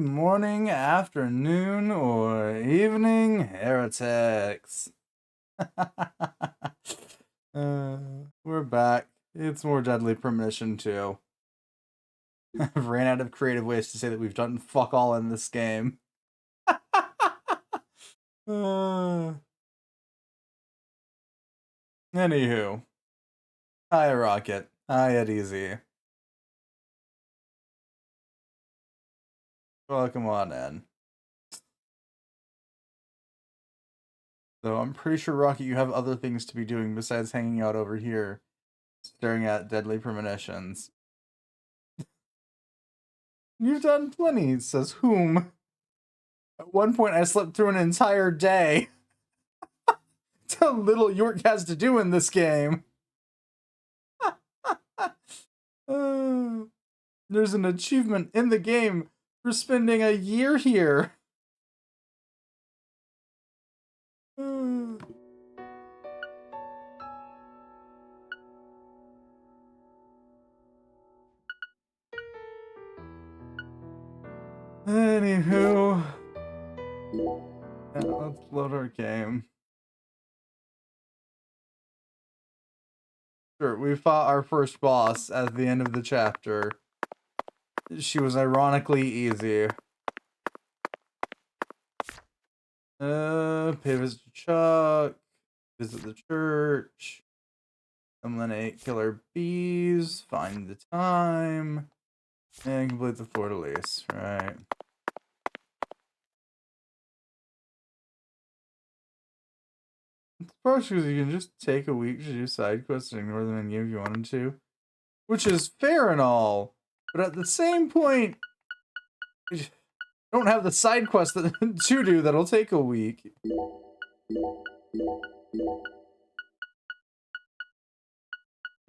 morning, afternoon, or evening, heretics. We're back. It's more Deadly Premonition 2. I've ran out of creative ways to say that we've done fuck all in this game. Anywho. Hi, Rocket. Hi, Easy. Welcome on in. Though I'm pretty sure, Rocket, you have other things to be doing besides hanging out over here, staring at Deadly Premonitions. You've done plenty, says whom. At one point, I slept through an entire day. That's how little York has to do in this game. There's an achievement in the game for spending a year here. Anywho, yeah, let's load our game. Sure, we fought our first boss at the end of the chapter. She was ironically easy. Pay visit to Chuck, visit the church, eliminate killer bees, find the time, and complete the fortalice, right. It's partially because you can just take a week to do side quests and ignore them in game if you wanted to. Which is fair and all, but at the same point, you don't have the side quest to do that'll take a week.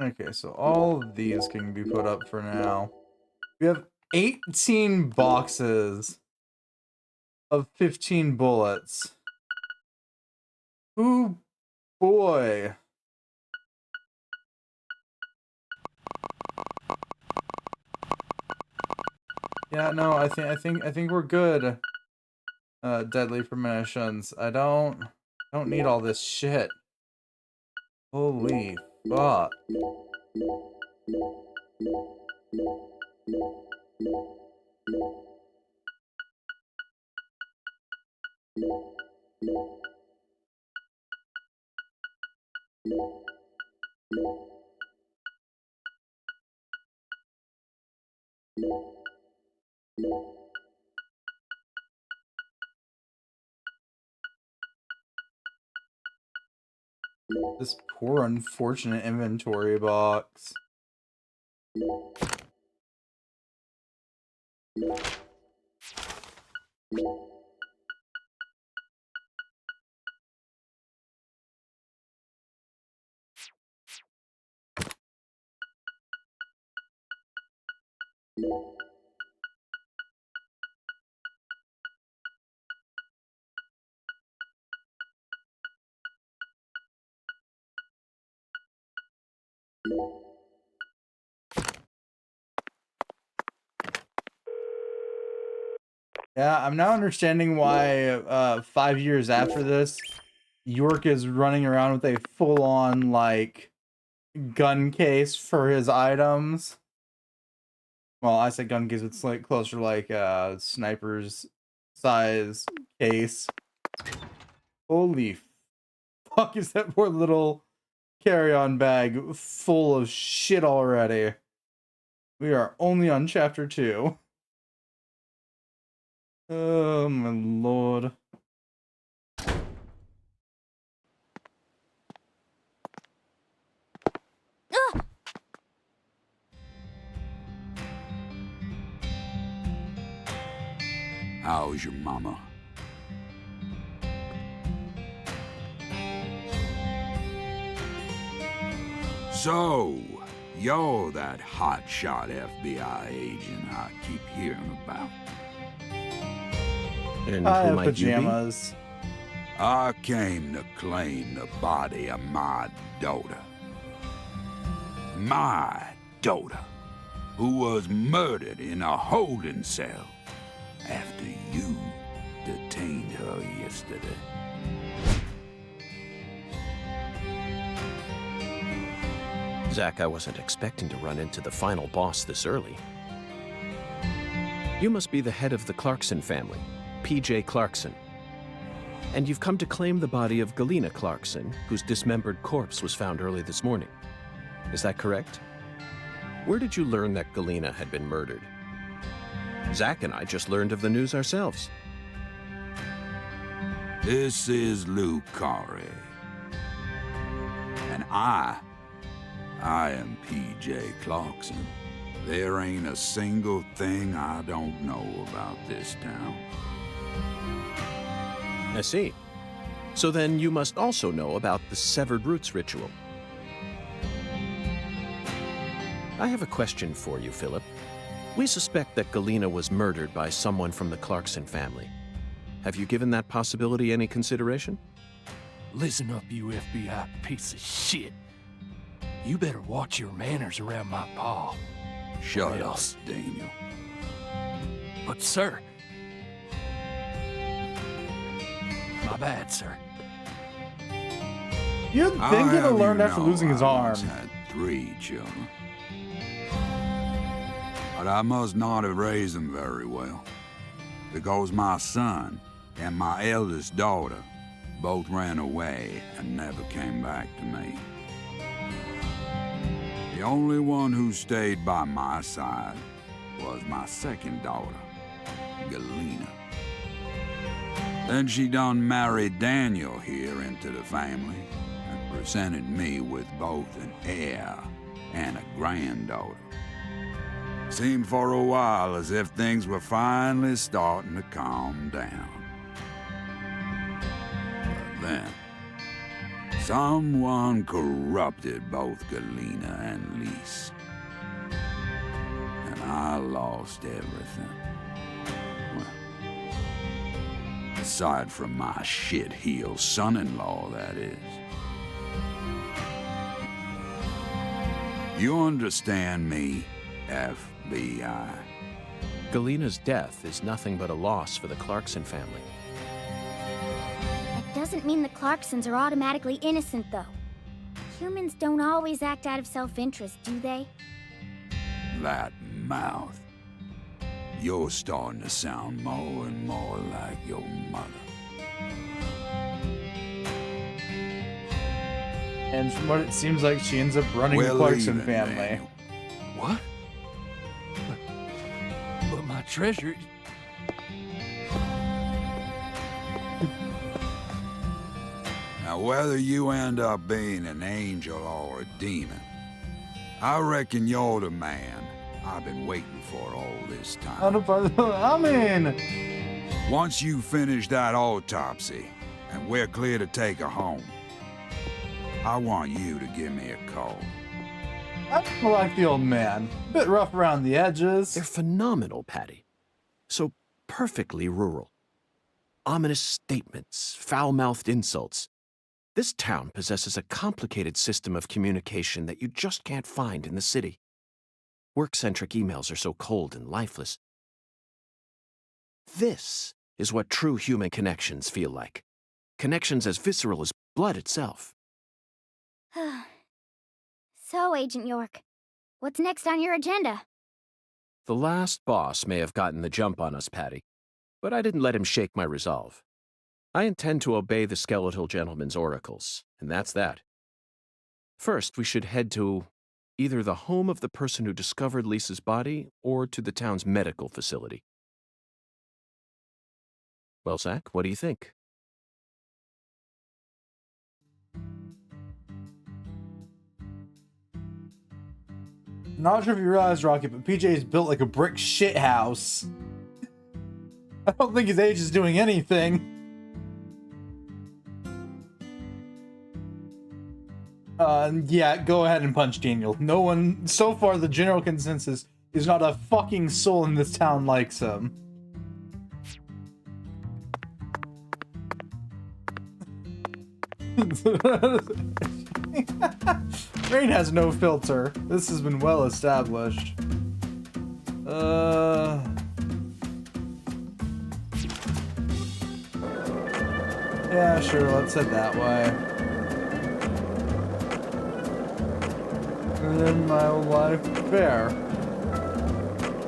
Okay, so all of these can be put up for now. We have 18 boxes of 15 bullets. Ooh, boy. Yeah, no, I think we're good. Deadly Premonitions. I don't need all this shit. Holy fuck. This poor unfortunate inventory box. Yeah, I'm now understanding why 5 years after this, York is running around with a full-on, like, gun case for his items. Well, I say gun case, it's like closer like sniper's size case. Holy fuck, is that poor little carry-on bag full of shit already. We are only on chapter 2. Oh my lord. How's your mama? So, you're that hotshot FBI agent I keep hearing about. And I who have might you be? pajamas. I came to claim the body of my daughter. My daughter, who was murdered in a holding cell after you detained her yesterday. Zach, I wasn't expecting to run into the final boss this early. You must be the head of the Clarkson family, P.J. Clarkson. And you've come to claim the body of Galena Clarkson, whose dismembered corpse was found early this morning. Is that correct? Where did you learn that Galena had been murdered? Zach and I just learned of the news ourselves. This is Luke Corey. And I am P.J. Clarkson. There ain't a single thing I don't know about this town. I see. So then you must also know about the Severed Roots ritual. I have a question for you, Philip. We suspect that Galena was murdered by someone from the Clarkson family. Have you given that possibility any consideration? Listen up, you FBI piece of shit. You better watch your manners around my pa. Shut up, Daniel. But, sir... My bad, sir. You'd think he'd have learned after losing his arm. I had 3 children. But I must not have raised them very well, because my son and my eldest daughter both ran away and never came back to me. The only one who stayed by my side was my second daughter, Galena. Then she done married Daniel here into the family and presented me with both an heir and a granddaughter. Seemed for a while as if things were finally starting to calm down. But then, someone corrupted both Galena and Lise. And I lost everything. Aside from my shit-heel son-in-law, that is. You understand me, FBI? Galena's death is nothing but a loss for the Clarkson family. That doesn't mean the Clarksons are automatically innocent, though. Humans don't always act out of self-interest, do they? That mouth. You're starting to sound more and more like your mother. And from what it seems like, she ends up running the Clarkson family. Daniel. What? But my treasure... Now, whether you end up being an angel or a demon, I reckon you're the man I've been waiting for all this time. I'm in. Once you finish that autopsy and we're clear to take her home, I want you to give me a call. I like the old man. A bit rough around the edges. They're phenomenal, Patty. So perfectly rural. Ominous statements, foul-mouthed insults. This town possesses a complicated system of communication that you just can't find in the city. Work-centric emails are so cold and lifeless. This is what true human connections feel like. Connections as visceral as blood itself. So, Agent York, what's next on your agenda? The last boss may have gotten the jump on us, Patty, but I didn't let him shake my resolve. I intend to obey the skeletal gentleman's oracles, and that's that. First, we should head to either the home of the person who discovered Lisa's body or to the town's medical facility. Well, Zach, what do you think? Not sure if you realize, Rocky, but PJ's built like a brick shit house. I don't think his age is doing anything. Yeah, go ahead and punch Daniel. No one, so far the general consensus is not a fucking soul in this town likes him. Rain has no filter. This has been well established. Yeah, sure, let's head that way. In my life fair.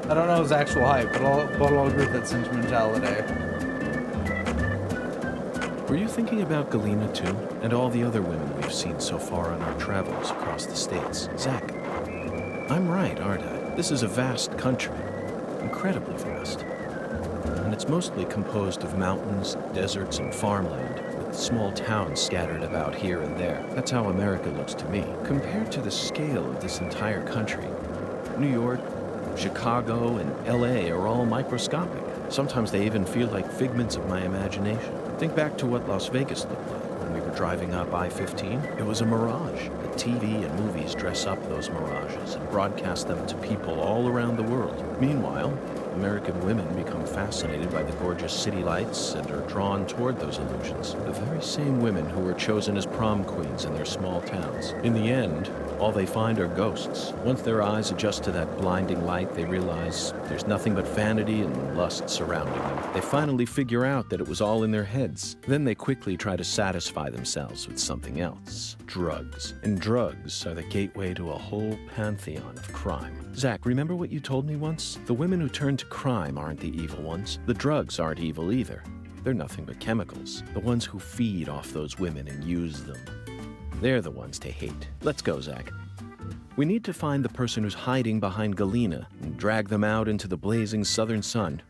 I don't know his actual height, but I'll agree with that sentimentality. Were you thinking about Galena too? And all the other women we've seen so far on our travels across the states? Zach, I'm right, aren't I? This is a vast country. Incredibly vast. And it's mostly composed of mountains, deserts, and farmland, with small towns scattered about here and there. That's how America looks to me. Compared to the scale of this entire country, New York, Chicago, and LA are all microscopic. Sometimes they even feel like figments of my imagination. Think back to what Las Vegas looked like when we were driving up I-15. It was a mirage. The TV and movies dress up those mirages and broadcast them to people all around the world. Meanwhile, American women become fascinated by the gorgeous city lights and are drawn toward those illusions. The very same women who were chosen as prom queens in their small towns. In the end, all they find are ghosts. Once their eyes adjust to that blinding light, they realize there's nothing but vanity and lust surrounding them. They finally figure out that it was all in their heads. Then they quickly try to satisfy themselves with something else. Drugs. And drugs are the gateway to a whole pantheon of crime. Zach, remember what you told me once? The women who turn to crime aren't the evil ones. The drugs aren't evil either. They're nothing but chemicals. The ones who feed off those women and use them. They're the ones to hate. Let's go, Zach. We need to find the person who's hiding behind Galena and drag them out into the blazing southern sun.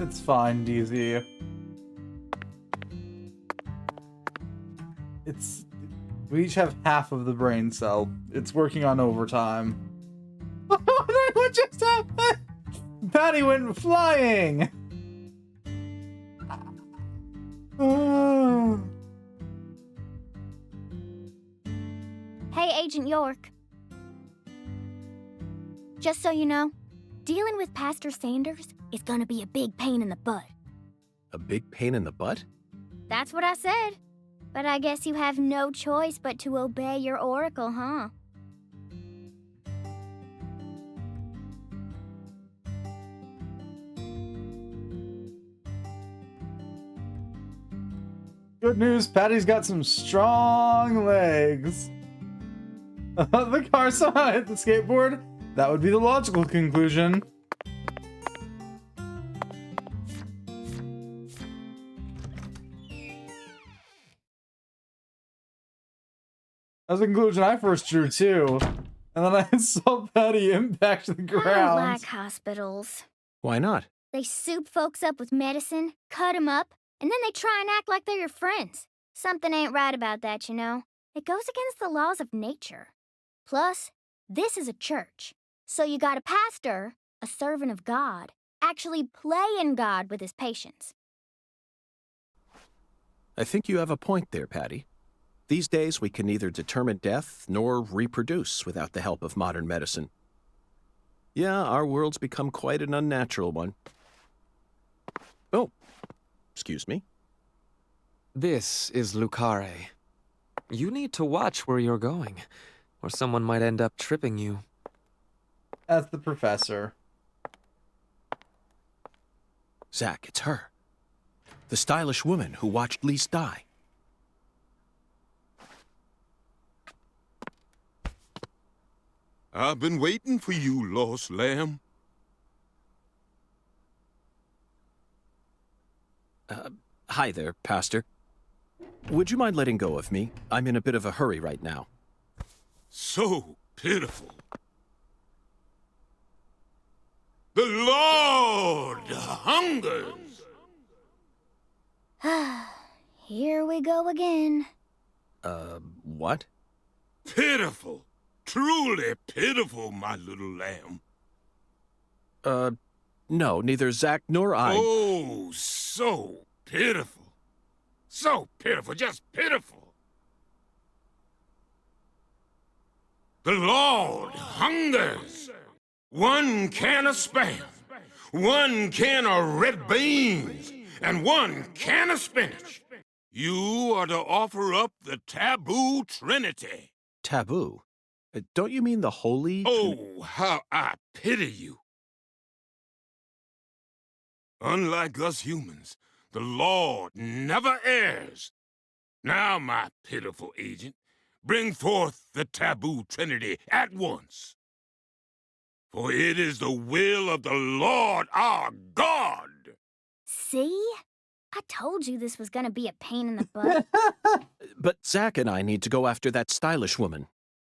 It's fine, DZ. We each have half of the brain cell. It's working on overtime. What just happened? Patty went flying! Hey, Agent York. Just so you know, dealing with Pastor Sanders is gonna be a big pain in the butt. A big pain in the butt? That's what I said. But I guess you have no choice but to obey your oracle, huh? Good news, Patty's got some strong legs. The car somehow hit the skateboard? That would be the logical conclusion. That was the conclusion I first drew too. And then I saw Patty impact the I don't ground. like hospitals. Why not? They soup folks up with medicine, cut 'em up, and then they try and act like they're your friends. Something ain't right about that, you know. It goes against the laws of nature. Plus, this is a church. So you got a pastor, a servant of God, actually playing God with his patients. I think you have a point there, Patty. These days, we can neither determine death nor reproduce without the help of modern medicine. Yeah, our world's become quite an unnatural one. Oh, excuse me. This is Lucare. You need to watch where you're going, or someone might end up tripping you. That's the professor. Zach, it's her. The stylish woman who watched Lise die. I've been waiting for you, lost lamb. Hi there, Pastor. Would you mind letting go of me? I'm in a bit of a hurry right now. So pitiful. The Lord hungers. Here we go again. What? Pitiful. Truly pitiful, my little lamb. No, neither Zach nor I. Oh, so pitiful. So pitiful, just pitiful. The Lord hungers. 1 can of Spam, 1 can of red beans, and 1 can of spinach. You are to offer up the taboo trinity. Taboo? Don't you mean the holy? Oh, how I pity you. Unlike us humans, the Lord never errs. Now, my pitiful agent, bring forth the taboo trinity at once. For it is the will of the Lord our God. See? I told you this was gonna be a pain in the butt. But Zack and I need to go after that stylish woman.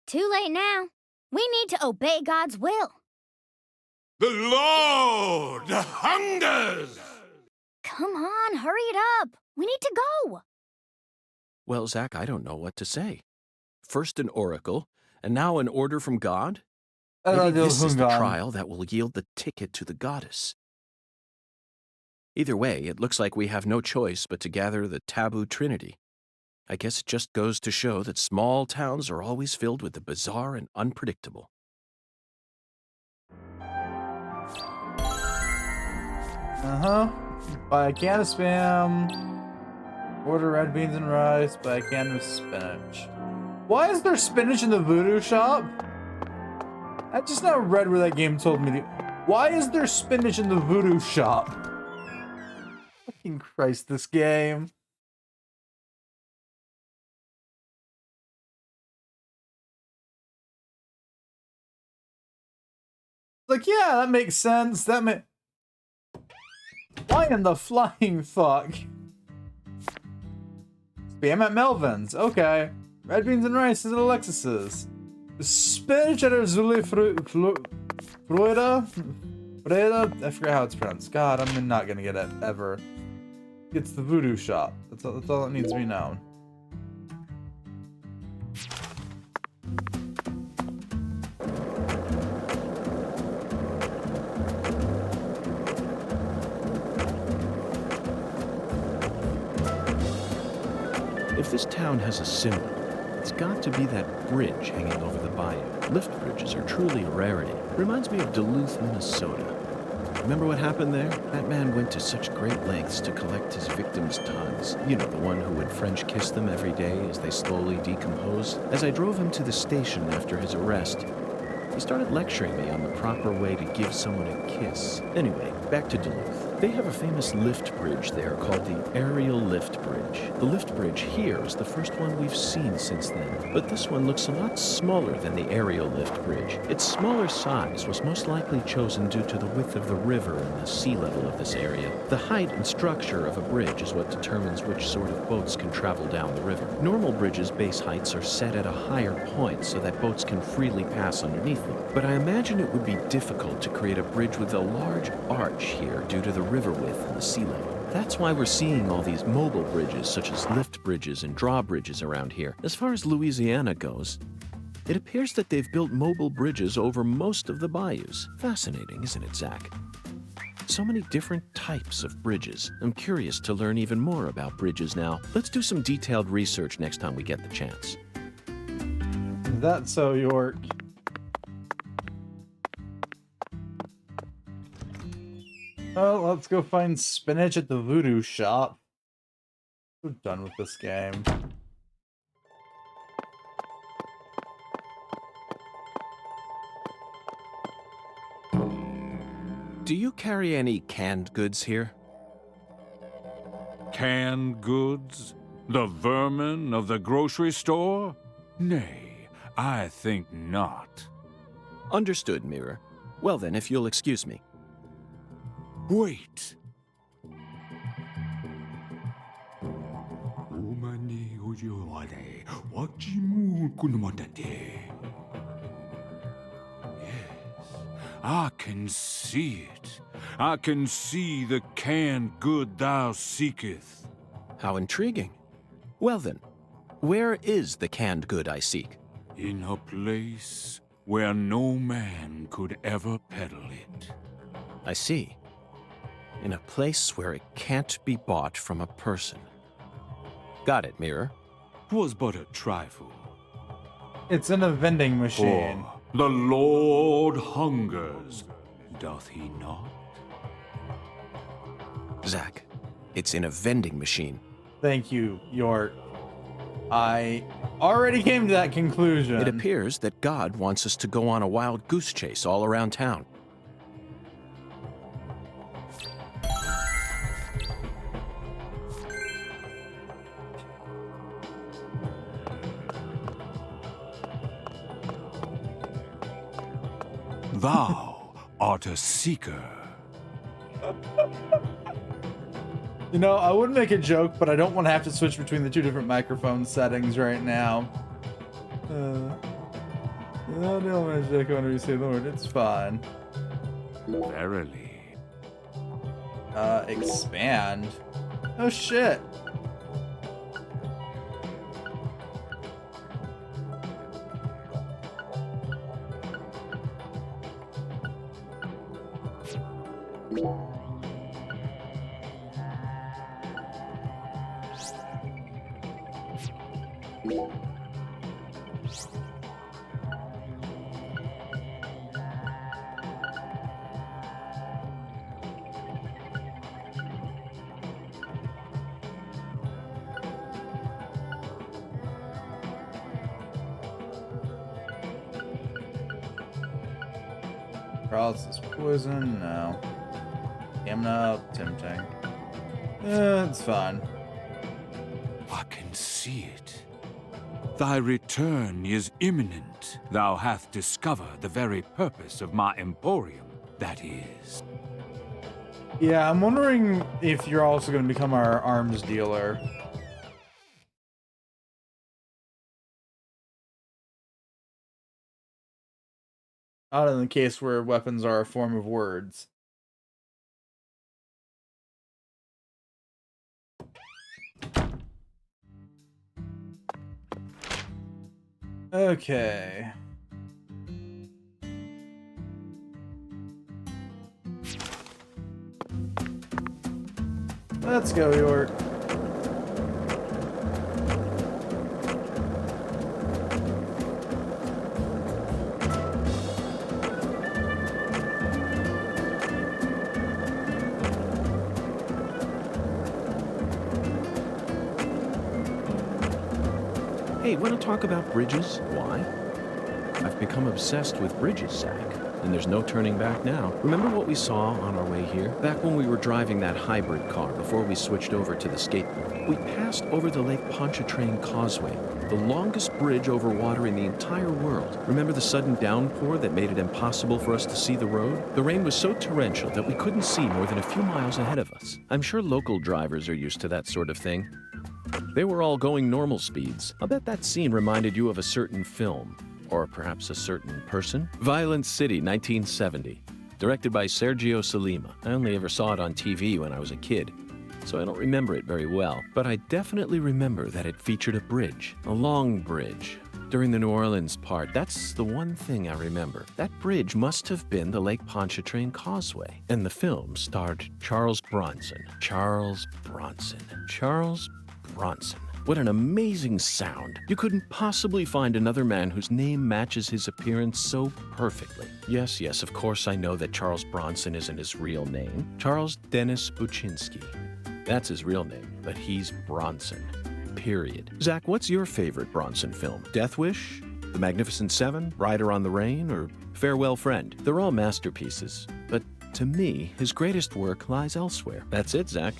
Too late now. We need to obey God's will. The Lord hungers! Come on, hurry it up. We need to go. Well, Zack, I don't know what to say. First an oracle, and now an order from God? Maybe this is the trial that will yield the ticket to the goddess. Either way, it looks like we have no choice but to gather the taboo trinity. I guess it just goes to show that small towns are always filled with the bizarre and unpredictable. Buy a can of Spam. Order red beans and rice. Buy a can of spinach. Why is there spinach in the voodoo shop? I just now read where that game told me to. Why is there spinach in the voodoo shop? Fucking Christ, this game. Like, yeah, that makes sense. Why in the flying fuck? Spam at Melvin's. Okay. Red beans and rice is at Alexis's. Spinach at Arzuli Frueda? I forget how it's pronounced. God, I'm not gonna get it ever. It's the voodoo shop. That's all that needs to be known. If this town has a symbol, it's got to be that bridge hanging over the bayou. Lift bridges are truly a rarity. Reminds me of Duluth, Minnesota. Remember what happened there? That man went to such great lengths to collect his victims' tongues. You know, the one who would French kiss them every day as they slowly decomposed. As I drove him to the station after his arrest, he started lecturing me on the proper way to give someone a kiss. Anyway, back to Duluth. They have a famous lift bridge there called the Aerial Lift Bridge. The lift bridge here is the first one we've seen since then, but this one looks a lot smaller than the Aerial Lift Bridge. Its smaller size was most likely chosen due to the width of the river and the sea level of this area. The height and structure of a bridge is what determines which sort of boats can travel down the river. Normal bridges' base heights are set at a higher point so that boats can freely pass underneath them. But I imagine it would be difficult to create a bridge with a large arch here due to the river width and the sea level. That's why we're seeing all these mobile bridges, such as lift bridges and drawbridges around here. As far as Louisiana goes, it appears that they've built mobile bridges over most of the bayous. Fascinating, isn't it, Zack? So many different types of bridges. I'm curious to learn even more about bridges now. Let's do some detailed research next time we get the chance. That's so, York. Well, let's go find spinach at the voodoo shop. We're done with this game. Do you carry any canned goods here? Canned goods? The vermin of the grocery store? Nay, I think not. Understood, Mirror. Well then, if you'll excuse me. Wait! Yes, I can see it. I can see the canned good thou seeketh. How intriguing. Well then, where is the canned good I seek? In a place where no man could ever peddle it. I see. In a place where it can't be bought from a person. Got it, Mirror. 'Twas but a trifle. It's in a vending machine. For the Lord hungers, doth he not? Zack, It's in a vending machine. Thank you, York. I already came to that conclusion. It appears that God wants us to go on a wild goose chase all around town. Thou art a seeker. You know, I would make a joke, but I don't want to have to switch between the two different microphone settings right now. I don't want to joke whenever you say the word. It's fine. Verily. Expand. Oh shit. Paralysis poison? No. Stamina? Tempting. It's fine. I can see it. Thy return is imminent. Thou hast discovered the very purpose of my emporium, that is. Yeah, I'm wondering if you're also going to become our arms dealer. Not in the case where weapons are a form of words. Okay. Let's go, York. Hey, want to talk about bridges? Why? I've become obsessed with bridges, Zach, and there's no turning back now. Remember what we saw on our way here? Back when we were driving that hybrid car before we switched over to the skateboard. We passed over the Lake Pontchartrain Causeway, the longest bridge over water in the entire world. Remember the sudden downpour that made it impossible for us to see the road? The rain was so torrential that we couldn't see more than a few miles ahead of us. I'm sure local drivers are used to that sort of thing. They were all going normal speeds. I'll bet that scene reminded you of a certain film. Or perhaps a certain person? Violent City, 1970. Directed by Sergio Solima. I only ever saw it on TV when I was a kid, so I don't remember it very well. But I definitely remember that it featured a bridge. A long bridge. During the New Orleans part, that's the one thing I remember. That bridge must have been the Lake Pontchartrain Causeway. And the film starred Charles Bronson. Charles Bronson. Charles Bronson. What an amazing sound. You couldn't possibly find another man whose name matches his appearance so perfectly. Yes, of course I know that Charles Bronson isn't his real name. Charles Dennis Buczynski. That's his real name, but he's Bronson. Period. Zach, what's your favorite Bronson film? Death Wish? The Magnificent Seven? Rider on the Rain? Or Farewell Friend? They're all masterpieces, but to me, his greatest work lies elsewhere. That's it, Zach.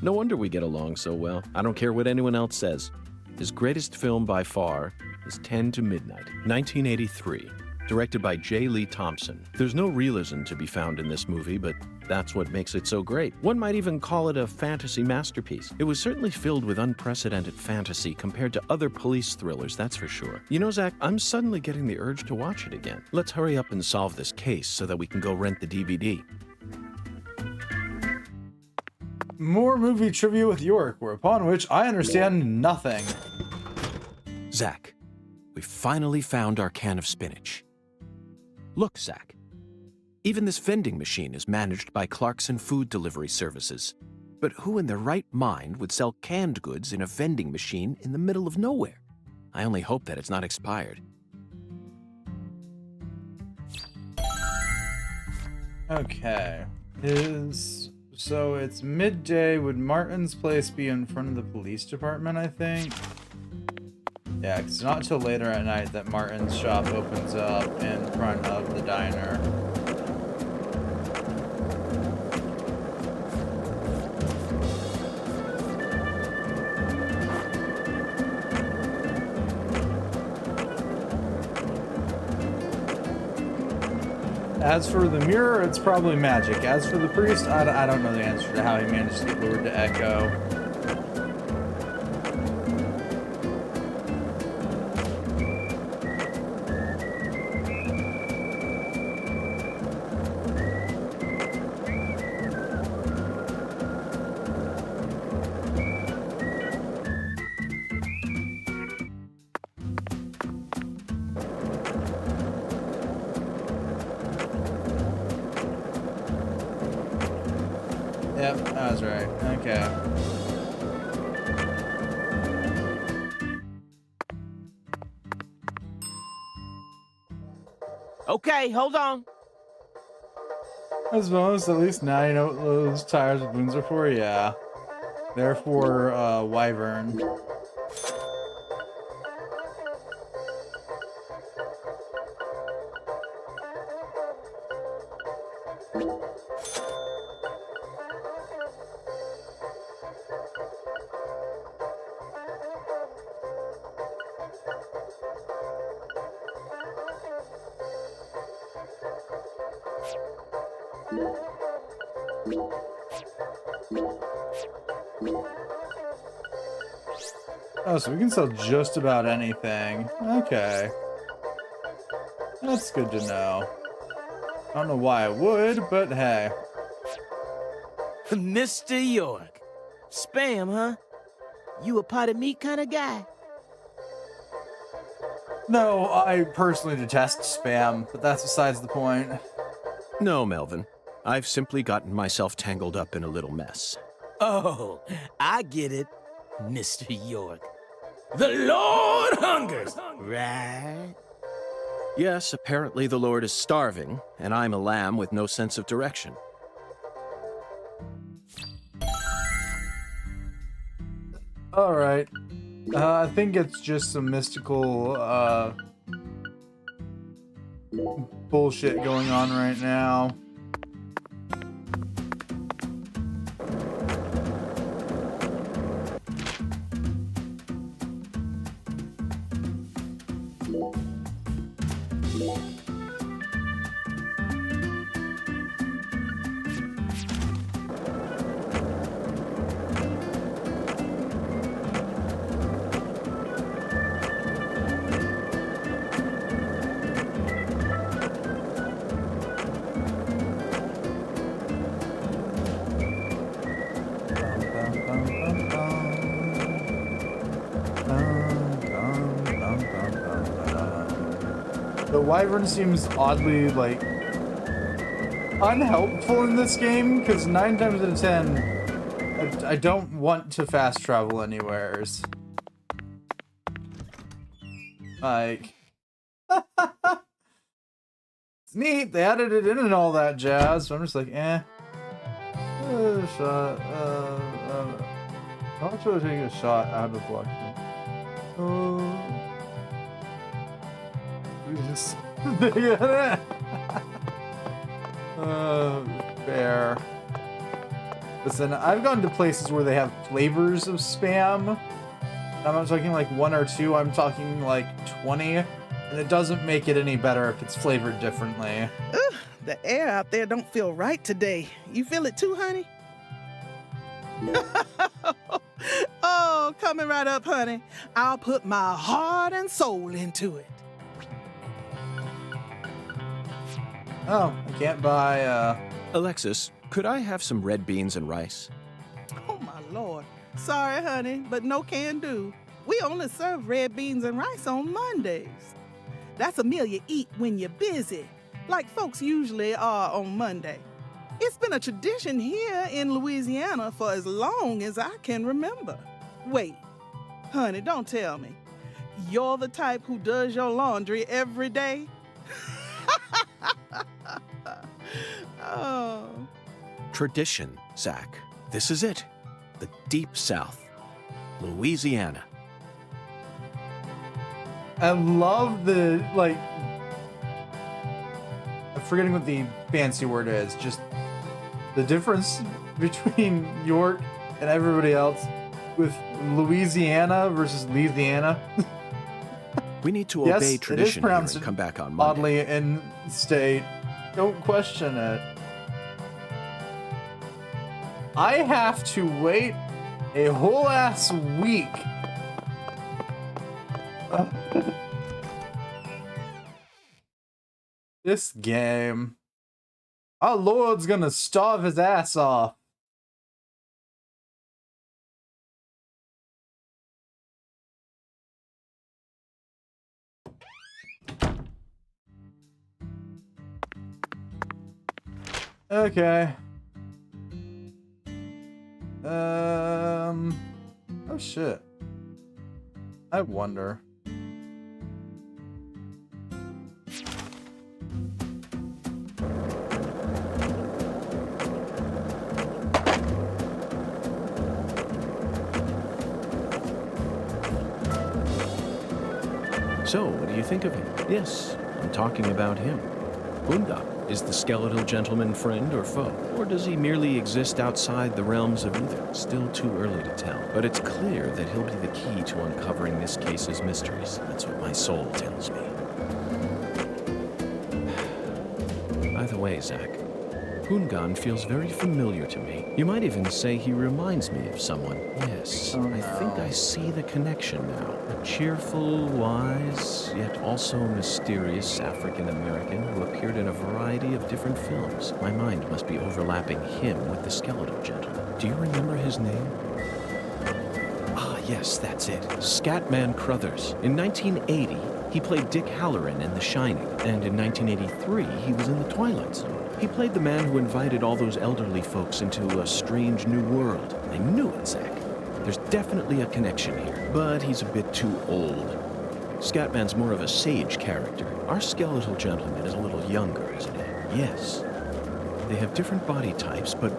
No wonder we get along so well. I don't care what anyone else says. His greatest film by far is 10 to Midnight, 1983, directed by J. Lee Thompson. There's no realism to be found in this movie, but that's what makes it so great. One might even call it a fantasy masterpiece. It was certainly filled with unprecedented fantasy compared to other police thrillers, that's for sure. You know, Zach, I'm suddenly getting the urge to watch it again. Let's hurry up and solve this case so that we can go rent the DVD. More movie trivia with York, upon which I understand nothing. Zach, we finally found our can of spinach. Look, Zach. Even this vending machine is managed by Clarkson Food Delivery Services. But who in their right mind would sell canned goods in a vending machine in the middle of nowhere? I only hope that it's not expired. Okay. His So it's midday. Would Martin's place be in front of the police department, I think? Yeah, 'cause it's not until later at night that Martin's shop opens up in front of the diner. As for the mirror, it's probably magic. As for the priest, I don't know the answer to how he managed to get lured to Echo. Yep, that was right. Okay. Okay, hold on. I suppose at least now you know what those tires with wounds are for. Yeah, they're for Wyvern. Oh, so we can sell just about anything. Okay. That's good to know. I don't know why I would, but hey. Mr. York. Spam, huh? You a pot of meat kind of guy? No, I personally detest spam, but that's besides the point. No, Melvin. I've simply gotten myself tangled up in a little mess. Oh, I get it, Mr. York. The Lord hungers, right? Yes, apparently the Lord is starving, and I'm a lamb with no sense of direction. Alright. I think it's just some mystical, bullshit going on right now. The Wyvern seems oddly, like, unhelpful in this game, because 9 times out of 10, I don't want to fast travel anywheres. Like, it's neat, they added it in and all that jazz, so I'm just like, eh. Shot, how much would I take a shot out of luck? Just fair. Listen, I've gone to places where they have flavors of spam. I'm not talking like 1 or 2, I'm talking like 20. And it doesn't make it any better if it's flavored differently. Ugh, the air out there don't feel right today. You feel it too, honey? Oh, coming right up, honey. I'll put my heart and soul into it. Oh, I can't buy, Alexis, could I have some red beans and rice? Oh, my Lord. Sorry, honey, but no can do. We only serve red beans and rice on Mondays. That's a meal you eat when you're busy, like folks usually are on Monday. It's been a tradition here in Louisiana for as long as I can remember. Wait, honey, don't tell me. You're the type who does your laundry every day? Oh. Tradition, Zach. This is it. The Deep South. Louisiana. I love the, like, I'm forgetting what the fancy word is, just the difference between York and everybody else with Louisiana versus Louisiana. We need to Yes, obey it is tradition here pronounced and come back on Monday. oddly in state. Don't question it. I have to wait a whole ass week. This game. Our Lord's gonna starve his ass off. Okay. Oh shit. I wonder. So, what do you think of him? Yes, I'm talking about him. Bunda. Is the skeletal gentleman friend or foe? Or does he merely exist outside the realms of either? Still too early to tell. But it's clear that he'll be the key to uncovering this case's mysteries. That's what my soul tells me. By the way, Zach, Hungan feels very familiar to me. You might even say he reminds me of someone. Yes, Oh, I think I see the connection now. A cheerful, wise, yet also mysterious African-American who appeared in a variety of different films. My mind must be overlapping him with the skeletal gentleman. Do you remember his name? Ah, yes, that's it. Scatman Crothers. In 1980, he played Dick Halloran in The Shining, and in 1983, he was in The Twilight Zone. He played the man who invited all those elderly folks into a strange new world. I knew it, Zach. There's definitely a connection here, but he's a bit too old. Scatman's more of a sage character. Our skeletal gentleman is a little younger, isn't he? Yes. They have different body types, but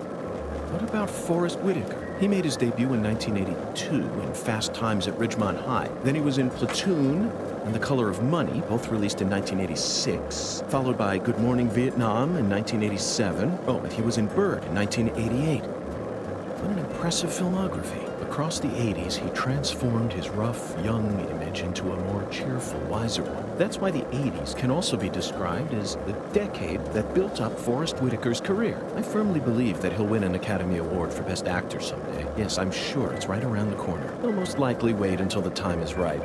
what about Forrest Whitaker? He made his debut in 1982 in Fast Times at Ridgemont High. Then he was in Platoon and The Color of Money, both released in 1986, followed by Good Morning Vietnam in 1987. Oh, and he was in Bird in 1988. What an impressive filmography. Across the 80s, he transformed his rough, young image into a more cheerful, wiser one. That's why the 80s can also be described as the decade that built up Forrest Whitaker's career. I firmly believe that he'll win an Academy Award for Best Actor someday. Yes, I'm sure it's right around the corner. He'll most likely wait until the time is right.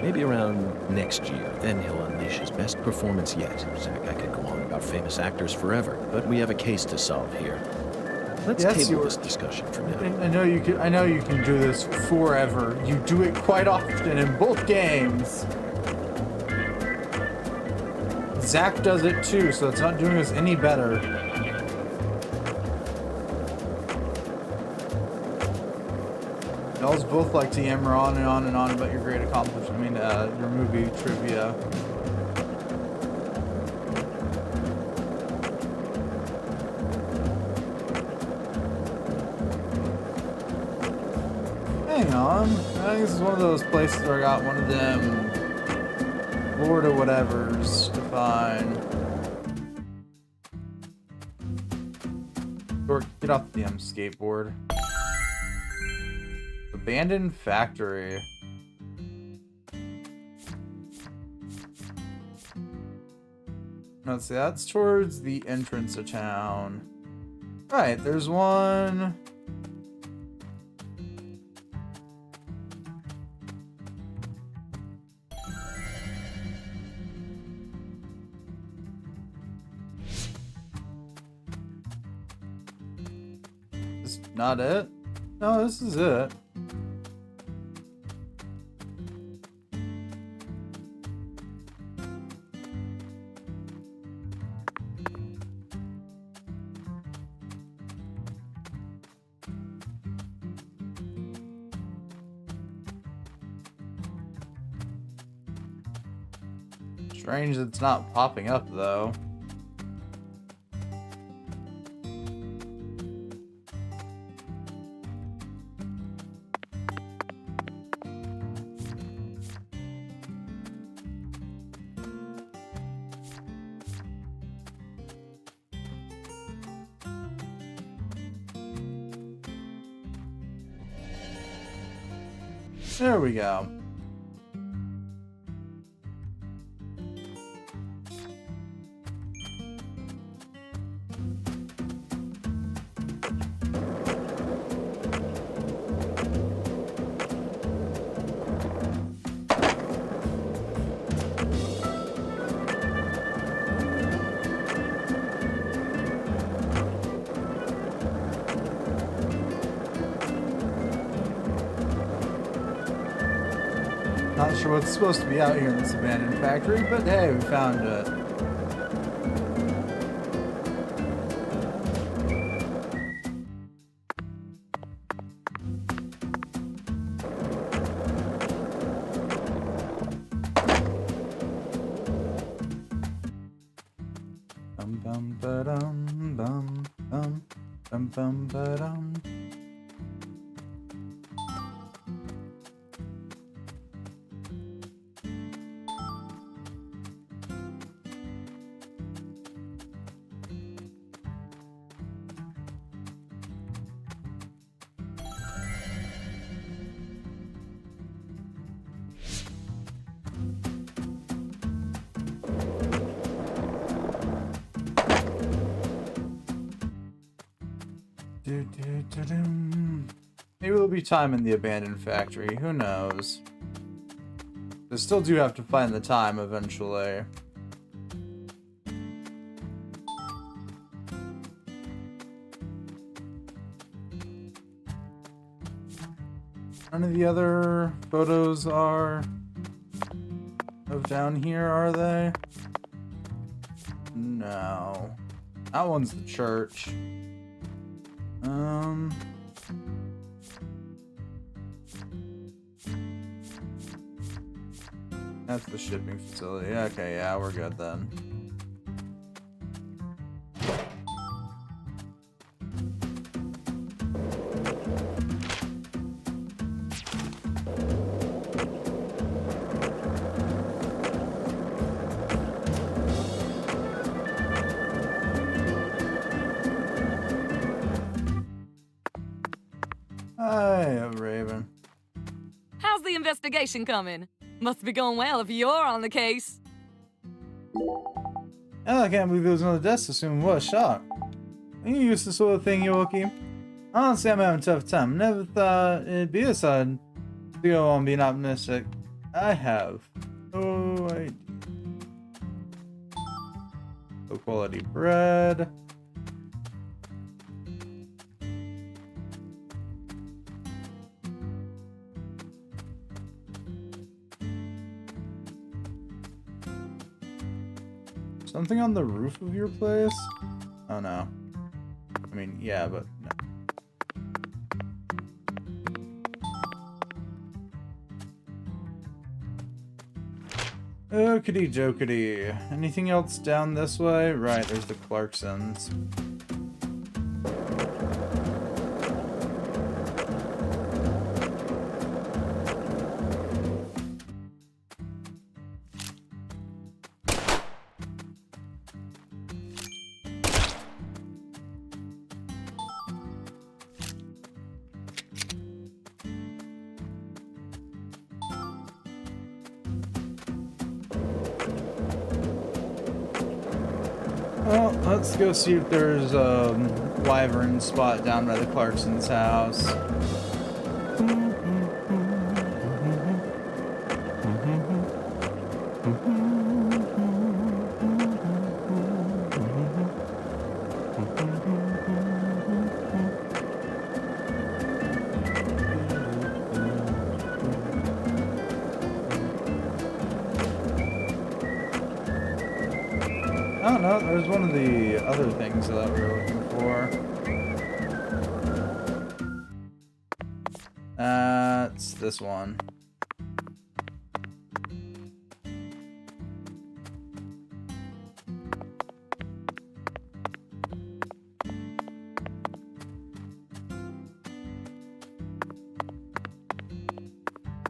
Maybe around next year. Then he'll unleash his best performance yet. Zach, I could go on about famous actors forever, but we have a case to solve here. Let's table this discussion for now. I know you can do this forever. You do it quite often in both games. Zach does it too, so it's not doing us any better. Y'all both like to yammer on and on and on about your great accomplishment. I mean, your movie trivia. Hang on. I think this is one of those places where I got one of them Florida whatevers to find. Or get off the damn skateboard. Abandoned factory. Let's see, that's towards the entrance of town. Right, there's one. This not it? No, this is it. Strange it's not popping up though. There we go. Not sure what's supposed to be out here in this abandoned factory, but hey, we found it. Bum bum ba-dum bum bum bum bum ba-dum. Maybe there'll be time in the abandoned factory. Who knows? I still do have to find the time eventually. None of the other photos are of down here, are they? No. That one's the church. That's the shipping facility. Okay, yeah, we're good then. Hi, Raven. How's the investigation coming? Must be going well if you're on the case. Oh, I can't believe there was another death assumed. What a shock. Are you used to this sort of thing, Yorkie? Honestly, I'm having a tough time. Never thought it'd be this hard to go on being optimistic. I have. Oh, I do. Low quality bread. Something on the roof of your place? Oh no. I mean, yeah, but no. Okity jokity. Anything else down this way? Right, there's the Clarksons. Well, let's go see if there's a wyvern spot down by the Clarkson's house. Oh no, there's one of the other things that we were looking for. That's this one.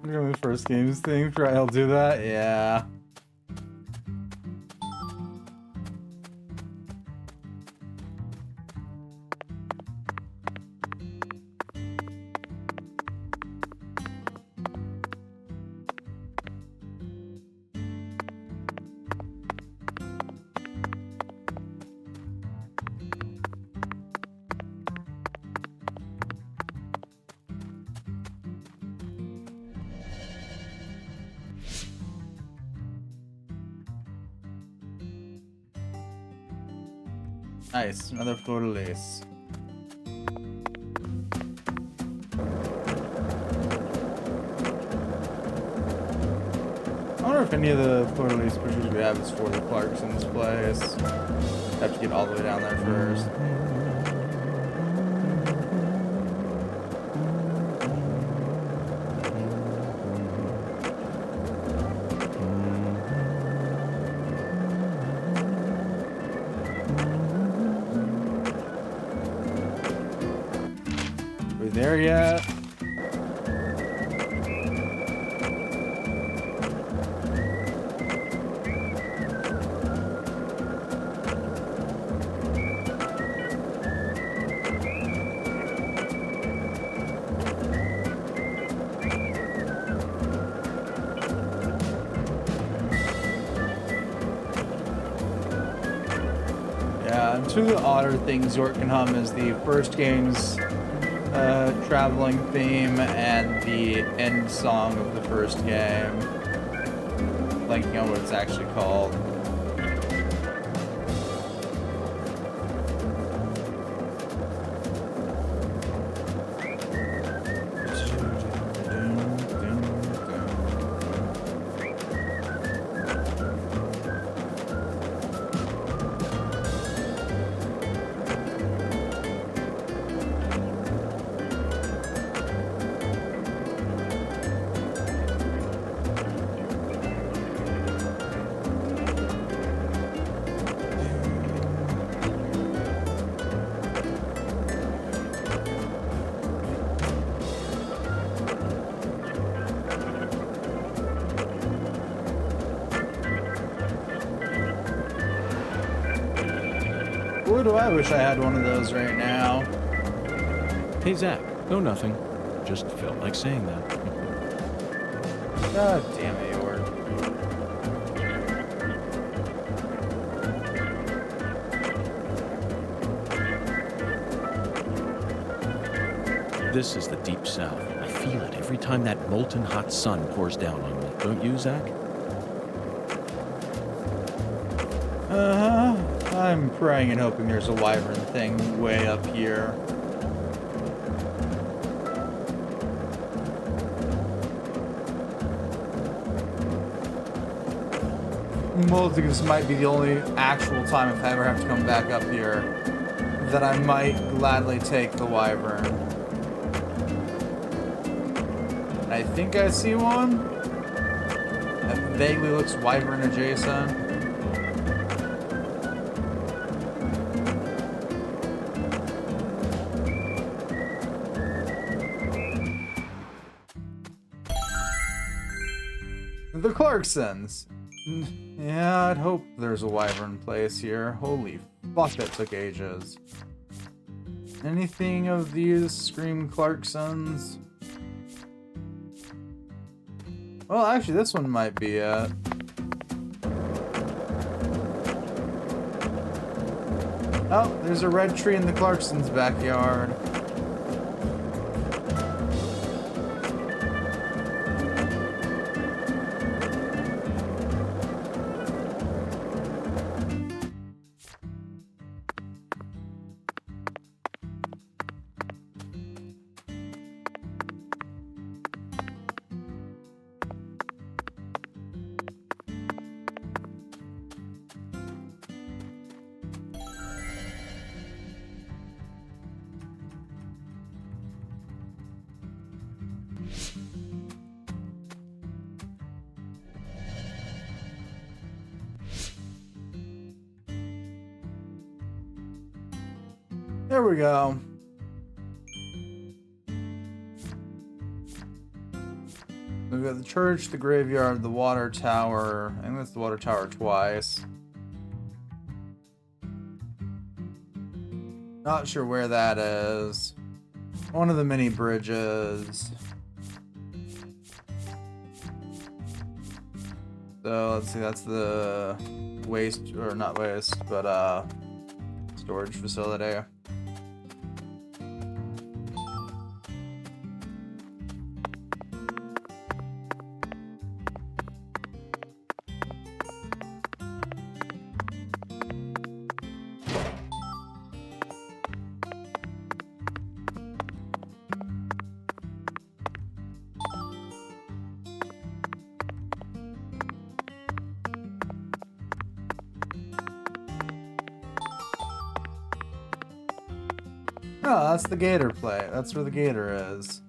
Remember the first games thing? Right, I'll do that? Yeah. Nice, another fleur-de-lis. I wonder if any of the fleur-de-lis pictures we have is for the Clarkson's place. Have to get all the way down there first. We there yet? Yeah, and two of the odder things York can hum is the first game's traveling theme and the end song of the first game. Blanking on what it's actually called. Boy, do I wish I had one of those right now. Hey, Zach. No, nothing. Just felt like saying that. God damn it, York. This is the Deep South. I feel it every time that molten hot sun pours down on me. Don't you, Zach? I'm praying and hoping there's a wyvern thing way up here. Mostly this might be the only actual time, if I ever have to come back up here, that I might gladly take the wyvern. I think I see one. That vaguely looks wyvern adjacent. The Clarksons. Yeah, I'd hope there's a wyvern place here. Holy fuck, that took ages. Anything of these scream Clarksons? Well, actually, this one might be it. Oh, there's a red tree in the Clarksons' backyard. There we go. We've got the church, the graveyard, the water tower. I think that's the water tower twice. Not sure where that is. One of the mini bridges. So let's see, that's the waste, or not waste, but storage facility. No, that's the gator plate. That's where the gator is.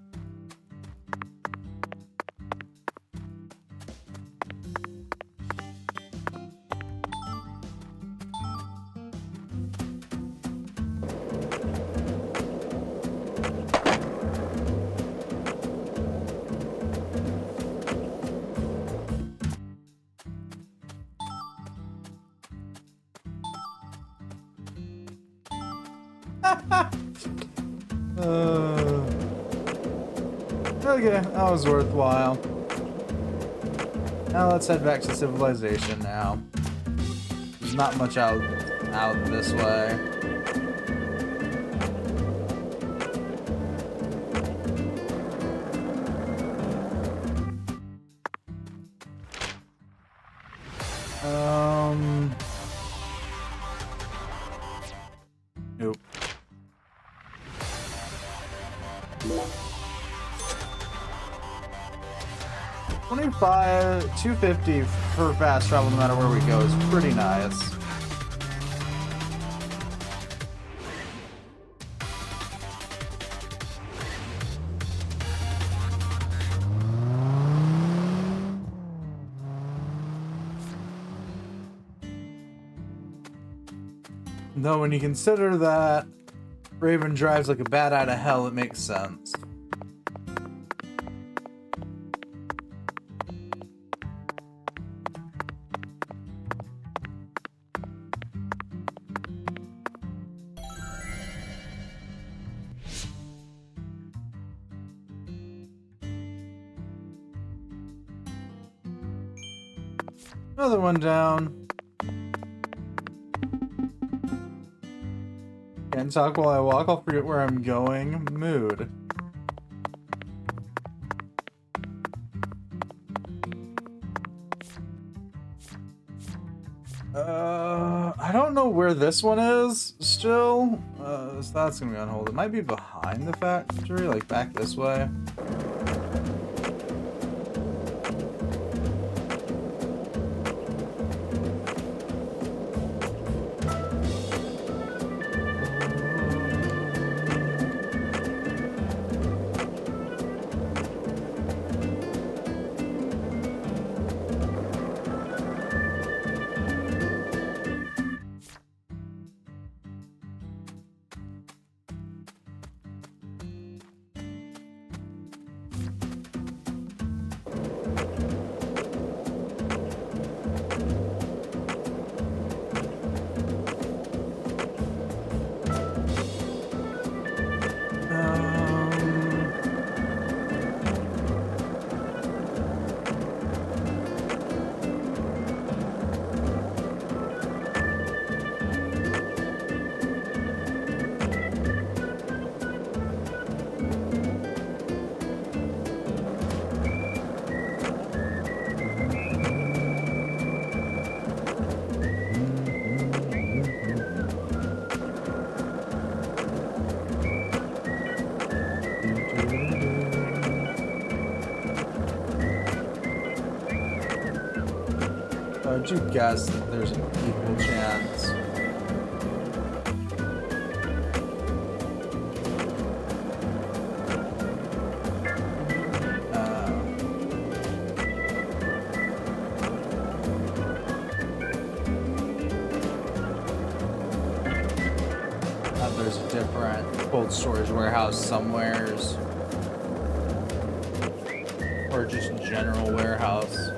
Okay, that was worthwhile. Now let's head back to civilization now. There's not much out this way. Nope. 250 for fast travel no matter where we go is pretty nice. Though when you consider that Raven drives like a bat out of hell, it makes sense. Another one down. Can't talk while I walk, I'll forget where I'm going. Mood. I don't know where this one is still. So that's gonna be on hold. It might be behind the factory, like back this way. I do guess that there's an equal chance. There's a different cold storage warehouse somewheres. Or just a general warehouse.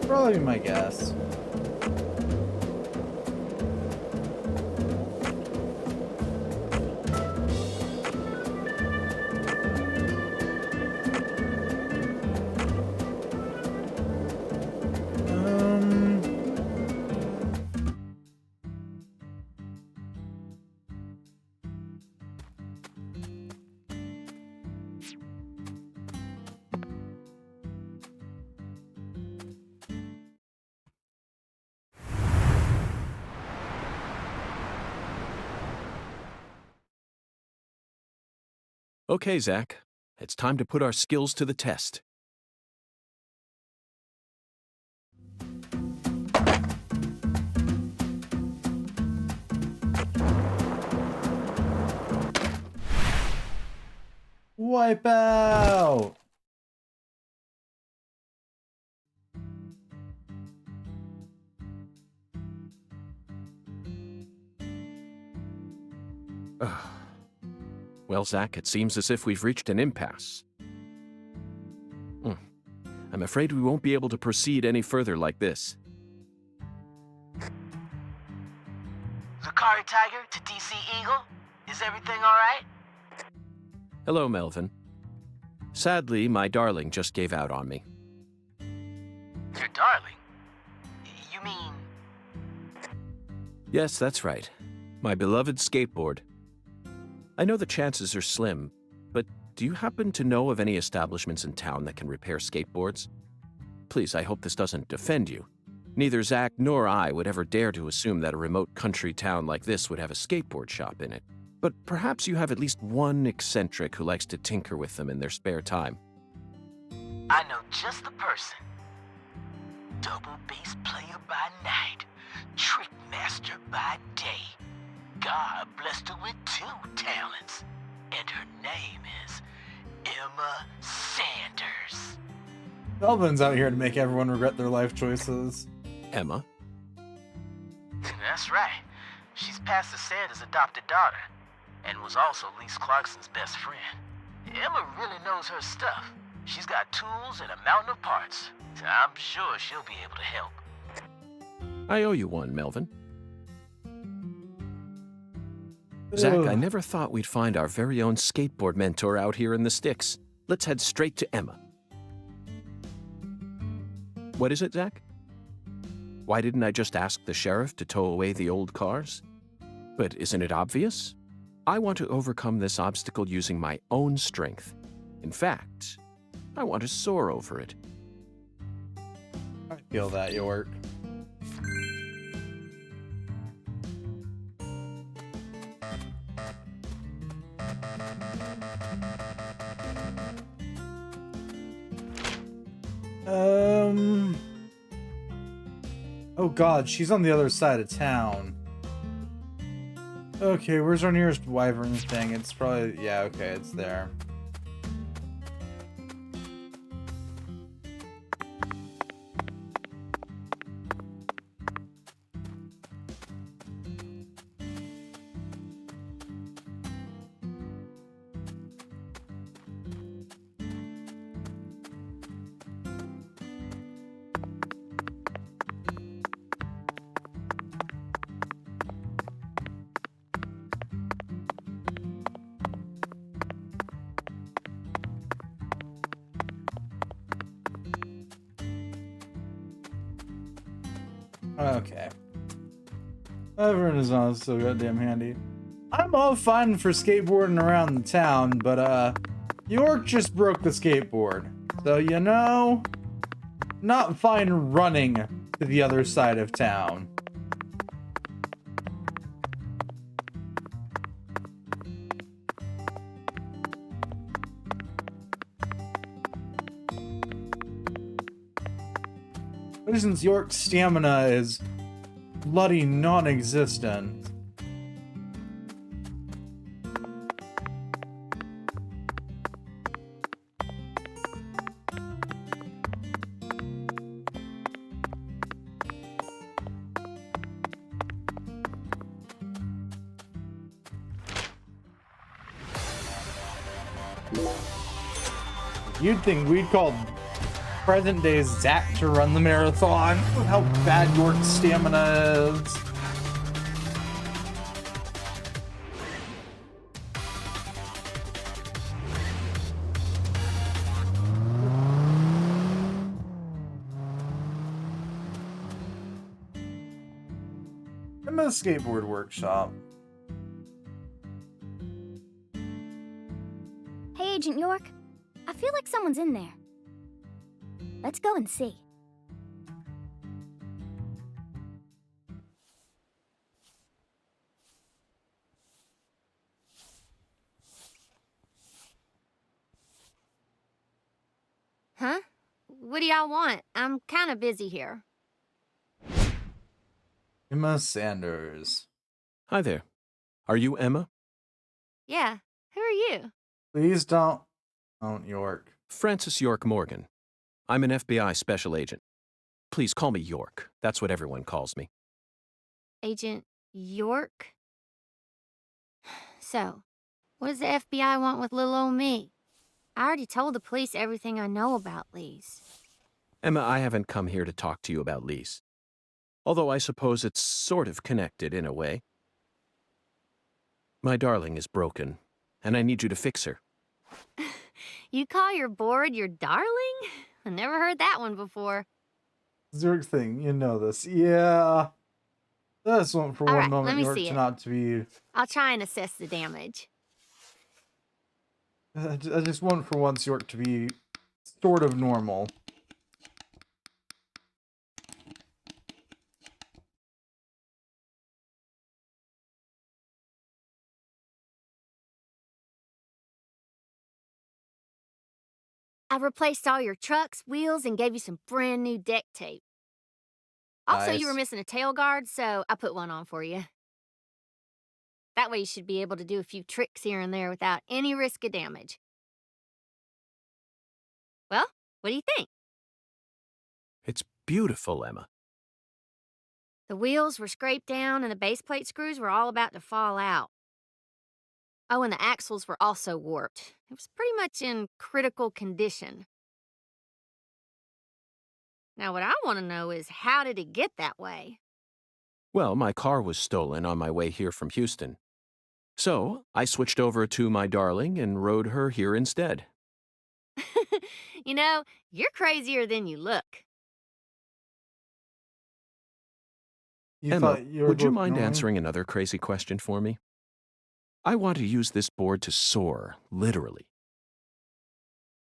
Probably my guess. Okay, Zach. It's time to put our skills to the test. Wipe out! Well, Zach, it seems as if we've reached an impasse. I'm afraid we won't be able to proceed any further like this. Lucari Tiger to DC Eagle? Is everything alright? Hello, Melvin. Sadly, my darling just gave out on me. Your darling? You mean... Yes, that's right. My beloved skateboard. I know the chances are slim, but do you happen to know of any establishments in town that can repair skateboards? Please, I hope this doesn't offend you. Neither Zach nor I would ever dare to assume that a remote country town like this would have a skateboard shop in it. But perhaps you have at least one eccentric who likes to tinker with them in their spare time. I know just the person. Double bass player by night, trick master by day. God blessed her with 2 talents, and her name is Emma Sanders. Melvin's out here to make everyone regret their life choices. Emma? That's right. She's Pastor Sanders' adopted daughter, and was also Lise Clarkson's best friend. Emma really knows her stuff. She's got tools and a mountain of parts, so I'm sure she'll be able to help. I owe you one, Melvin. Zach, I never thought we'd find our very own skateboard mentor out here in the sticks. Let's head straight to Emma. What is it, Zach? Why didn't I just ask the sheriff to tow away the old cars? But isn't it obvious? I want to overcome this obstacle using my own strength. In fact, I want to soar over it. I feel that, York. Oh god, she's on the other side of town. Okay, where's our nearest wyvern thing? It's probably... yeah, okay, it's there. Okay. Wyvern is not so goddamn handy. I'm all fine for skateboarding around the town, but York just broke the skateboard. So, you know, not fine running to the other side of town. But since York's stamina is bloody non-existent. You'd think we'd call present day Zach to run the marathon with how bad York's stamina is. I'm at a skateboard workshop. Hey, Agent York. I feel like someone's in there. Let's go and see. what do y'all want? I'm kind of busy here. Emma Sanders. Hi there. Are you Emma? Yeah, who are you? Please don't York. Francis York Morgan. I'm an FBI special agent. Please call me York. That's what everyone calls me. Agent York? So, what does the FBI want with little old me? I already told the police everything I know about Lee's. Emma, I haven't come here to talk to you about Lise. Although I suppose it's sort of connected in a way. My darling is broken, and I need you to fix her. You call your board your darling? I never heard that one before. Zurich thing, you know this. Yeah. I just want for All one right, moment let me York see to it. not to be. I'll try and assess the damage. I just want for once York to be sort of normal. I replaced all your trucks, wheels, and gave you some brand new deck tape. Also, you were Nice. missing a tail guard, so I put one on for you. That way you should be able to do a few tricks here and there without any risk of damage. Well, what do you think? It's beautiful, Emma. The wheels were scraped down and the base plate screws were all about to fall out. Oh, and the axles were also warped. It was pretty much in critical condition. Now, what I want to know is, how did it get that way? Well, my car was stolen on my way here from Houston. So, I switched over to my darling and rode her here instead. You know, you're crazier than you look. You Emma, thought you were would you both mind normal? answering another crazy question for me? I want to use this board to soar, literally.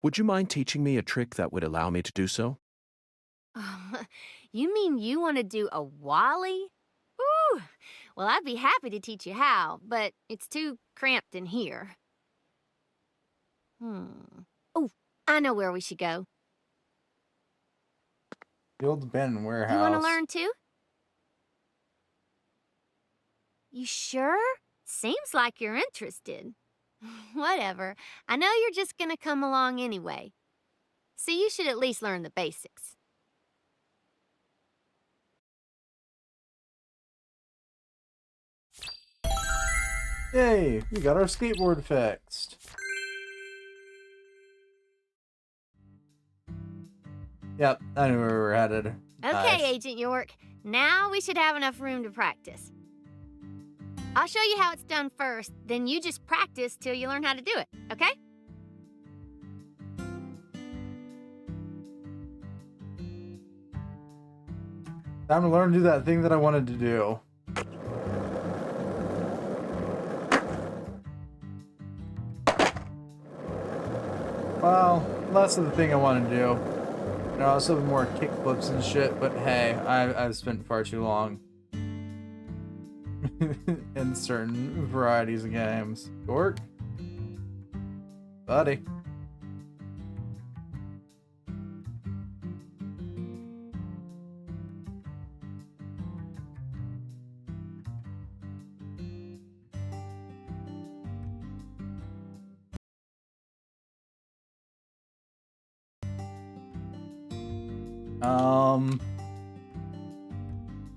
Would you mind teaching me a trick that would allow me to do so? You mean you want to do a Wally? Ooh, well, I'd be happy to teach you how, but it's too cramped in here. Oh, I know where we should go. The old abandoned warehouse. You want to learn too? You sure? Seems like you're interested. Whatever. I know you're just gonna come along anyway. So you should at least learn the basics. Yay, we got our skateboard fixed. Yep, I knew where we were headed. Okay, Nice. Agent York. Now we should have enough room to practice. I'll show you how it's done first, then you just practice till you learn how to do it, okay? Time to learn to do that thing that I wanted to do. Well, less of the thing I want to do. You know, I was hoping more kickflips and shit, but hey, I've spent far too long in certain varieties of games. York? Buddy.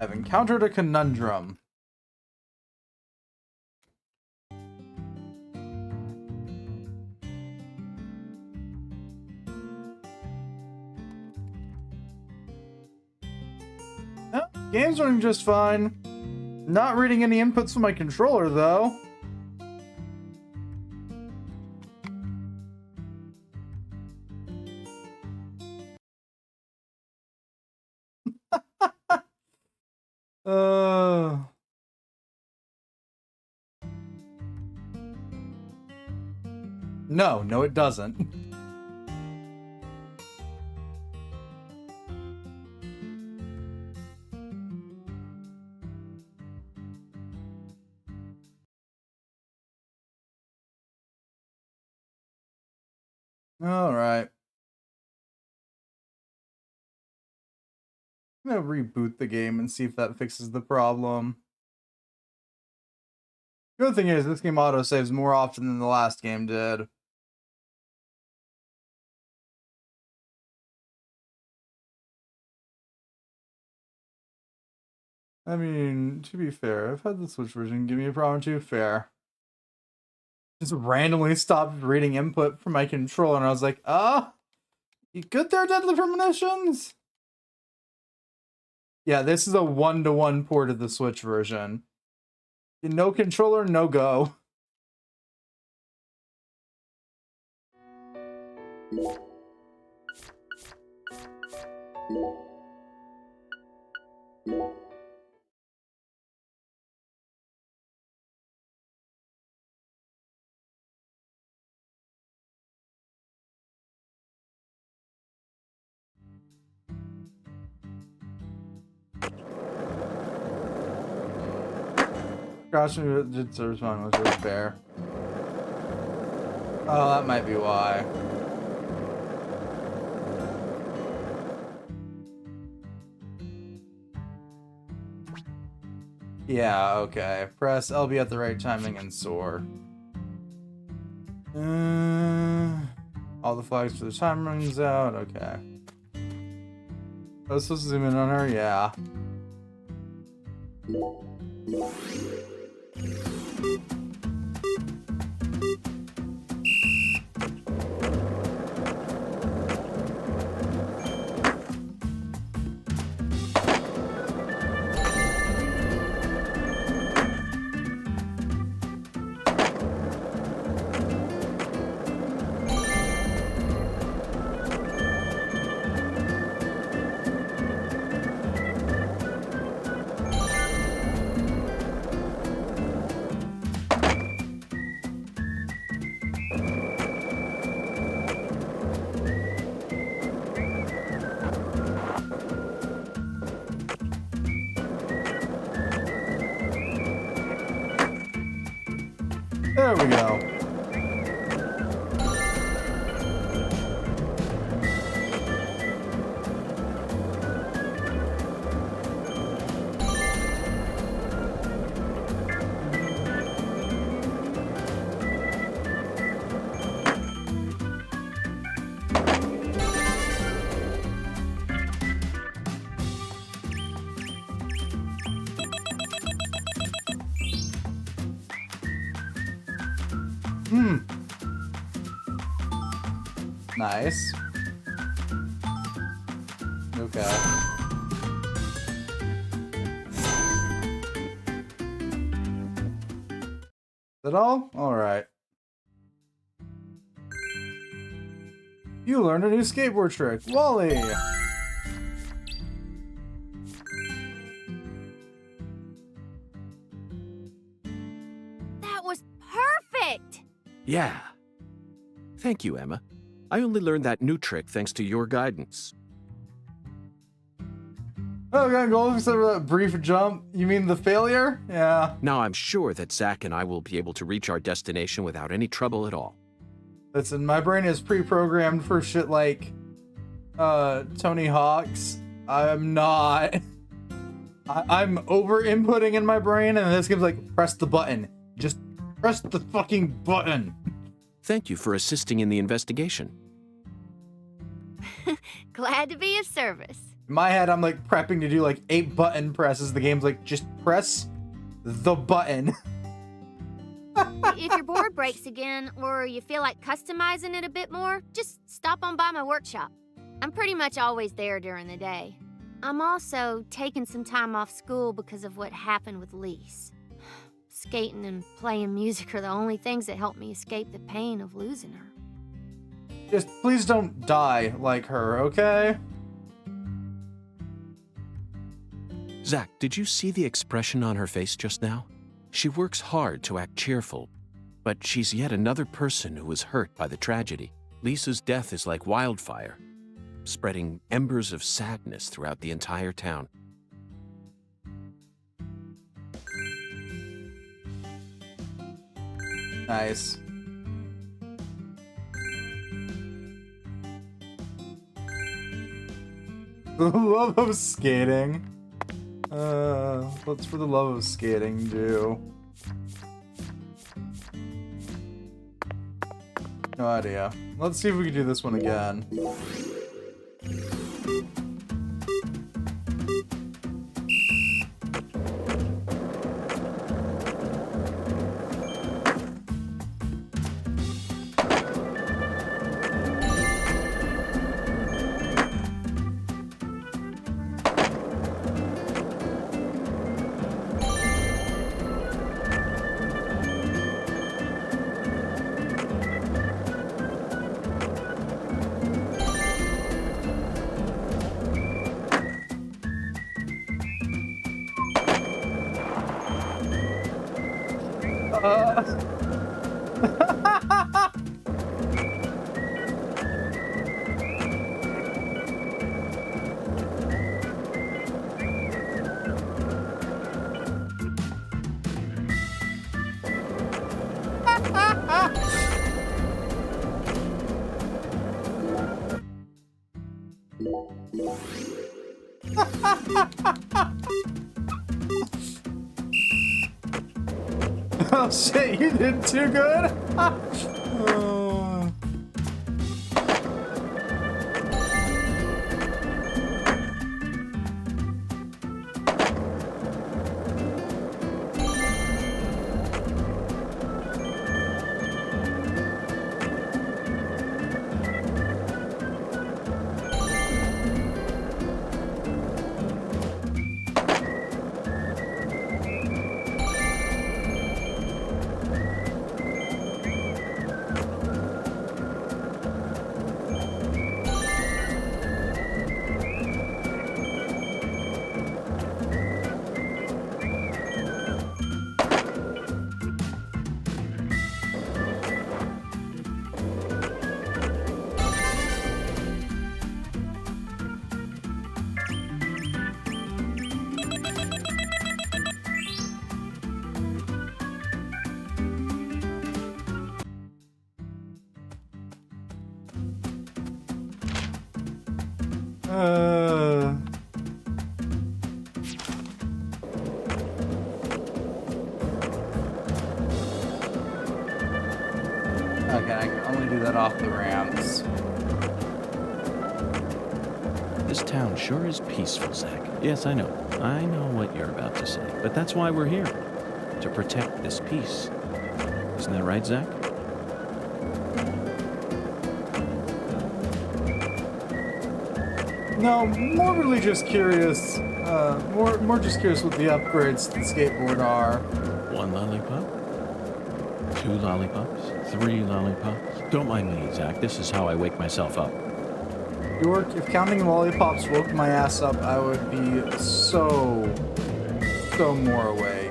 I've encountered a conundrum. Game's running just fine. Not reading any inputs from my controller, though. No, it doesn't. All right. I'm gonna reboot the game and see if that fixes the problem. Good thing is, this game autosaves more often than the last game did. I mean, to be fair, I've had the Switch version give me a problem too. Fair. Just randomly stopped reading input from my controller, and I was like, you good there, Deadly Premonitions? Yeah, this is a 1-to-1 port of the Switch version. No controller, no go. Gosh, it did serve fun, which was fair. Oh, that might be why. Yeah, okay. Press LB at the right timing and soar. All the flags for the time runs out. Okay. I was supposed to zoom in on her? Yeah. There we go. Nice. Okay. Is that all? Alright. You learned a new skateboard trick. Wally! That was perfect! Yeah. Thank you, Emma. I only learned that new trick thanks to your guidance. Oh, got gold except for that brief jump. You mean the failure? Yeah. Now I'm sure that Zach and I will be able to reach our destination without any trouble at all. Listen, my brain is pre-programmed for shit like Tony Hawk's. I'm not. I'm over-inputting in my brain, and this game's like, press the button. Just press the fucking button. Thank you for assisting in the investigation. Glad to be of service. In my head, I'm like prepping to do like 8 button presses. The game's like, just press the button. If your board breaks again, or you feel like customizing it a bit more, just stop on by my workshop. I'm pretty much always there during the day. I'm also taking some time off school because of what happened with Lise. Skating and playing music are the only things that help me escape the pain of losing her. Just please don't die like her, okay? Zach, did you see the expression on her face just now? She works hard to act cheerful, but she's yet another person who was hurt by the tragedy. Lisa's death is like wildfire, spreading embers of sadness throughout the entire town. Nice. The love of skating. What's for the love of skating do? No idea. Let's see if we can do this one again. Oh shit, you did too good? Okay, I can only do that off the ramps. This town sure is peaceful, Zach. Yes, I know. I know what you're about to say. But that's why we're here. To protect this peace. Isn't that right, Zach? No, more really just curious. More just curious what the upgrades to the skateboard are. 1 lollipop? 2 lollipops? 3 lollipops? Don't mind me, Zach. This is how I wake myself up. York, if counting lollipops woke my ass up, I would be so more awake.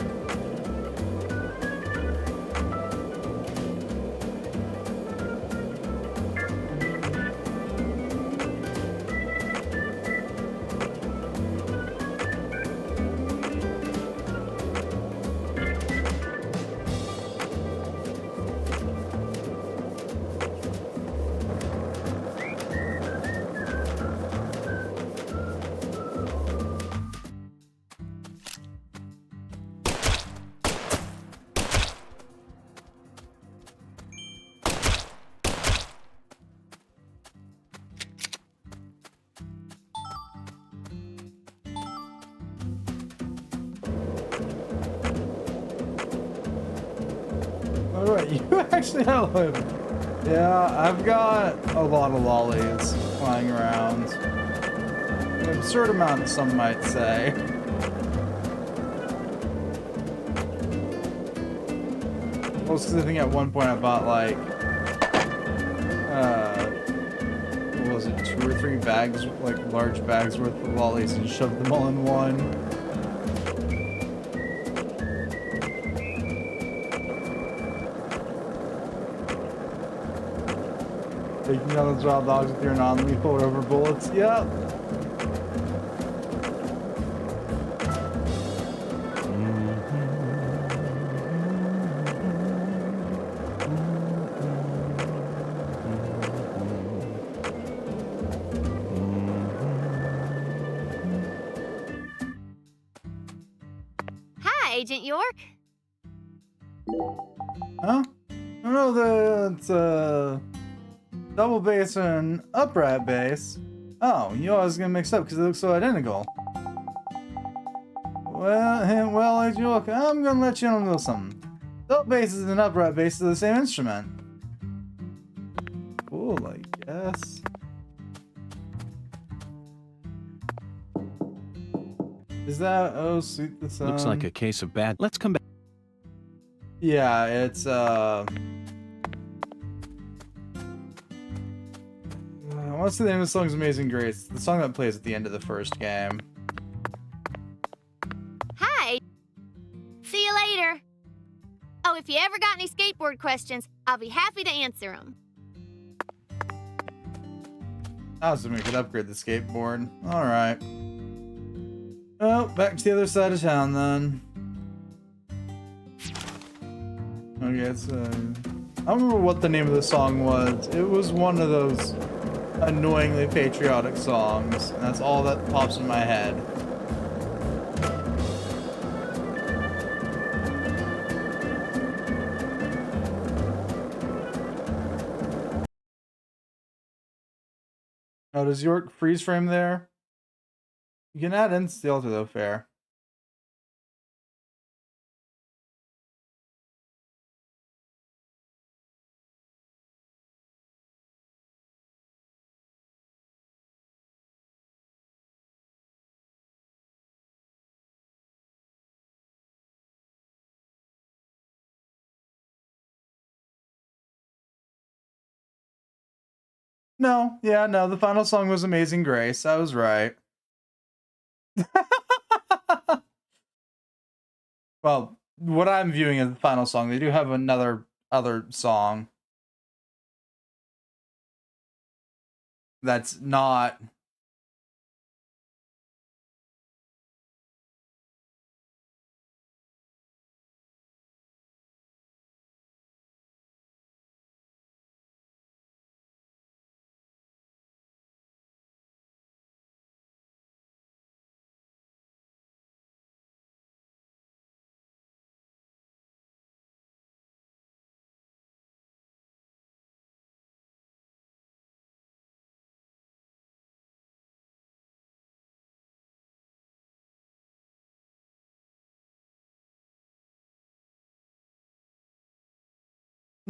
Alright, you actually have a... Yeah, I've got a lot of lollies flying around. An absurd amount, some might say. Well, because I think at one point I bought like... what was it, 2 or 3 bags, like large bags worth of lollies and shoved them all in one. Taking down those wild dogs with your non-lethal rubber bullets. Yep. Agent York? Huh? No, it's double bass and upright bass. Oh, you always get mixed up because they look so identical. Well, Agent York, I'm gonna let you know something. Double basses and upright basses are the same instrument. Cool, I guess. Is that oh sweet the sun? Looks like a case of bad. Let's come back. Yeah, it's what's the name of the song? Amazing Grace. The song that plays at the end of the first game. Hi. See you later. Oh, if you ever got any skateboard questions, I'll be happy to answer them. I was we could upgrade the skateboard. Alright. Well, back to the other side of town then. Okay, it's I don't remember what the name of the song was. It was one of those annoyingly patriotic songs. And that's all that pops in my head. Oh, does York freeze frame there? You can add in Stelter though, fair. No, yeah, no, the final song was Amazing Grace. I was right. Well, what I'm viewing as the final song, they do have another other song that's not.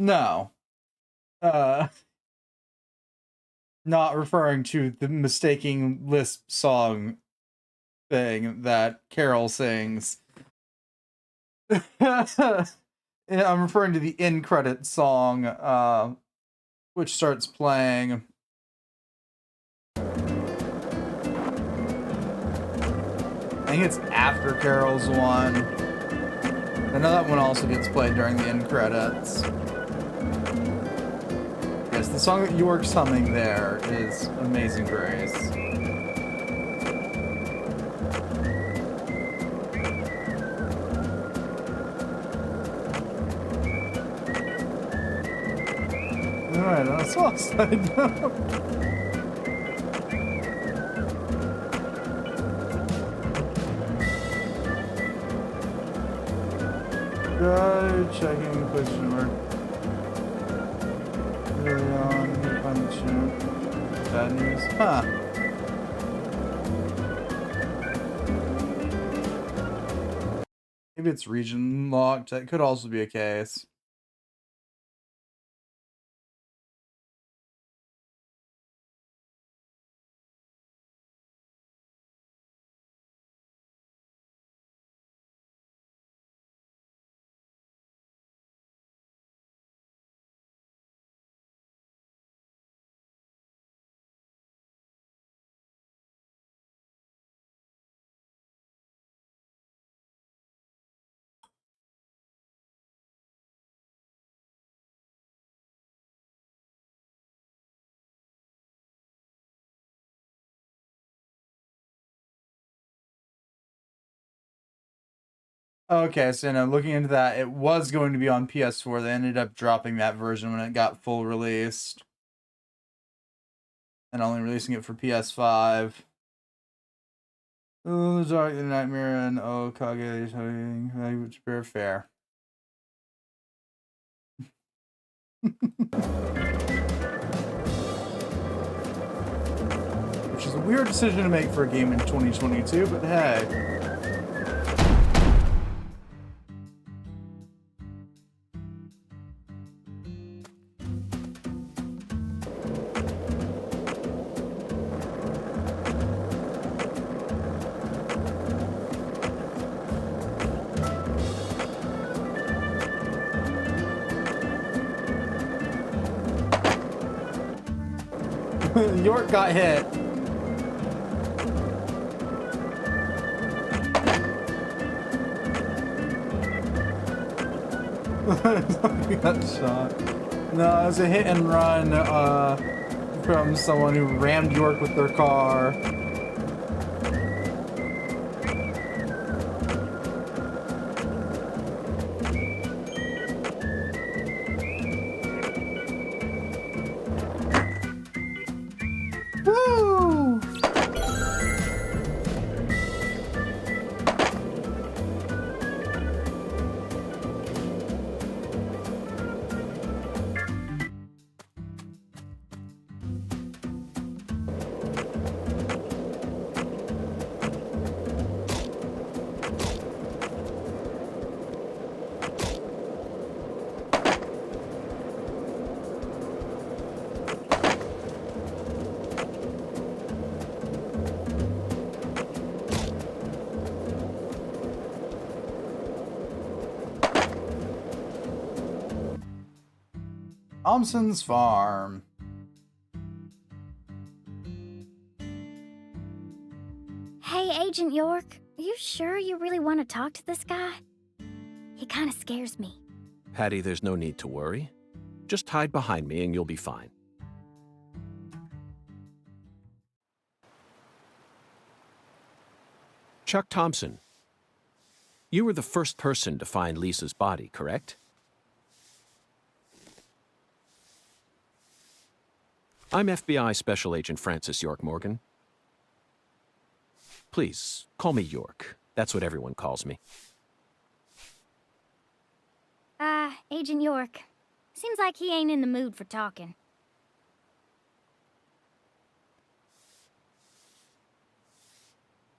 No. Uh Not referring to the mistaking Lisp song thing that Carol sings. Yeah, I'm referring to the end credit song, which starts playing. I think it's after Carol's one. I know that one also gets played during the end credits. Yes, the song that York's humming there is Amazing Grace. Alright, that's all side now. Checking question mark. Early on, find the channel. Bad news. Huh. Maybe it's region locked. That could also be a case. Okay, so now looking into that, it was going to be on PS4. They ended up dropping that version when it got full released. And only releasing it for PS5. Oh, the dark, the nightmare, and oh, Kage, which very fair. Which is a weird decision to make for a game in 2022, but hey. York got hit. He got shot. No, it was a hit and run from someone who rammed York with their car. Woo! Thompson's Farm. Hey, Agent York, are you sure you really want to talk to this guy? He kind of scares me. Patty, there's no need to worry. Just hide behind me and you'll be fine. Chuck Thompson, you were the first person to find Lisa's body, correct? I'm FBI Special Agent Francis York Morgan. Please, call me York. That's what everyone calls me. Agent York. Seems like he ain't in the mood for talking.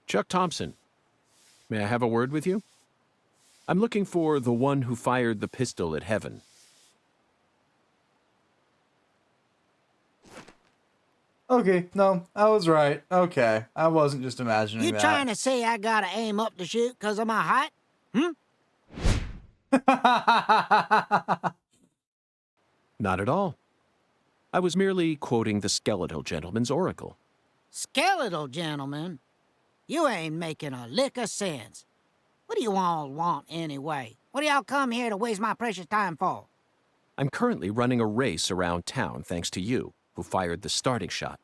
Chuck Thompson, may I have a word with you? I'm looking for the one who fired the pistol at Heaven. Okay, no, I was right. Okay, I wasn't just imagining You that. trying to say I gotta aim up to shoot because of my height? Not at all. I was merely quoting the skeletal gentleman's oracle. Skeletal gentleman? You ain't making a lick of sense. What do you all want anyway? What do y'all come here to waste my precious time for? I'm currently running a race around town thanks to you, who fired the starting shot.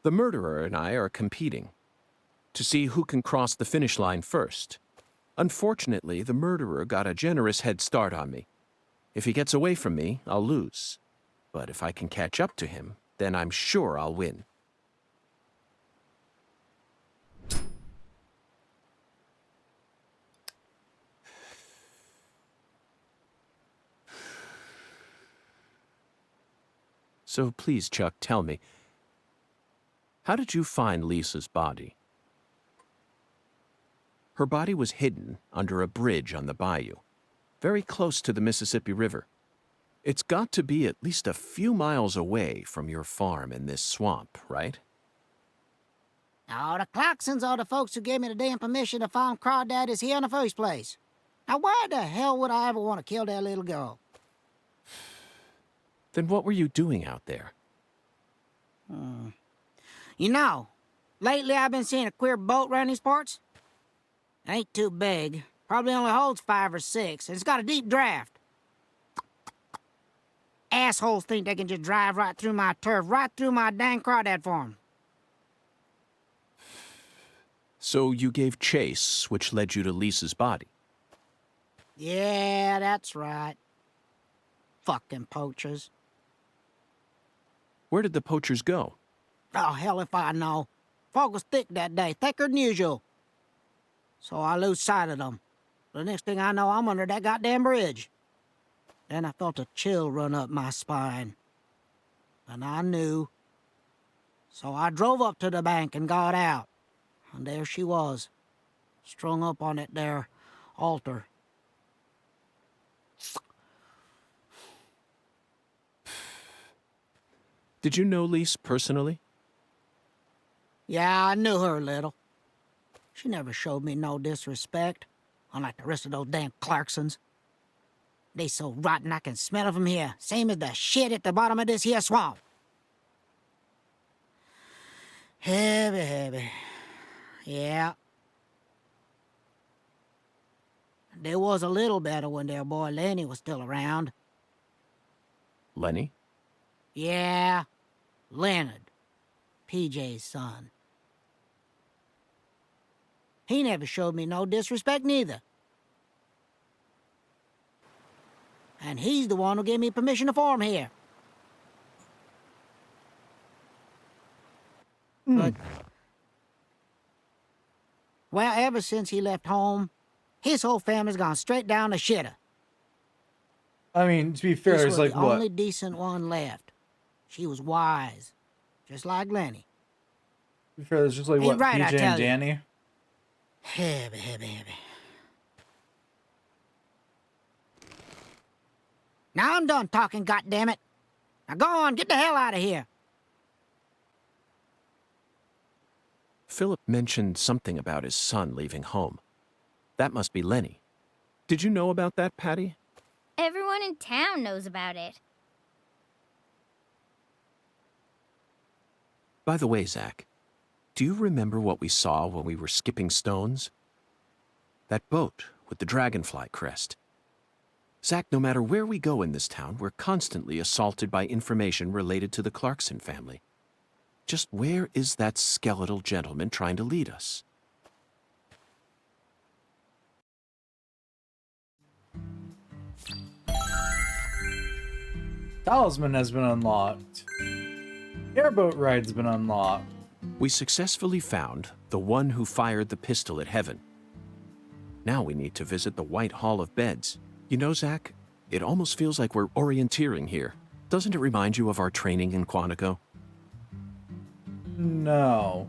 The murderer and I are competing to see who can cross the finish line first. Unfortunately, the murderer got a generous head start on me. If he gets away from me, I'll lose. But if I can catch up to him, then I'm sure I'll win. So please, Chuck, tell me, how did you find Lisa's body? Her body was hidden under a bridge on the bayou, very close to the Mississippi River. It's got to be at least a few miles away from your farm in this swamp, right? Oh, the Clarksons are the folks who gave me the damn permission to farm crawdaddies here in the first place. Now, why the hell would I ever want to kill that little girl? Then what were you doing out there? You know, lately I've been seeing a queer boat around these parts. It ain't too big. Probably only holds 5 or 6, and it's got a deep draft. Assholes think they can just drive right through my turf, right through my dang crawdad farm. So you gave chase, which led you to Lisa's body. Yeah, that's right. Fucking poachers. Where did the poachers go? Oh, hell if I know. Fog was thick that day, thicker than usual. So I lose sight of them. The next thing I know, I'm under that goddamn bridge. Then I felt a chill run up my spine. And I knew. So I drove up to the bank and got out. And there she was, strung up on that there altar. Did you know Lise personally? Yeah, I knew her a little. She never showed me no disrespect, unlike the rest of those damn Clarksons. They so rotten I can smell 'em from here, same as the shit at the bottom of this here swamp. Heavy, heavy. Yeah. They was a little better when their boy Lenny was still around. Lenny? Yeah, Leonard, PJ's son. He never showed me no disrespect neither. And he's the one who gave me permission to farm here. But, well, ever since he left home, his whole family's gone straight down the shitter. I mean, to be fair, This it's was like the what? only decent one left. She was wise, just like Lenny. To be fair, it's just like Ain't what? right, I PJ tell and you. Danny. Heavy, heavy, heavy. Now I'm done talking, goddammit. Now go on, get the hell out of here. Philip mentioned something about his son leaving home. That must be Lenny. Did you know about that, Patty? Everyone in town knows about it. By the way, Zach, do you remember what we saw when we were skipping stones? That boat with the dragonfly crest. Zach, no matter where we go in this town, we're constantly assaulted by information related to the Clarkson family. Just where is that skeletal gentleman trying to lead us? Talisman has been unlocked. Airboat ride's been unlocked. We successfully found the one who fired the pistol at Heaven. Now we need to visit the White Hall of Beds. You know, Zach, it almost feels like we're orienteering here. Doesn't it remind you of our training in Quantico? No.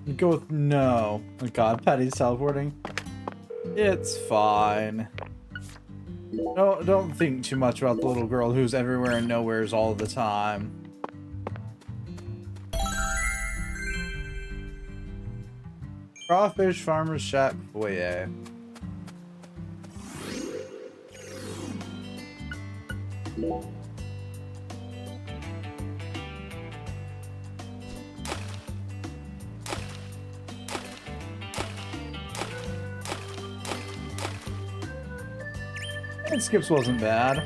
You go with no. Oh god, Patty's teleporting. It's fine. No, don't think too much about the little girl who's everywhere and nowheres all the time. Crawfish Farmer's Shack foyer. And Skips wasn't bad.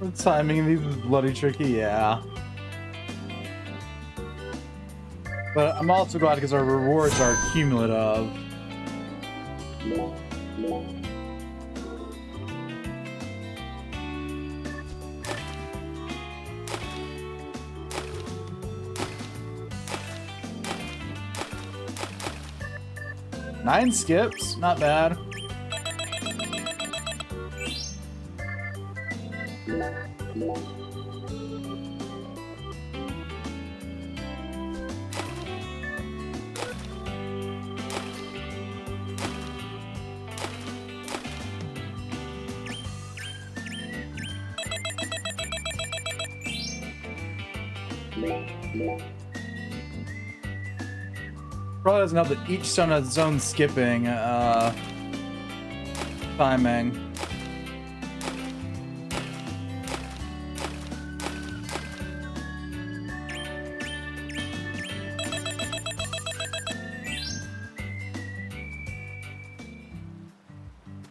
The timing of these is bloody tricky, yeah. But I'm also glad because our rewards are cumulative. Nine skips, not bad. Probably doesn't help that each stone has its own skipping timing.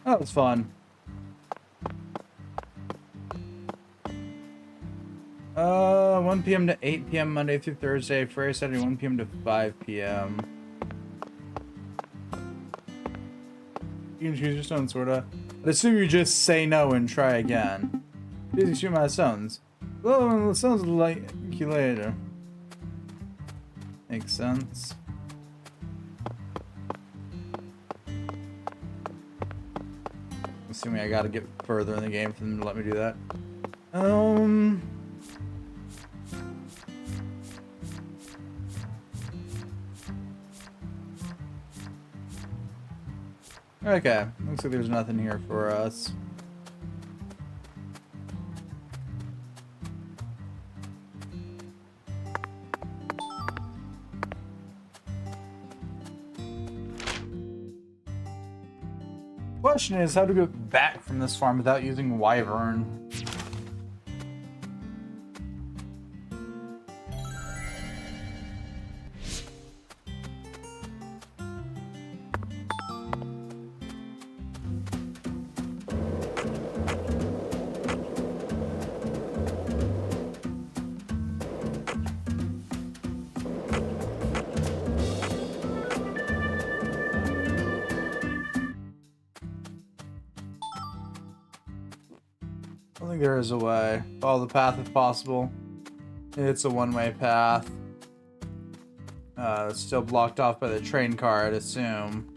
That was fun. 1 p.m. to 8 p.m. Monday through Thursday. Friday, Saturday, 1 p.m. to 5 p.m. You can choose your stone, sorta. I'd assume you just say no and try again. Busy shoot my stones. Well, the stones will like you later. Makes sense. Assuming I gotta get further in the game for them to let me do that. Okay, looks like there's nothing here for us. Question is how to go back from this farm without using Wyvern. I think there is a way. Follow the path if possible. It's a one-way path. It's still blocked off by the train car, I'd assume.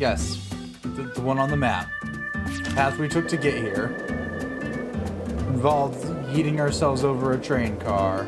Yes. The one on the map. The path we took to get here involved yeeting ourselves over a train car.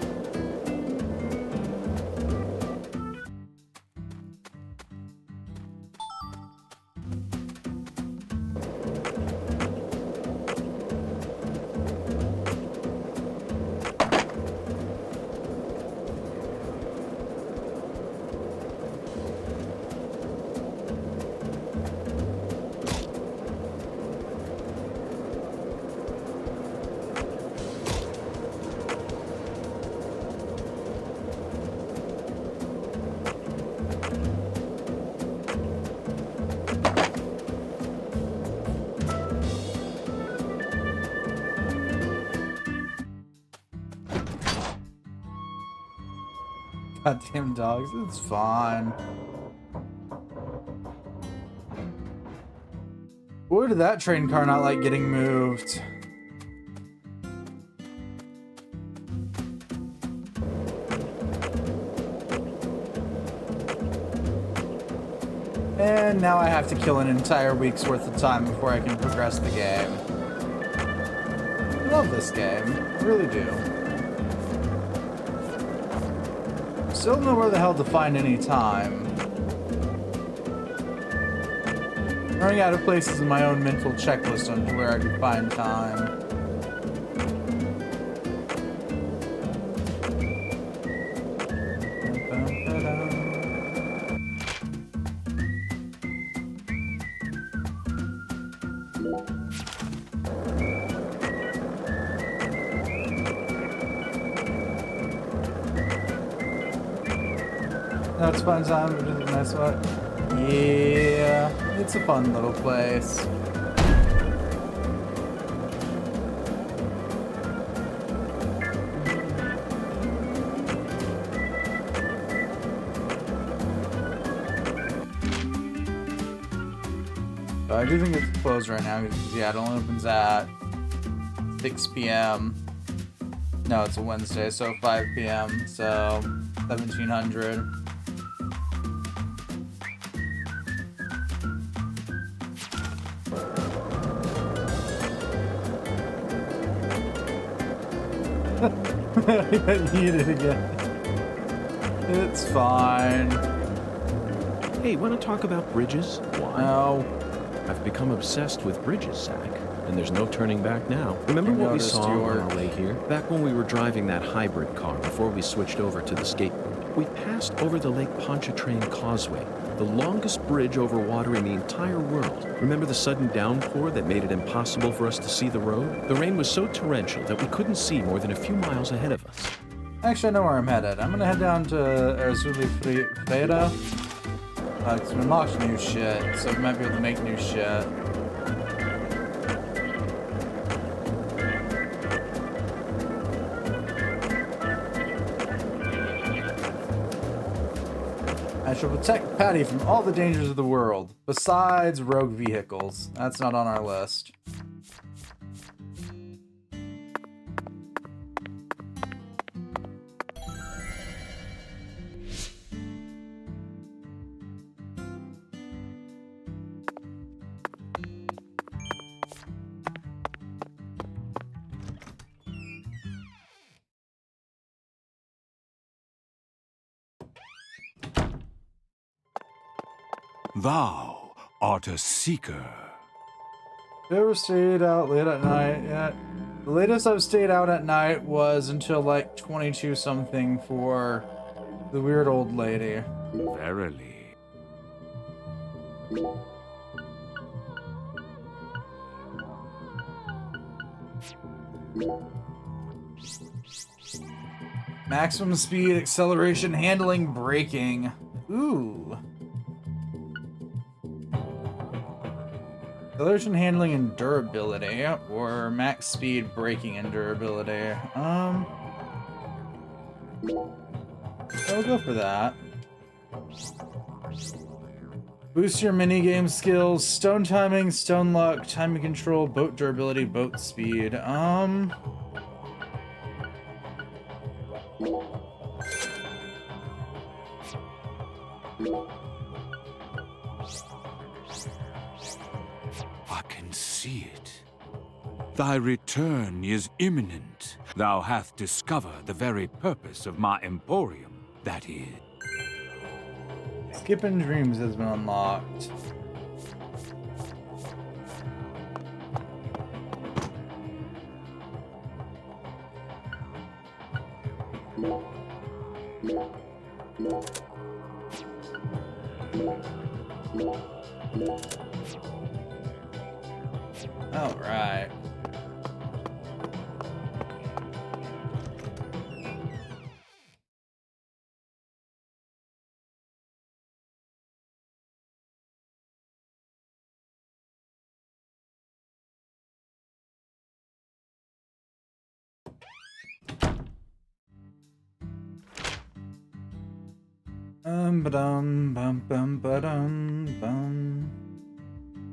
Goddamn dogs, it's fine. Why did that train car not like getting moved? And now I have to kill an entire week's worth of time before I can progress the game. I love this game, I really do. Still don't know where the hell to find any time. Running out of places in my own mental checklist on where I could find time. No, it's fun time, which is a nice one. Yeah, it's a fun little place. I do think it's closed right now because, yeah, it only opens at 6 p.m. No, it's a Wednesday, so 5 p.m. So 1700. Eat it again. It's fine. Hey, want to talk about bridges? Why? No. I've become obsessed with bridges, Zach. And there's no turning back now. Remember I what we noticed, saw on York. our way here? Back when we were driving that hybrid car before we switched over to the skateboard. We passed over the Lake Pontchartrain Causeway, the longest bridge over water in the entire world. Remember the sudden downpour that made it impossible for us to see the road? The rain was so torrential that we couldn't see more than a few miles ahead of us. Actually, I know where I'm headed. I'm gonna head down to Arzuli Freira. It's unlocked new shit, so we might be able to make new shit. I shall protect Patty from all the dangers of the world, besides rogue vehicles. That's not on our list. Thou art a seeker. You ever stayed out late at night yet? The latest I've stayed out at night was until like 22 something for the weird old lady. Verily. Maximum speed, acceleration, handling, braking. Ooh. Acceleration, handling, and durability, or max speed, braking, and durability. I'll go for that. Boost your minigame skills, stone timing, stone luck, timing control, boat durability, boat speed. I can see it. Thy return is imminent. Thou hast discovered the very purpose of my emporium, that is. Skipping Dreams has been unlocked. All right. Ba-dum, bum, bum, ba-dum, bum.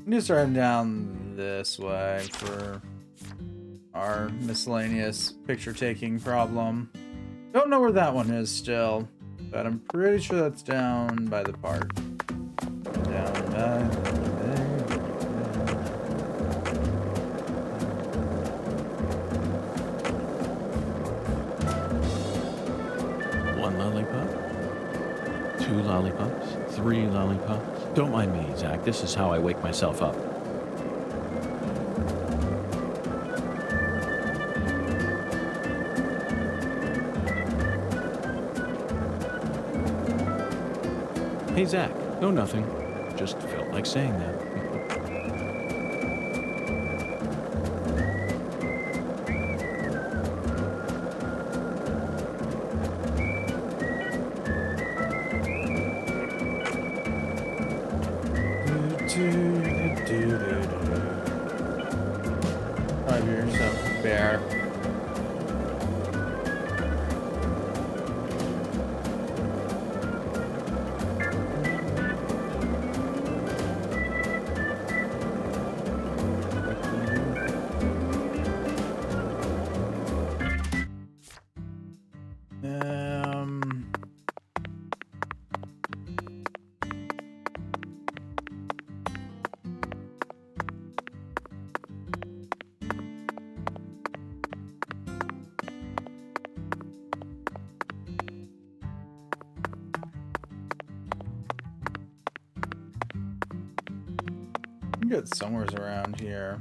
I'm just riding down this way for our miscellaneous picture-taking problem. Don't know where that one is still, but I'm pretty sure that's down by the park. Down by there. One lollipop? 2 lollipops? 3 lollipops? Don't mind me, Zach. This is how I wake myself up. Hey, Zach. No, nothing. Just felt like saying that. Drive yourself a bear. get somewhere around here.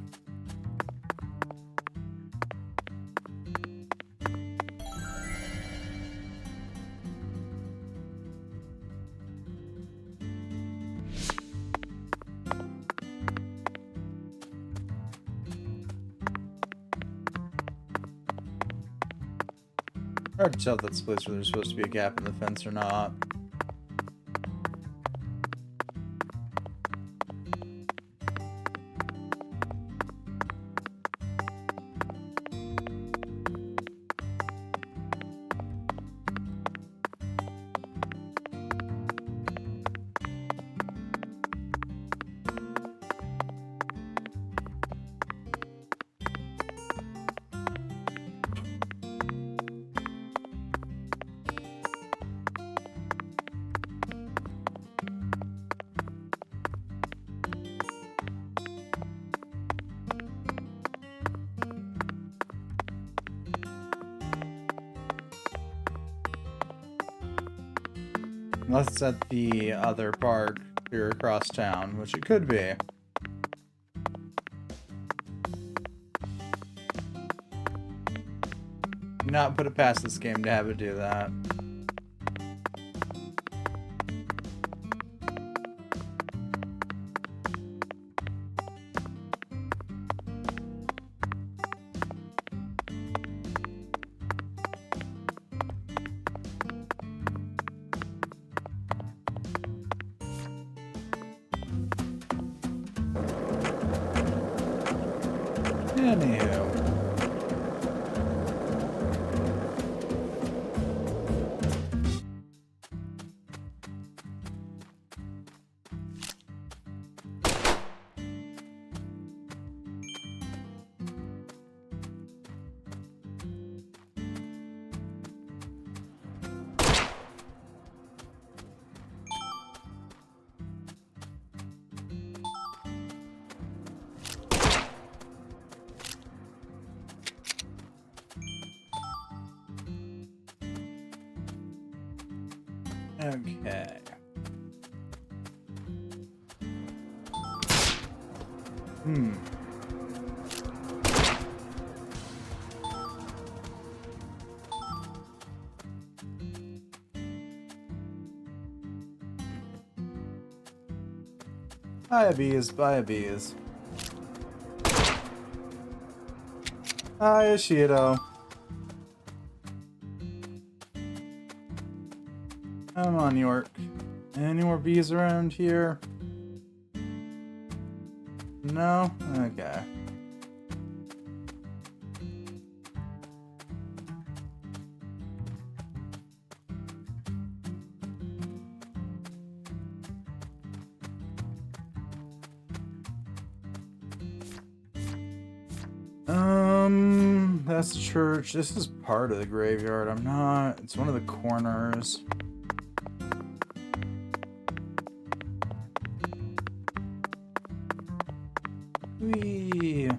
Hard to tell if that's the place where there's supposed to be a gap in the fence or not. Unless it's at the other park here across town, which it could be. Not put it past this game to have it do that. Anywho. Okay. Hiya bees, bye bees. Hiya Shido. Come on, York. Any more bees around here? No? Okay. That's the church. This is part of the graveyard. I'm not. It's one of the corners. Whee.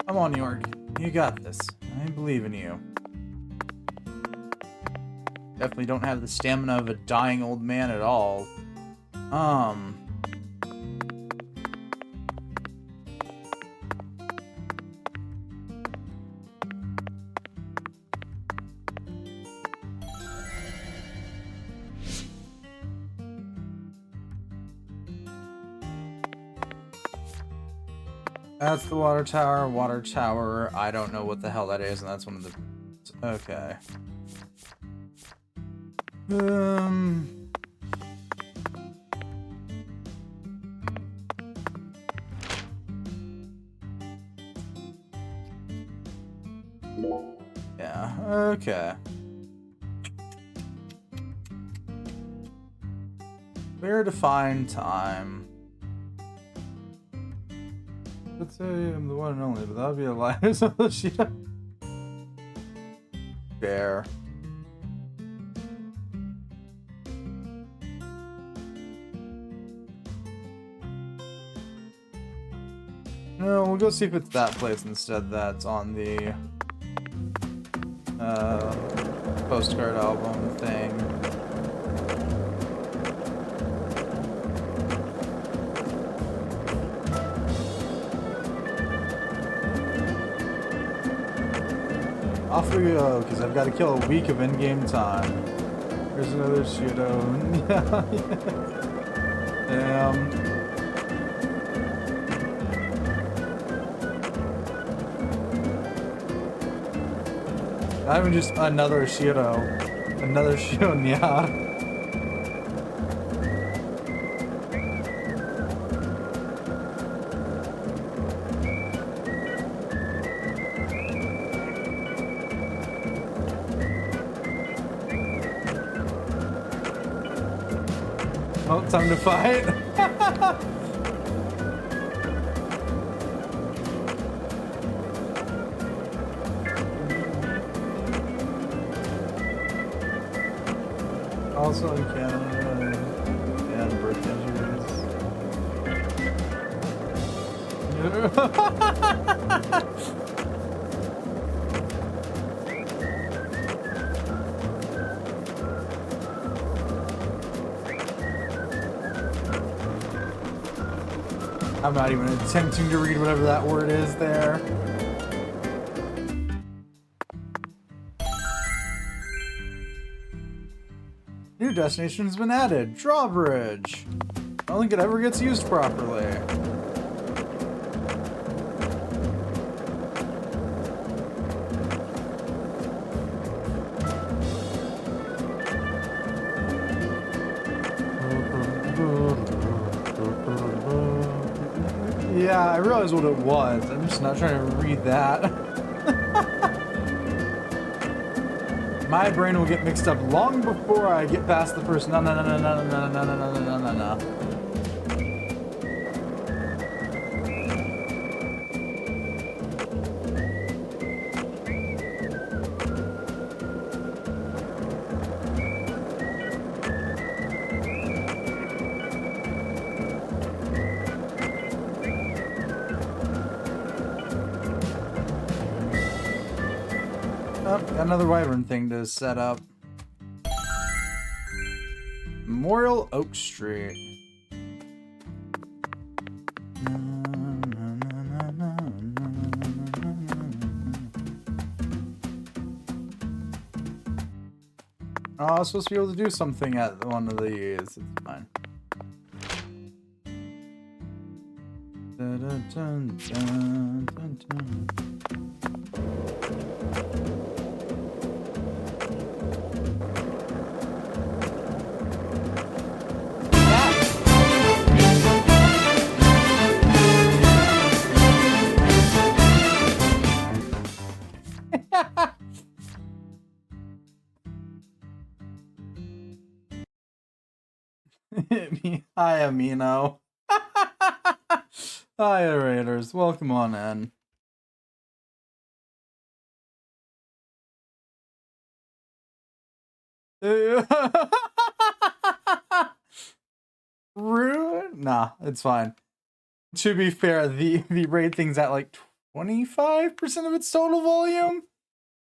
Come on, York. You got this. I believe in you. Definitely don't have the stamina of a dying old man at all. That's the water tower. Water tower. I don't know what the hell that is, and that's one of the... Okay. Yeah, okay. Where to find time? Let's say I'm the one and only, but that'd be a lie. So she Fair. No, we'll go see if it's that place instead that's on the postcard album thing. Off we go, because I've got to kill a week of in-game time. Here's another Shido. Damn. Not even just another Shiro. Another Shiro, yeah. Oh, time to fight. Also in Canada and birth injuries. I'm not even attempting to read whatever that word is there. New destination has been added. Drawbridge. I don't think it ever gets used properly. Yeah, I realized what it was. I'm just not trying to read that. My brain will get mixed up long before I get past the first no. Oh, got another wyvern thing to set up. Memorial Oak Street. Oh, I was supposed to be able to do something at one of these. It's fine. Dun, dun, dun, dun, dun, dun. Hi, Amino. Hi, Raiders. Welcome on in. Rude? Nah, it's fine. To be fair, the raid thing's at like 25% of its total volume.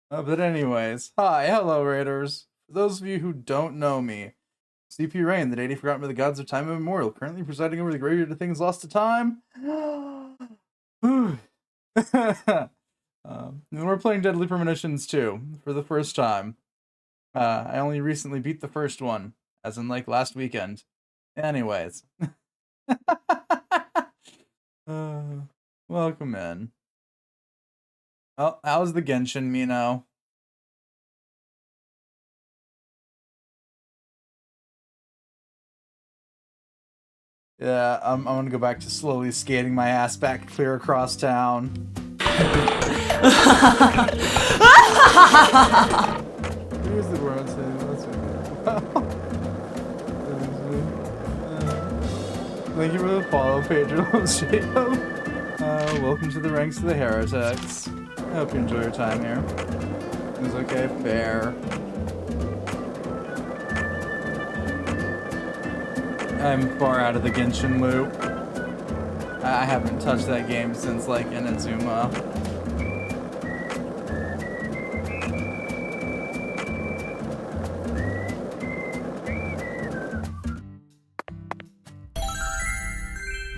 But anyways, hi, hello, Raiders. For those of you who don't know me, CP Rain, the deity forgotten by the gods of time immemorial, currently presiding over the graveyard of things lost to time. And we're playing Deadly Premonitions 2 for the first time. I only recently beat the first one, as in like last weekend. Anyways. Welcome in. Oh, how's the Genshin, Mino? Yeah, I'm gonna go back to slowly skating my ass back clear across town. Here's the world thank you for the follow, Pedro Jacob. Welcome to the ranks of the heretics. I hope you enjoy your time here. It's okay, fair. I'm far out of the Genshin loop. I haven't touched that game since like Inazuma.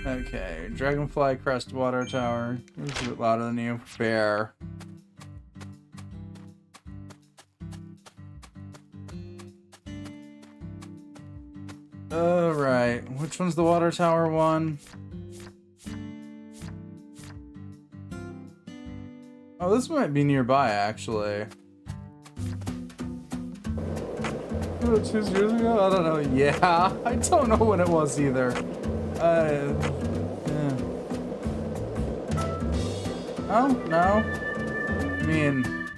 Okay, Dragonfly Crest Water Tower. It's a bit louder than you. Fair. Alright, which one's the water tower one? Oh, this might be nearby, actually. Oh, 2 years ago? I don't know. Yeah, I don't know when it was either. Yeah. Oh, no. I mean,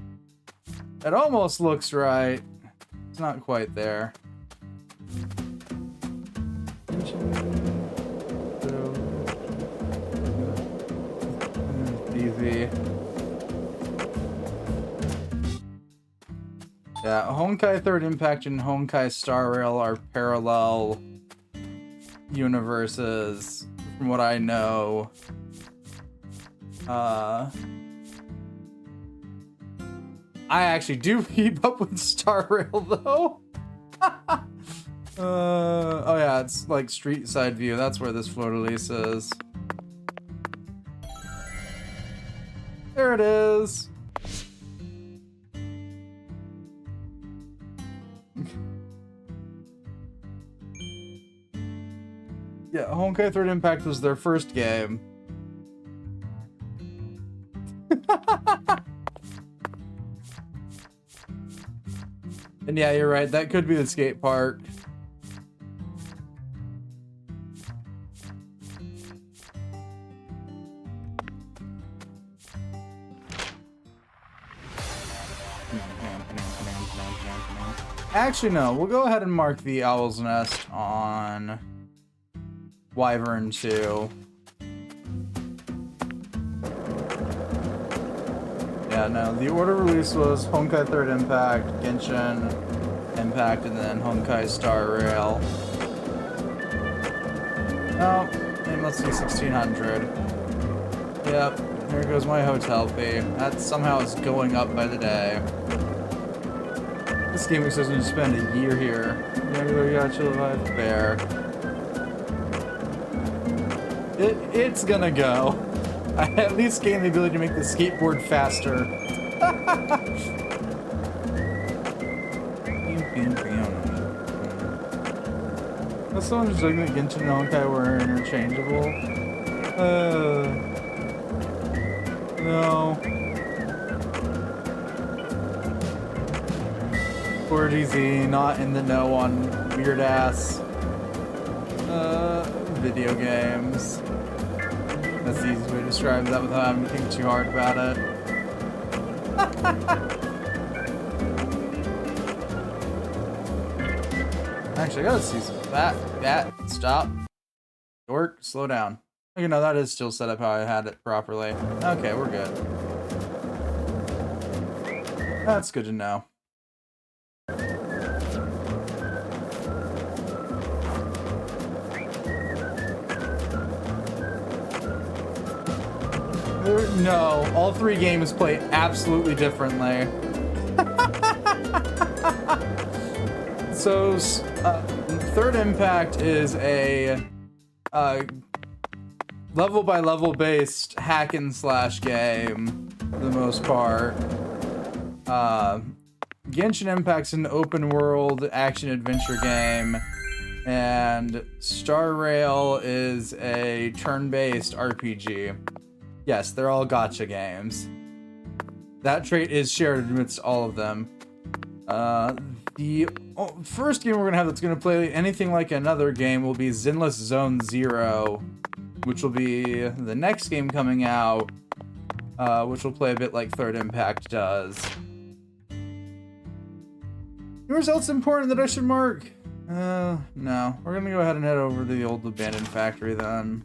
it almost looks right. It's not quite there. Easy. Yeah, Honkai Third Impact and Honkai Star Rail are parallel universes, from what I know. I actually do keep up with Star Rail, though. Oh yeah, it's like street side view. That's where this fleur-de-lis is. There it is. Yeah, Honkai Third Impact was their first game. And yeah, you're right. That could be the skate park. Actually, no. We'll go ahead and mark the Owl's Nest on Wyvern 2. Yeah, no. The order release was Honkai Third Impact, Genshin Impact, and then Honkai Star Rail. Oh, it must be 1600. Yep, here goes my hotel fee. That somehow is going up by the day. This game is going to spend a year here. You gotta chill vibe. Fair. It's gonna go. I at least gain the ability to make the skateboard faster. That's someone who's looking at Genshin and Honkai were interchangeable. No. 4GZ, not in the know on weird ass video games. That's the easiest way to describe that without having to think too hard about it. Actually, I gotta see some that stop. Dork, slow down. Okay, no, that is still set up how I had it properly. Okay, we're good. That's good to know. No, all 3 games play absolutely differently. So, Third Impact is a level-by-level based hack and slash game, for the most part. Genshin Impact's an open world action adventure game, and Star Rail is a turn-based RPG. Yes, they're all gacha games. That trait is shared amidst all of them. The first game we're gonna have that's gonna play anything like another game will be Zenless Zone Zero, which will be the next game coming out, which will play a bit like Third Impact does. Yours else important that I should mark? No. We're gonna go ahead and head over to the old abandoned factory then.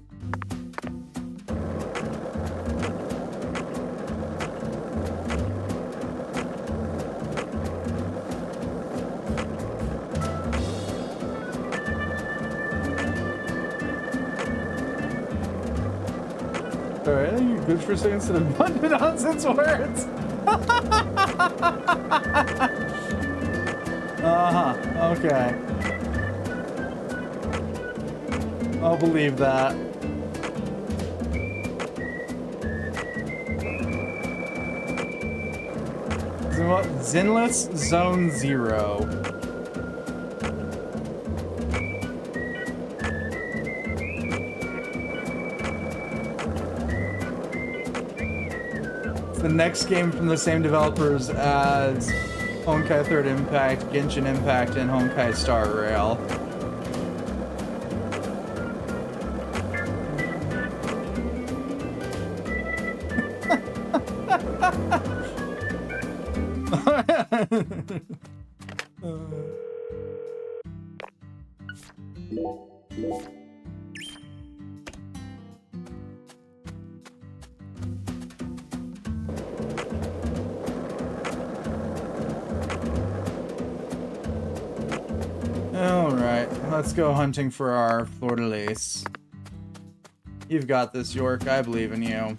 Alright, you're good for a second instead of bunch of nonsense words. Okay. I'll believe that. Zenless Zone 0. It's the next game from the same developers as Honkai Third Impact, Genshin Impact, and Honkai Star Rail. Alright, let's go hunting for our fleur-de-lis. You've got this, York. I believe in you.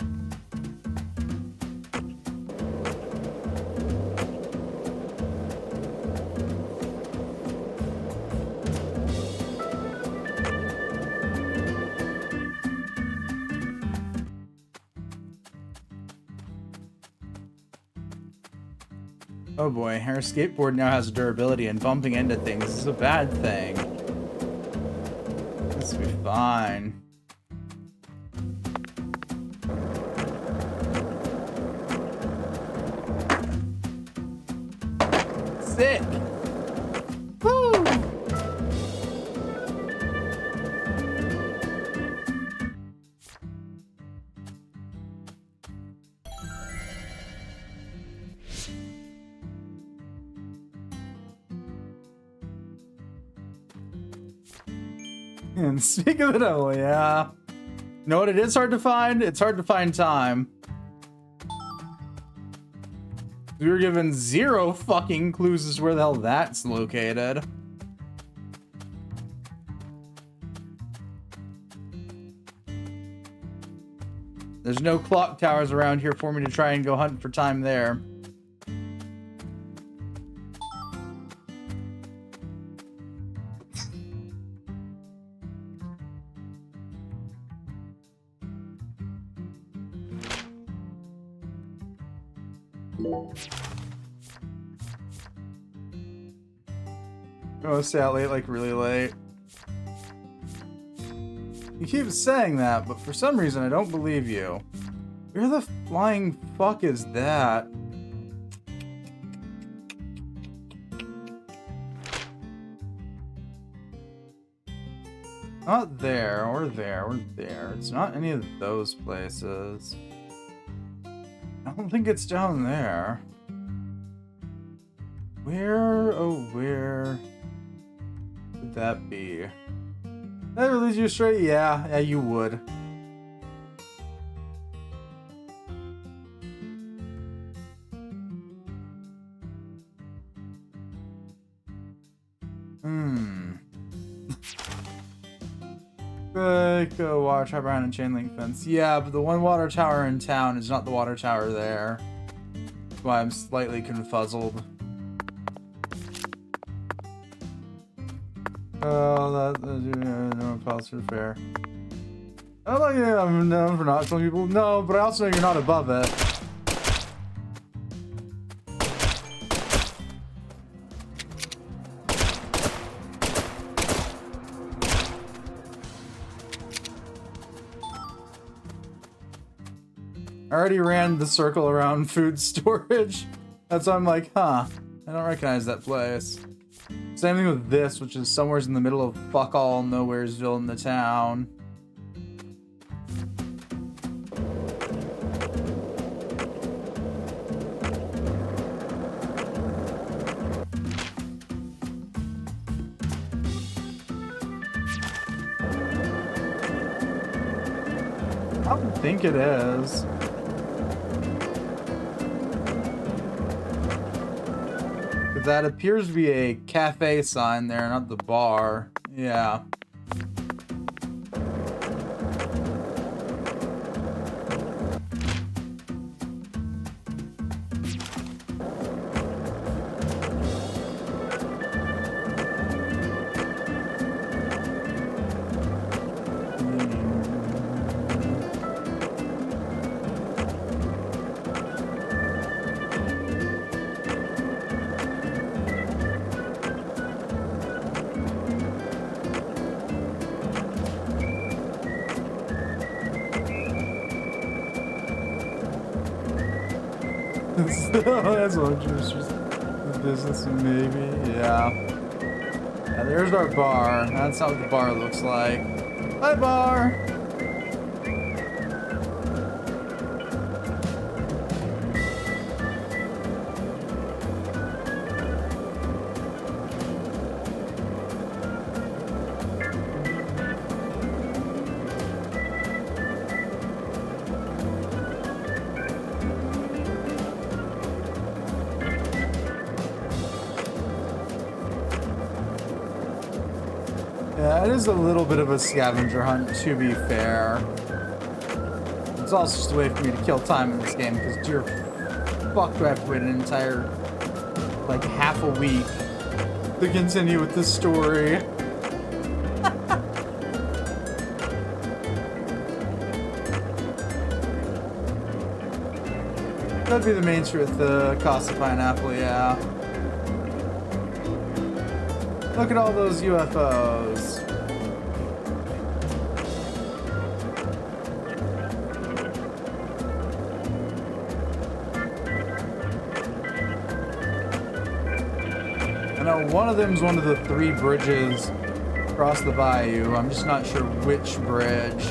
Oh boy, our skateboard now has durability, and bumping into things is a bad thing. This will be fine. Sick! Woo! And speak of the devil, yeah. You know what it is hard to find? It's hard to find time. We were given 0 fucking clues as to where the hell that's located. There's no clock towers around here for me to try and go hunt for time there. Oh, stay out late, like really late. You keep saying that, but for some reason I don't believe you. Where the flying fuck is that? Not there, or there, or there. It's not any of those places. I don't think it's down there. Where, oh where would that be? That would lead you straight? Yeah, you would. Go water tower behind a chain link fence. Yeah, but the one water tower in town is not the water tower there. That's why I'm slightly confuzzled. Oh, no cause for fair. I don't know, I'm known for not telling people no, but I also know you're not above it. I already ran the circle around food storage. That's why I'm like, huh, I don't recognize that place. Same thing with this, which is somewhere in the middle of fuck all nowheresville in the town. I don't think it is. That appears to be a cafe sign there, not the bar. Yeah. That's what just the business, maybe. Yeah. Yeah, there's our bar. That's how the bar looks like. Hi, bar. Yeah, it is a little bit of a scavenger hunt, to be fair. It's also just a way for me to kill time in this game, because dear fuck do I have to wait an entire, like, half a week to continue with this story. That'd be the main street with the Costa Pineapple, yeah. Look at all those UFOs. I know one of them's one of the 3 bridges across the bayou. I'm just not sure which bridge.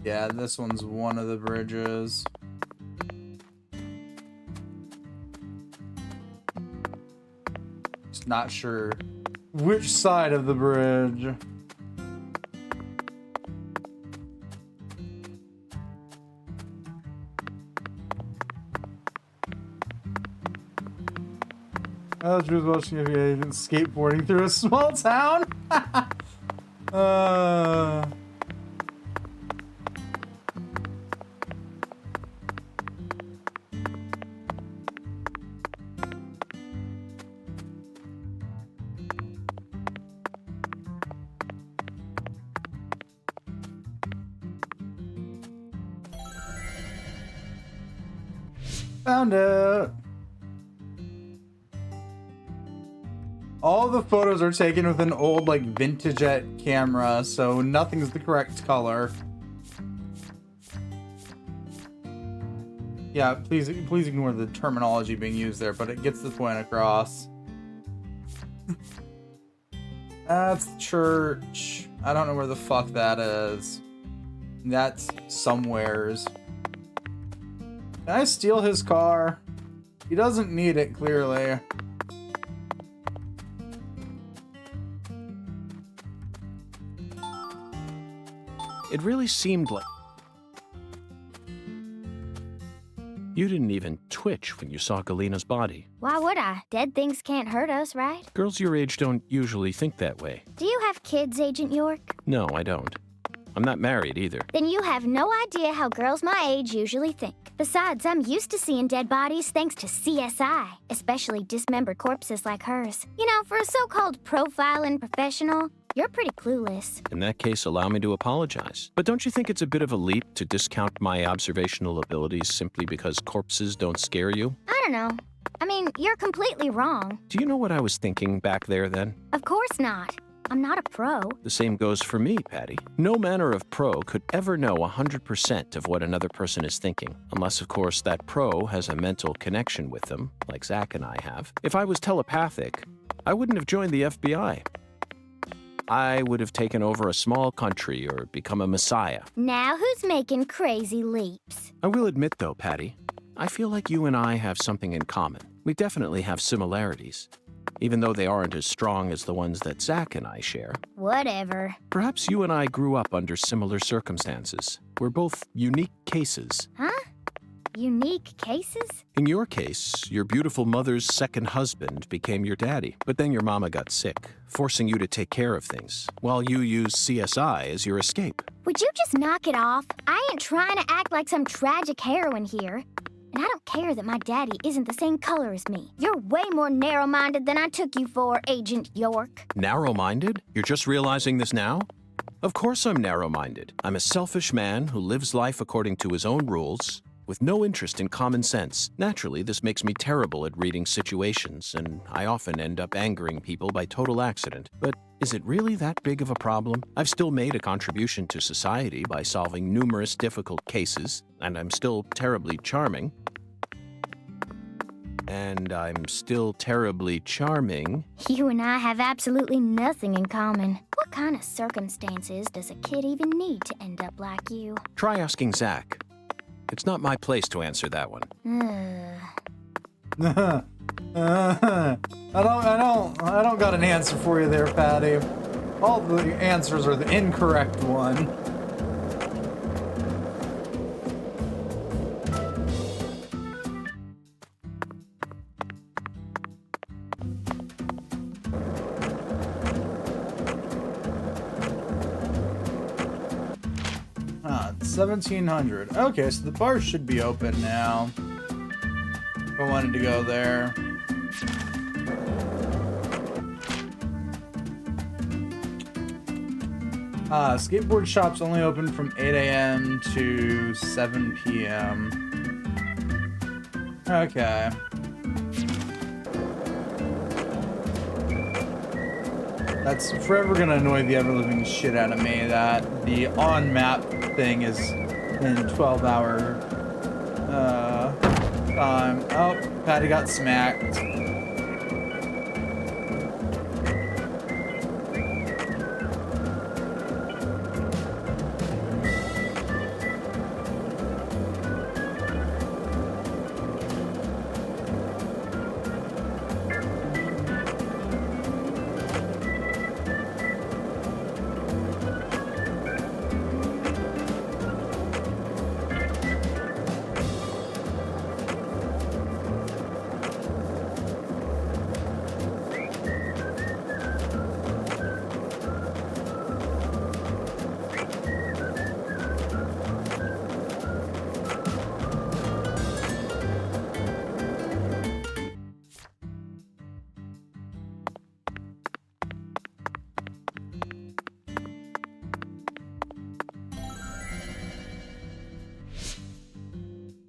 Yeah, this one's one of the bridges. Just not sure which side of the bridge. I was just watching a agent skateboarding through a small town. Found it. All the photos are taken with an old, like, Vintage-ette camera, so nothing's the correct color. Yeah, please ignore the terminology being used there, but it gets the point across. That's the church. I don't know where the fuck that is. That's somewheres. Can I steal his car? He doesn't need it, clearly. It really seemed like... You didn't even twitch when you saw Galina's body. Why would I? Dead things can't hurt us, right? Girls your age don't usually think that way. Do you have kids, Agent York? No, I don't. I'm not married either. Then you have no idea how girls my age usually think. Besides, I'm used to seeing dead bodies thanks to CSI, especially dismembered corpses like hers. You know, for a so-called profiling professional, you're pretty clueless. In that case, allow me to apologize. But don't you think it's a bit of a leap to discount my observational abilities simply because corpses don't scare you? I don't know. I mean, you're completely wrong. Do you know what I was thinking back there then? Of course not. I'm not a pro. The same goes for me, Patty. No manner of pro could ever know 100% of what another person is thinking, unless, of course, that pro has a mental connection with them, like Zach and I have. If I was telepathic, I wouldn't have joined the FBI. I would have taken over a small country or become a messiah. Now who's making crazy leaps? I will admit, though, Patty, I feel like you and I have something in common. We definitely have similarities, even though they aren't as strong as the ones that Zach and I share. Whatever. Perhaps you and I grew up under similar circumstances. We're both unique cases. Huh? Unique cases? In your case, your beautiful mother's second husband became your daddy, but then your mama got sick, forcing you to take care of things, while you used CSI as your escape. Would you just knock it off? I ain't trying to act like some tragic heroine here. And I don't care that my daddy isn't the same color as me. You're way more narrow-minded than I took you for, Agent York. Narrow-minded? You're just realizing this now? Of course I'm narrow-minded. I'm a selfish man who lives life according to his own rules, with no interest in common sense. Naturally, this makes me terrible at reading situations, and I often end up angering people by total accident. But is it really that big of a problem? I've still made a contribution to society by solving numerous difficult cases, and I'm still terribly charming. And I'm still terribly charming. You and I have absolutely nothing in common. What kind of circumstances does a kid even need to end up like you? Try asking Zach. It's not my place to answer that one. I don't got an answer for you there, Patty. All the answers are the incorrect one. It's 1700. Okay, so the bar should be open now. If I wanted to go there. Skateboard shop's only open from 8 a.m. to 7 p.m. Okay. That's forever gonna annoy the ever-living shit out of me that the on-map thing is in 12-hour time. Oh, Patty got smacked.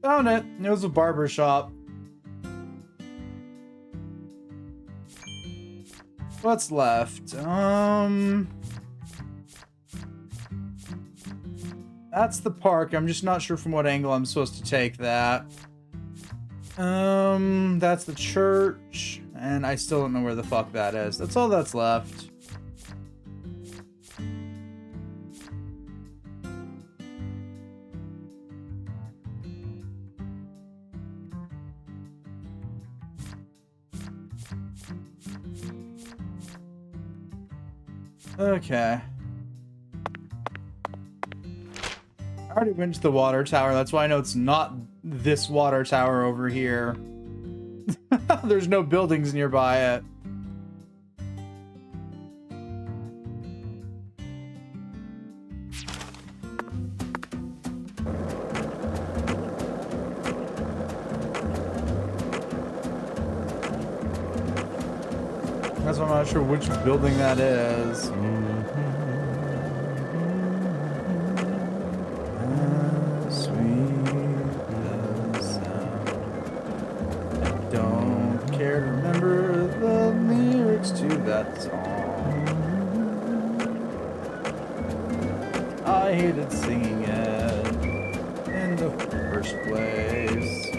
Found it. It was a barber shop. What's left? That's the park. I'm just not sure from what angle I'm supposed to take that. That's the church, and I still don't know where the fuck that is. That's all that's left. Okay. I already went to the water tower. That's why I know it's not this water tower over here. There's no buildings nearby it. That's why I'm not sure which building that is. That song. I hated singing it in the first place.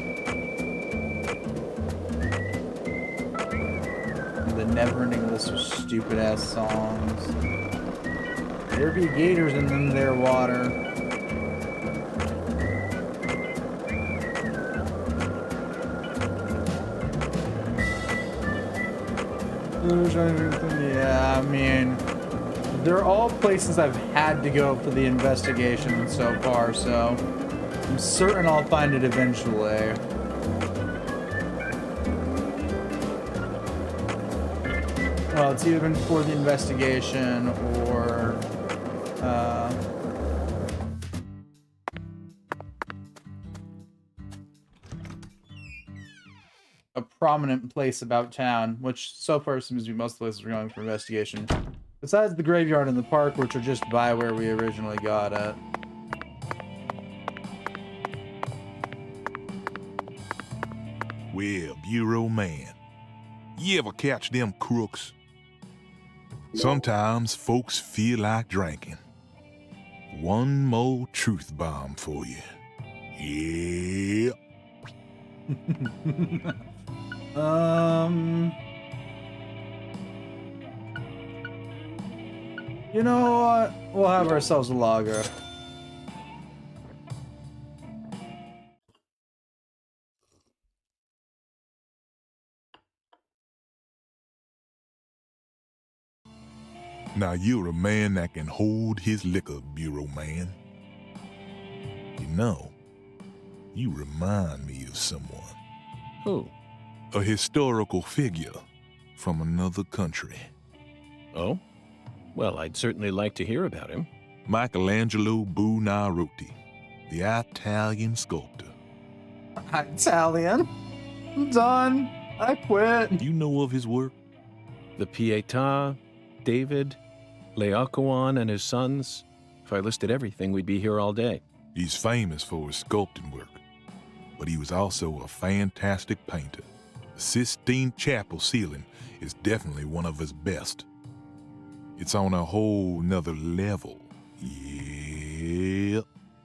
The never-ending list of stupid-ass songs. There be gators in them there water. Yeah, I mean, they're all places I've had to go for the investigation so far, so I'm certain I'll find it eventually. Well, it's either been for the investigation or prominent place about town, which so far seems to be most places we're going for investigation. Besides the graveyard and the park, which are just by where we originally got at. Well, Bureau man, you ever catch them crooks? Sometimes folks feel like drinking. One more truth bomb for you. Yeah. You know what? We'll have ourselves a lager. Now you're a man that can hold his liquor, Bureau man. You know, you remind me of someone. Who? A historical figure from another country. Oh? Well, I'd certainly like to hear about him. Michelangelo Buonarroti, the Italian sculptor. Italian? I'm done. I quit. You know of his work? The Pietà, David, Laocoon and his sons. If I listed everything, we'd be here all day. He's famous for his sculpting work, but he was also a fantastic painter. The Sistine Chapel ceiling is definitely one of his best. It's on a whole nother level. Yeah.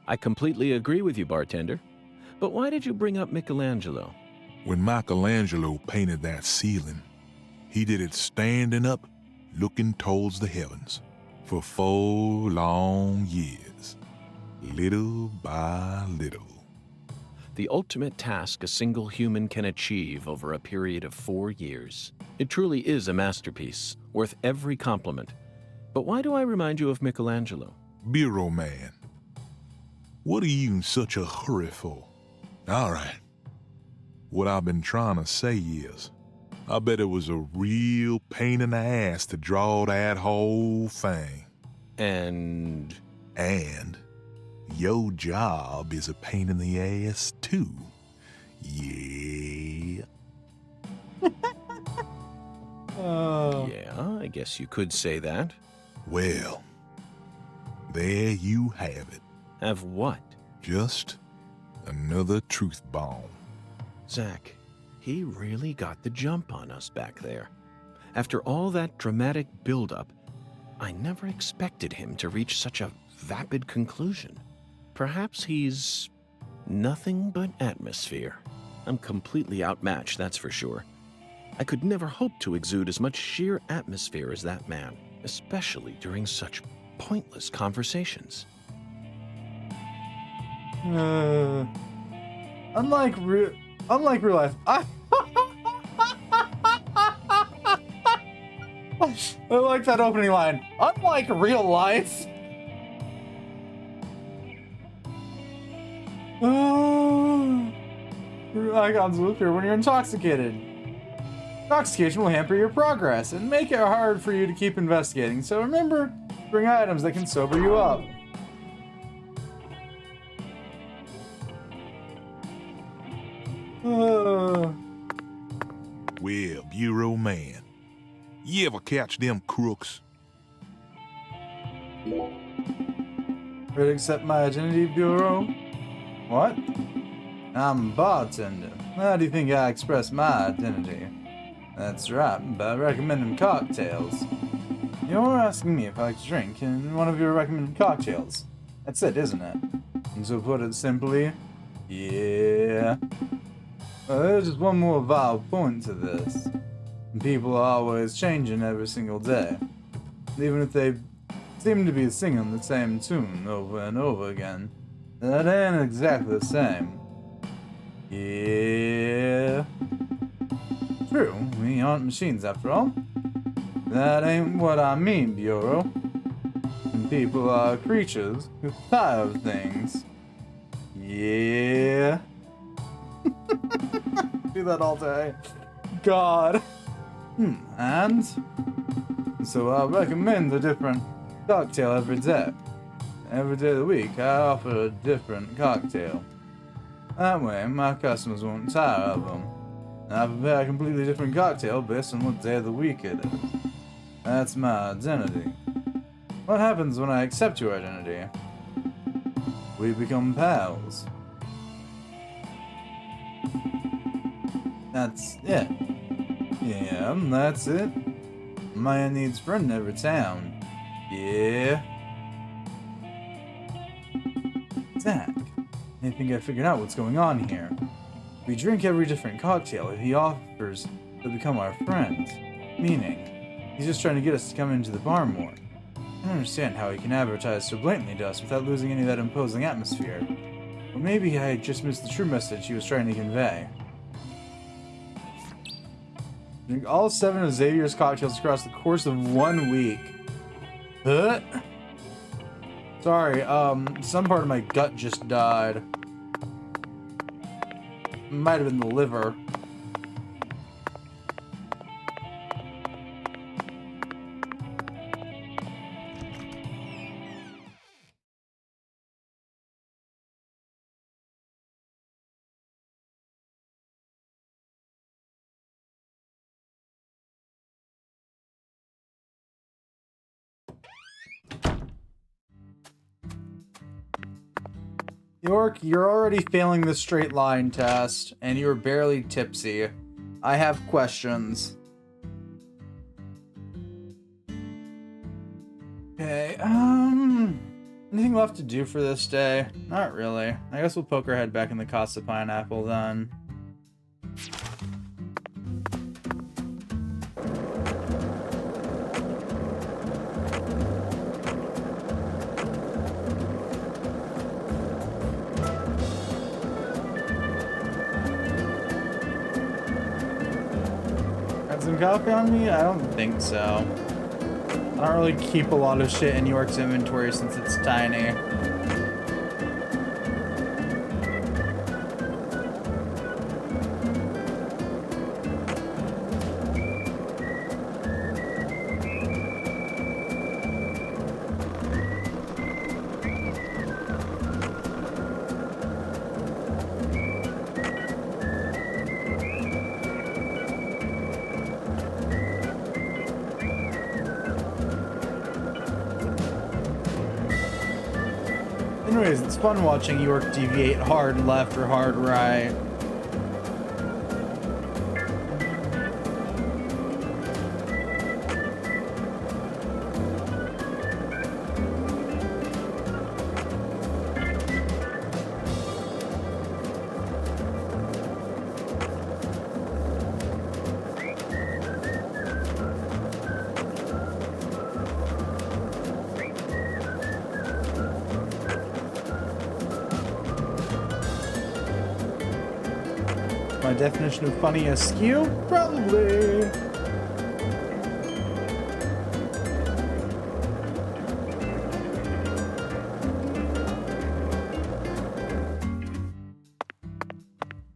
I completely agree with you, bartender. But why did you bring up Michelangelo? When Michelangelo painted that ceiling, he did it standing up, looking towards the heavens, for 4 long years, little by little. The ultimate task a single human can achieve over a period of 4 years. It truly is a masterpiece, worth every compliment. But why do I remind you of Michelangelo? Bureau man, what are you in such a hurry for? All right. What I've been trying to say is, I bet it was a real pain in the ass to draw that whole thing. And your job is a pain in the ass too. Yeah. Yeah, I guess you could say that. Well, there you have it. Have what? Just another truth bomb. Zach, he really got the jump on us back there. After all that dramatic buildup, I never expected him to reach such a vapid conclusion. Perhaps he's nothing but atmosphere. I'm completely outmatched, that's for sure. I could never hope to exude as much sheer atmosphere as that man, especially during such pointless conversations. Unlike real life, I like that opening line. Unlike real life. Icons will appear when you're intoxicated. Intoxication will hamper your progress and make it hard for you to keep investigating, so remember, bring items that can sober you up. Well, Bureau man, you ever catch them crooks? Ready to accept my identity, Bureau? What? I'm a bartender. How do you think I express my identity? That's right, by recommending cocktails. You're asking me if I like to drink in one of your recommended cocktails. That's it, isn't it? And to put it simply, yeah. There's just one more vital point to this. People are always changing every single day. Even if they seem to be singing the same tune over and over again. That ain't exactly the same. Yeah. True, we aren't machines after all. That ain't what I mean, Bureau. People are creatures who tire of things. Yeah. Do that all day. God. And so I recommend a different cocktail every day. Every day of the week, I offer a different cocktail. That way, my customers won't tire of them. I prepare a completely different cocktail based on what day of the week it is. That's my identity. What happens when I accept your identity? We become pals. That's it. Yeah, that's it. Man needs friend in every town. Yeah. Zach, I think I figured out what's going on here. We drink every different cocktail if he offers to become our friends. Meaning, he's just trying to get us to come into the bar more. I don't understand how he can advertise so blatantly to us without losing any of that imposing atmosphere. Or maybe I just missed the true message he was trying to convey. Drink all 7 of Xavier's cocktails across the course of 1 week. Huh? Sorry, some part of my gut just died. Might have been the liver. York, you're already failing the straight line test, and you're barely tipsy. I have questions. Okay, anything left to do for this day? Not really. I guess we'll poke our head back in the Casa Pineapple then. Some coffee on me? I don't think so. I don't really keep a lot of shit in York's inventory since it's tiny. Anyways, it's fun watching York deviate hard left or hard right. My definition of funny askew? Probably.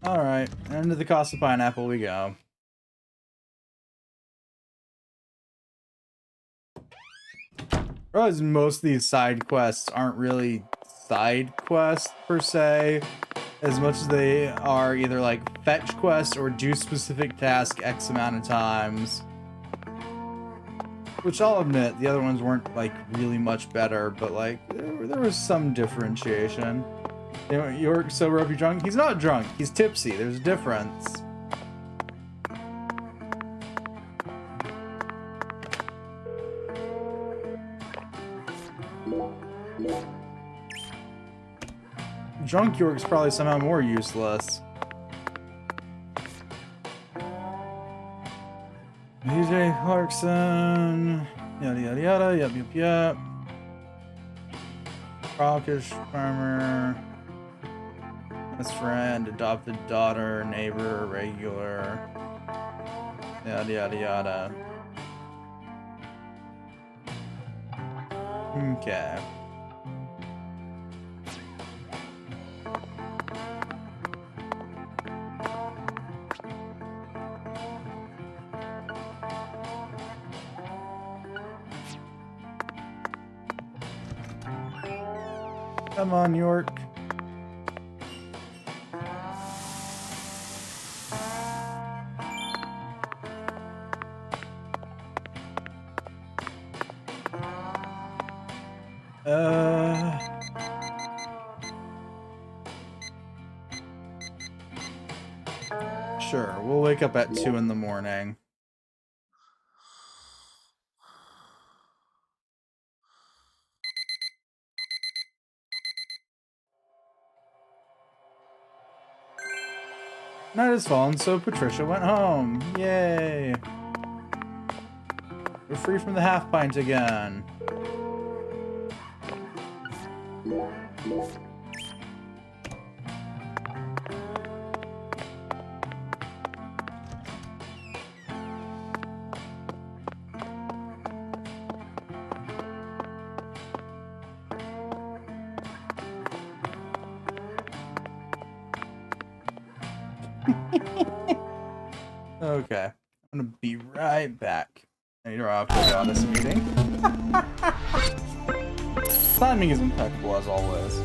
Alright, into the Casa Pineapple we go. Realize most of these side quests aren't really side quests per se, as much as they are either like fetch quests or do specific task X amount of times. Which I'll admit, the other ones weren't like really much better, but like there was some differentiation. You know, York sober up, you drunk? He's not drunk, he's tipsy. There's a difference. Drunk York's probably somehow more useless. DJ Clarkson, yada yada yada, yep. Rockish farmer, best friend, adopted daughter, neighbor, regular, yada yada yada. Okay. Come on, York. Sure, we'll wake up at 2 in the morning. Night has fallen, so Patricia went home. Yay! We're free from the half pint again. Okay, I'm gonna be right back. I need to wrap up this meeting. Timing is impeccable as always.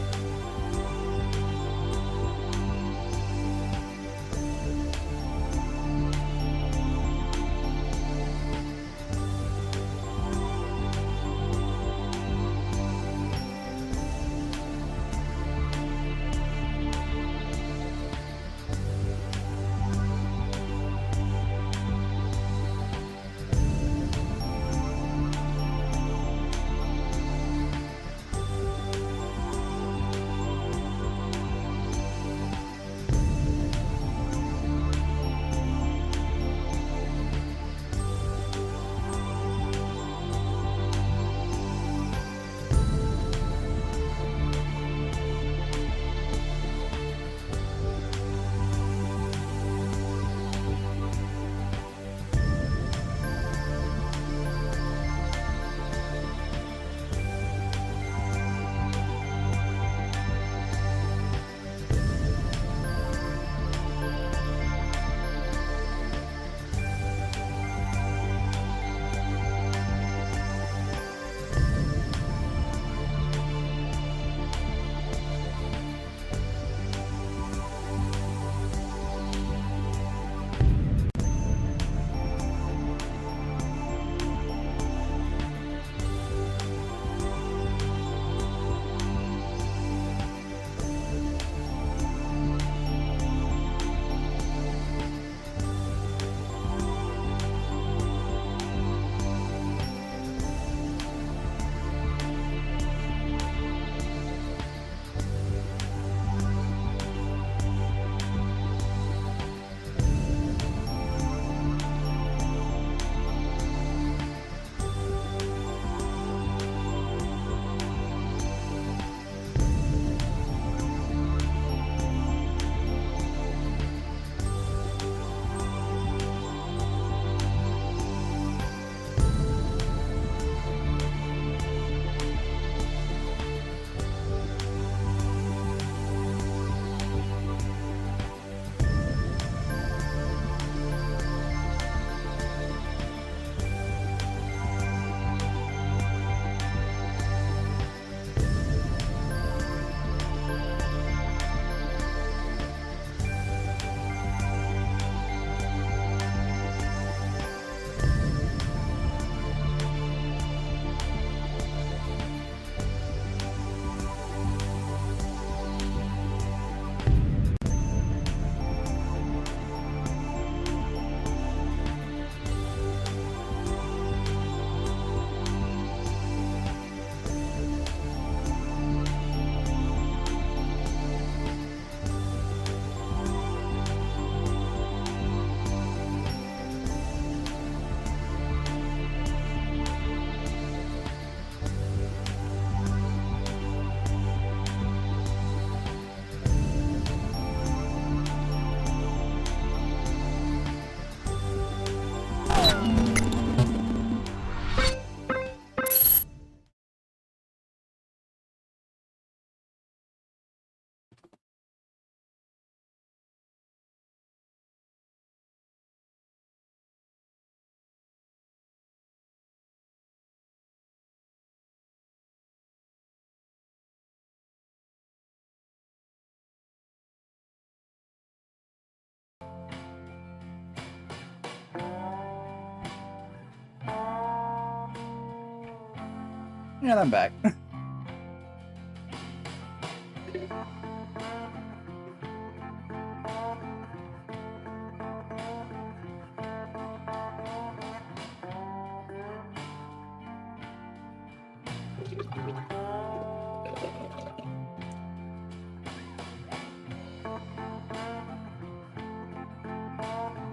And I'm back.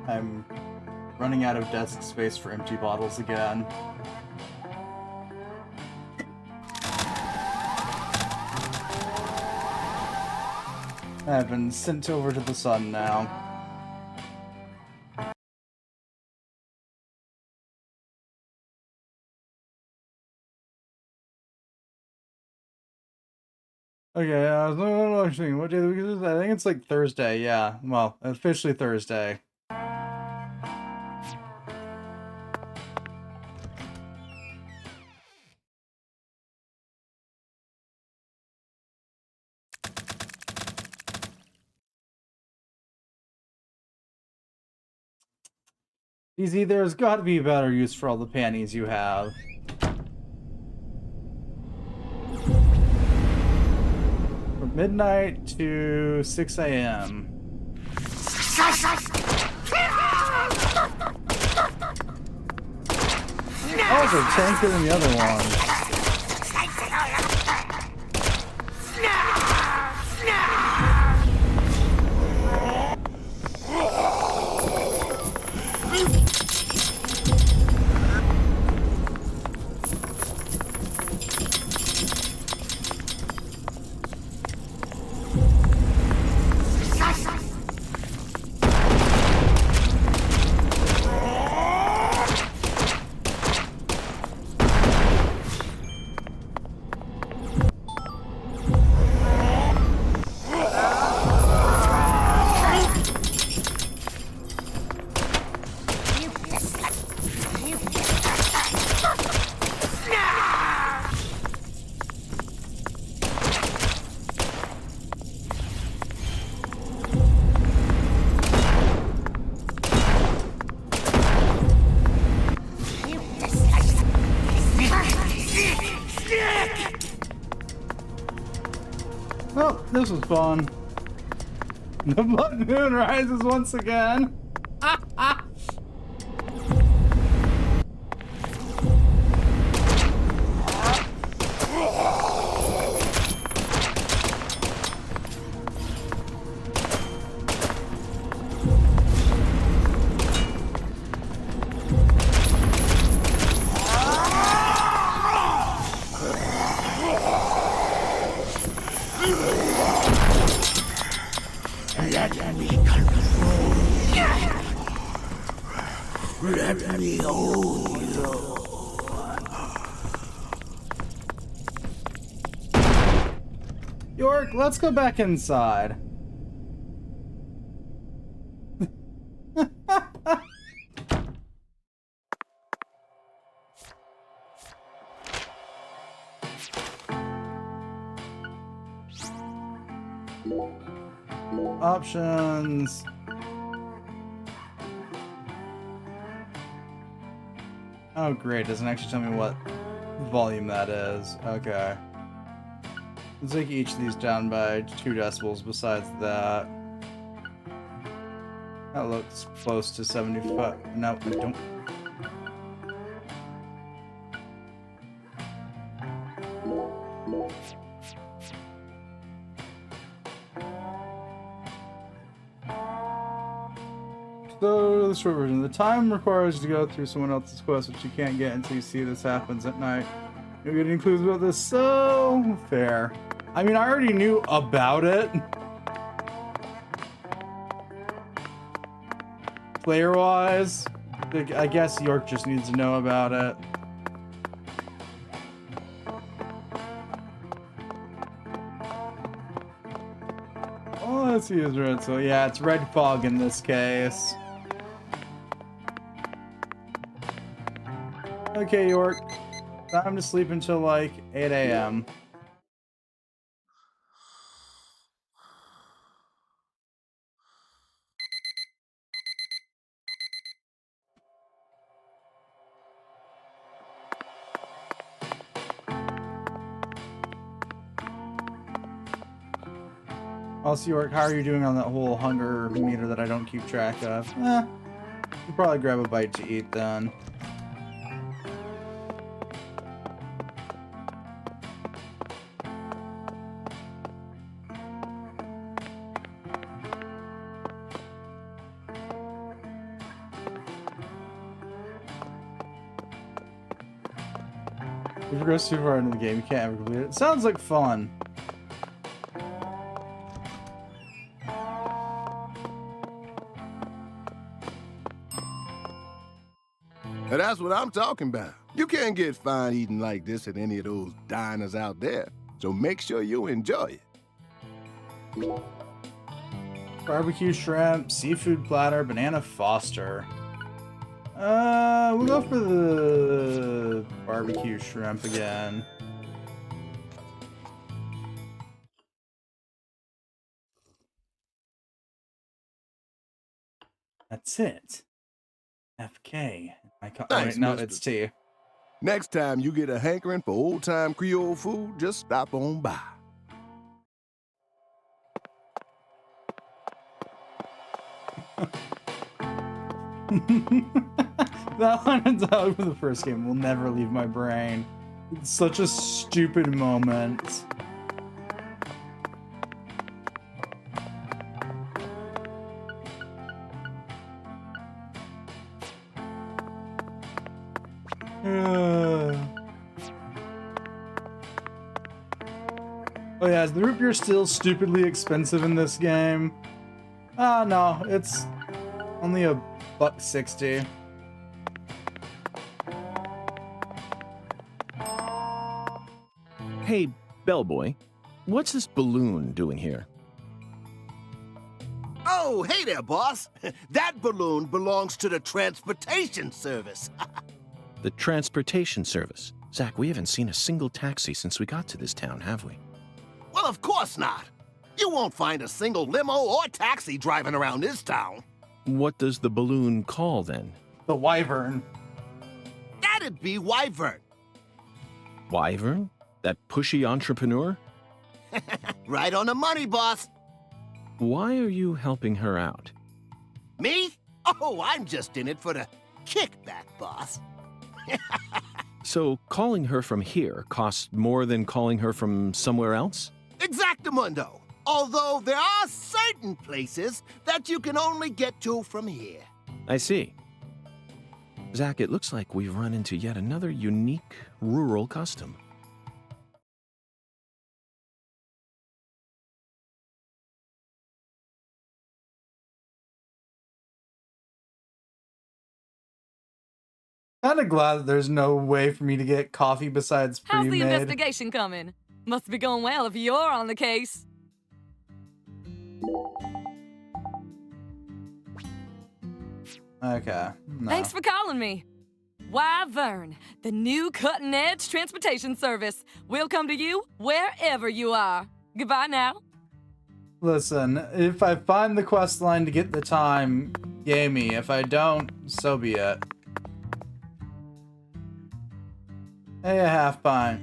I'm running out of desk space for empty bottles again. I've been sent over to the sun now. Okay, what day of the week is this? I think it's like Thursday, yeah. Well, officially Thursday. Easy, there's got to be a better use for all the panties you have. From midnight to 6 a.m. Oh, they're tankier than the other ones. Well, this was fun. The blood moon rises once again. Let me hold you. York, let's go back inside. Options. Oh great, doesn't actually tell me what volume that is. Okay. Let's take each of these down by 2 decibels besides that. That looks close to 75. No, I don't. So, the short version. The time requires you to go through someone else's quest, which you can't get until you see this happens at night. You're getting clues about this, so fair. I mean, I already knew about it. Player-wise, I guess York just needs to know about it. Oh, let's see, it's red. So yeah, it's red fog in this case. Okay, York. Time to sleep until like 8 a.m. Also, York, how are you doing on that whole hunger meter that I don't keep track of? You probably grab a bite to eat then. You progress too far into the game, you can't ever complete it. Sounds like fun. Now that's what I'm talking about. You can't get fine eating like this at any of those diners out there, so make sure you enjoy it. Barbecue shrimp, seafood platter, banana Foster. We'll go for the barbecue shrimp again. That's it. FK. Thanks, wait, no, mister. it's T. Next time you get a hankering for old-time Creole food, just stop on by. That one and dog for the first game will never leave my brain. It's such a stupid moment. Oh yeah, is the root beer still stupidly expensive in this game? Ah, no, it's only $1.60. Hey, bellboy, what's this balloon doing here? Oh, hey there, boss. That balloon belongs to the transportation service. The transportation service. Zach, we haven't seen a single taxi since we got to this town, have we? Well, of course not. You won't find a single limo or taxi driving around this town. What does the balloon call, then? The Wyvern. That'd be Wyvern. Wyvern? That pushy entrepreneur? Right on the money, boss. Why are you helping her out? Me? Oh, I'm just in it for the kickback, boss. So calling her from here costs more than calling her from somewhere else? Exactamundo. Although there are certain places that you can only get to from here. I see. Zach, it looks like we've run into yet another unique rural custom. Kinda glad that there's no way for me to get coffee besides How's pre-made. the investigation coming? Must be going well if you're on the case. Okay. No. Thanks for calling me. Wyvern, the new cutting-edge transportation service. We'll come to you wherever you are. Goodbye now. Listen, if I find the quest line to get the time, yay me. If I don't, so be it. Hey, a half pint.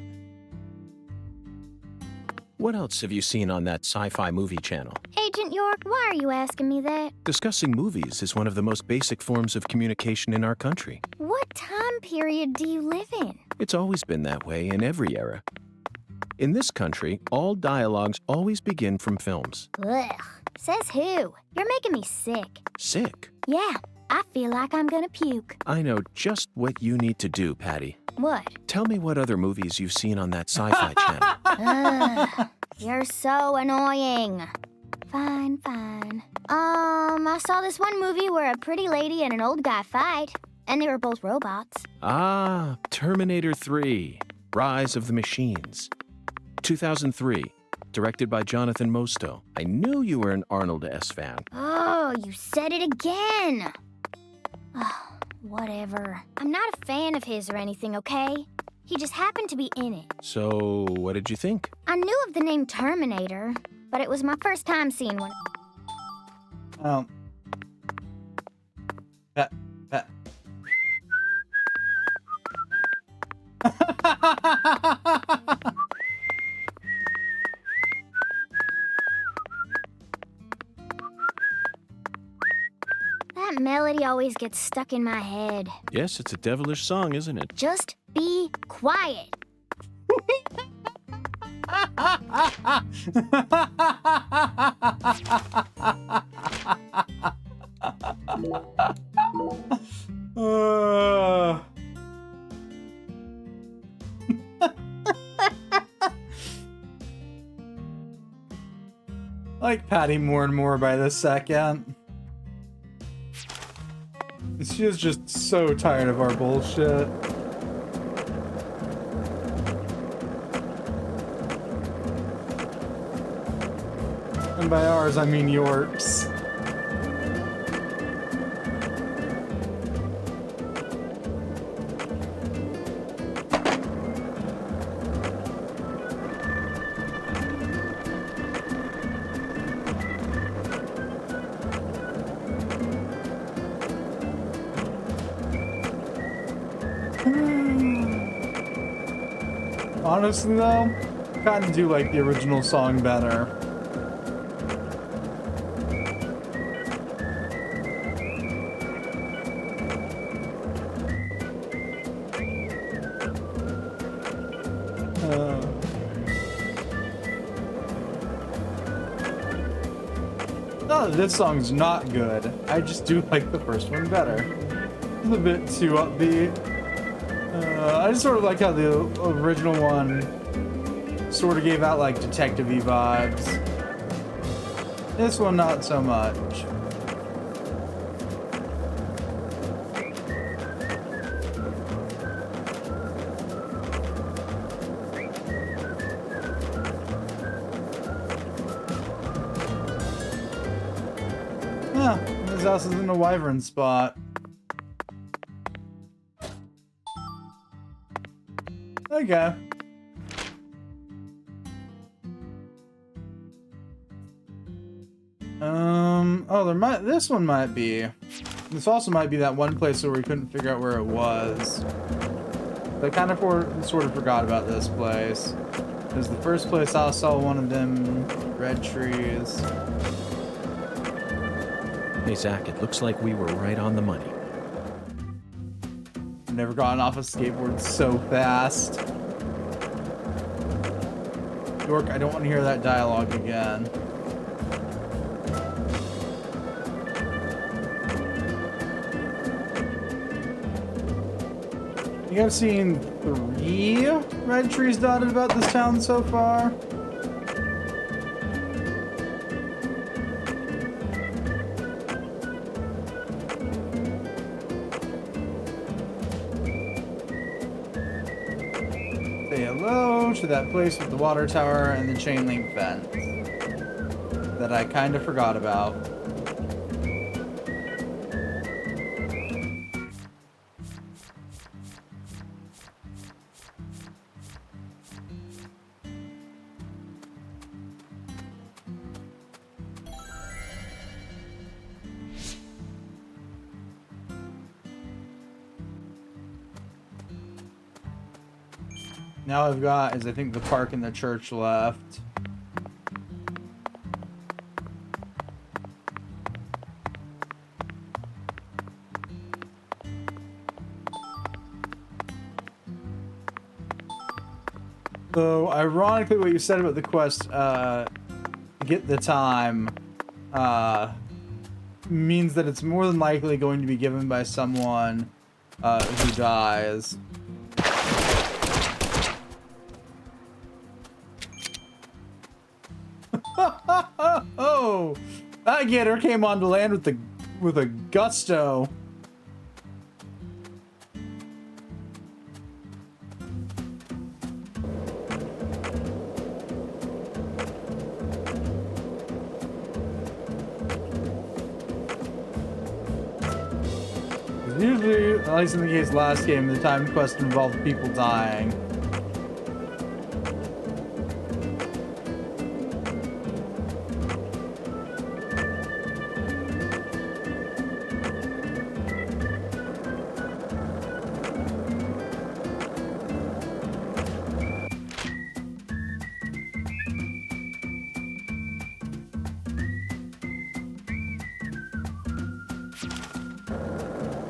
What else have you seen on that sci-fi movie channel? Agent York, why are you asking me that? Discussing movies is one of the most basic forms of communication in our country. What time period do you live in? It's always been that way in every era. In this country, all dialogues always begin from films. Ugh. Says who? You're making me sick. Sick? Yeah, I feel like I'm gonna puke. I know just what you need to do, Patty. What? Tell me what other movies you've seen on that sci-fi channel. Ugh, you're so annoying. Fine, fine. I saw this one movie where a pretty lady and an old guy fight, and they were both robots. Ah, Terminator 3, Rise of the Machines. 2003, directed by Jonathan Mostow. I knew you were an Arnold S. fan. Oh, you said it again. Oh, whatever. I'm not a fan of his or anything, okay? He just happened to be in it. So, what did you think? I knew of the name Terminator, but it was my first time seeing one. Oh. Pat. That melody always gets stuck in my head. Yes, it's a devilish song, isn't it? Just be quiet. like Patty more and more by the second. She is just so tired of our bullshit. And by ours, I mean York's. Honestly though, kinda do like the original song better. No, this song's not good. I just do like the first one better. It's a bit too upbeat. I just sort of like how the original one sort of gave out like detective-y vibes. This one, not so much. Yeah, this house is in a wyvern spot. Okay. Oh, this one might be. This also might be that one place where we couldn't figure out where it was. I kind of sort of forgot about this place. It was the first place I saw one of them red trees. Hey, Zach, it looks like we were right on the money. I've never gotten off a skateboard so fast. York, I don't want to hear that dialogue again. I think I've seen 3 red trees dotted about this town so far. Say hello to that place with the water tower and the chain link fence that I kind of forgot about. Now I've got is I think the park and the church left. So ironically what you said about the quest get the time means that it's more than likely going to be given by someone who dies. Oh, that gator came onto land with a gusto. Usually, at least in the case last game, the time quest involved people dying.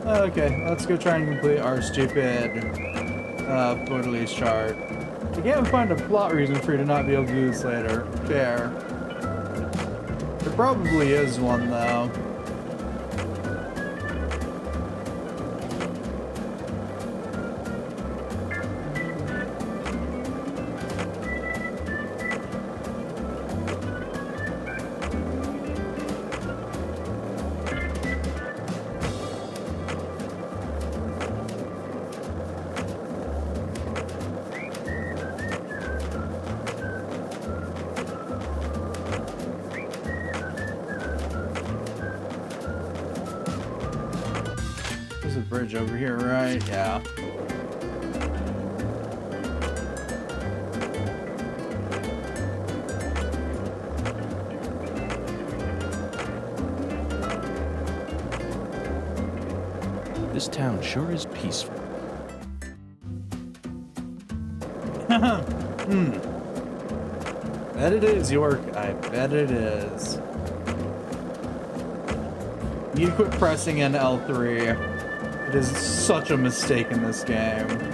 Okay, let's go try and complete our stupid release chart. I can't find a plot reason for you to not be able to do this later. Fair. There probably is one, though. bridge over here, right? Yeah. This town sure is peaceful. Bet it is, York. I bet it is. You quit pressing in L3. It is such a mistake in this game.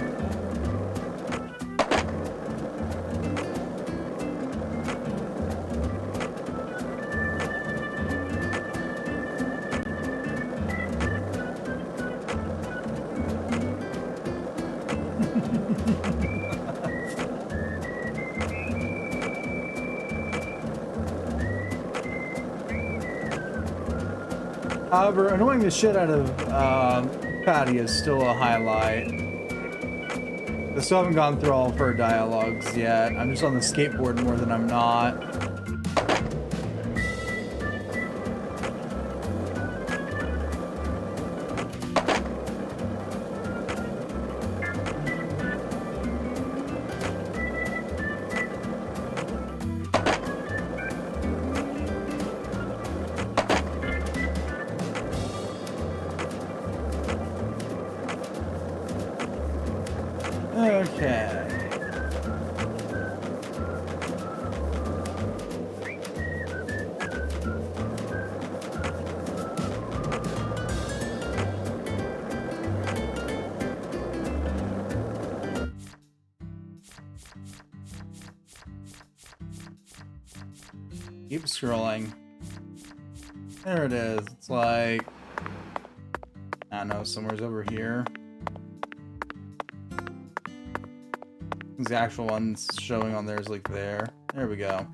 However, annoying the shit out of Patty is still a highlight. I still haven't gone through all of her dialogues yet. I'm just on the skateboard more than I'm not. Okay. Keep scrolling. There it is. It's like, I don't know, somewhere's over here. The actual ones showing on there is like there. There we go.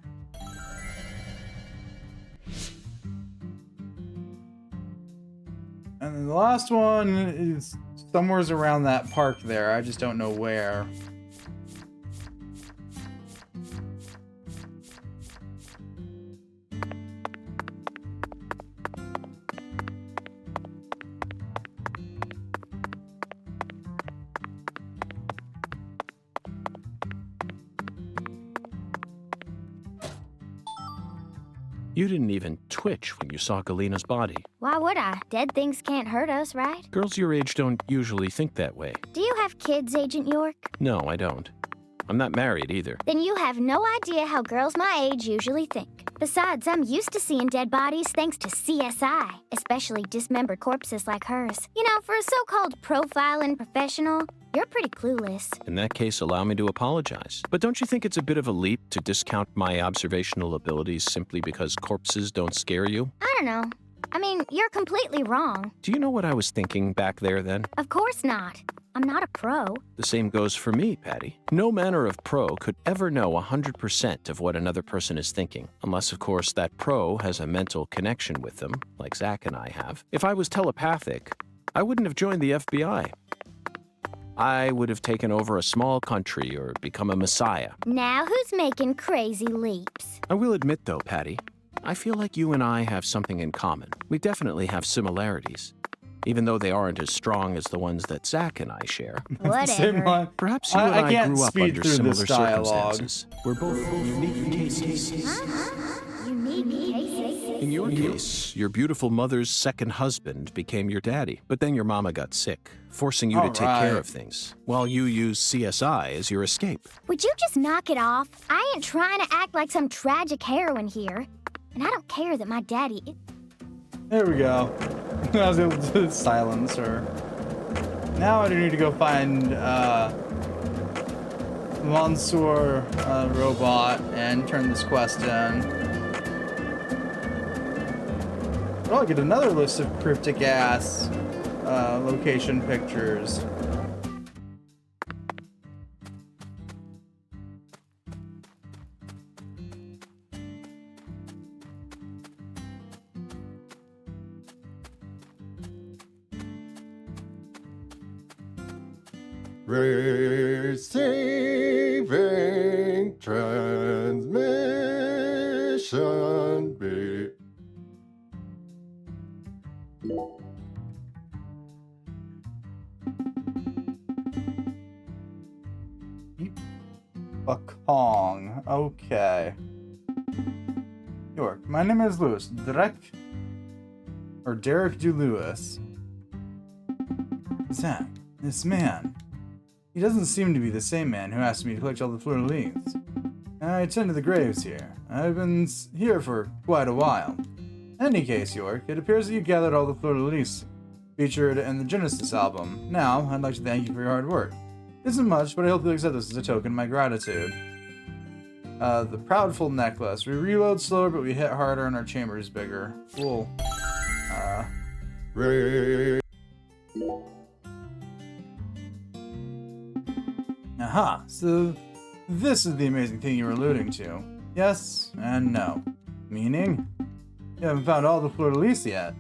And then the last one is somewhere's around that park there. I just don't know where. You didn't even twitch when you saw Galina's body. Why would I? Dead things can't hurt us, right? Girls your age don't usually think that way. Do you have kids, Agent York? No, I don't. I'm not married either. Then you have no idea how girls my age usually think. Besides, I'm used to seeing dead bodies thanks to CSI, especially dismembered corpses like hers. You know, for a so-called profiling professional, you're pretty clueless. In that case, allow me to apologize. But don't you think it's a bit of a leap to discount my observational abilities simply because corpses don't scare you? I don't know. I mean, you're completely wrong. Do you know what I was thinking back there then? Of course not. I'm not a pro. The same goes for me, Patty. No manner of pro could ever know 100% of what another person is thinking, unless, of course, that pro has a mental connection with them, like Zach and I have. If I was telepathic, I wouldn't have joined the FBI. I would have taken over a small country or become a messiah. Now who's making crazy leaps? I will admit, though, Patty, I feel like you and I have something in common. We definitely have similarities, even though they aren't as strong as the ones that Zach and I share. Whatever. Perhaps you and I can't grew up speed under through similar this dialogue. circumstances. We're both unique cases. Unique cases? In your case, your beautiful mother's second husband became your daddy, but then your mama got sick, forcing you to take care of things, while you used CSI as your escape. Would you just knock it off? I ain't trying to act like some tragic heroine here. And I don't care that my daddy... There we go. I was able to silence her. Now I do need to go find Monsieur Robot and turn this quest in. Well, I get another list of cryptic ass location pictures. Receiving transmission beep. A Kong. Okay. York, my name is Lewis. Derek Du Lewis. Zach, this man. He doesn't seem to be the same man who asked me to collect all the fleur-de-lis. I attend to the graves here. I've been here for quite a while. In any case, York, it appears that you gathered all the fleur-de-lis featured in the Genesis album. Now, I'd like to thank you for your hard work. It isn't much, but I hope you'll accept this as a token of my gratitude. The Proudful necklace. We reload slower, but we hit harder and our chamber is bigger. Cool. Aha, so this is the amazing thing you were alluding to. Yes and no. Meaning? You haven't found all the fleur-de-lis yet.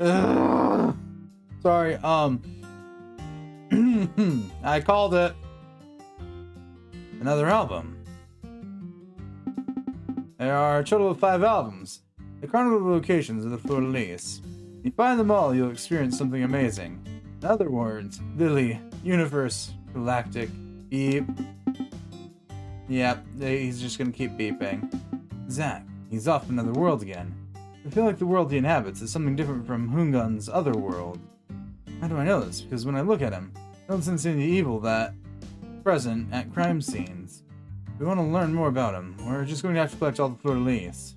Ugh. Sorry, I called it. Another album. There are a total of 5 albums. They chronicle the locations of the fleur-de-lis. If you find them all, you'll experience something amazing. In other words, Lily, Universe, Galactic, Beep. Yep, he's just gonna keep beeping. Zach, he's off in another world again. I feel like the world he inhabits is something different from Hungun's other world. How do I know this? Because when I look at him, I don't sense any evil that present at crime scenes. If we want to learn more about him, we're just going to have to collect all the fleur-de-lis.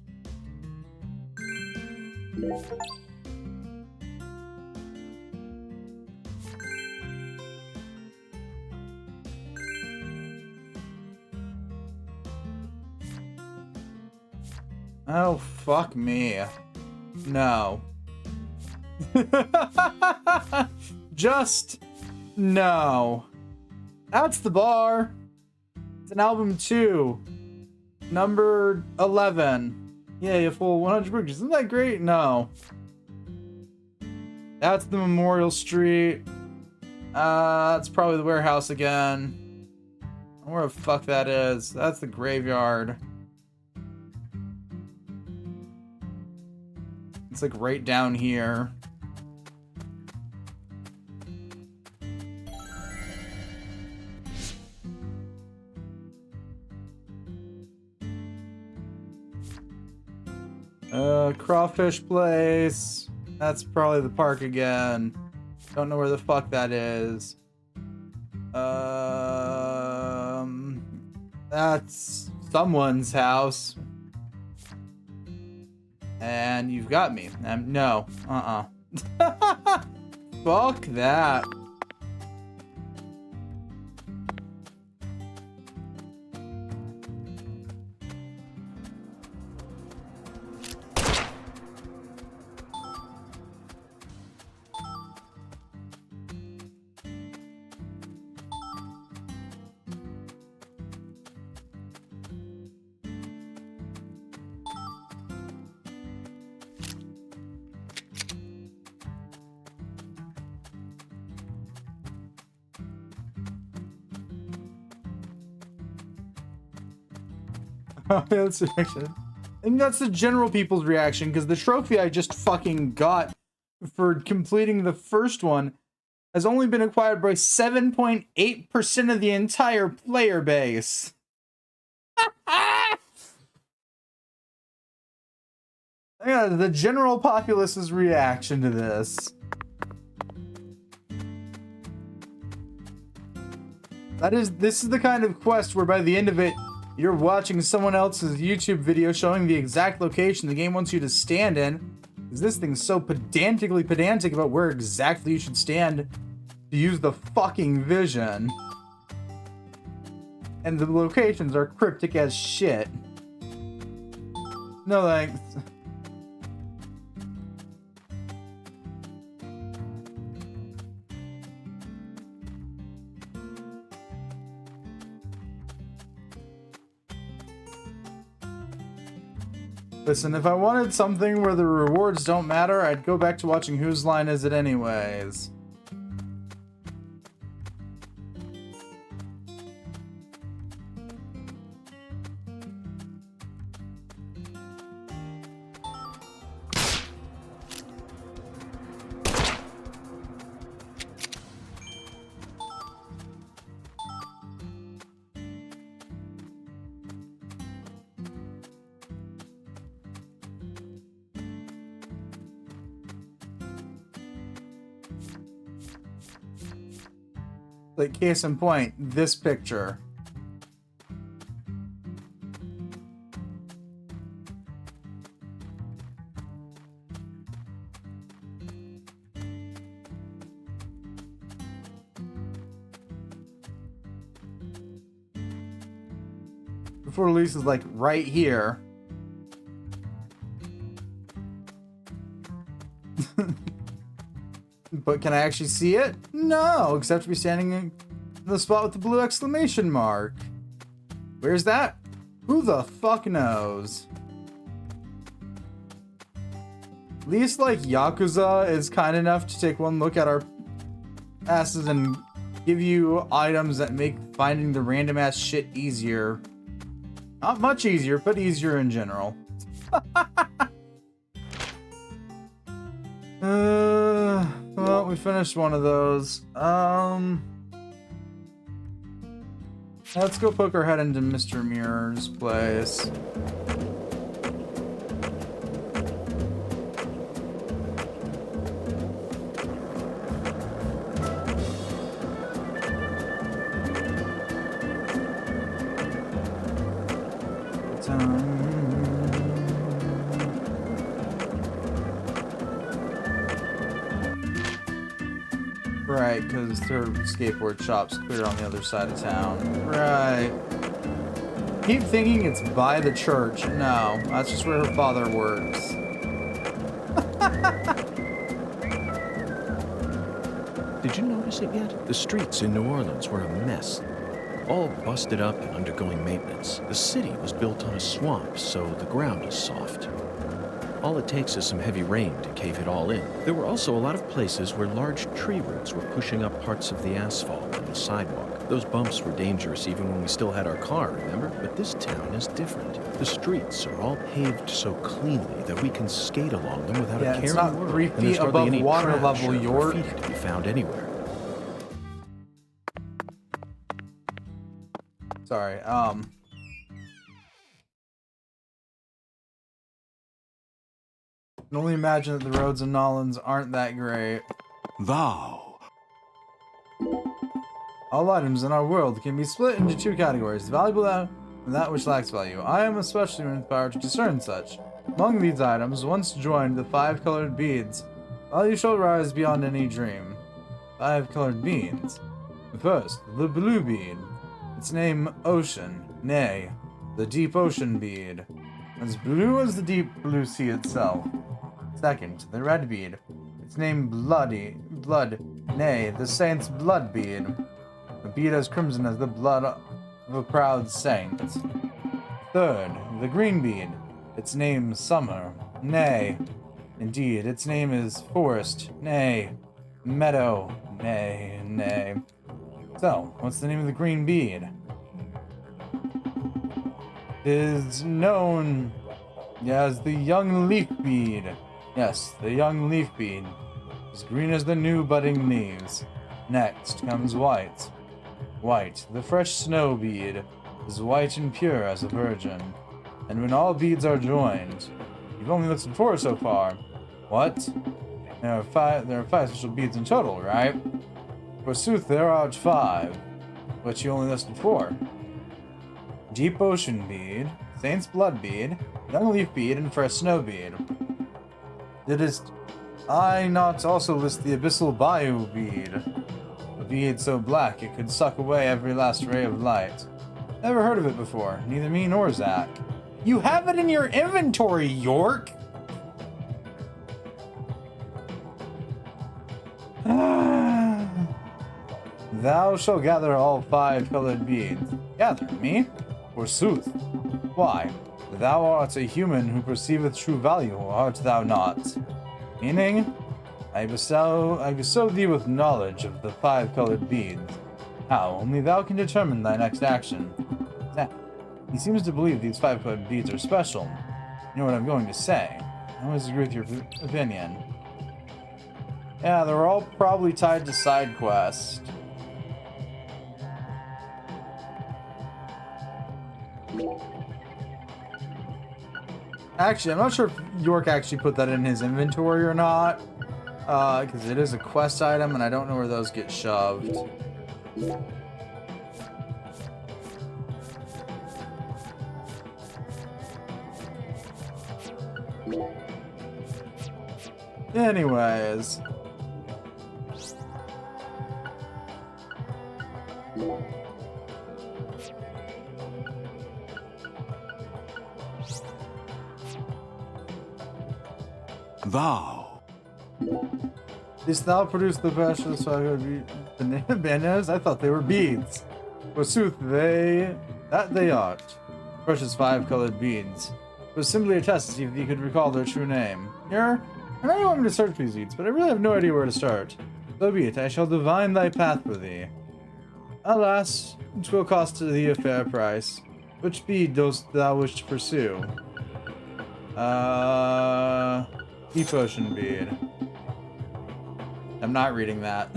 Oh, fuck me. No. Just no. That's the bar. It's an album 2. Number 11. Yay, a full 100 bridges. Isn't that great? No. That's the Memorial Street. That's probably the warehouse again. Where the fuck that is. That's the graveyard. It's like right down here. Crawfish place. That's probably the park again. Don't know where the fuck that is. That's someone's house. And you've got me. No. Fuck that. That's the reaction. And that's the general people's reaction, because the trophy I just fucking got for completing the first one has only been acquired by 7.8% of the entire player base. Yeah, the general populace's reaction to this. This is the kind of quest where by the end of it, you're watching someone else's YouTube video showing the exact location the game wants you to stand in. Because this thing's so pedantic about where exactly you should stand to use the fucking vision. And the locations are cryptic as shit. No thanks. Listen, if I wanted something where the rewards don't matter, I'd go back to watching Whose Line Is It Anyways? Like, case in point, this picture. Before release is like right here. But can I actually see it? No, except to be standing in the spot with the blue exclamation mark. Where's that? Who the fuck knows? At least, like, Yakuza is kind enough to take one look at our asses and give you items that make finding the random ass shit easier. Not much easier, but easier in general. Well, we finished one of those. Let's go poke our head into Mr. Mirror's place. Right, because their skateboard shop's clear on the other side of town. Right. Keep thinking it's by the church. No, that's just where her father works. Did you notice it yet? The streets in New Orleans were a mess. All busted up and undergoing maintenance. The city was built on a swamp, so the ground is soft. All it takes is some heavy rain to cave it all in. There were also a lot of places where large tree roots were pushing up parts of the asphalt and the sidewalk. Those bumps were dangerous even when we still had our car, remember? But this town is different. The streets are all paved so cleanly that we can skate along them without a care it's in not the world. 3 And there's feet hardly above any water trash level, or York. graffiti to be found anywhere. Sorry, I can only imagine that the roads in Nolans aren't that great. Thou. All items in our world can be split into 2 categories, valuable and that which lacks value. I am especially with the power to discern such. Among these items, once joined the 5 colored beads, value shall rise beyond any dream. 5 colored beads. The first, the blue bead. Its name, Ocean, nay, the deep ocean bead. As blue as the deep blue sea itself. Second, the red bead. Its name, Blood, nay, the saint's blood bead. A bead as crimson as the blood of a proud saint. Third, the green bead. Its name, Summer, nay, indeed, its name is Forest, nay, Meadow, nay. So, what's the name of the green bead? It is known as the young leaf bead. Yes, the young leaf bead. As green as the new budding leaves. Next comes white. White, the fresh snow bead, is white and pure as a virgin. And when all beads are joined, you've only listed 4 so far. What? There are 5 special beads in total, right? Forsooth, there are 5, but you only listed 4. Deep Ocean Bead, Saint's Blood Bead, Young Leaf Bead, and Fresh Snow Bead. Didst I not also list the Abyssal Bayou Bead? A bead so black it could suck away every last ray of light. Never heard of it before, neither me nor Zach. You have it in your inventory, York! Thou shalt gather all 5 colored beads. Gather me? Forsooth. Why? Thou art a human who perceiveth true value, art thou not? Meaning, I bestow thee with knowledge of the 5 colored beads. How? Only thou can determine thy next action. Zach, he seems to believe these 5 colored beads are special. You know what I'm going to say. I always agree with your opinion. Yeah, they're all probably tied to side quests. Actually, I'm not sure if York actually put that in his inventory or not. Because it is a quest item, and I don't know where those get shoved. Anyways. Thou. Didst thou produce the precious bananas? I thought they were beads. Forsooth, that they are. Precious 5-colored beads. It was simply a test to see if you could recall their true name. Here, I know you want me to search these beads, but I really have no idea where to start. So be it, I shall divine thy path for thee. Alas, 'twill cost thee a fair price. Which bead dost thou wish to pursue? Deep ocean bead. I'm not reading that.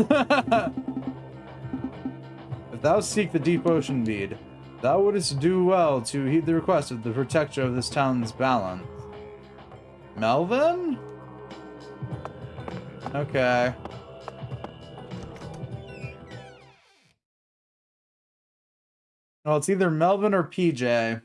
If thou seek the deep ocean bead, thou wouldst do well to heed the request of the protector of this town's balance. Melvin? Okay. Well, it's either Melvin or PJ.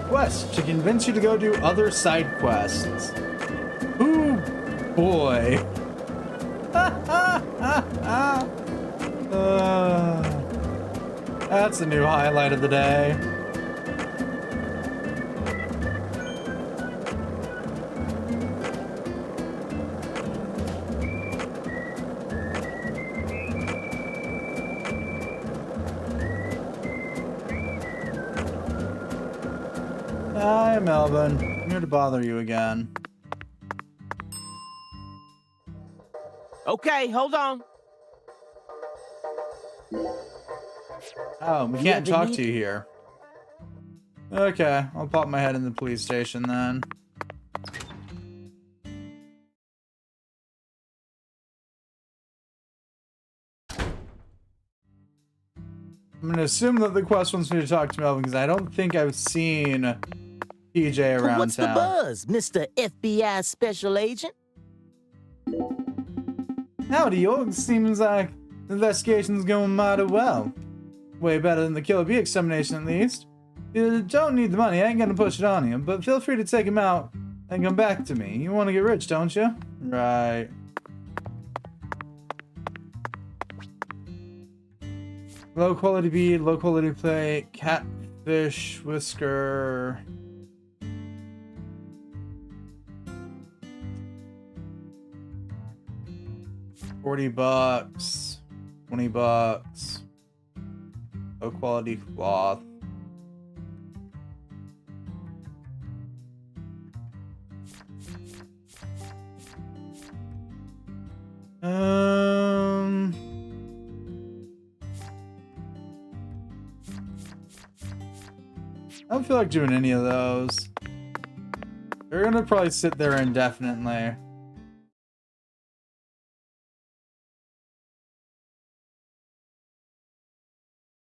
Quest to convince you to go do other side quests. Ooh, boy. That's a new highlight of the day. Hi, Melvin. I'm here to bother you again. Okay, hold on. Oh, we can't talk to you here. Okay, I'll pop my head in the police station then. I'm gonna assume that the quest wants me to talk to Melvin because I don't think I've seen PJ around What's town. the buzz, Mr. FBI Special Agent? Howdy, York. Seems like the investigation's going mighty well. Way better than the Killer Bee examination, at least. You don't need the money, I ain't gonna push it on you, but feel free to take him out and come back to me. You want to get rich, don't you? Right. Low quality bead, low quality plate, catfish, whisker. $40, $20. Low quality cloth. I don't feel like doing any of those. They're gonna probably sit there indefinitely.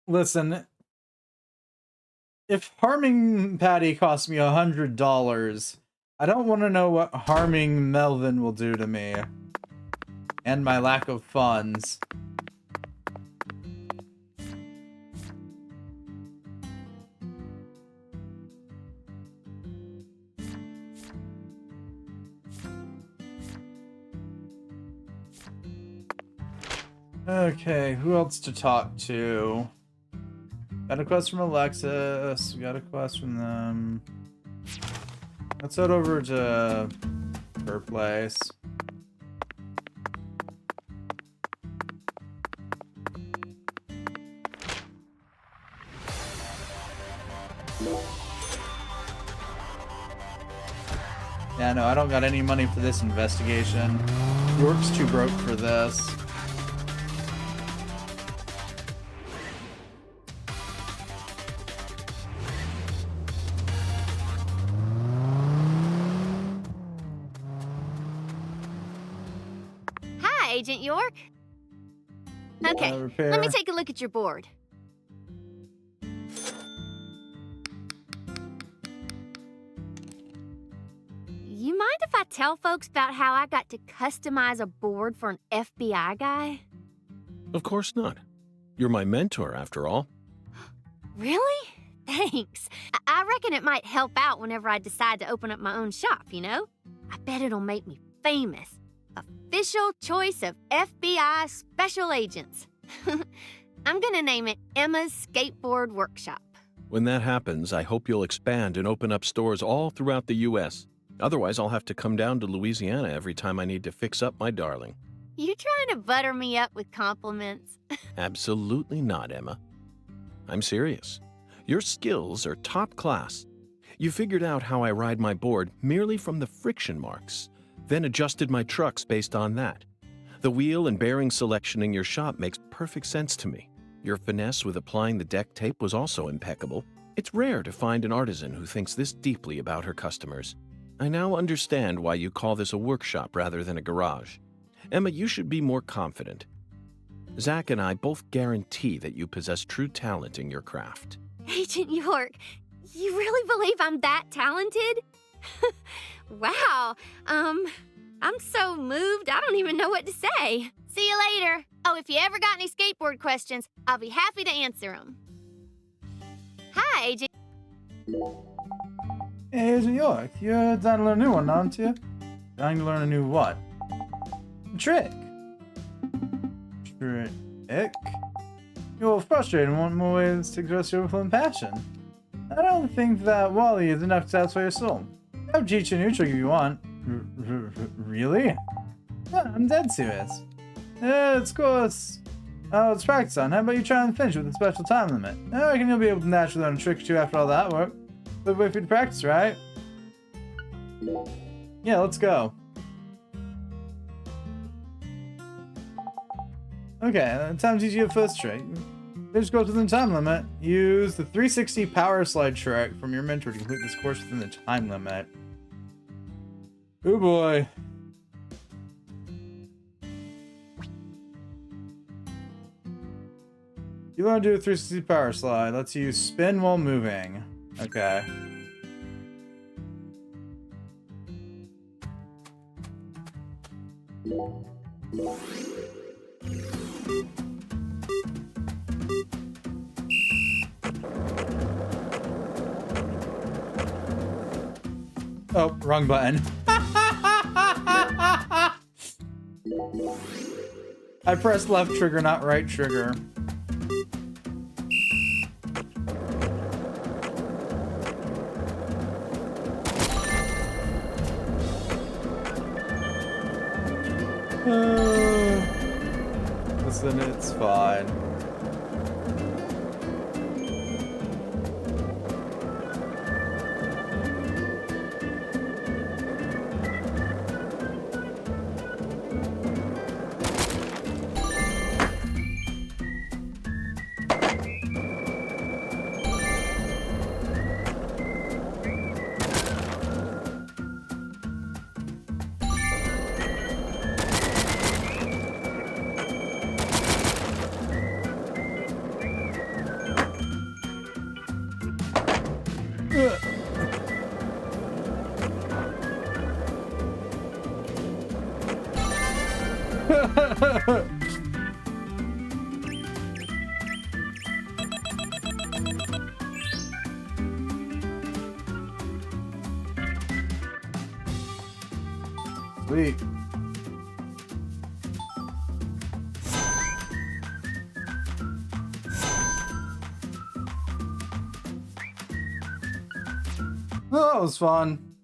Listen, if harming Patty costs me $100, I don't want to know what harming Melvin will do to me. And my lack of funds. Okay, who else to talk to? Got a quest from Alexis. Got a quest from them. Let's head over to her place. Yeah, no, I don't got any money for this investigation. York's too broke for this. Agent York. Okay, repair. let me take a look at your board. You mind if I tell folks about how I got to customize a board for an FBI guy? Of course not. You're my mentor, after all. Really? Thanks. I reckon it might help out whenever I decide to open up my own shop, you know? I bet it'll make me famous. Official choice of FBI special agents. I'm gonna name it Emma's Skateboard Workshop. When that happens, I hope you'll expand and open up stores all throughout the U.S. Otherwise, I'll have to come down to Louisiana every time I need to fix up my darling. You trying to butter me up with compliments? Absolutely not, Emma. I'm serious. Your skills are top class. You figured out how I ride my board merely from the friction marks, then adjusted my trucks based on that. The wheel and bearing selection in your shop makes perfect sense to me. Your finesse with applying the deck tape was also impeccable. It's rare to find an artisan who thinks this deeply about her customers. I now understand why you call this a workshop rather than a garage. Emma, you should be more confident. Zach and I both guarantee that you possess true talent in your craft. Agent York, you really believe I'm that talented? Wow, I'm so moved, I don't even know what to say. See you later. Oh, if you ever got any skateboard questions, I'll be happy to answer them. Hi, Agent. Hey, Agent York, you're dying to learn a new one, aren't you? Dying to learn a new what? Trick. Trick? You're frustrated and want more ways to express your overflowing passion. I don't think that Wally is enough to satisfy your soul. I'll teach you a new trick if you want. Really? Yeah, I'm dead serious. Yeah, of course. Let's practice on. How about you try and finish with a special time limit? I reckon you'll be able to naturally learn a trick or two after all that work. But wait for you to practice, right? Yeah, let's go. Okay, time to teach you your first trick. Just goes within the time limit. Use the 360 power slide trick from your mentor to complete this course within the time limit. Oh boy. You learn to do a 360 power slide. Lets you spin while moving. Okay. Oh, wrong button. I pressed left trigger, not right trigger. Listen, it's fine. Sweet. Well, that was fun.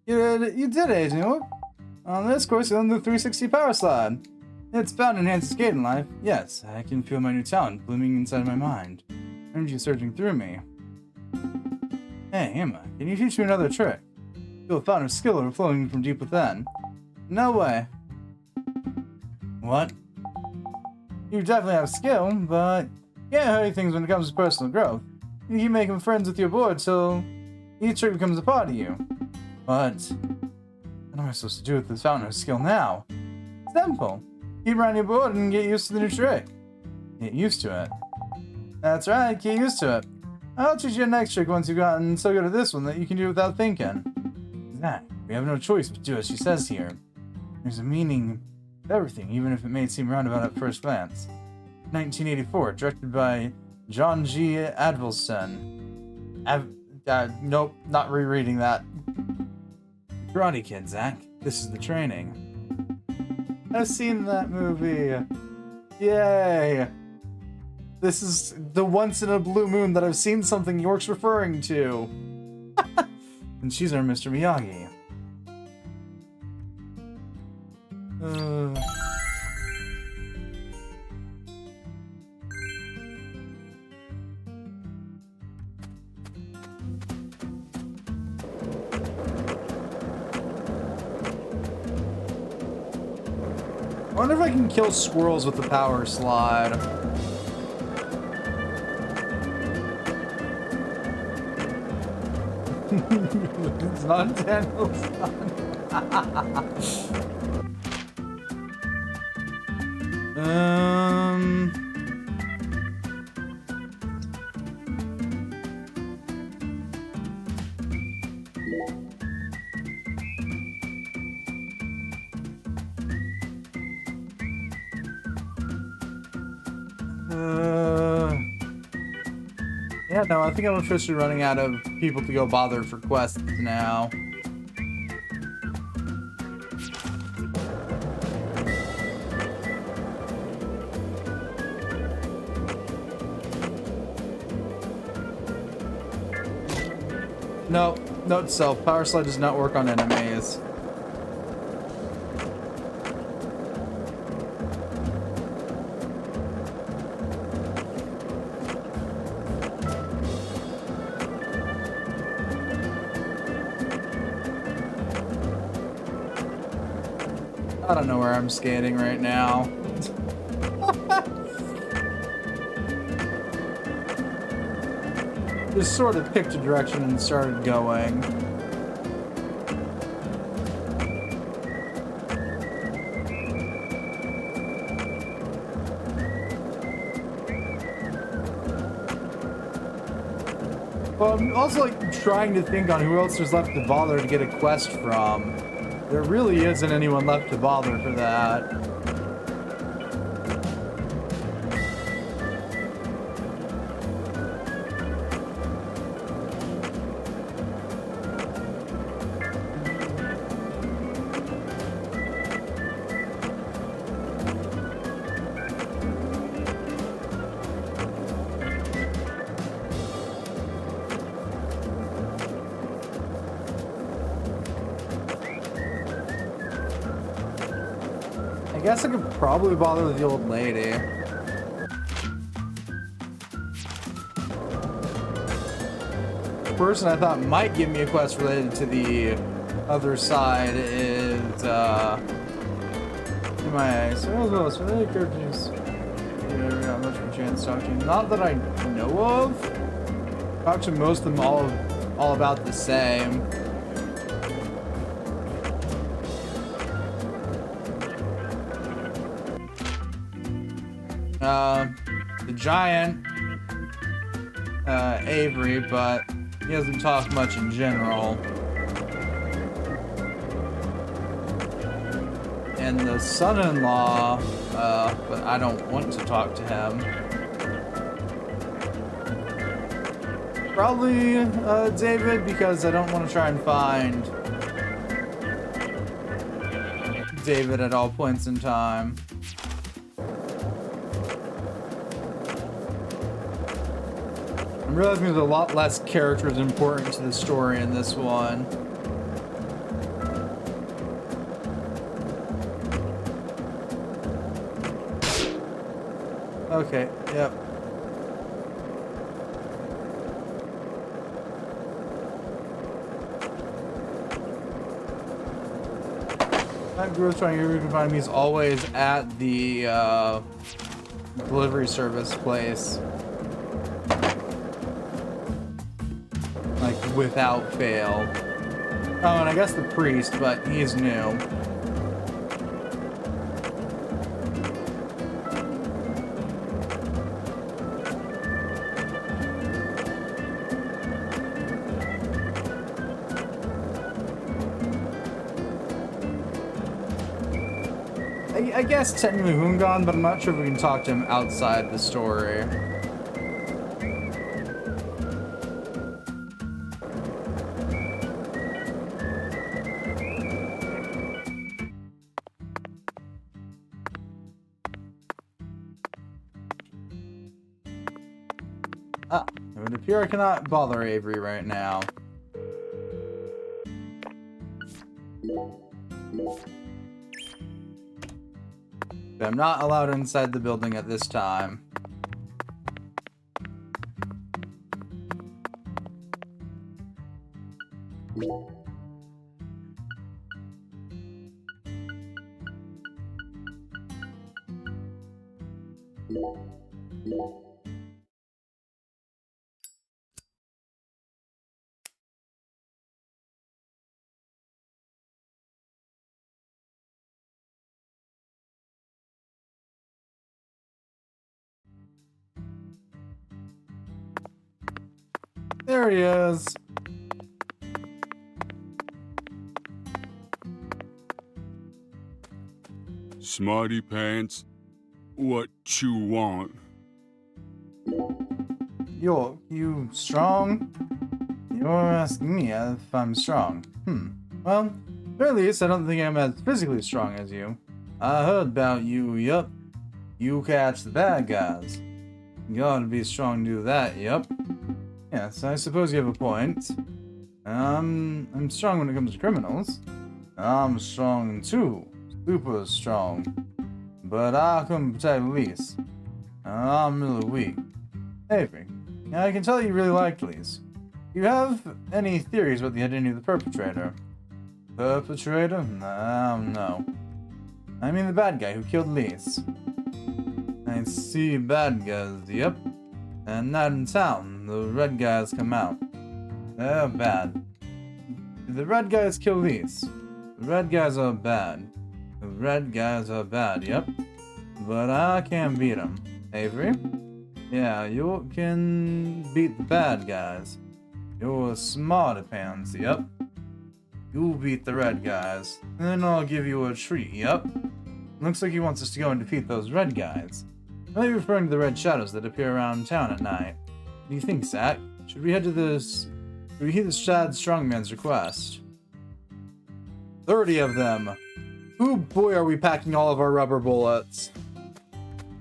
You did, Agent York. On this course, you'll learn the 360 power slide. It's bound to enhance skating life. Yes, I can feel my new talent blooming inside my mind. Energy surging through me. Hey, Emma, can you teach me another trick? Feel a fountain of skill overflowing from deep within. No way. What? You definitely have skill, but you can't hurry things when it comes to personal growth. You keep making friends with your board till each trick becomes a part of you. But what am I supposed to do with this fountain of skill now? Simple. Keep around your board and get used to the new trick. Get used to it. That's right, get used to it. I'll teach you a next trick once you've gotten so good at this one that you can do it without thinking. Zach, we have no choice but to do as she says here. There's a meaning to everything, even if it may seem roundabout at first glance. 1984, directed by John G. Avildsen. Nope, not rereading that. Karate Kid, Zach. This is the training. I've seen that movie. Yay! This is the once in a blue moon that I've seen something York's referring to. And she's our Mr. Miyagi. I wonder if I can kill squirrels with the power slide. It's not Daniel's son. Yeah, no, I think I'm officially running out of people to go bother for quests now. No, note to self, power slide does not work on enemies. I don't know where I'm skating right now. Just sort of picked a direction and started going. Well, I'm also like trying to think on who else there's left to bother to get a quest from. There really isn't anyone left to bother for that. I guess I could probably bother with the old lady. The person I thought might give me a quest related to the other side is, MIA. So those really characters. Not much of a chance to talk to. Not that I know of. Talk to most of them all about the same. The giant, Avery, but he doesn't talk much in general. And the son-in-law, but I don't want to talk to him. Probably, David, because I don't want to try and find David at all points in time. I'm realizing there's a lot less characters important to the story in this one. Okay, yep. That growth trying to find me is always at the delivery service place. Like, without fail. Oh, and I guess the priest, but he's new. I guess technically Hungan, but I'm not sure if we can talk to him outside the story. Ah, it would appear I cannot bother Avery right now. I'm not allowed inside the building at this time. There he is. Smarty pants, what you want? You strong? You're asking me if I'm strong. Well, at least I don't think I'm as physically strong as you. I heard about you, yup. You catch the bad guys. You gotta be strong to do that, yup. Yes, I suppose you have a point. I'm strong when it comes to criminals. I'm strong too. Super strong. But I couldn't protect Lise. I'm really weak. Avery, I can tell you really like Lise. Do you have any theories about the identity of the perpetrator? Perpetrator? No. I mean the bad guy who killed Lise. I see bad guys, yep. And not in town, the red guys come out. They're bad. The red guys kill Lise. The red guys are bad. The red guys are bad, yep. But I can't beat them. Avery? Yeah, you can beat the bad guys. You're smarty pants, yep. You'll beat the red guys. Then I'll give you a treat, yep. Looks like he wants us to go and defeat those red guys. Maybe referring to the red shadows that appear around town at night. What do you think, Zach? Should we head to this... Should we heed the Shad Strongman's request? 30 of them! Ooh boy, are we packing all of our rubber bullets.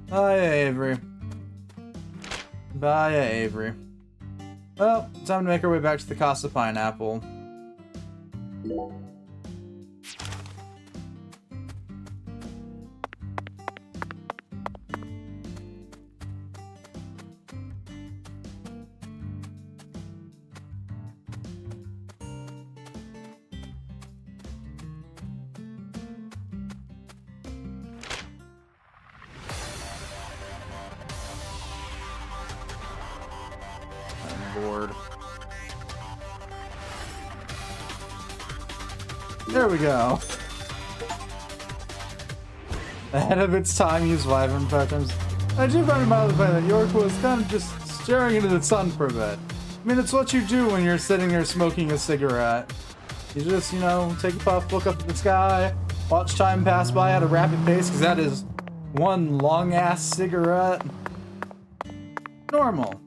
Bye, Avery. Bye, Avery. Well, time to make our way back to the Casa Pineapple. Board. There we go. Ahead of its time, use Wyvern patterns. I do find it mildly funny that York was kind of just staring into the sun for a bit. I mean, it's what you do when you're sitting there smoking a cigarette. You just, you know, take a puff, look up at the sky, watch time pass by at a rapid pace, because that is one long-ass cigarette. Normal.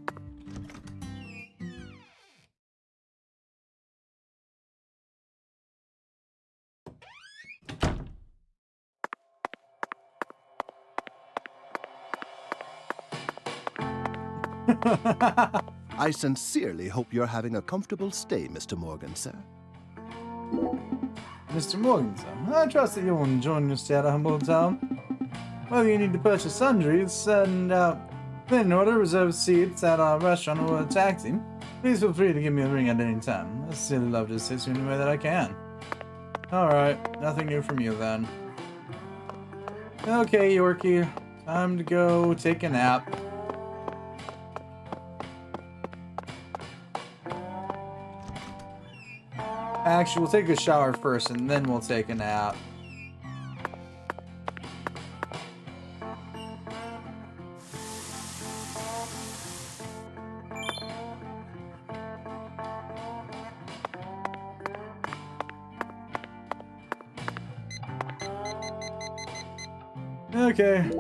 I sincerely hope you're having a comfortable stay, Mr. Morgan, sir. Mr. Morganson, I trust that you'll enjoy your stay at a humble town. Whether you need to purchase sundries, send out an order, reserve seats at our restaurant or a taxi, please feel free to give me a ring at any time. I'd still love to assist you in any way that I can. Alright, nothing new from you then. Okay, Yorkie, time to go take a nap. Actually, we'll take a shower first, and then we'll take a nap. Okay.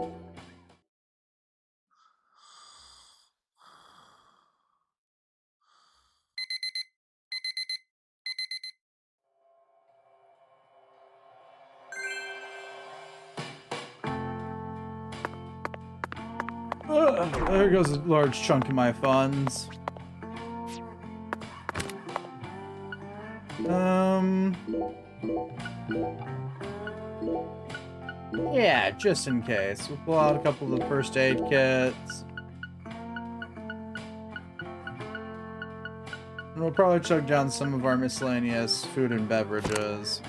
There goes a large chunk of my funds. Yeah, just in case. We'll pull out a couple of the first aid kits. And we'll probably chug down some of our miscellaneous food and beverages.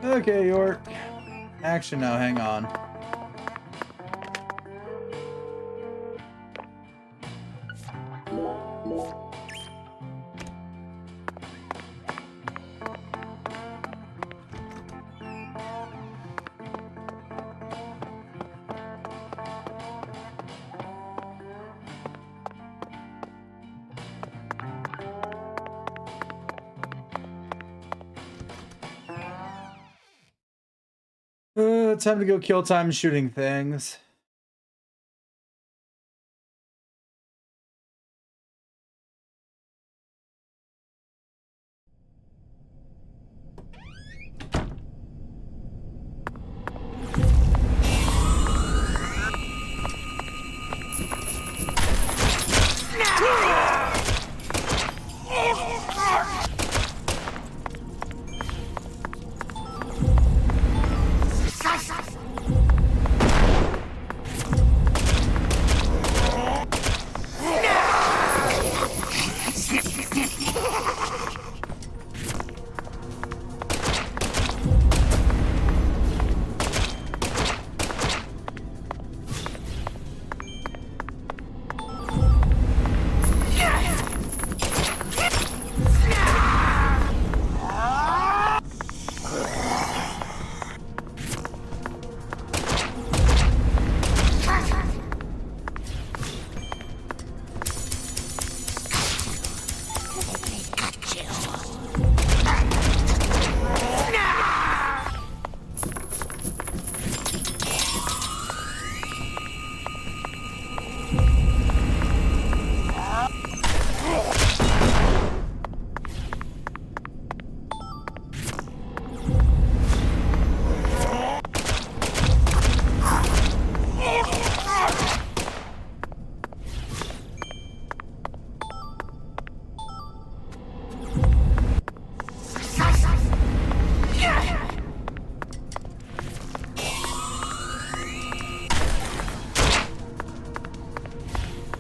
Okay, York. Actually, no, hang on. Time to go kill time shooting things.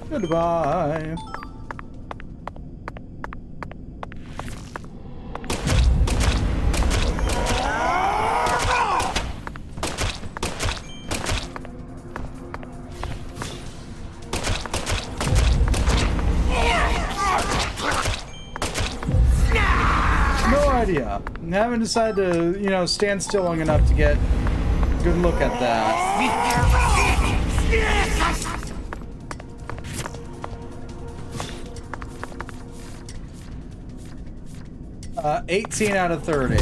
Goodbye. No idea. I haven't decided to, you know, stand still long enough to get a good look at that. 18 out of 30.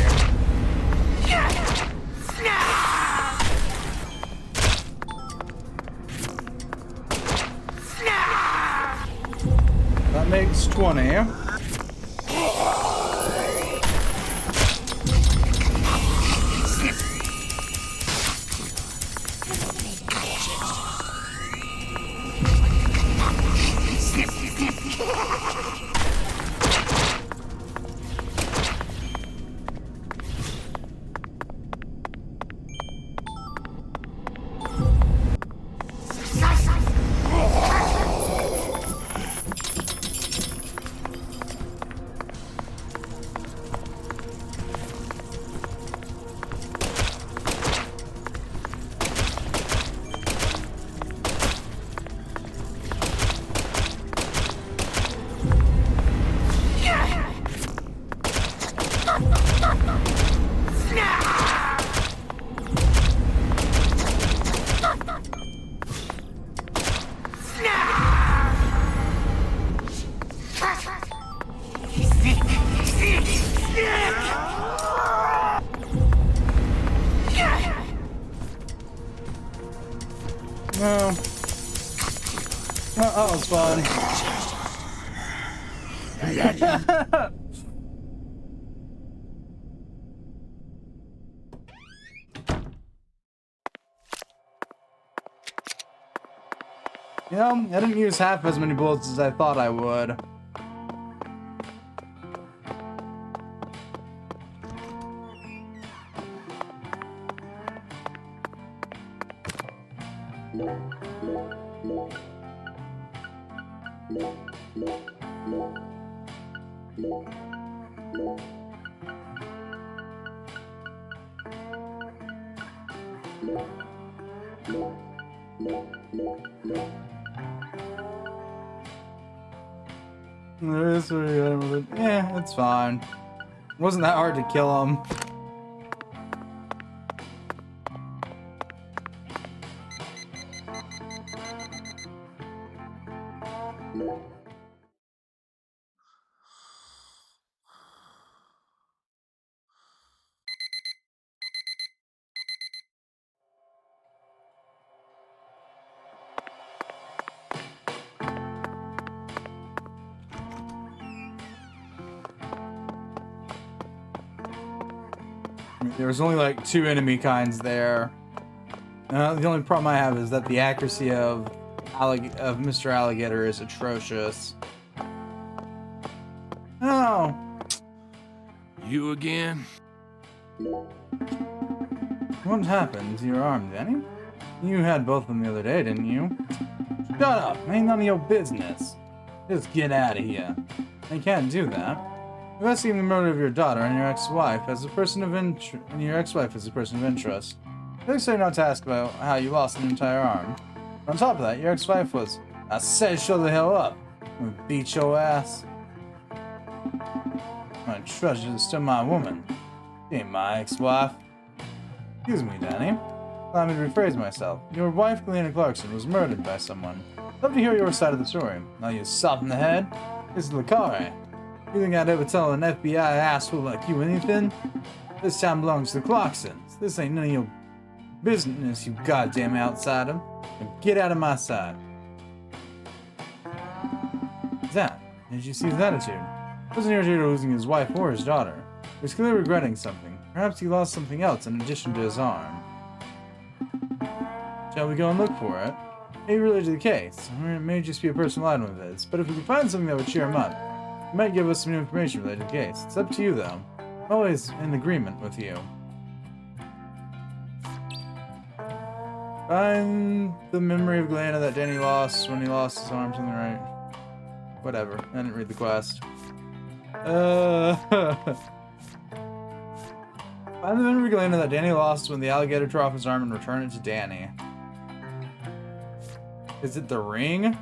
That makes 20. Oh. That was fun. You know, I didn't use half as many bullets as I thought I would. Yeah, it's fine. It wasn't that hard to kill him. There was only like 2 enemy kinds there. The only problem I have is that the accuracy of Mr. Alligator is atrocious. Oh. You again? What happened to your arm, Danny? You had both of them the other day, didn't you? Shut up! Ain't none of your business. Just get out of here. I can't do that. Investigating the murder of your daughter and your ex-wife as a person of interest, and your ex-wife as a person of interest. They say not to ask about how you lost an entire arm. On top of that, your ex-wife was, I said shut the hell up. I'm gonna beat your ass. My treasure is still my woman. She ain't my ex-wife. Excuse me, Danny. Allow me to rephrase myself. Your wife, Galena Clarkson, was murdered by someone. Love to hear your side of the story. Now you soft in the head. This is Lucare. You think I'd ever tell an FBI asshole like you anything? This time belongs to the Clarksons. This ain't none of your business, you goddamn outsider. Now get out of my side. What's that? Did you see his attitude? He wasn't irritated at losing his wife or his daughter. He was clearly regretting something. Perhaps he lost something else in addition to his arm. Shall we go and look for it? Maybe related to the case, or it may just be a personal item of his, but if we can find something that would cheer him up, he might give us some new information related to the case. It's up to you, though. I'm always in agreement with you. Find the memory of Galena that Danny lost when he lost his arm, something right? Whatever, I didn't read the quest. Find the memory of Galena that Danny lost when the alligator tore off his arm and return it to Danny. Is it the ring?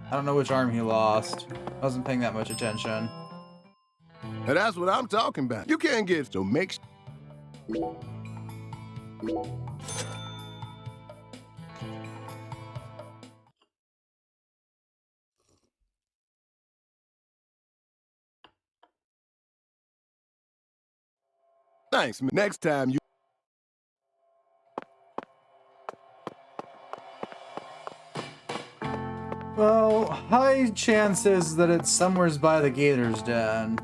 I don't know which arm he lost. I wasn't paying that much attention. And that's what I'm talking about. You can't get so make. Thanks. Next time you. Well, high chances that it's somewheres by the Gator's Den.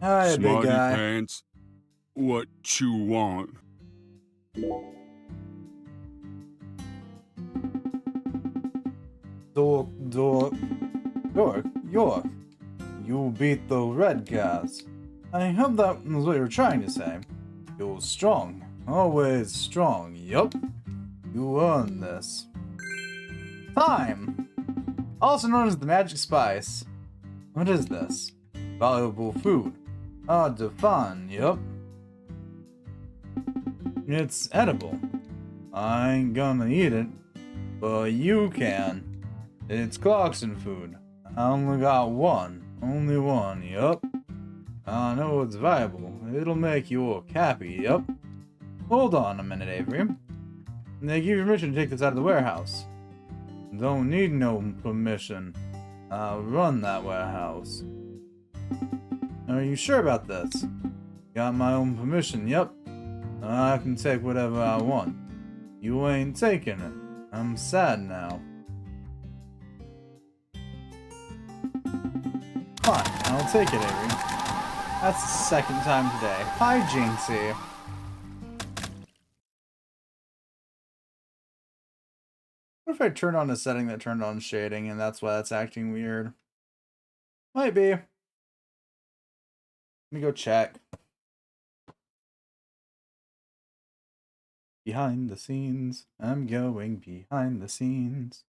Hi, big Smarty guy. pants, what you want? York. You beat the red guys. I hope that was what you were trying to say. You're strong. Always strong. Yup. You earned this. Time! Also known as the magic spice. What is this? Valuable food. Hard to find, yup. It's edible. I ain't gonna eat it, but you can. It's Clarkson food. I only got one. Only one, yup. I know it's valuable. It'll make you look happy, yup. Hold on a minute, Avery. They give you permission to take this out of the warehouse. Don't need no permission. I'll run that warehouse. Are you sure about this? Got my own permission, yep. I can take whatever I want. You ain't taking it. I'm sad now. Fine, I'll take it, Avery. That's the second time today. Hi, Jinxie. What if I turned on a setting that turned on shading and that's why that's acting weird? Might be. Let me go check. Behind the scenes. I'm going behind the scenes.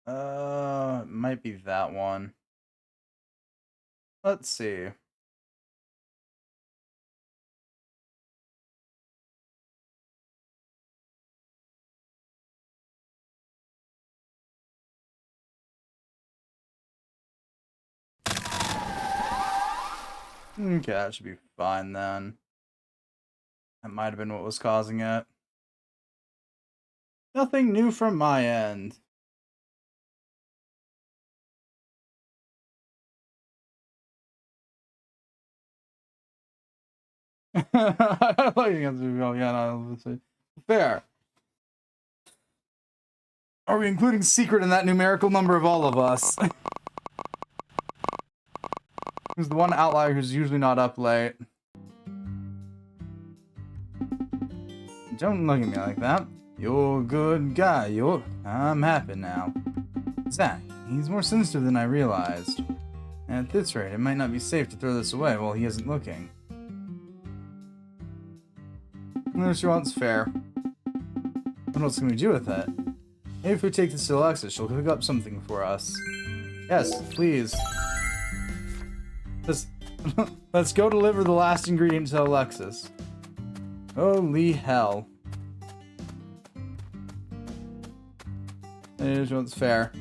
It might be that one. Let's see. Okay, that should be fine then. That might have been what was causing it. Nothing new from my end. I like it. Yeah, no, fair. Are we including secret in that numerical number of all of us? Who's the one outlier who's usually not up late? Don't look at me like that. You're a good guy. I'm happy now. Zach, he's more sensitive than I realized. At this rate, it might not be safe to throw this away while he isn't looking. She wants fair. What else can we do with it? Maybe if we take this to Alexis, she'll cook up something for us. Yes, please. Let's go deliver the last ingredient to Alexis. Holy hell. She wants fair.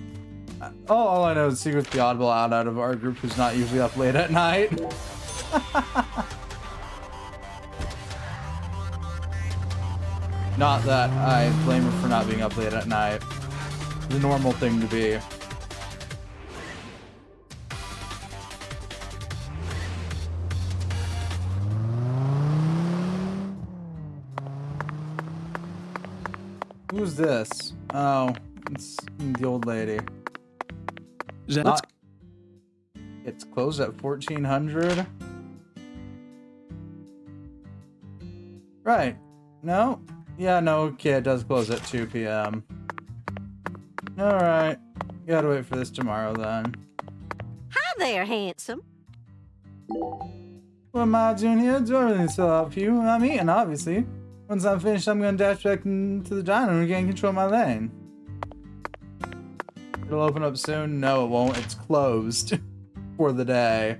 All I know is Secret's the oddball out of our group who's not usually up late at night. Not that I blame her for not being up late at night. The normal thing to be. Who's this? Oh, it's the old lady. It's closed at 1400. Right. No? Yeah, no, okay, it does close at 2 p.m. Alright. Gotta wait for this tomorrow then. Hi there, handsome. What am I doing here? Do everything still out for you. I'm eating, obviously. Once I'm finished, I'm gonna dash back into the diner and gain control of my lane. It'll open up soon? No, it won't. It's closed for the day.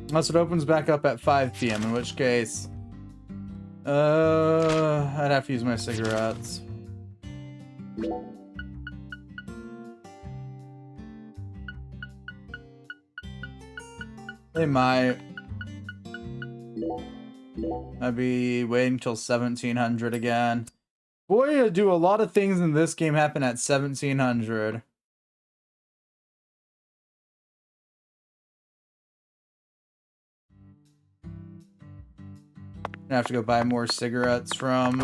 Unless it opens back up at 5 p.m., in which case... I'd have to use my cigarettes. They might. I'd be waiting till 1700 again. Boy, do a lot of things in this game happen at 1700. Gonna have to go buy more cigarettes from...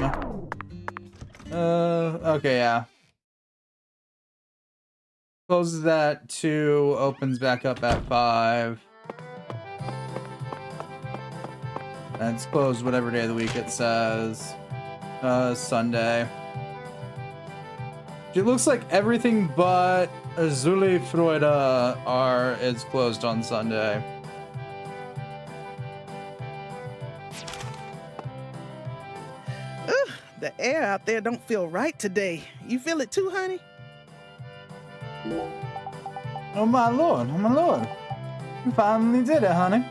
okay, yeah. Closes at 2, opens back up at 5. And it's closed whatever day of the week it says. Sunday. It looks like everything but Azuli Freude is closed on Sunday. Ugh, the air out there don't feel right today. You feel it too, honey? Oh my lord, oh my lord. You finally did it, honey.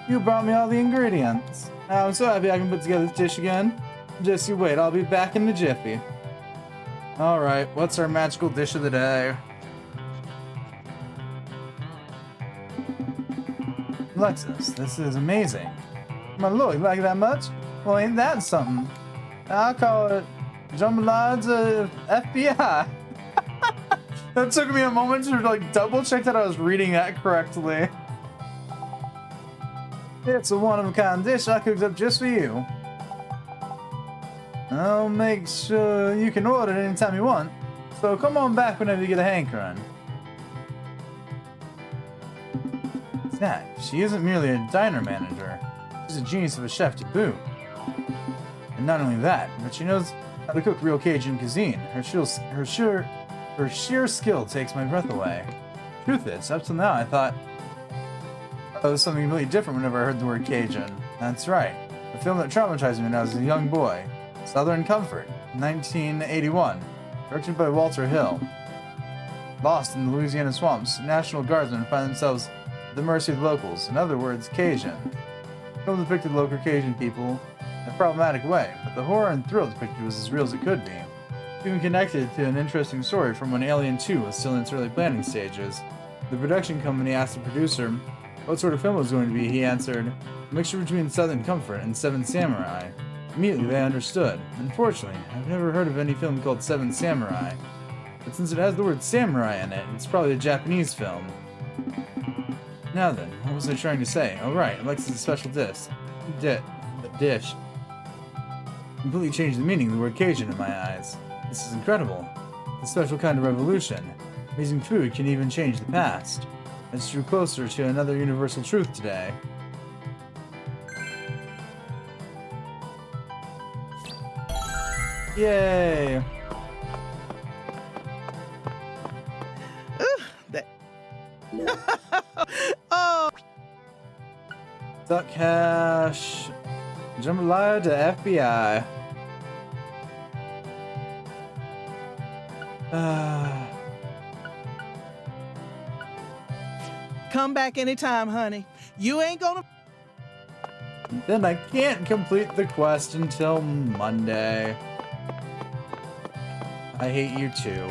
You brought me all the ingredients. I'm so happy I can put together this dish again. Just you wait, I'll be back in a jiffy. Alright, what's our magical dish of the day? Alexis, this is amazing. My lord, you like that much? Well, ain't that something? I call it Jambalad's FBI. That took me a moment to like double check that I was reading that correctly. It's a one-of-a-kind dish I cooked up just for you. I'll make sure you can order it anytime you want, so come on back whenever you get a hankering. Zach, she isn't merely a diner manager, she's a genius of a chef to boot. And not only that, but she knows how to cook real Cajun cuisine. Her sheer skill takes my breath away. Truth is, up till now I thought it was something really different whenever I heard the word Cajun. That's right, a film that traumatized me when I was a young boy. Southern Comfort, 1981, directed by Walter Hill. Lost in the Louisiana swamps, National Guardsmen find themselves at the mercy of locals, in other words, Cajun. The film depicted local Cajun people in a problematic way, but the horror and thrill depicted was as real as it could be. Even connected to an interesting story from when Alien 2 was still in its early planning stages. The production company asked the producer what sort of film it was going to be. He answered, a mixture between Southern Comfort and Seven Samurai. Immediately they understood. Unfortunately, I've never heard of any film called Seven Samurai. But since it has the word samurai in it, it's probably a Japanese film. Now then, what was I trying to say? Oh right, Alexis' special dish. Completely changed the meaning of the word Cajun in my eyes. This is incredible. It's a special kind of revolution. Amazing food can even change the past. It's drew closer to another universal truth today. Yay! Oh! Duck hash. Jambalaya to FBI. Come back anytime, honey. You ain't gonna... Then I can't complete the quest until Monday. I hate you too.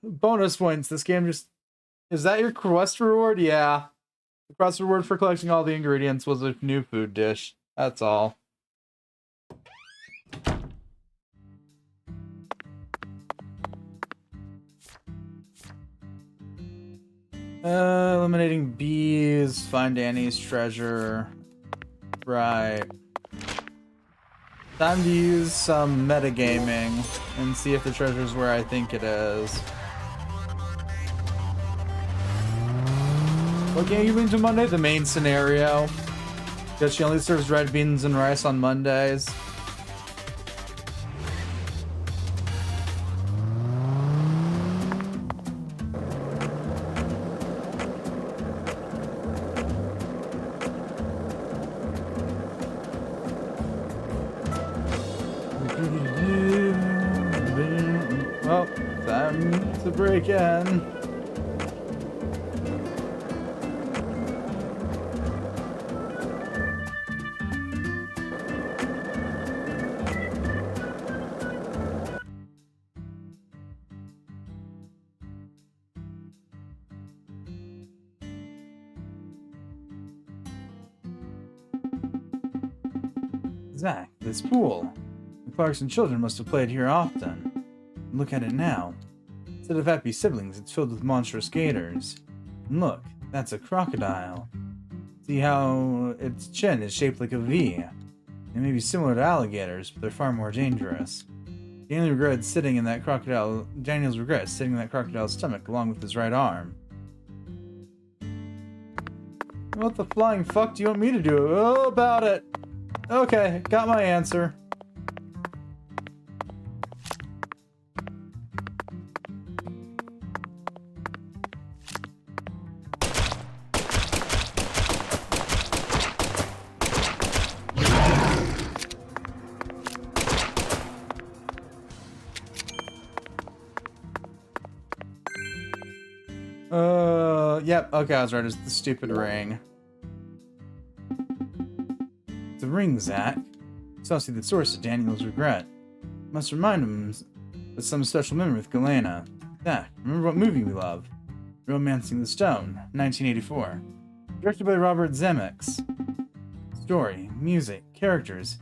Bonus points. This game just... Is that your quest reward? Yeah. The quest reward for collecting all the ingredients was a new food dish. That's all. Eliminating bees, find Annie's treasure. Right. Time to use some metagaming and see if the treasure's where I think it is. What game you been to Monday? The main scenario. Because she only serves red beans and rice on Mondays. Well, time to break in. Zach, this pool. The Clarkson children must have played here often. Look at it now. Instead of happy siblings, it's filled with monstrous gators. And look, That's a crocodile. See how its chin is shaped like a V? They may be similar to alligators, but they're far more dangerous. Daniels regrets sitting in that crocodile's stomach along with his right arm. What the flying fuck do you want me to do? Oh, about it! Okay, got my answer. Yep, okay, I was right, it's the stupid ring. The ring, Zach. So see the source of Daniel's regret. Must remind him of some special memory with Galena. Zach, remember what movie we love? Romancing the Stone, 1984. Directed by Robert Zemeckis. Story, music, characters,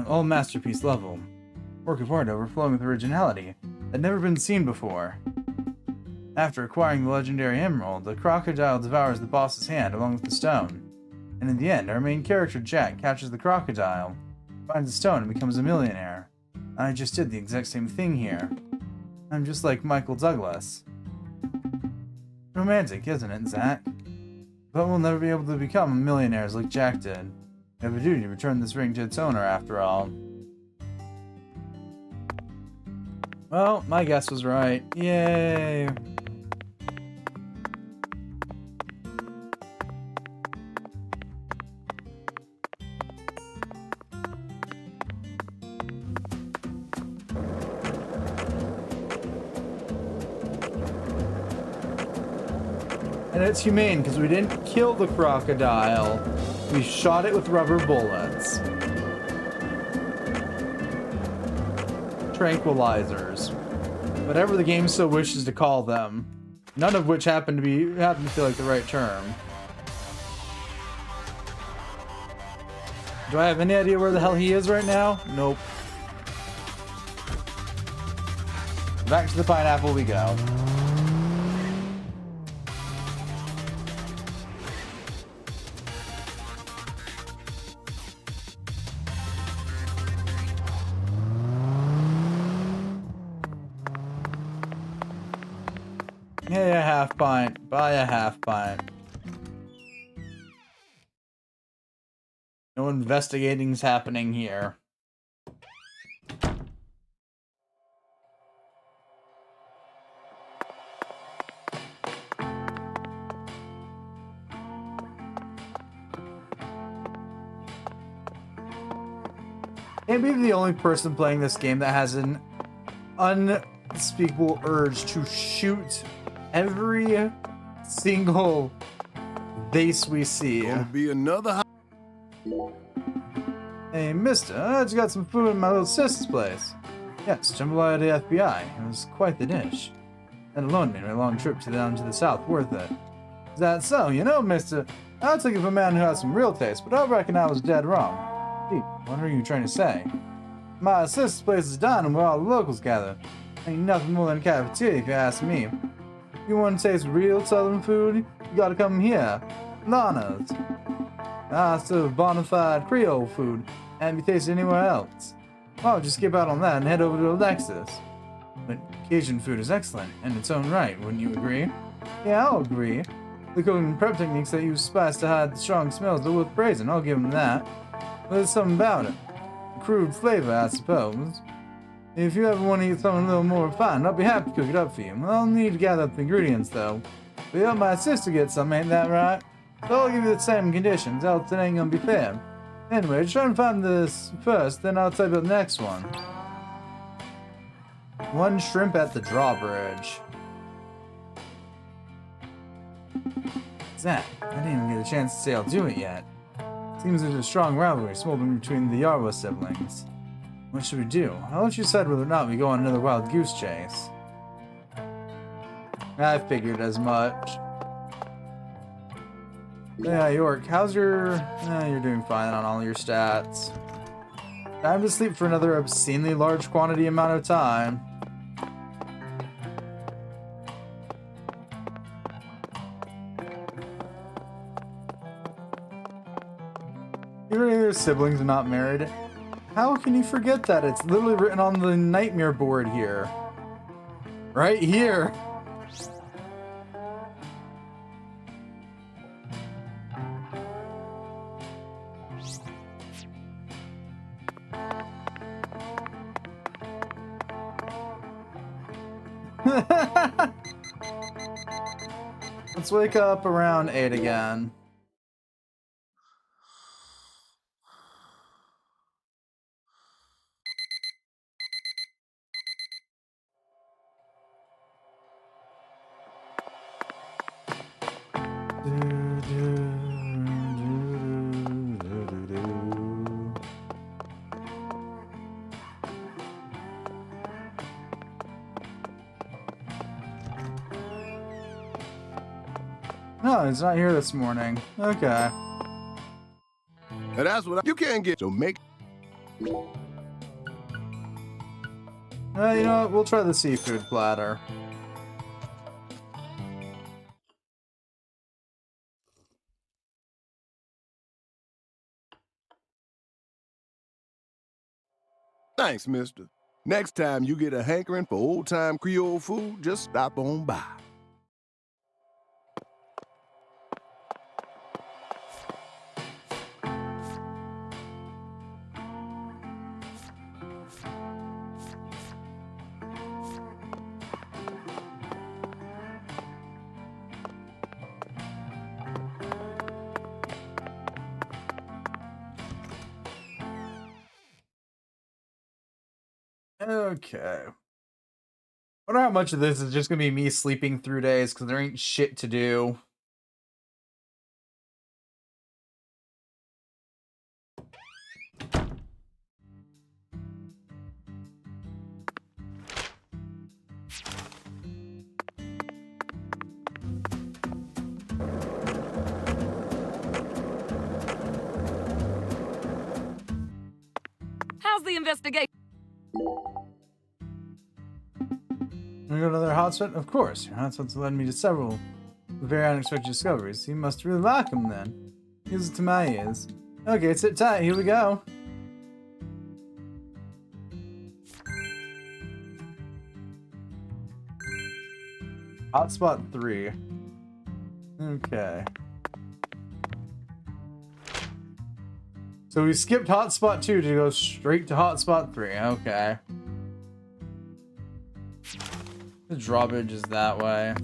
all masterpiece level. Work of art overflowing with originality that had never been seen before. After acquiring the legendary emerald, the crocodile devours the boss's hand along with the stone. And in the end, our main character, Jack, captures the crocodile, finds the stone, and becomes a millionaire. I just did the exact same thing here. I'm just like Michael Douglas. Romantic, isn't it, Zach? But we'll never be able to become millionaires like Jack did. We have a duty to return this ring to its owner, after all. Well, my guess was right. Yay! And it's humane because we didn't kill the crocodile. We shot it with rubber bullets. Tranquilizers. Whatever the game so wishes to call them. None of which happen to feel like the right term. Do I have any idea where the hell he is right now? Nope. Back to the pineapple we go. Hey, a half pint. Buy a half pint. No investigating's happening here. Can't be the only person playing this game that has an unspeakable urge to shoot every single vase we see. Gonna be another. Hey, mister, I just got some food in my little sister's place. Yes, jumbled by the FBI. It was quite the dish. That alone made my long trip down to the south worth it. Is that so? You know, mister, I'll take it for a man who has some real taste, but I reckon I was dead wrong. Gee, what are you trying to say? My sister's place is dining where all the locals gather. Ain't nothing more than a cafeteria if you ask me. If you want to taste real southern food, you gotta come here. Lana's. I serve bona fide Creole food, and be tasted anywhere else. Well, just skip out on that and head over to Alexis. But Cajun food is excellent in its own right, wouldn't you agree? Yeah, I'll agree. The cooking and prep techniques that use spice to hide the strong smells are worth praising, I'll give them that. But there's something about it. A crude flavor, I suppose. If you ever want to eat something a little more refined, I'll be happy to cook it up for you. I'll need to gather up the ingredients, though. But you help my sister get some, ain't that right? So I'll give you the same conditions, else it ain't gonna be fair. Anyway, try and find this first, then I'll tell you about the next one. One shrimp at the drawbridge. Zach, I didn't even get a chance to say I'll do it yet. Seems there's a strong rivalry smoldering between the Yarwa siblings. What should we do? I'll let you decide whether or not we go on another wild goose chase. I figured as much. Yeah, York, how's your... you're doing fine on all your stats. Time to sleep for another obscenely large quantity amount of time. Even if their siblings are not married. How can you forget that? It's literally written on the nightmare board here. Right here. Let's wake up around 8 again. No, he's not here this morning. Okay. And that's what you can't get. So make. You know what? We'll try the seafood platter. Thanks, mister. Next time you get a hankering for old-time Creole food, just stop on by. Okay. I wonder how much of this is just gonna be me sleeping through days because there ain't shit to do. How's the investigation? Wanna go to another hotspot? Of course. Your hotspots led me to several very unexpected discoveries. You must really like them then. Music to my ears. Okay, sit tight. Here we go. Hotspot 3. Okay. So we skipped hotspot 2 to go straight to hotspot 3. Okay. The drawbridge is that way.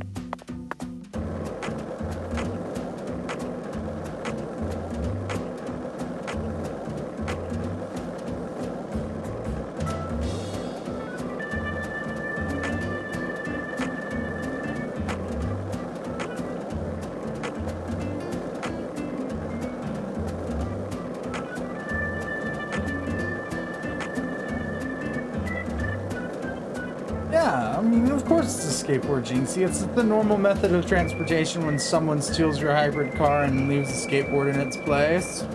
Yeah, I mean, of course it's a skateboard, Jinxie. It's the normal method of transportation when someone steals your hybrid car and leaves the skateboard in its place.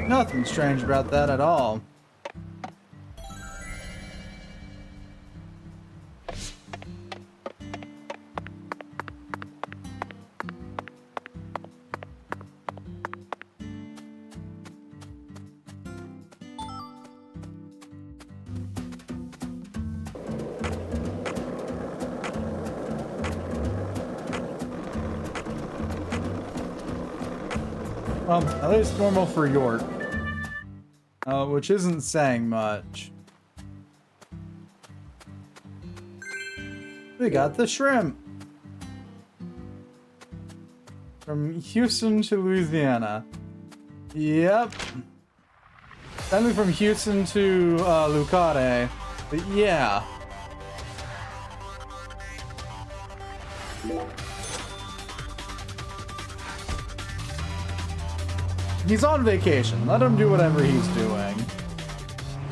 Nothing strange about that at all. Well, at least normal for York. Which isn't saying much. We got the shrimp. From Houston to Louisiana. Yep. Only from Houston to Lucade. But yeah. He's on vacation. Let him do whatever he's doing.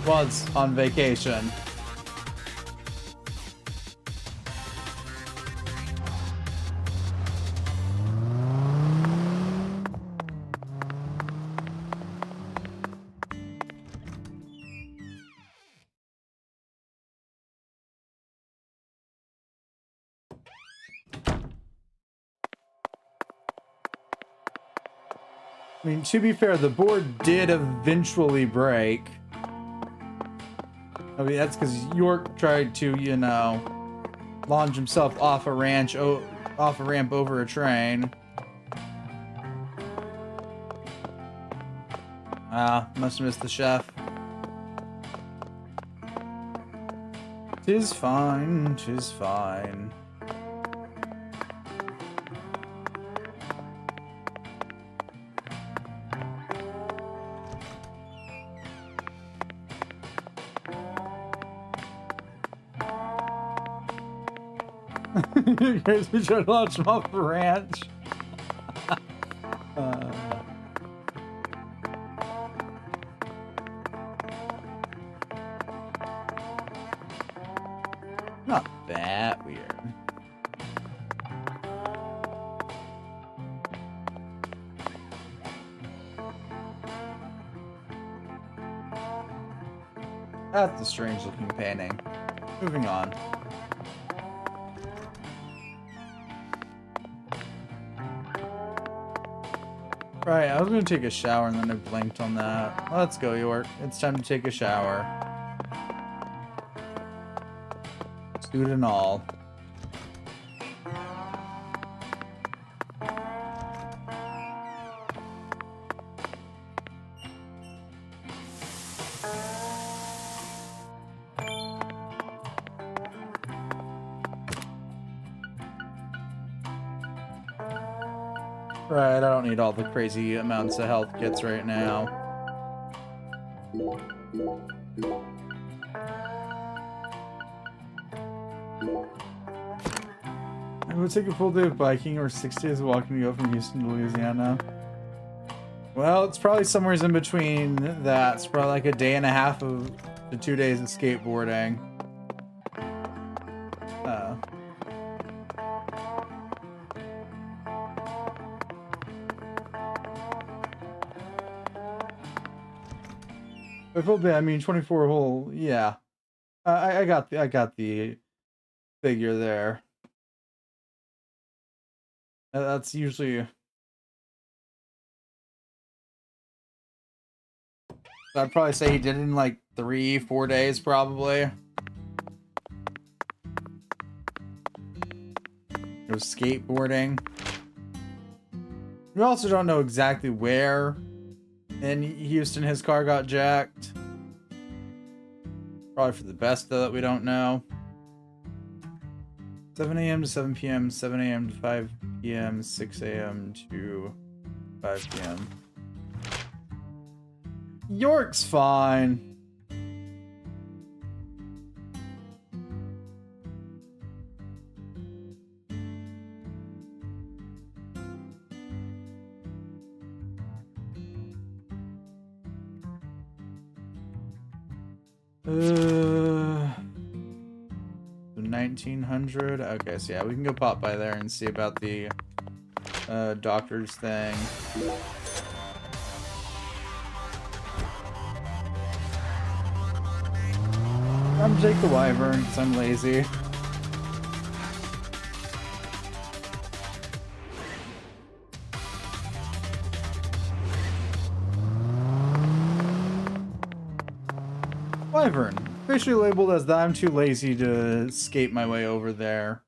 Was on vacation. I mean, to be fair, the board did eventually break. I mean, that's because York tried to, you know, launch himself off a ramp over a train. Ah, must have missed the chef. 'Tis fine, 'tis fine. Here's me trying to launch him off the ranch. Not that weird. That's a strange looking painting. Moving on. Right, I was gonna take a shower and then I blinked on that. Let's go, York. It's time to take a shower. Suit and all. Right, I don't need all the crazy amounts of health kits right now. I would take a full day of biking or 6 days of walking to go from Houston to Louisiana. Well, it's probably somewhere in between that. It's probably like a day and a half to 2 days of skateboarding. By full day, I mean 24 whole. Yeah, I got the figure there. That's usually. I'd probably say he did it in like 3-4 days, probably. It was skateboarding. We also don't know exactly where in Houston his car got jacked. Probably for the best, though, that we don't know. 7 a.m. to 7 p.m., 7 a.m. to 5 p.m., 6 a.m. to 5 p.m. York's fine. The 1900. Okay, so yeah, we can go pop by there and see about the doctor's thing. I'm Jake the Wyvern because I'm lazy. Wyvern, officially labeled as that. I'm too lazy to skate my way over there.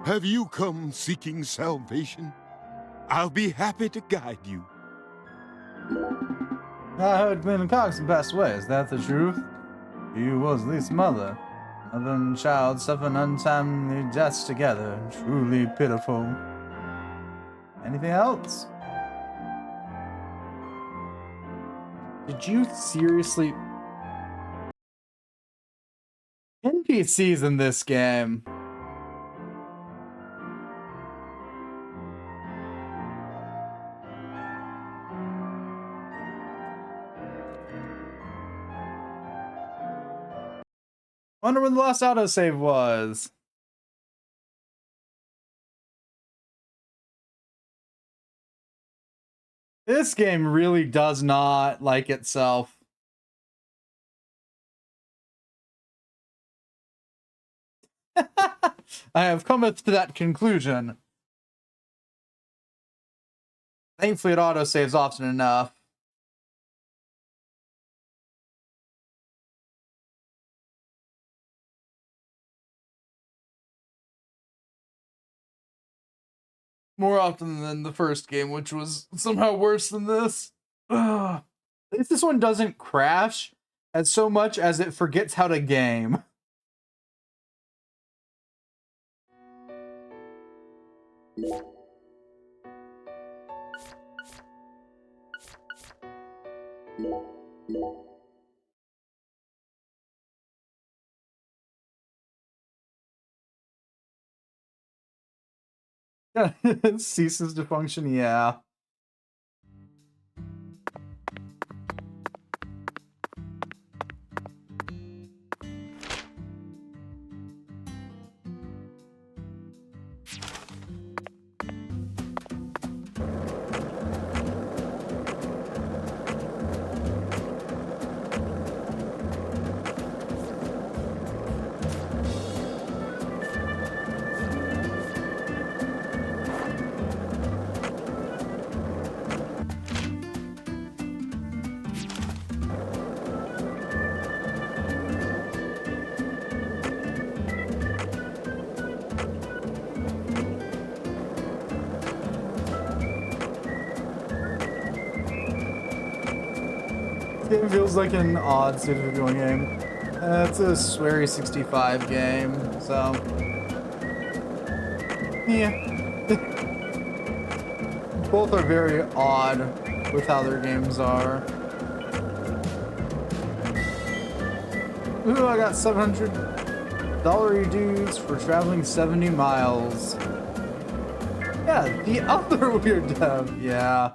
Have you come seeking salvation? I'll be happy to guide you. I heard Glenn Cox passed away. Is that the truth? He was Lee's mother. Mother and child suffering untimely deaths together. Truly pitiful. Anything else? Did you seriously... NPCs in this game. Wonder where the lost autosave was. This game really does not like itself. I have cometh to that conclusion. Thankfully, it autosaves often enough. More often than the first game, which was somehow worse than this. Ugh. At least this one doesn't crash as so much as it forgets how to game. It ceases to function, yeah. This game feels like an odd state of going game. It's a sweary 65 game, so yeah. Both are very odd with how their games are. Ooh, I got $700 dues for traveling 70 miles. Yeah, the other weird dev, yeah.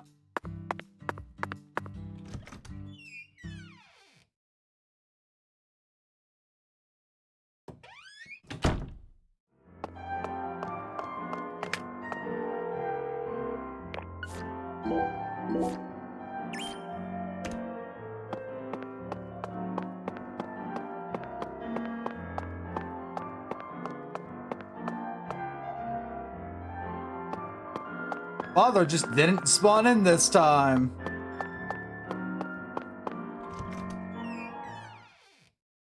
Father just didn't spawn in this time.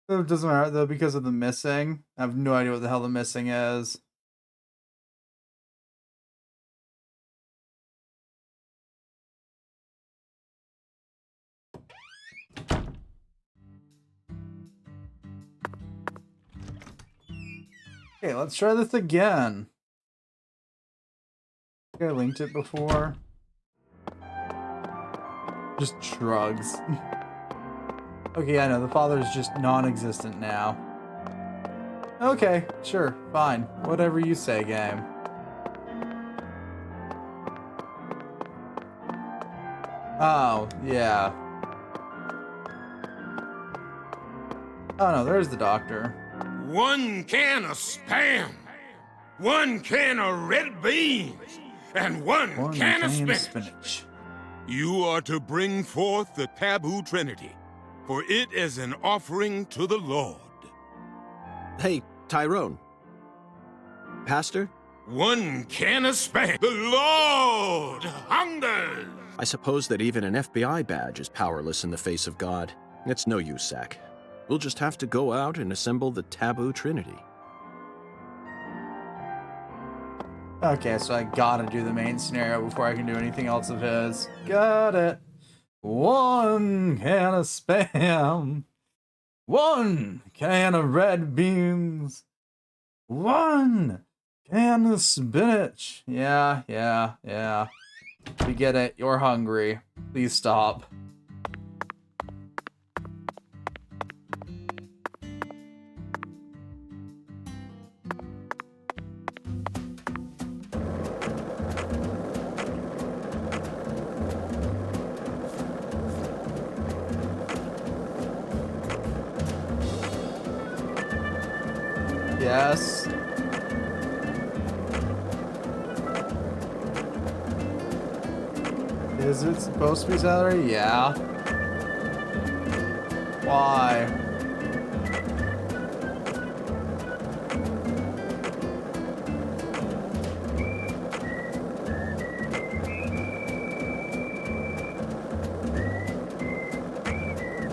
It doesn't matter though because of the missing. I have no idea what the hell the missing is. Okay, let's try this again. I think I linked it before. Just shrugs. Okay, I know, the father's just non-existent now. Okay, sure, fine. Whatever you say, game. Oh, yeah. Oh no, there's the doctor. 1 can of Spam, 1 can of red beans, and 1 can of spinach. You are to bring forth the taboo trinity, for it is an offering to the Lord. Hey, Tyrone. Pastor? 1 can of Spam. The Lord hungers. I suppose that even an FBI badge is powerless in the face of God. It's no use, Zach. We'll just have to go out and assemble the taboo trinity. Okay, so I gotta do the main scenario before I can do anything else of his. Got it. 1 can of Spam. 1 can of red beans. 1 can of spinach. Yeah. We get it. You're hungry. Please stop. Yes. Is it supposed to be salary? Yeah. Why?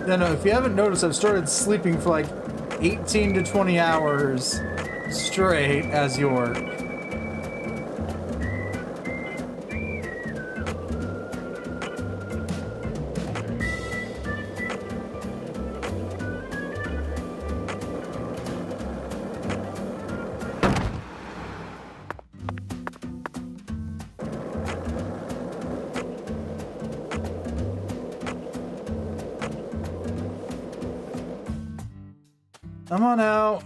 No, if you haven't noticed, I've started sleeping for like 18 to 20 hours straight as York. Come on out.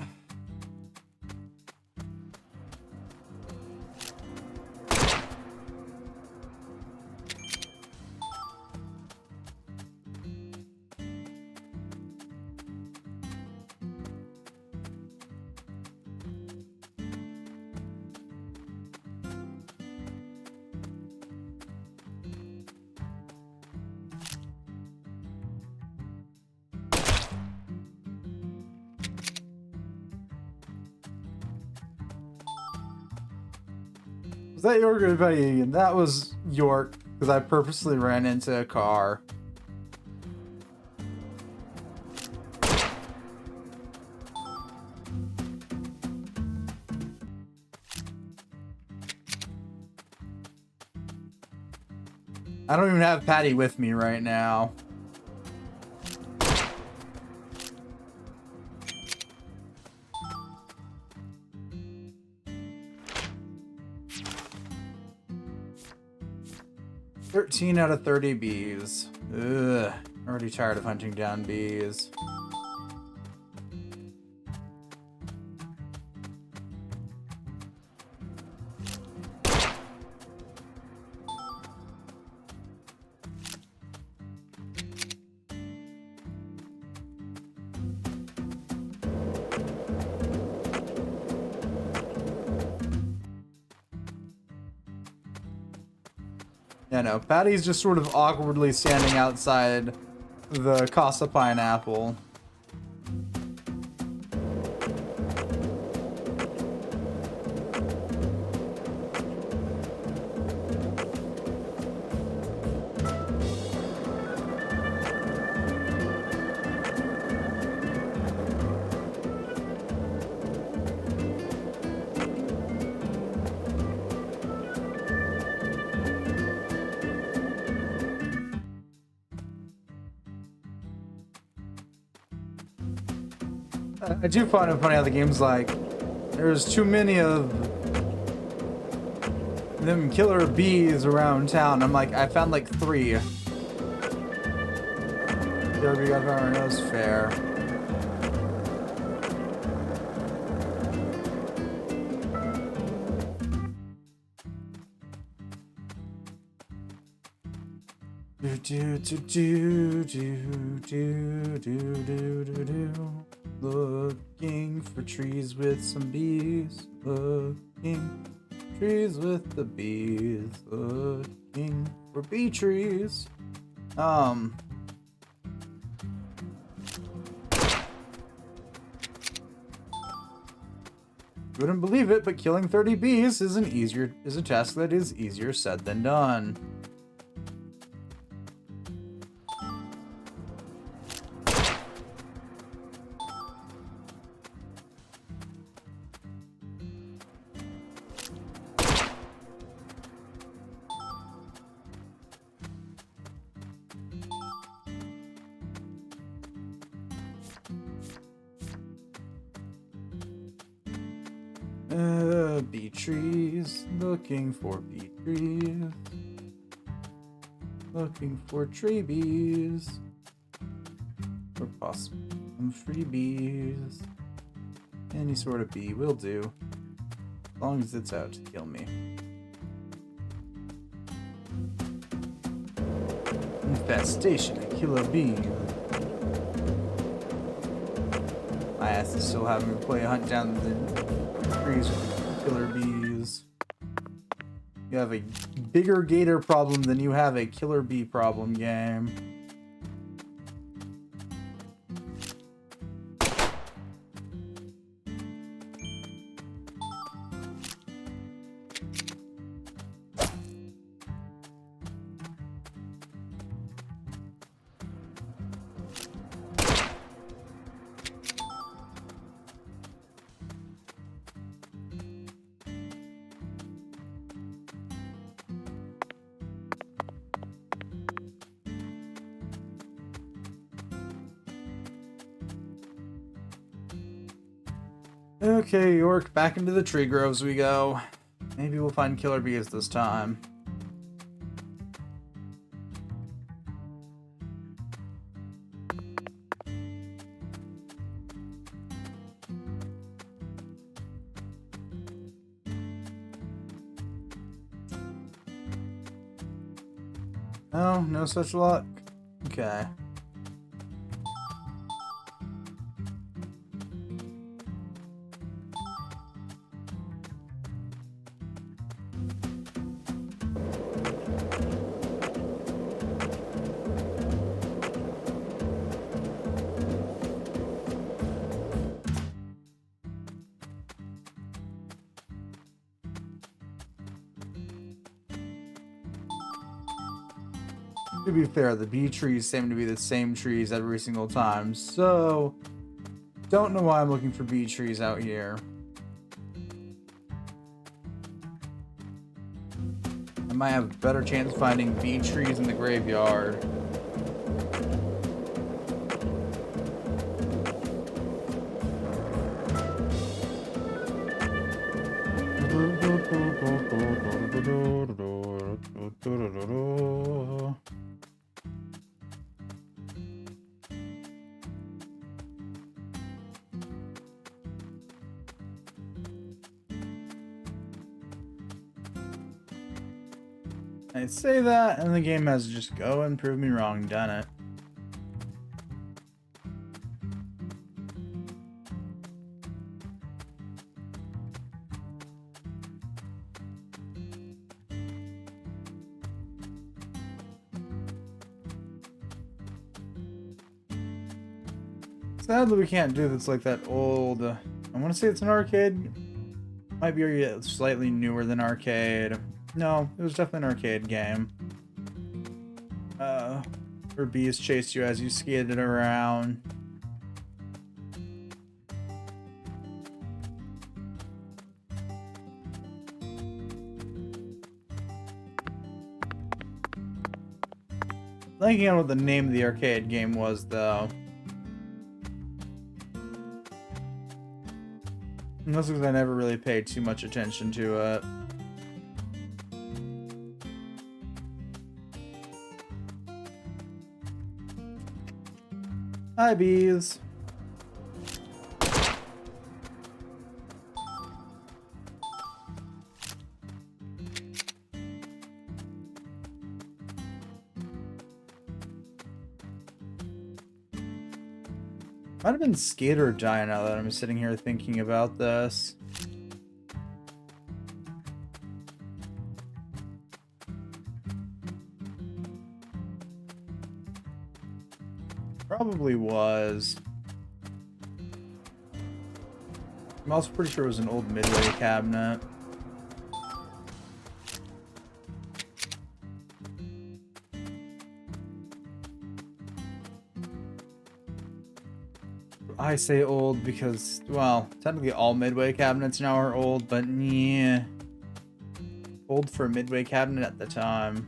Was that York or anybody? That was York, because I purposely ran into a car. I don't even have Patty with me right now. $13 out of 30 bees. Ugh. Already tired of hunting down bees. Yeah, no, Patty's just sort of awkwardly standing outside the Casa Pineapple. I do find it funny how the game's like, there's too many of them killer bees around town. I'm like, I found like 3. Derby got found, that was fair. Looking for trees with some bees. Looking trees with the bees. Looking for bee trees. Wouldn't believe it, but killing 30 bees is a task that is easier said than done. Bee trees, looking for bee trees, looking for tree bees, or possibly some freebies. Any sort of bee will do, as long as it's out to kill me. Infestation, a killer bee. My ass is still having to play a hunt down the trees with killer bees. You have a bigger gator problem than you have a killer bee problem, game. Okay, York, back into the tree groves we go. Maybe we'll find killer bees this time. Oh, no such luck. Okay. To be fair, the bee trees seem to be the same trees every single time, so don't know why I'm looking for bee trees out here. I might have a better chance of finding bee trees in the graveyard. I say that, and the game has just go and prove me wrong, done it. Sadly, we can't do this like that old... I want to say it's an arcade. Might be slightly newer than arcade. No, it was definitely an arcade game. Where bees chased you as you skated around. Thinking on what the name of the arcade game was, though. That's because I never really paid too much attention to it. Hi, bees. Might have been Skater Die now that I'm sitting here thinking about this. Probably was. I'm also pretty sure it was an old Midway cabinet. I say old because, well, technically all Midway cabinets now are old, but yeah. Old for a Midway cabinet at the time.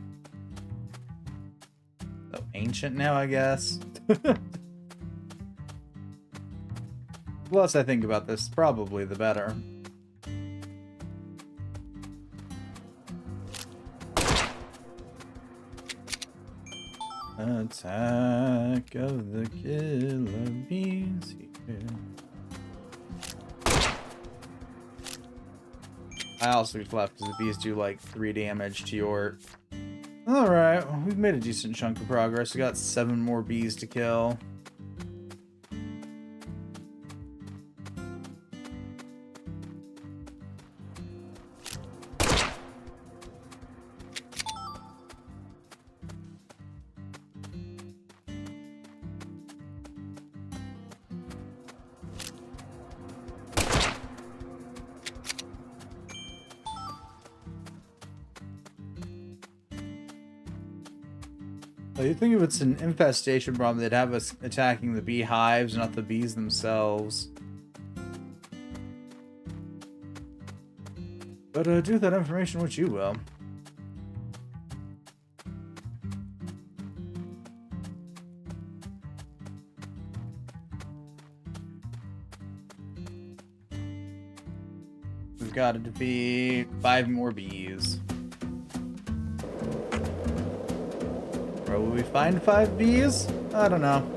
So ancient now, I guess. The less I think about this, probably the better. Attack of the killer bees here. I also left because the bees do like 3 damage to your... Alright, well, we've made a decent chunk of progress. We got 7 more bees to kill. You think if it's an infestation problem, they'd have us attacking the beehives, not the bees themselves. But do with that information what you will. We've got to defeat 5 more bees. Or will we find 5 bees? I don't know.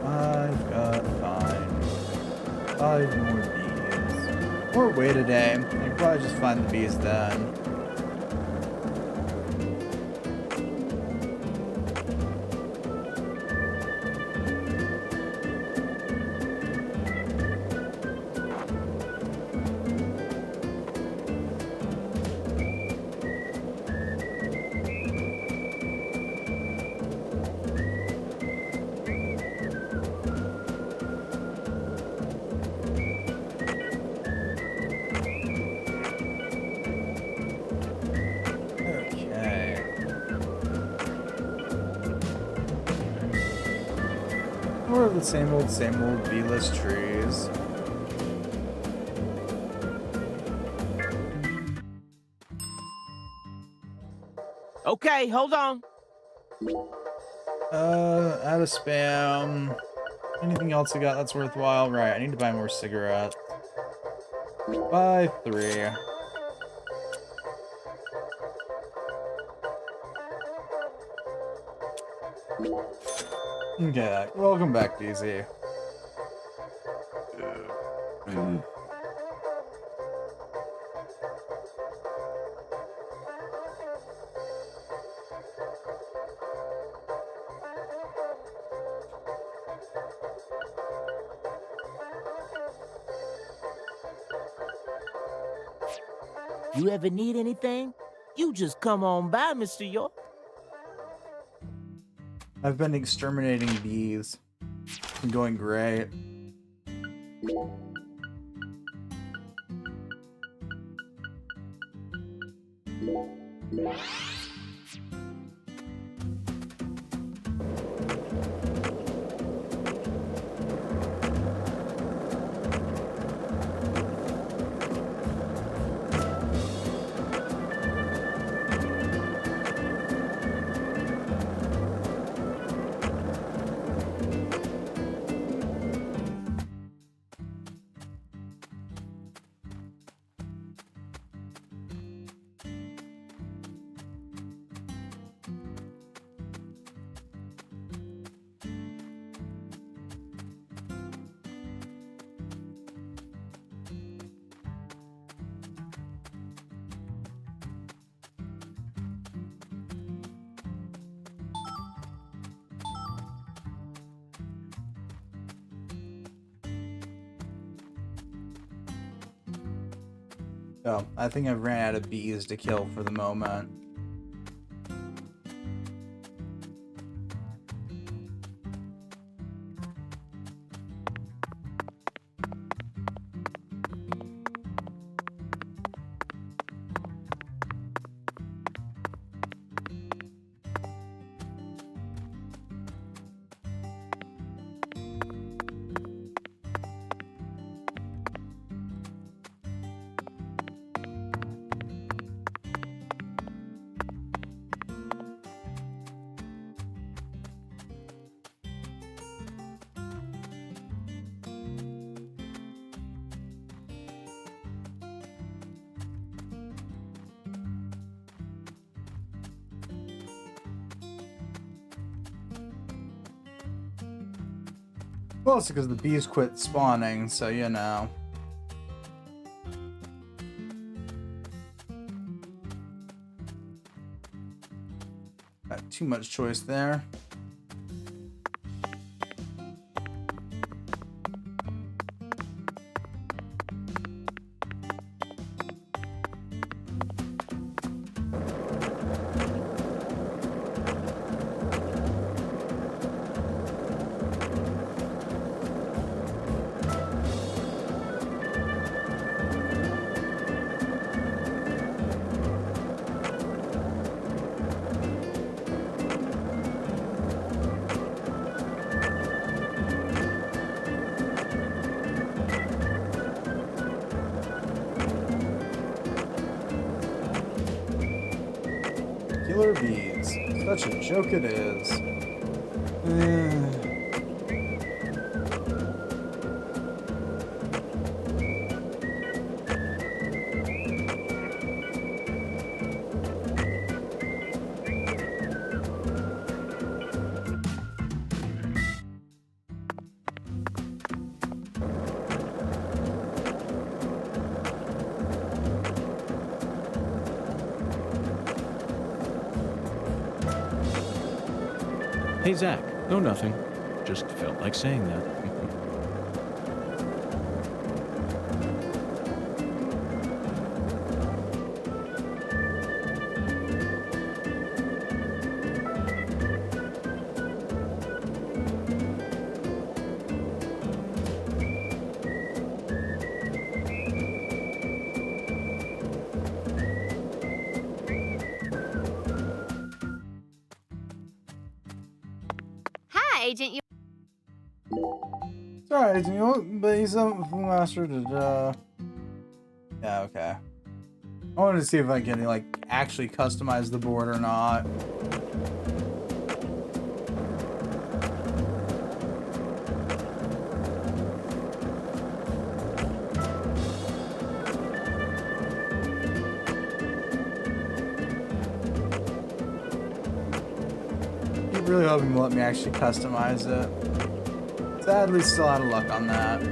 I've got to find 5 more bees. Or wait a day. I can probably just find the bees then. More of the same old bee-less trees. Okay, hold on. Out of spam. Anything else I got that's worthwhile? Right, I need to buy more cigarettes. Buy 3. Okay, welcome back, DZ. You ever need anything? You just come on by, Mr. York. I've been exterminating bees. It's been going great. Oh, I think I've ran out of bees to kill for the moment. Well, it's because the bees quit spawning, so you know. Got too much choice there. Killer bees. Such a joke it is. Hey, Zach. No, nothing. Just felt like saying that. Hi, Agent. It's alright, you know, but he's a master. Yeah, okay. I wanted to see if I can like actually customize the board or not. I'm really hoping to let me actually customize it. Sadly, still out of luck on that.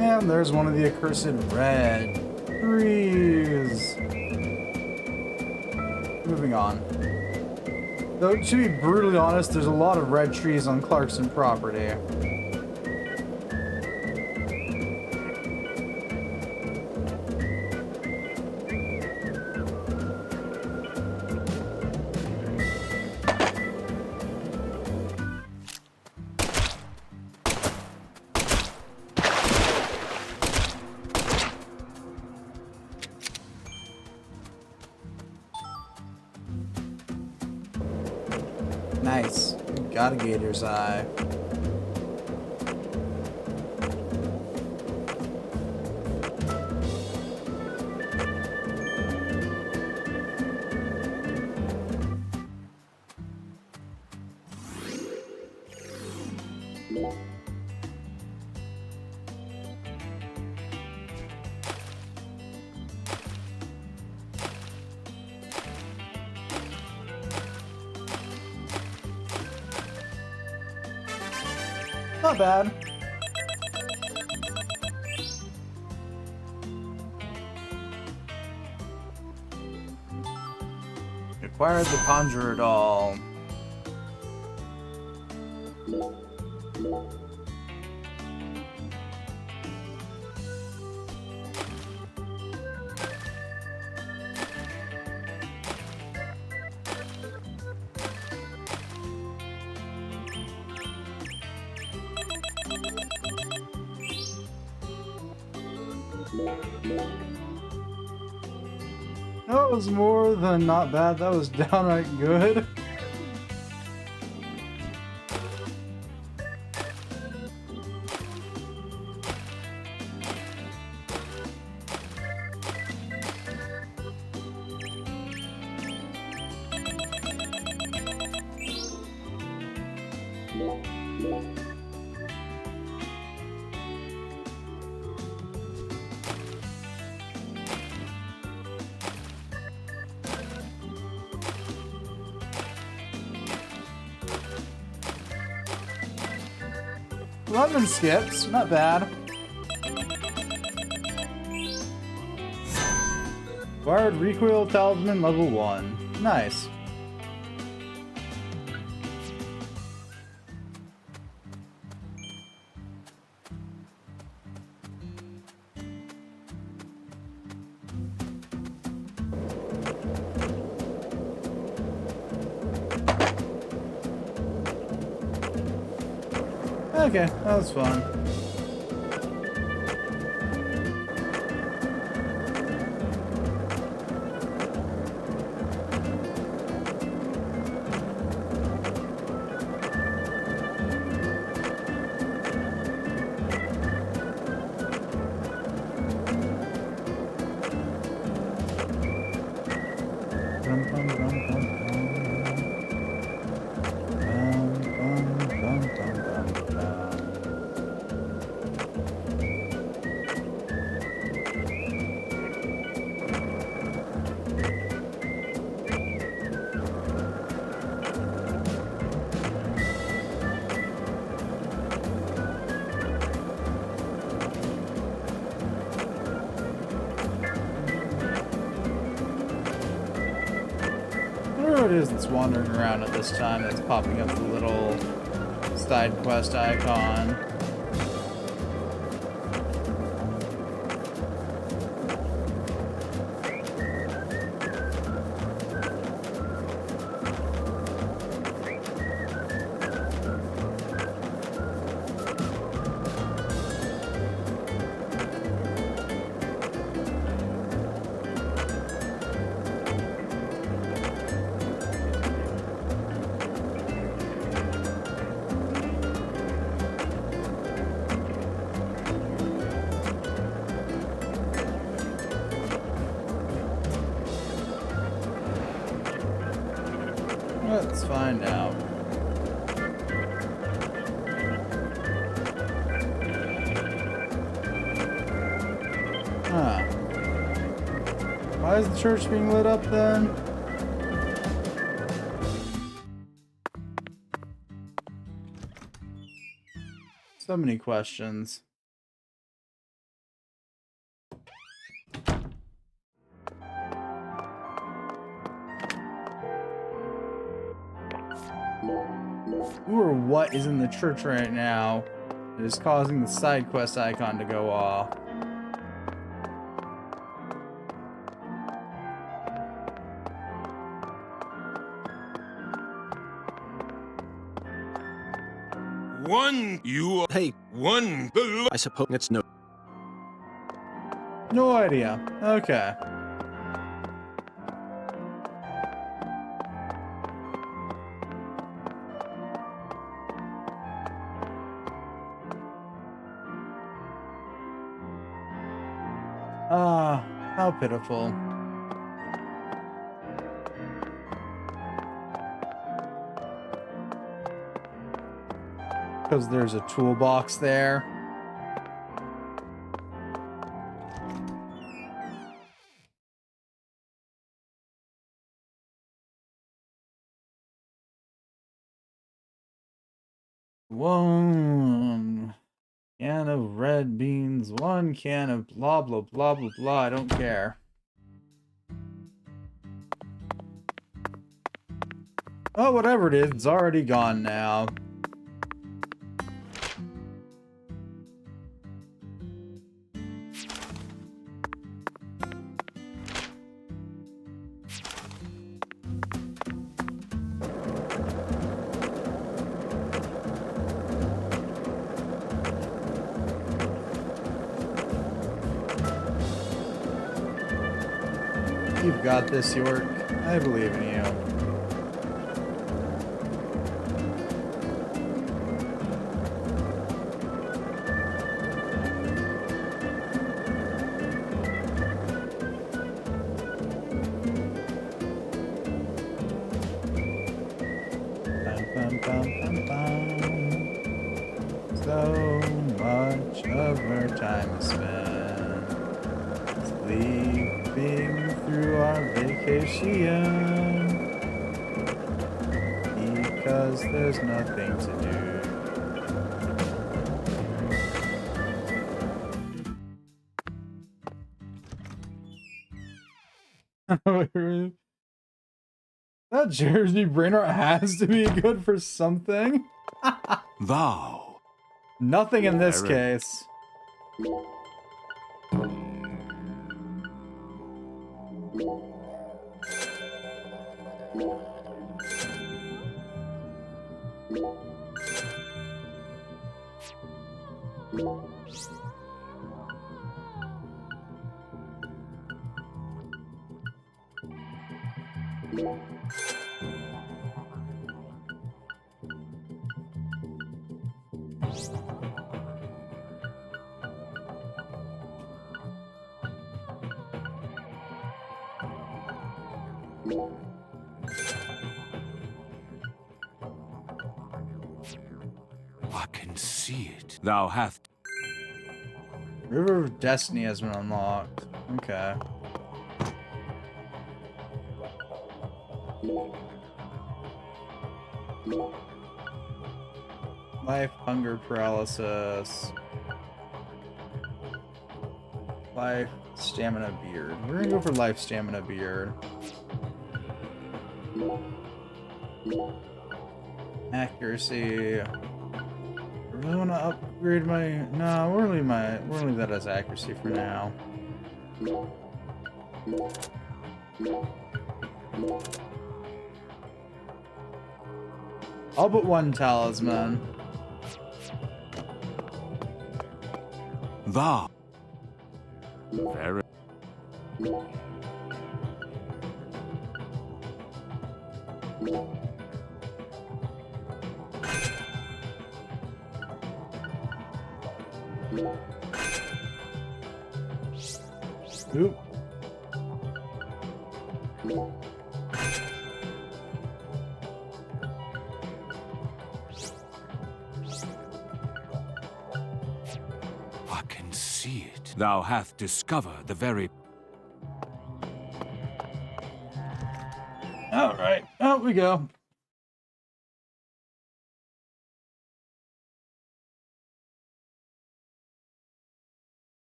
And there's one of the accursed red trees. Moving on. Though, to be brutally honest, there's a lot of red trees on Clarkson property. Nice. Got a gator's eye. Not bad. Acquired the Conjurer doll. That was more than not bad, that was downright good. Lemon skips, not bad. Acquired recoil talisman level 1. Nice. Okay, that was fun. Bum, bum, bum, bum, bum. Bum, bum, bum, bum, bum, bum. Whatever it is that's wandering around at this time that's popping up the little side quest icon. Let's find out. Huh. Why is the church being lit up then? So many questions. Who or what is in the church right now that is causing the side quest icon to go off? One you Hey, one the I suppose it's no. No idea. Okay. Ah, how pitiful. Because there's a toolbox there. One can of red beans, one can of blah blah blah blah blah. I don't care. Oh, whatever it is, it's already gone now. You've got this, York. I believe in you. Bum, bum, bum, bum. So much of our time is spent sleeping through our vacation because there's nothing to do. That Jersey Brainerd has to be good for something. Thou. Nothing in this Very- case. I can see it. Thou hast. River of Destiny has been unlocked. Okay. Life, hunger, paralysis. Life, stamina, beard. We're gonna go for life, stamina, beard. Accuracy. I really want to upgrade my. No, we're gonna leave that as accuracy for now. All but one talisman. Thou. Very. Oop. I can see it. Thou hath discovered the very. All right, out we go.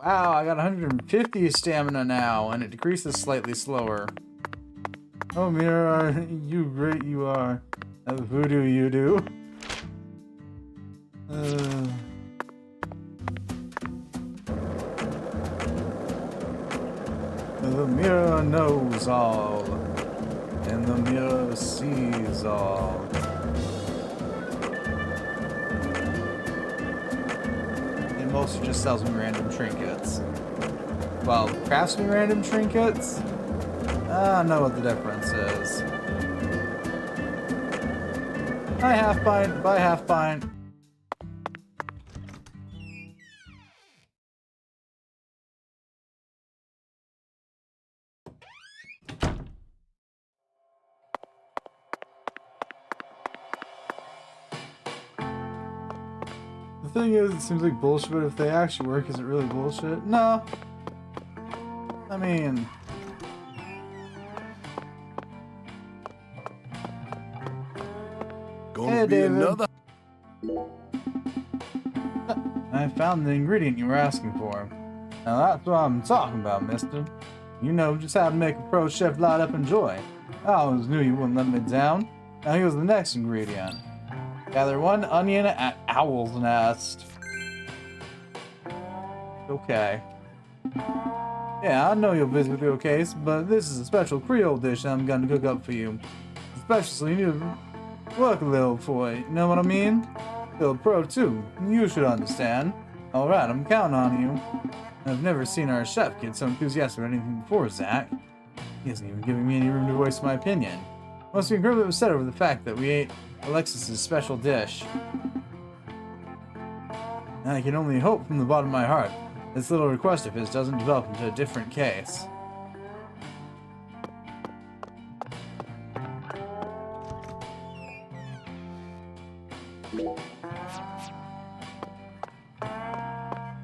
Wow, I got 150 stamina now, and it decreases slightly slower. Oh, Mira, you great you are. Voodoo you do. The mirror knows all, and the mirror sees all. And most just sells me random trinkets. Well, crafts me random trinkets? I don't know what the difference is. Buy half pint, buy half pint. The thing is, it seems like bullshit, but if they actually work, is it really bullshit? No. I mean... Gonna be David. another. I found the ingredient you were asking for. Now that's what I'm talking about, mister. You know just how to make a pro chef light up in joy. I always knew you wouldn't let me down. Now here's the next ingredient. Gather 1 onion at Owl's Nest. Okay. Yeah, I know you're busy with your case, but this is a special Creole dish I'm gonna cook up for you. Especially you need to work a little for it, you know what I mean? You're a pro too, you should understand. Alright, I'm counting on you. I've never seen our chef get so enthusiastic about anything before, Zach. He isn't even giving me any room to voice my opinion. Must be incredibly upset over the fact that we ate Alexis's special dish. And I can only hope from the bottom of my heart this little request of his doesn't develop into a different case.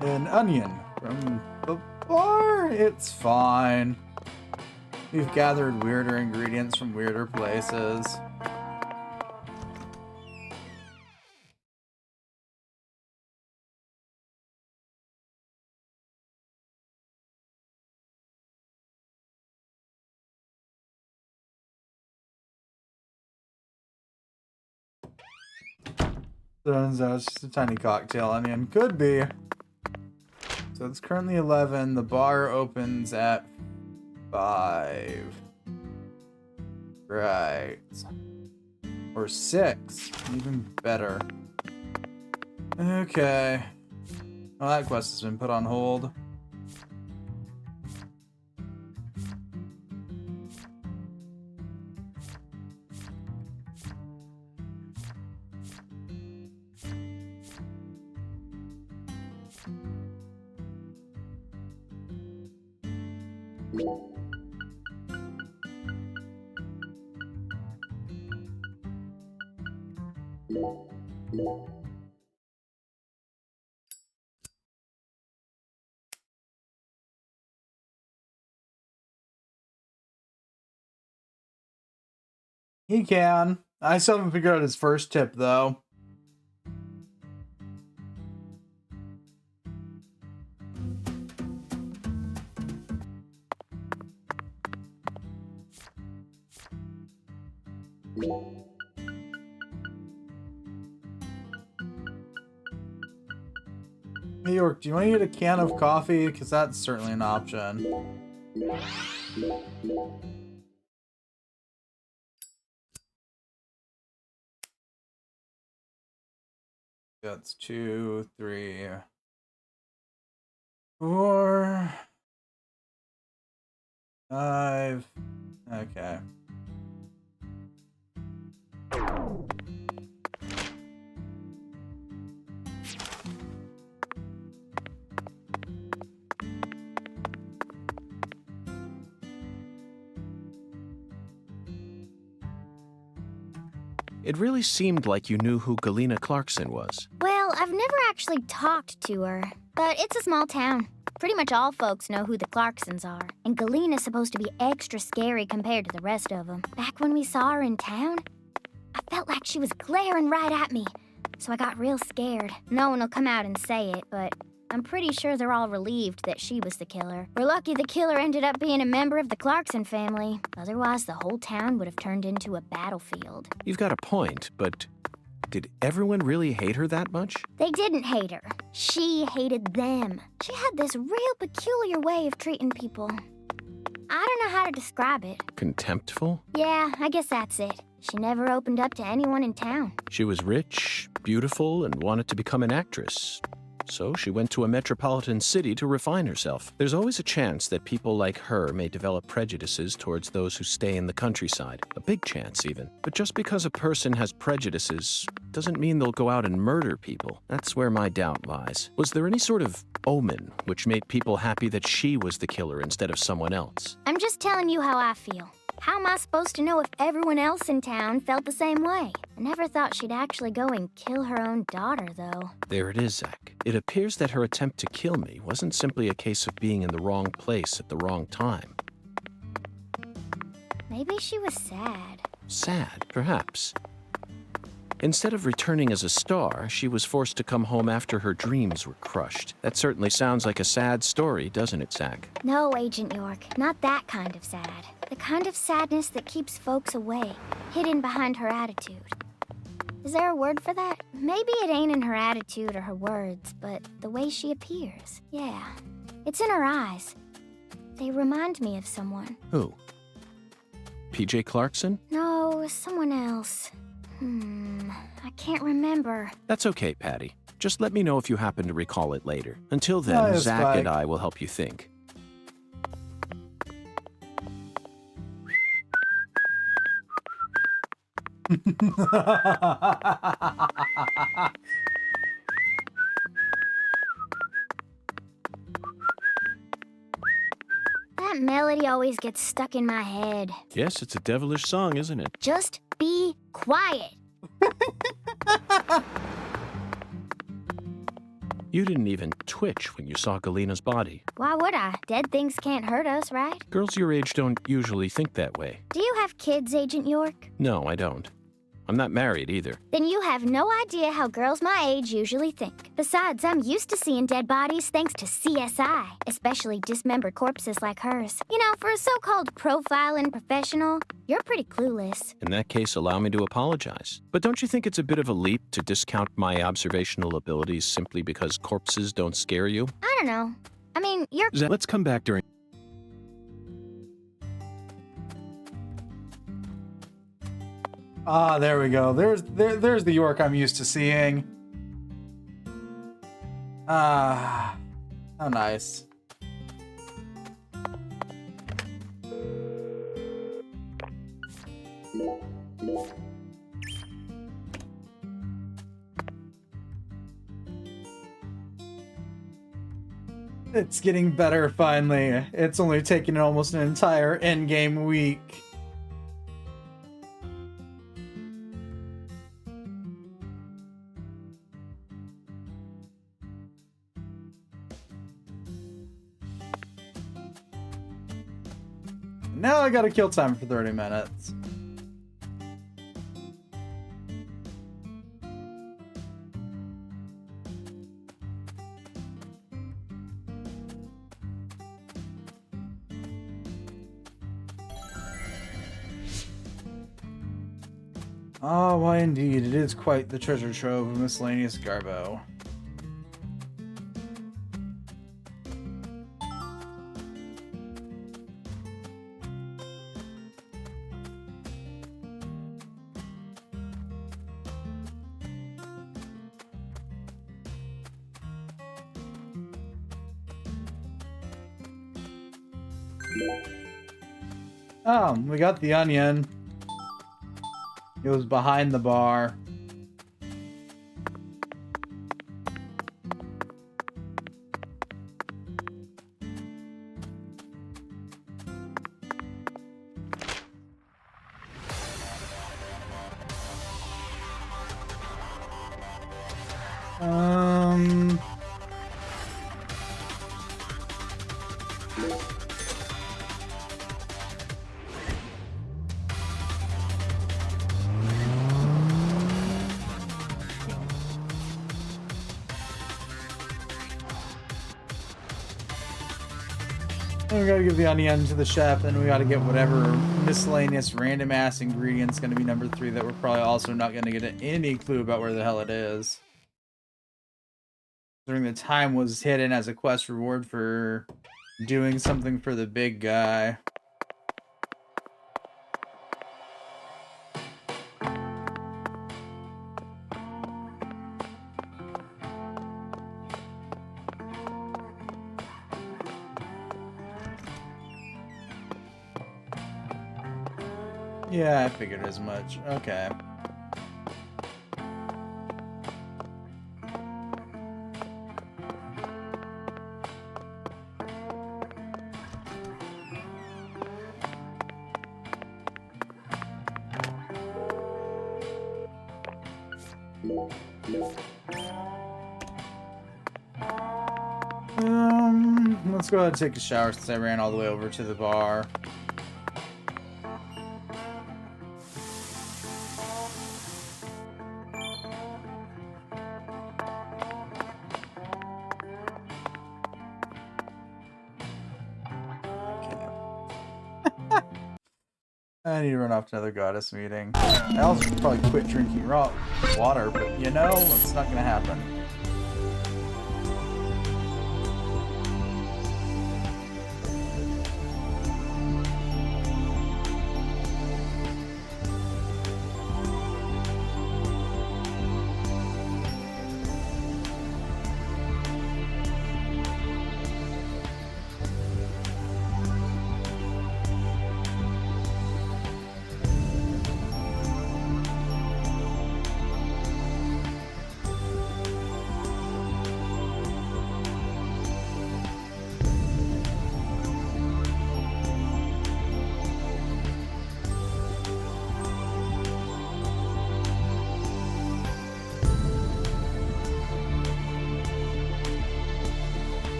An onion from the bar? It's fine. We've gathered weirder ingredients from weirder places. Turns out it's just a tiny cocktail onion. Could be. So it's currently 11. The bar opens at 5. Right. Or 6. Even better. Okay. Well, that quest has been put on hold. He can. I still haven't figured out his first tip, though. New York, do you want to get a can of coffee? Because that's certainly an option. That's 2, 3, 4, 5. Okay. It really seemed like you knew who Galena Clarkson was. Well, I've never actually talked to her, but it's a small town. Pretty much all folks know who the Clarksons are, and Galena's supposed to be extra scary compared to the rest of them. Back when we saw her in town, I felt like she was glaring right at me, so I got real scared. No one will come out and say it, but I'm pretty sure they're all relieved that she was the killer. We're lucky the killer ended up being a member of the Clarkson family. Otherwise, the whole town would have turned into a battlefield. You've got a point, but did everyone really hate her that much? They didn't hate her. She hated them. She had this real peculiar way of treating people. I don't know how to describe it. Contemptful? Yeah, I guess that's it. She never opened up to anyone in town. She was rich, beautiful, and wanted to become an actress. So she went to a metropolitan city to refine herself. There's always a chance that people like her may develop prejudices towards those who stay in the countryside. A big chance, even. But just because a person has prejudices doesn't mean they'll go out and murder people. That's where my doubt lies. Was there any sort of omen which made people happy that she was the killer instead of someone else? I'm just telling you how I feel. How am I supposed to know if everyone else in town felt the same way? I never thought she'd actually go and kill her own daughter, though. There it is, Zach. It appears that her attempt to kill me wasn't simply a case of being in the wrong place at the wrong time. Maybe she was sad. Sad, perhaps. Instead of returning as a star, she was forced to come home after her dreams were crushed. That certainly sounds like a sad story, doesn't it, Zach? No, Agent York. Not that kind of sad. The kind of sadness that keeps folks away, hidden behind her attitude. Is there a word for that? Maybe it ain't in her attitude or her words, but the way she appears. Yeah, it's in her eyes. They remind me of someone. Who? PJ Clarkson? No, someone else. I can't remember. That's okay, Patty. Just let me know if you happen to recall it later. Until then, Zach and I will help you think. That melody always gets stuck in my head. Yes, it's a devilish song, isn't it? Just be quiet. You didn't even twitch when you saw Galena's body. Why would I? Dead things can't hurt us, right? Girls your age don't usually think that way. Do you have kids, Agent York? No, I don't. I'm not married either. Then you have no idea how girls my age usually think. Besides, I'm used to seeing dead bodies thanks to CSI, especially dismembered corpses like hers. You know, for a so-called profiling professional, you're pretty clueless. In that case, allow me to apologize. But don't you think it's a bit of a leap to discount my observational abilities simply because corpses don't scare you? I don't know. I mean, you're... Let's come back during... Ah, there we go. There's the York I'm used to seeing. Ah, how nice. It's getting better finally. It's only taken almost an entire endgame week. Now I gotta kill time for 30 minutes. Ah, why indeed, it is quite the treasure trove of miscellaneous garbo. Oh, we got the onion. It was behind the bar. We gotta give the onion to the chef, and we gotta get whatever miscellaneous random ass ingredient's gonna be number 3 that we're probably also not gonna get any clue about where the hell it is. During the time was hidden as a quest reward for doing something for the big guy. Yeah, I figured as much. Okay. Let's go ahead and take a shower since I ran all the way over to the bar. I need to run off to another goddess meeting. I also should probably quit drinking raw water, but you know, it's not gonna happen.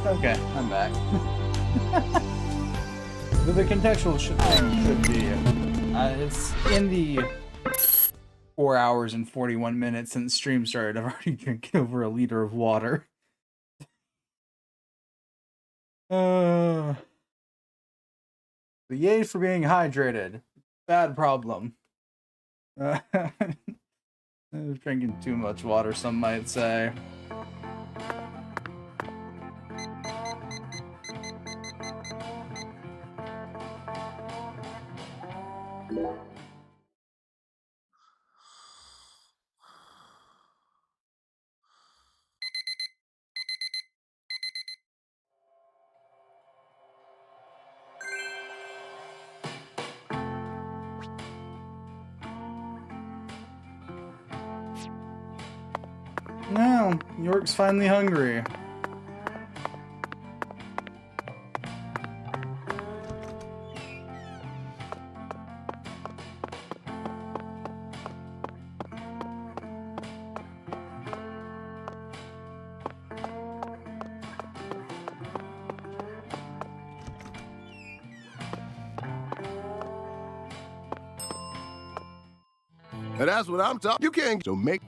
Okay, I'm back. The contextual thing should be, it's in the 4 hours and 41 minutes since stream started. I've already drinking over a liter of water. The yay for being hydrated. Bad problem. Drinking too much water, some might say. No, York's finally hungry. And that's what I'm talking. You can't. So make.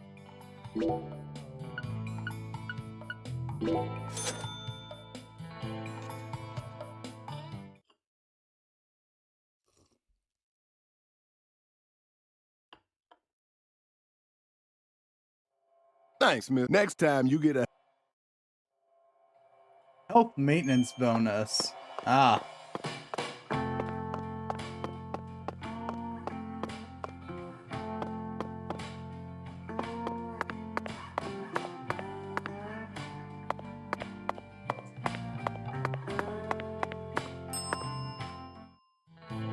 Thanks, Miss. Next time you get a Health maintenance bonus. Ah.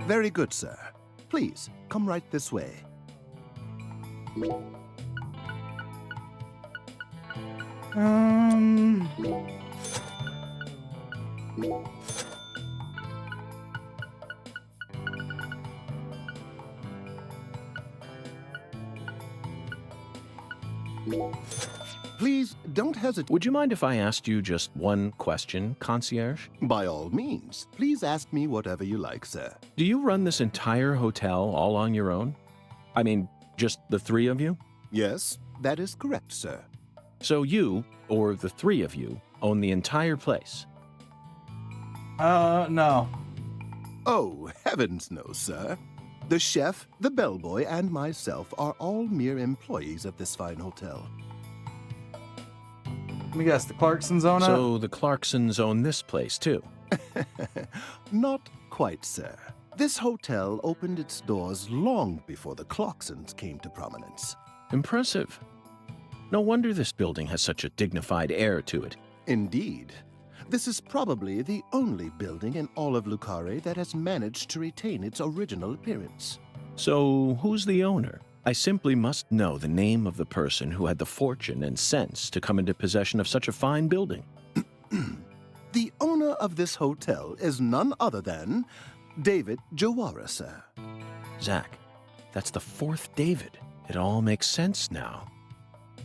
Very good, sir. Please, come right this way. Please, don't hesitate. Would you mind if I asked you just one question, concierge? By all means. Please ask me whatever you like, sir. Do you run this entire hotel all on your own? I mean, just the three of you? Yes, that is correct, sir. So you, or the three of you, own the entire place? No. Oh, heavens no, sir. The chef, the bellboy, and myself are all mere employees of this fine hotel. Let me guess, the Clarksons own it? So the Clarksons own this place, too? Not quite, sir. This hotel opened its doors long before the Clarksons came to prominence. Impressive. No wonder this building has such a dignified air to it. Indeed. This is probably the only building in all of Lucare that has managed to retain its original appearance. So who's the owner? I simply must know the name of the person who had the fortune and sense to come into possession of such a fine building. The owner of this hotel is none other than David Jawara, sir. Zach, that's the fourth David. It all makes sense now.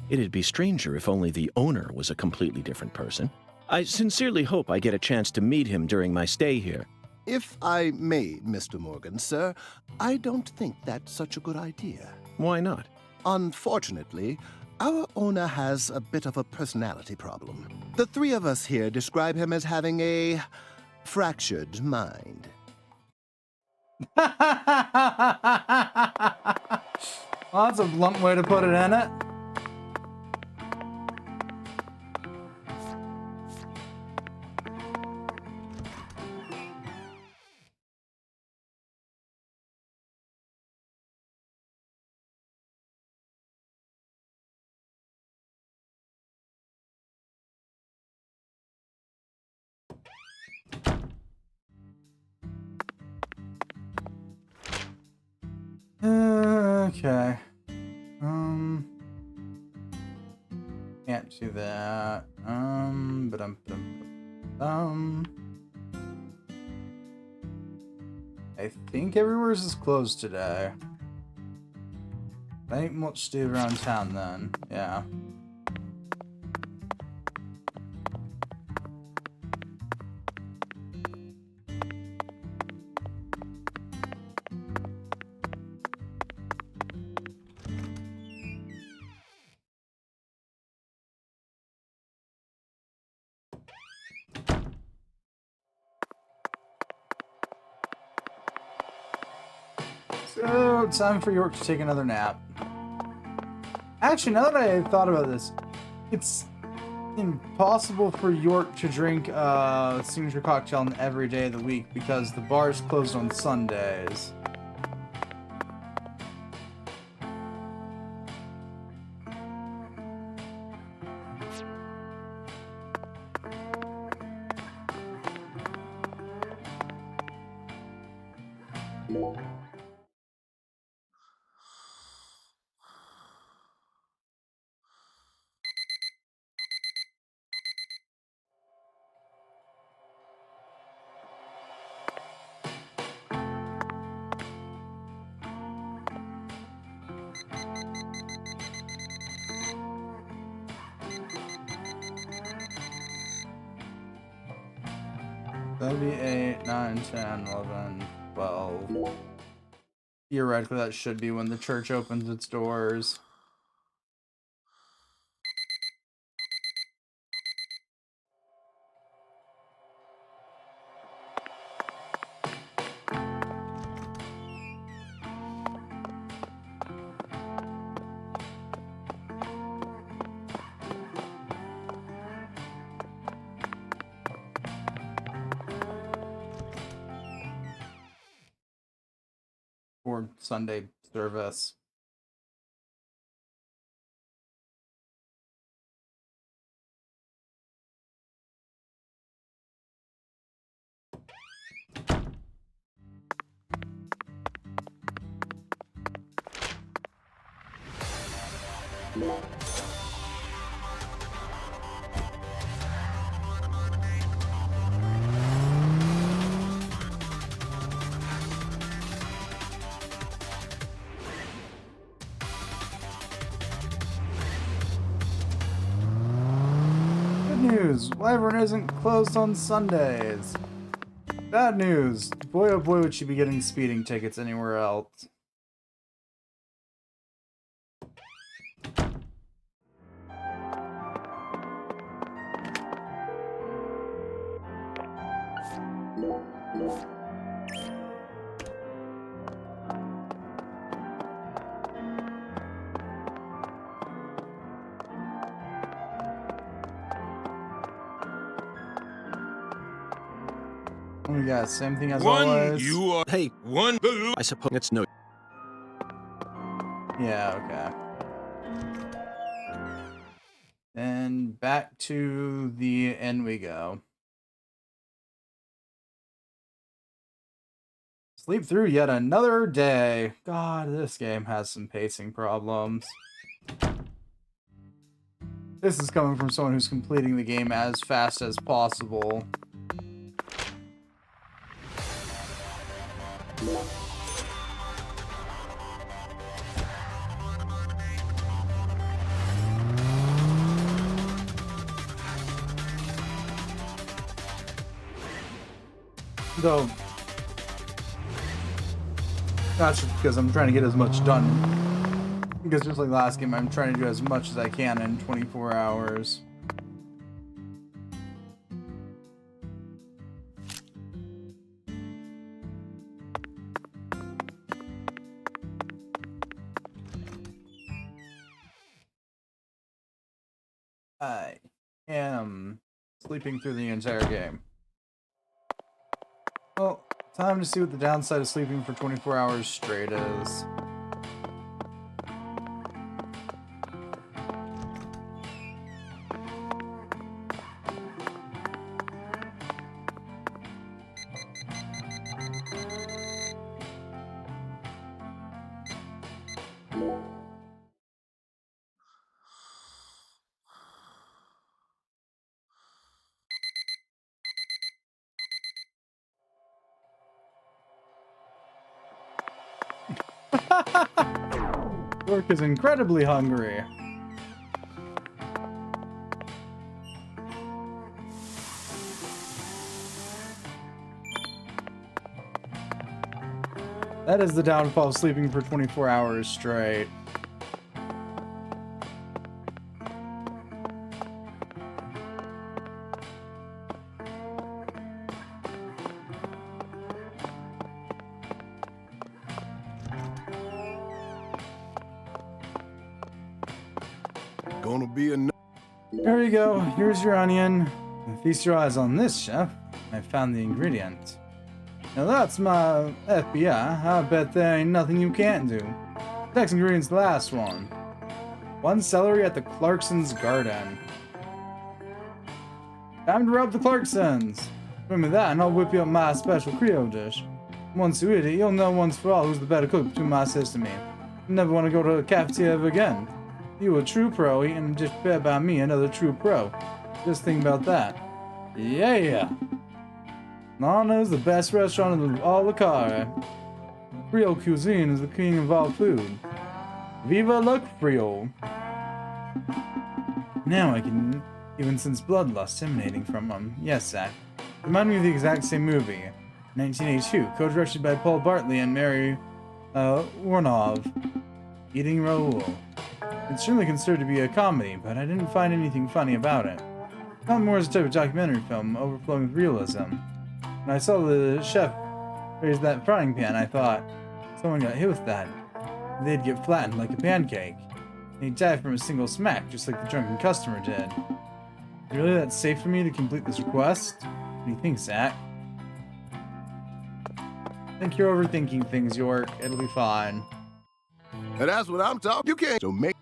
It'd be stranger if only the owner was a completely different person. I sincerely hope I get a chance to meet him during my stay here. If I may, Mr. Morgan, sir, I don't think that's such a good idea. Why not? Unfortunately, our owner has a bit of a personality problem. The three of us here describe him as having a fractured mind. Well, that's a blunt way to put it, isn't it? Okay. Can't do that. I think everywhere's is closed today. Ain't much to do around town then. Yeah. Oh, time for York to take another nap. Actually, now that I thought about this, it's impossible for York to drink a signature cocktail every day of the week because the bar is closed on Sundays. That'll be 8, 9, 10, 11, 12. Theoretically, that should be when the church opens its doors. Or Sunday service. Good news! Wyvern isn't closed on Sundays. Bad news! Boy oh boy would she be getting speeding tickets anywhere else. Oh, we got same thing as always. You are Hey, one. I suppose it's no. Yeah, okay. And back to the end we go. Sleep through yet another day. God, this game has some pacing problems. This is coming from someone who's completing the game as fast as possible. Though, that's just because I'm trying to get as much done. Because just like last game, I'm trying to do as much as I can in 24 hours. I am sleeping through the entire game. Well, time to see what the downside of sleeping for 24 hours straight is. York is incredibly hungry. That is the downfall of sleeping for 24 hours straight. gonna be enough. There you go. Here's your onion. Feast your eyes on this, chef. I found the ingredient. Now that's my FBI. I bet there ain't nothing you can't do. Next ingredient's the last one. 1 celery at the Clarkson's garden. Time to rub the Clarksons. Bring me that and I'll whip you up my special Creole dish. Once you eat it, you'll know once for all who's the better cook between my sister and me. You never want to go to a cafeteria ever again. You a true pro eating a dish prepared by me, another true pro. Just think about that. Yeah. Nana is the best restaurant in all the car. Creole cuisine is the king of all food. Viva la Creole. Now I can even sense bloodlust emanating from him. Yes, Zach. Remind me of the exact same movie. 1982, co-directed by Paul Bartley and Mary Warnov. Eating Raoul. It's certainly considered to be a comedy, but I didn't find anything funny about it. I found more as a type of documentary film, overflowing with realism. When I saw the chef raise that frying pan, I thought, someone got hit with that. They'd get flattened like a pancake. And he'd die from a single smack, just like the drunken customer did. Really that safe for me to complete this request? What do you think, Zach? I think you're overthinking things, York. It'll be fine. And that's what I'm talking. You can't. So make.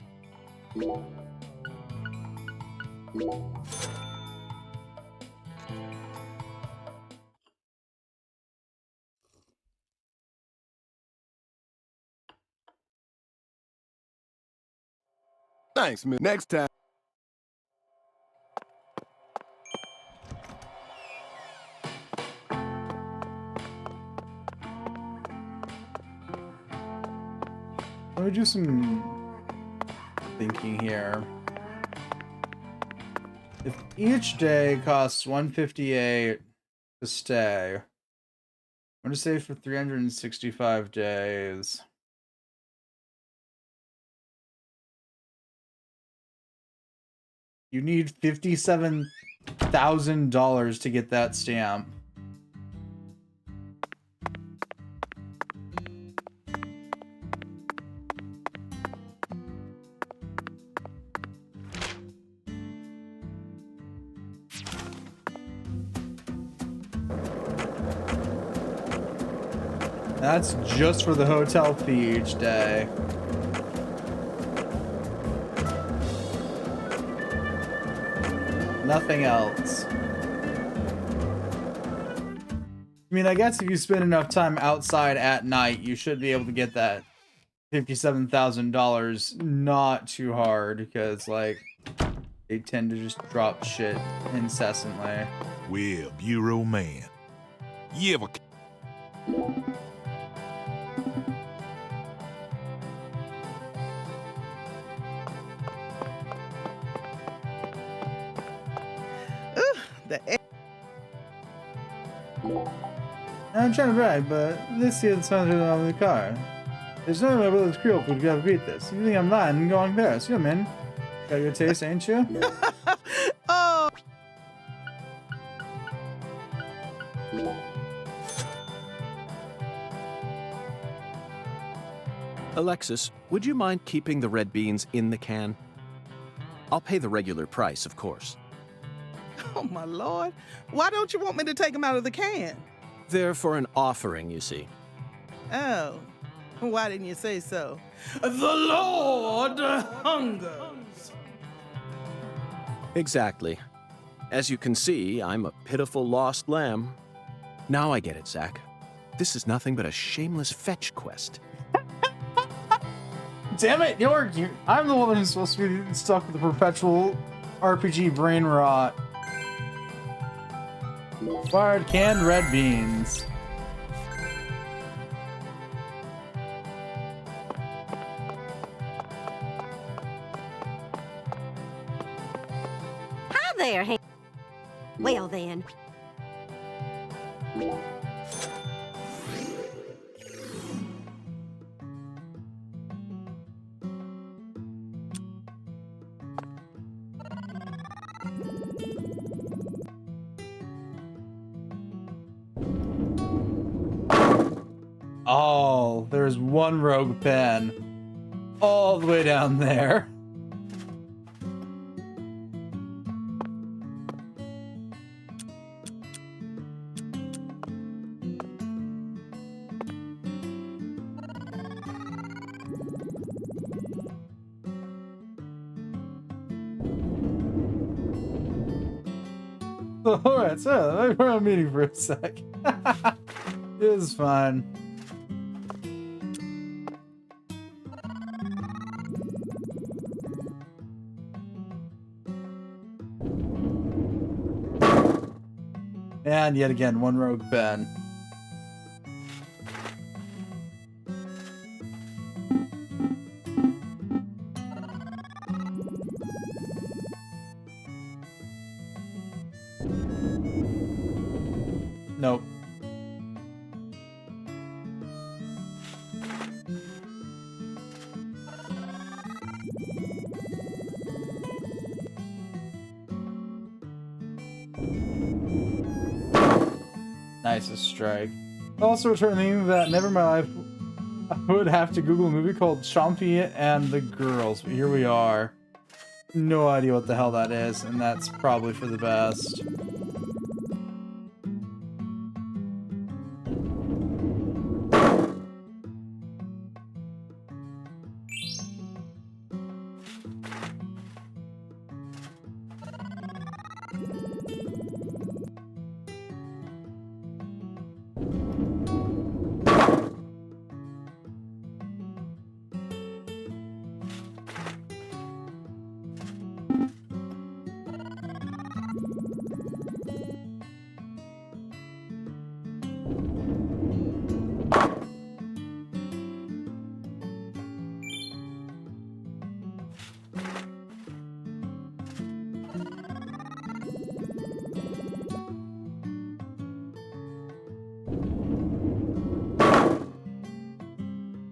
Thanks, man. Next time. Let me do some thinking here. If each day costs $158 to stay, I'm gonna say for 365 days. You need $57,000 to get that stamp. That's just for the hotel fee each day. Nothing else. I mean, I guess if you spend enough time outside at night, you should be able to get that $57,000 not too hard, because, like, they tend to just drop shit incessantly. Well, Bureau man, you ever... I'm trying to brag, but this here sounds really on the car. There's no way my brother's Creole food could ever beat this. You think I'm lying and going Paris? You're man. Got your taste, ain't you? Oh. Alexis, would you mind keeping the red beans in the can? I'll pay the regular price, of course. Oh, my Lord. Why don't you want me to take them out of the can? They're for an offering, you see. Oh. Why didn't you say so? The Lord hungers. Exactly. As you can see, I'm a pitiful lost lamb. Now I get it, Zach. This is nothing but a shameless fetch quest. Damn it, York! I'm the one who's supposed to be stuck with the perpetual RPG brain rot. Fired canned red beans. Hi there, well then. Oh, there's one rogue pen all the way down there. Alright, so we're on a meeting for a sec. It was fun. And yet again, one rogue pen. Nope. Nice, a strike. Also returning that never mind, I would have to Google a movie called Chompy and the Girls, but here we are. No idea what the hell that is, and that's probably for the best.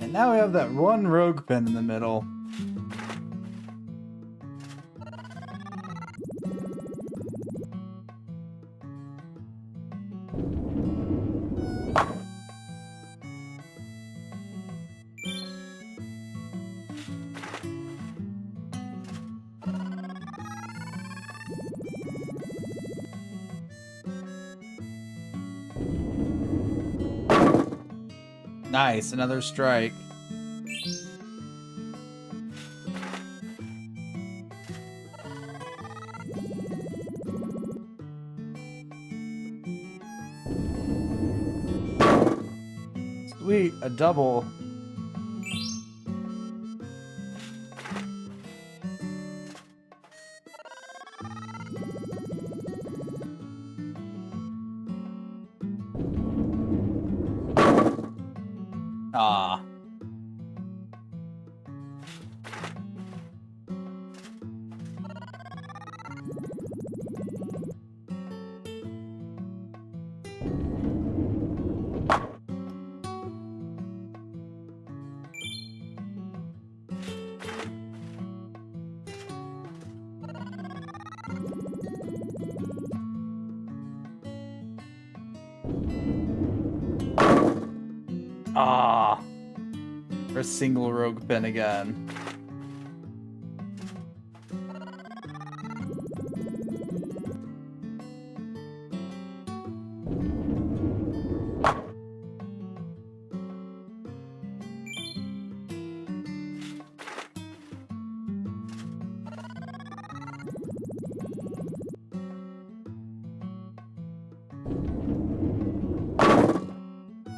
And now we have that one rogue pen in the middle. Nice, another strike. Sweet, a double. Ah. Ah. For a single rogue pen again.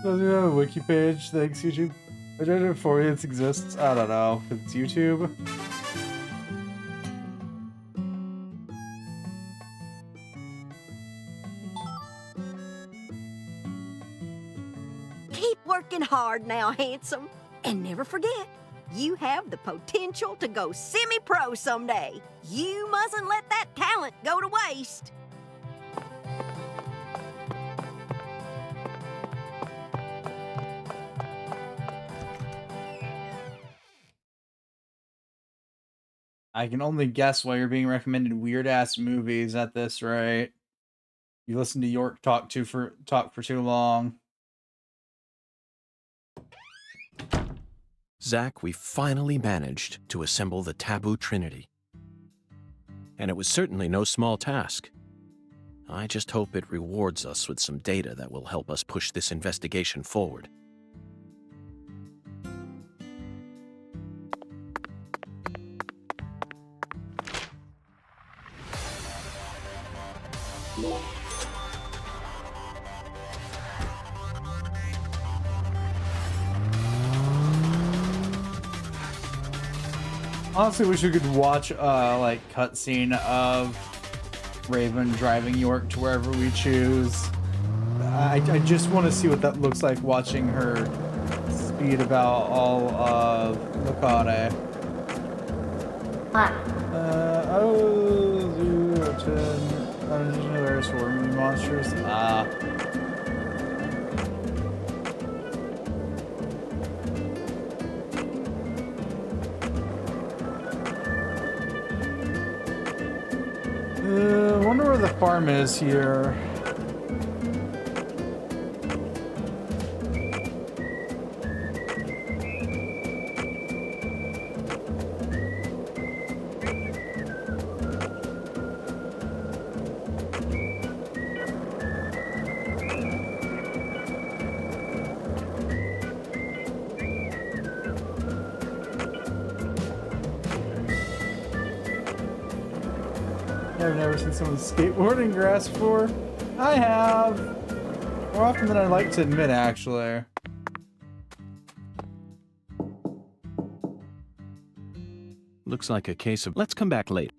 Doesn't even have a wiki page. Thanks, YouTube. I don't know if Forians exists. I don't know. It's YouTube. Keep working hard now, handsome. And never forget, you have the potential to go semi-pro someday. You mustn't let that talent go to waste. I can only guess why you're being recommended weird-ass movies at this rate. You listen to York talk for too long. Zach, we finally managed to assemble the Taboo Trinity. And it was certainly no small task. I just hope it rewards us with some data that will help us push this investigation forward. Honestly, wish we could watch like cutscene of Raven driving York to wherever we choose. I just want to see what that looks like, watching her speed about all of Lucade. Oh, 0, 10, unadditional areas for monsters. Wonder where the farm is here. I've never seen someone skateboarding grass before. I have. More often than I'd like to admit, actually. Looks like a case of let's come back later.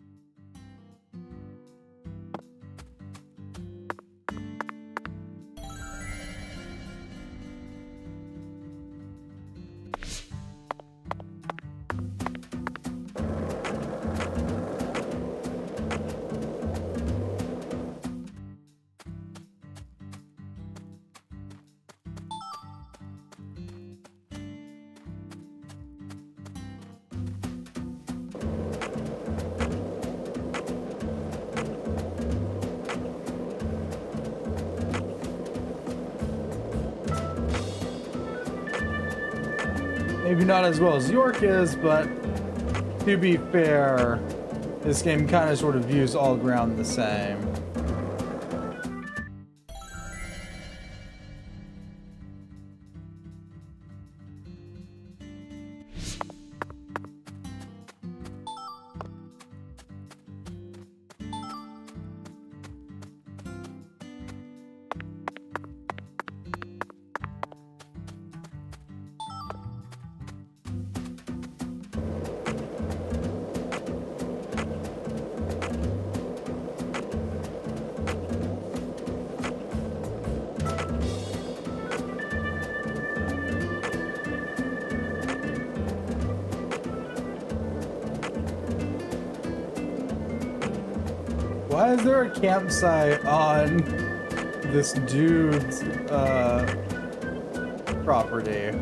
Maybe not as well as York is, but to be fair, this game kind of sort of views all ground the same. Why is there a campsite on this dude's property?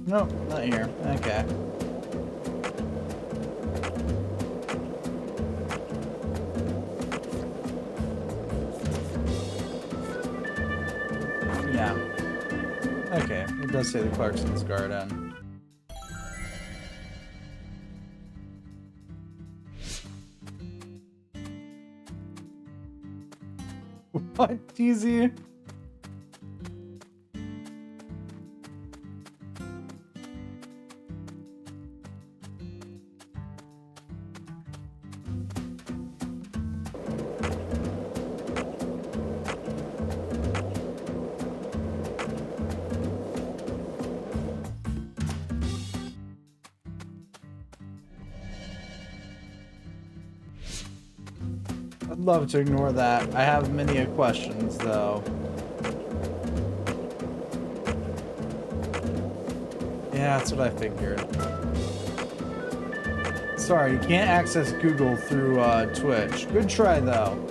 Nope, not here. Okay. Yeah. Okay, it does say the Clarkson's Garden. What, TZ? I'd love to ignore that. I have many questions, though. Yeah, that's what I figured. Sorry, you can't access Google through Twitch. Good try, though.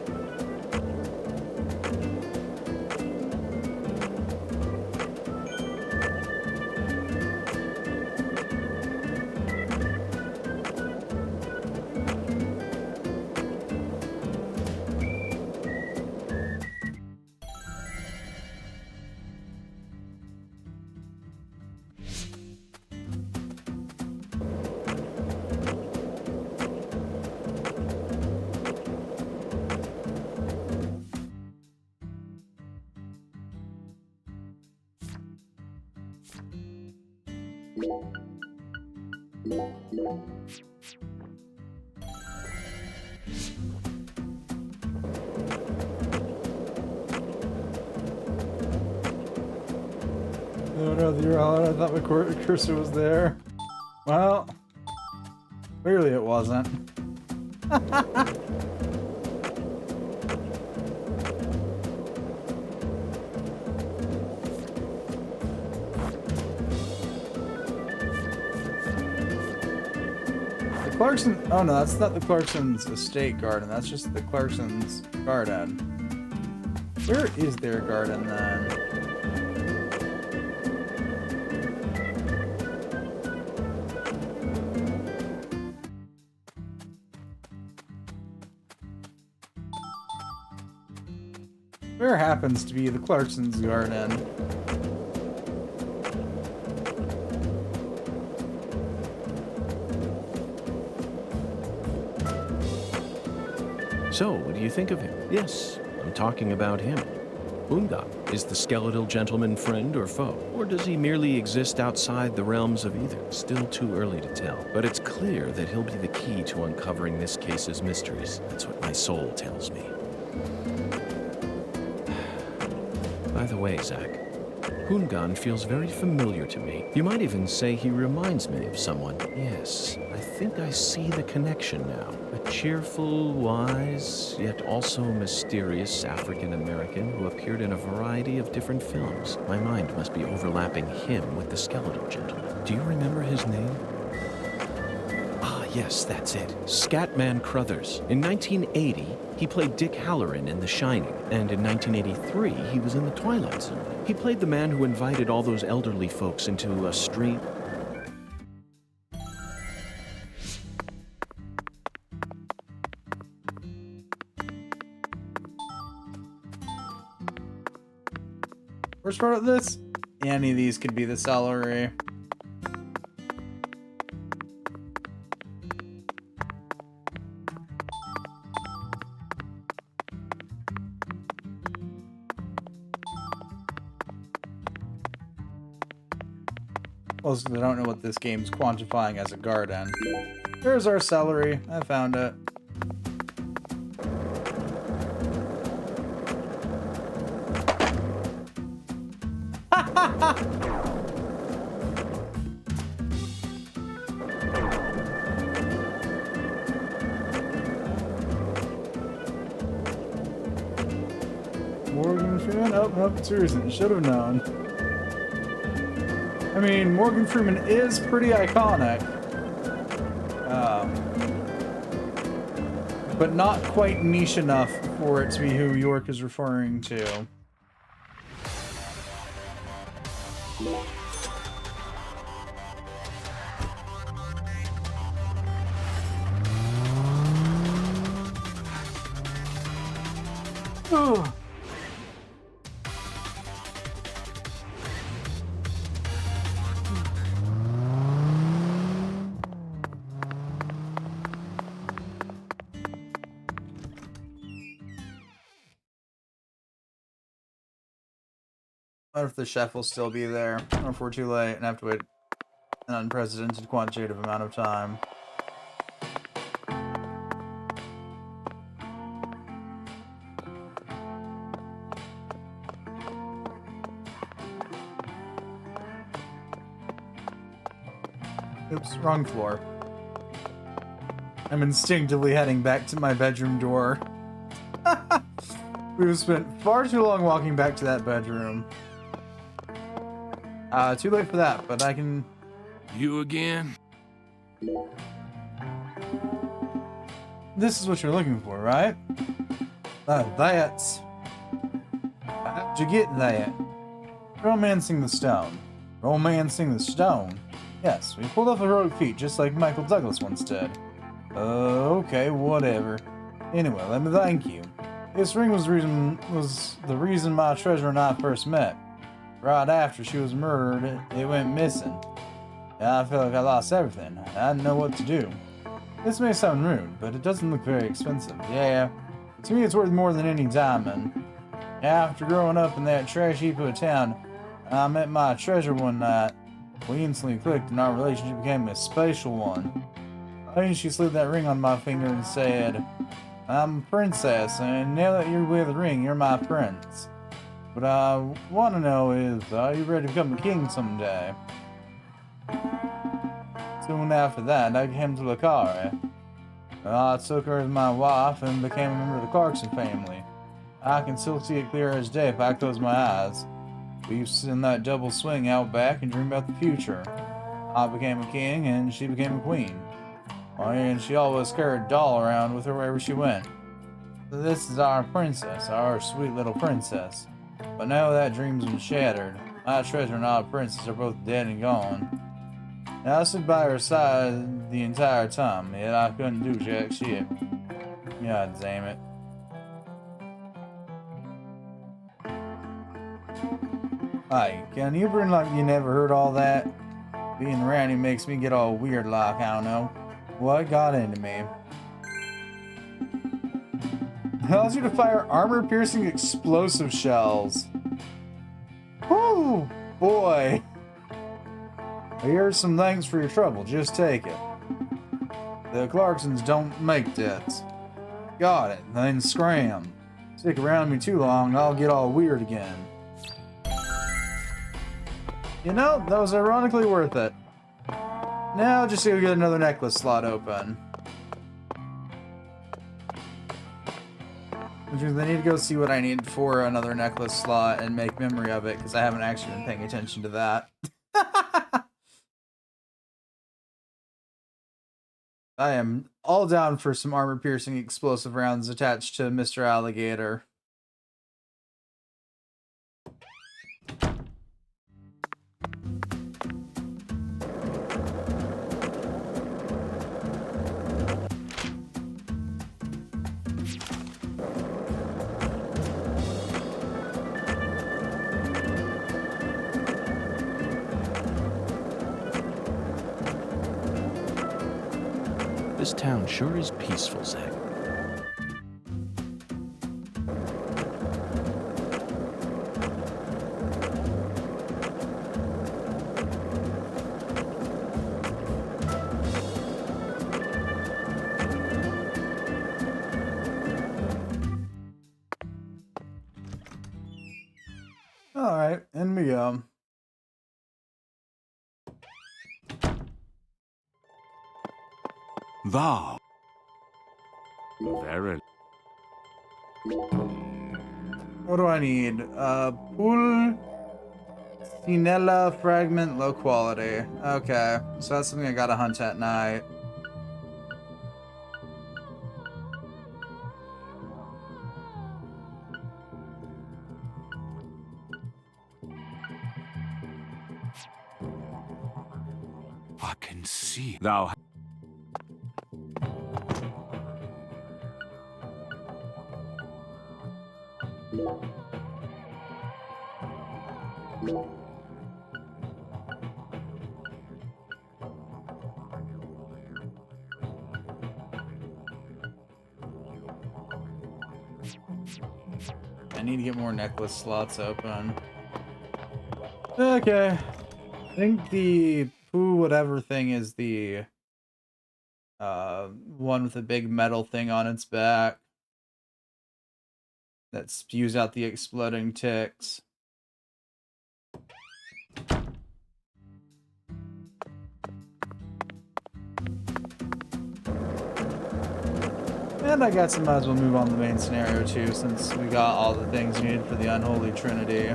Oh no, you're on. I thought my cursor was there. Well, clearly it wasn't. The Clarkson. Oh no, that's not the Clarkson's estate garden. That's just the Clarkson's garden. Where is their garden then? Where happens to be the Clarkson's garden? So, what do you think of him? Yes, I'm talking about him. Unga, is the skeletal gentleman friend or foe? Or does he merely exist outside the realms of either? Still too early to tell. But it's clear that he'll be the key to uncovering this case's mysteries. That's what my soul tells me. By the way, Zach, Hungan feels very familiar to me. You might even say he reminds me of someone. Yes, I think I see the connection now. A cheerful, wise, yet also mysterious African-American who appeared in a variety of different films. My mind must be overlapping him with the skeletal gentleman. Do you remember his name? Yes, that's it. Scatman Crothers. In 1980, he played Dick Halloran in The Shining, and in 1983, he was in The Twilight Zone. He played the man who invited all those elderly folks into a street. First part of this? Any of these could be the celery. Also, I don't know what this game's quantifying as a garden. There's our celery. I found it. Morgan Freeman? Oh, nope, it's Susan. Should have known. I mean, Morgan Freeman is pretty iconic. But not quite niche enough for it to be who York is referring to. Oh. I wonder if the chef will still be there, or if we're too late and have to wait an unprecedented quantitative amount of time. Oops, wrong floor. I'm instinctively heading back to my bedroom door We've spent far too long walking back to that bedroom. Too late for that, but I can... You again? This is what you're looking for, right? That's... How'd you get that? Romancing the stone. Romancing the stone? Yes, we pulled off a heroic feat just like Michael Douglas once did. Okay, whatever. Anyway, let me thank you. This ring was the reason my treasure and I first met. Right after she was murdered, it went missing. And I felt like I lost everything. I didn't know what to do. This may sound rude, but it doesn't look very expensive. Yeah, to me it's worth more than any diamond. After growing up in that trash heap of a town, I met my treasure one night. We instantly clicked and our relationship became a special one. Then she slid that ring on my finger and said, I'm a princess, and now that you're with the ring, you're my prince. What I want to know is, are you ready to become a king someday? Soon after that, I came to Lucare. I took her as my wife and became a member of the Clarkson family. I can still see it clear as day if I close my eyes. We used to sit in that double swing out back and dream about the future. I became a king and she became a queen. And she always carried a doll around with her wherever she went. So this is our princess, our sweet little princess. But now that dream's been shattered. My treasure and our princess are both dead and gone. Now I stood by her side the entire time, yet I couldn't do jack shit. God damn it. Hey, can you pretend like you never heard all that? Being around you makes me get all weird like, I don't know. What got into me? Allows you to fire armor-piercing explosive shells. Whoo, boy. Here's some thanks for your trouble. Just take it. The Clarksons don't make debts. Got it. Then scram. Stick around me too long, I'll get all weird again. You know, that was ironically worth it. Now just go get another necklace slot open. Which means I need to go see what I need for another necklace slot and make memory of it, because I haven't actually been paying attention to that. I am all down for some armor-piercing explosive rounds attached to Mr. Alligator. This town sure is peaceful, Zach. Alright, in we go. Thou. Very. What do I need? Pool Sinella fragment, low quality. Okay, so that's something I gotta hunt at night. I can see thou. I need to get more necklace slots open. Okay. I think the poo whatever thing is the one with the big metal thing on its back that spews out the exploding ticks. And I guess I might as well move on to the main scenario too, since we got all the things needed for the Unholy Trinity.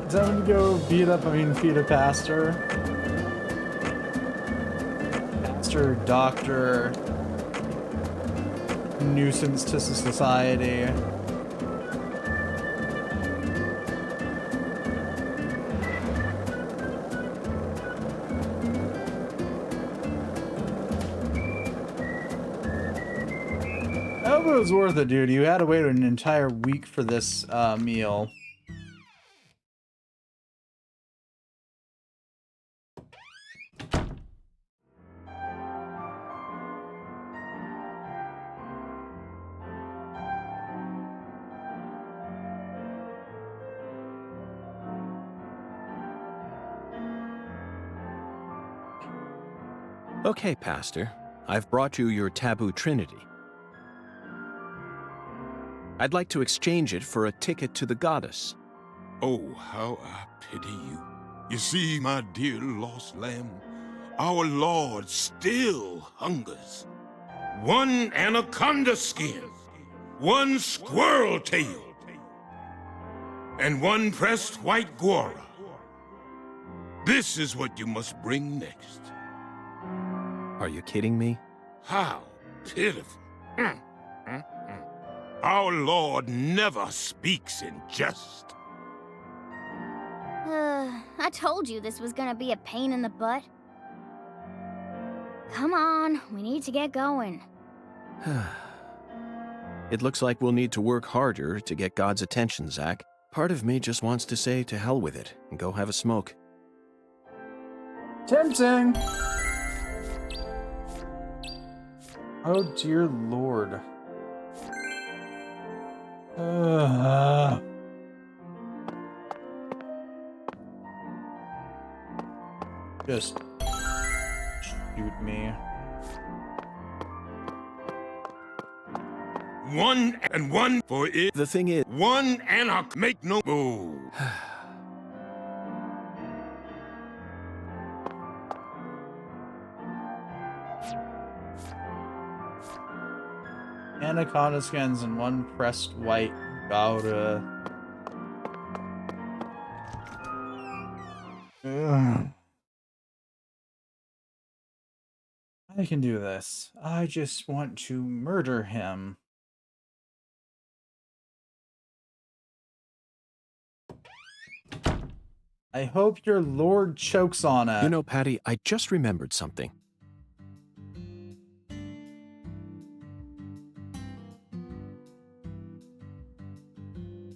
Time to go feed a pastor. Pastor, doctor, nuisance to society. I hope it was worth it, dude. You had to wait an entire week for this meal. Okay, Pastor. I've brought you your taboo trinity. I'd like to exchange it for a ticket to the goddess. Oh, how I pity you. You see, my dear lost lamb, our Lord still hungers. One anaconda skin, one squirrel tail, and one pressed white guara. This is what you must bring next. Are you kidding me? How pitiful. Our Lord never speaks in jest. I told you this was gonna be a pain in the butt. Come on, we need to get going. It looks like we'll need to work harder to get God's attention, Zach. Part of me just wants to say to hell with it and go have a smoke. Tempting! Oh dear Lord. Just shoot me. One and one for it. The thing is, one and I'll make no move. Anaconda skins and one pressed white gouda. Ugh. I can do this. I just want to murder him. I hope your lord chokes on it. You know, Patty, I just remembered something.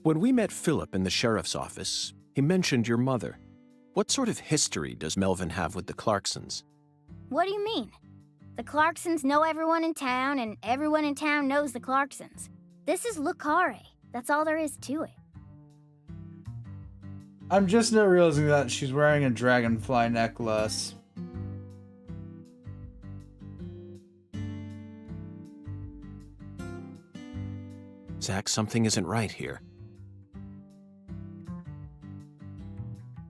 When we met Philip in the sheriff's office, he mentioned your mother. What sort of history does Melvin have with the Clarksons? What do you mean? The Clarksons know everyone in town, and everyone in town knows the Clarksons. This is Lucare. That's all there is to it. I'm just now realizing that she's wearing a dragonfly necklace. Zach, something isn't right here.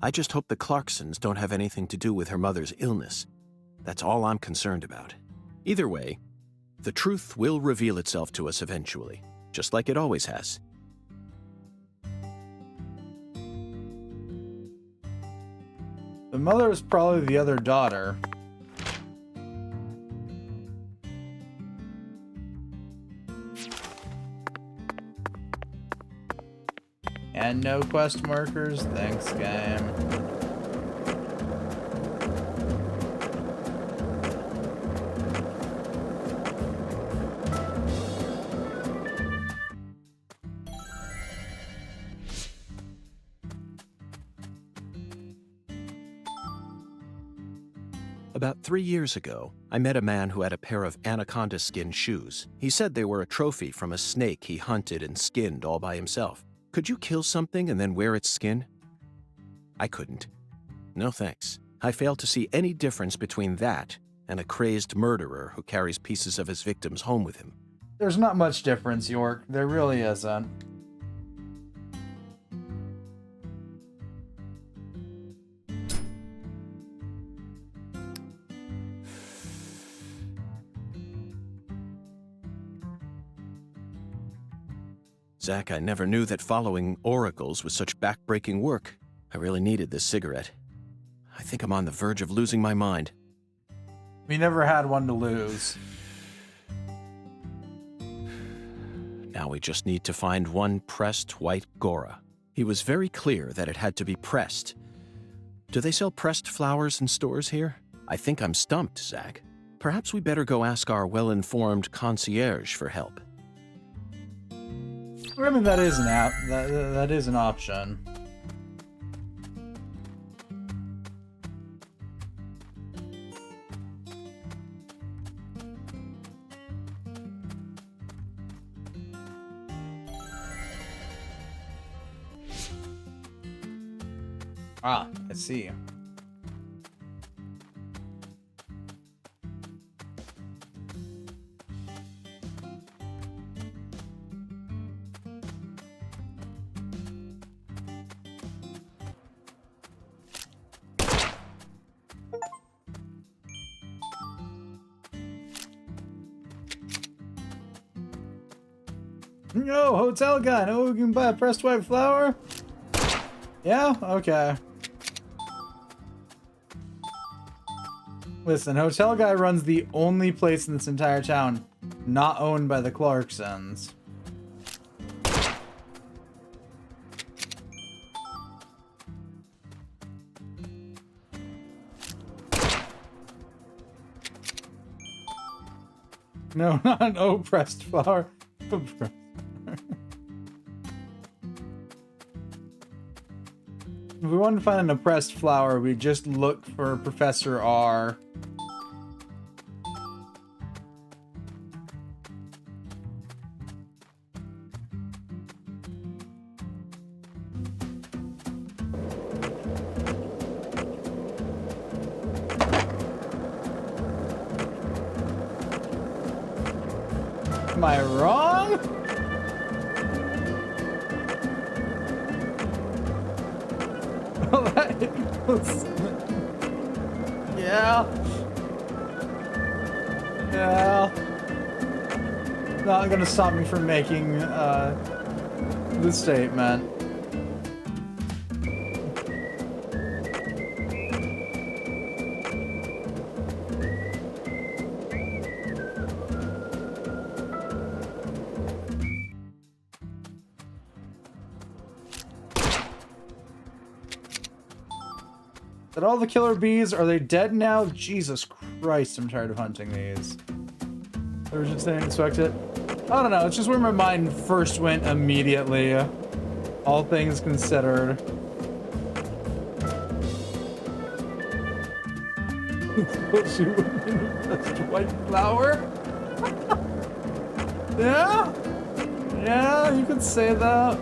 I just hope the Clarksons don't have anything to do with her mother's illness. That's all I'm concerned about. Either way, the truth will reveal itself to us eventually, just like it always has. The mother is probably the other daughter. And no quest markers. Thanks, game. About 3 years ago, I met a man who had a pair of anaconda skin shoes. He said they were a trophy from a snake he hunted and skinned all by himself. Could you kill something and then wear its skin? I couldn't. No thanks. I fail to see any difference between that and a crazed murderer who carries pieces of his victims home with him. There's not much difference, York. There really isn't. Zach, I never knew that following oracles was such back-breaking work. I really needed this cigarette. I think I'm on the verge of losing my mind. We never had one to lose. Now we just need to find one pressed white Gora. He was very clear that it had to be pressed. Do they sell pressed flowers in stores here? I think I'm stumped, Zach. Perhaps we better go ask our well-informed concierge for help. I mean, that is that is an option. Ah, I see. No, hotel guy. No, we can buy a pressed white flower? Yeah? Okay. Listen, hotel guy runs the only place in this entire town not owned by the Clarksons. No, not an O pressed flower. If we wanted to find an oppressed flower, we just look for Professor R. Am I wrong? Yeah. Yeah. Not gonna stop me from making the statement. Did all the killer bees, are they dead now? Jesus Christ, I'm tired of hunting these. Or just didn't expect it. I don't know, it's just where my mind first went immediately. All things considered. She would be the best white flower? Yeah? Yeah, you could say that.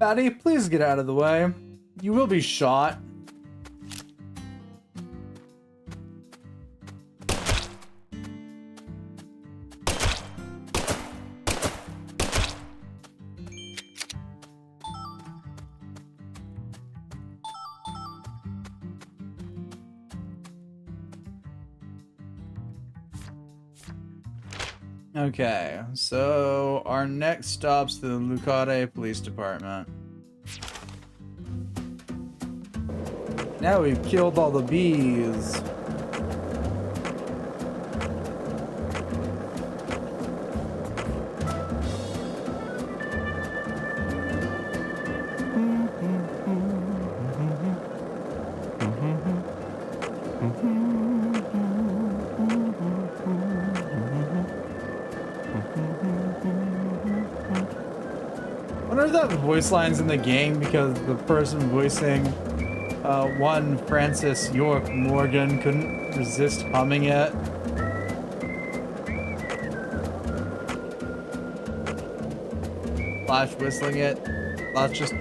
Patty, please get out of the way. You will be shot. Okay, so our next stop's the Lucade Police Department. Now we've killed all the bees. wonder if that voice line's in the game because the person voicing one Francis York Morgan couldn't resist humming it. Slash whistling it. Slash just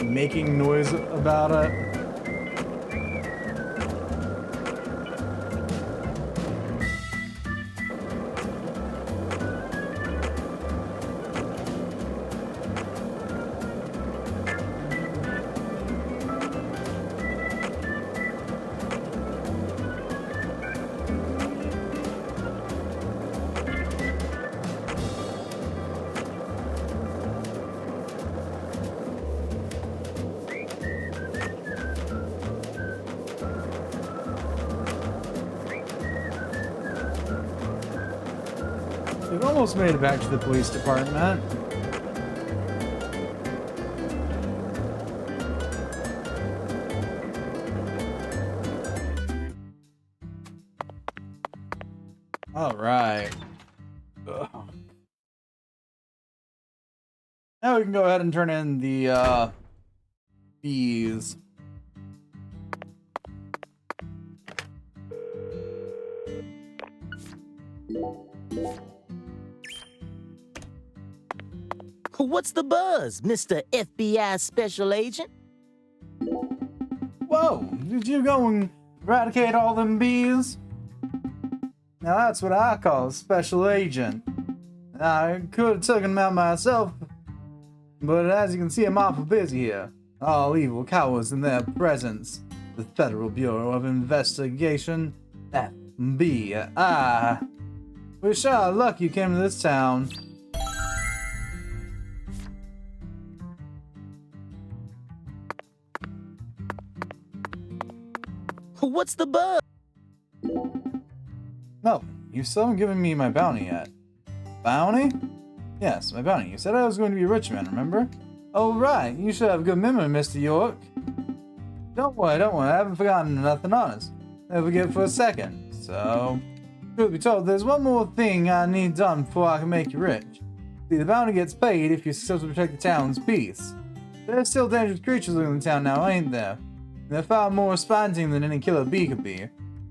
making noise about it. We've almost made it back to the police department. All right. Ugh. Now we can go ahead and turn in the bees. What's the buzz, Mr. FBI Special Agent? Whoa, did you go and eradicate all them bees? Now that's what I call a special agent. I could have taken them out myself, but as you can see, I'm awful busy here. All evil cowards in their presence. The Federal Bureau of Investigation, FBI. Wish our luck you came to this town. What's the buzz? No, you still haven't given me my bounty yet. Bounty? Yes, my bounty. You said I was going to be a rich man, remember? Oh, right. You should have a good memory, Mr. York. Don't worry. I haven't forgotten nothing honest. Never forget for a second. So, truth be told, there's one more thing I need done before I can make you rich. See, the bounty gets paid if you successfully protect the town's peace. There's still dangerous creatures living in the town now, ain't there? They're far more responding than any killer bee could be,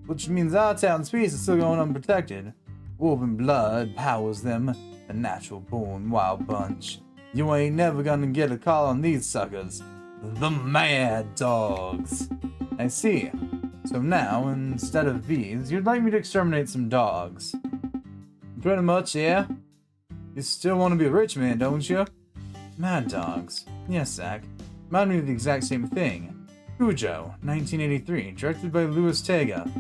which means our town's peace is still going unprotected. Woven blood powers them, a natural-born wild bunch. You ain't never gonna get a call on these suckers. The Mad Dogs. I see. So now, instead of bees, you'd like me to exterminate some dogs. Pretty much, yeah. You still want to be a rich man, don't you? Mad Dogs. Yes, Zach. Remind me of the exact same thing. Cujo, 1983, directed by Louis Tega.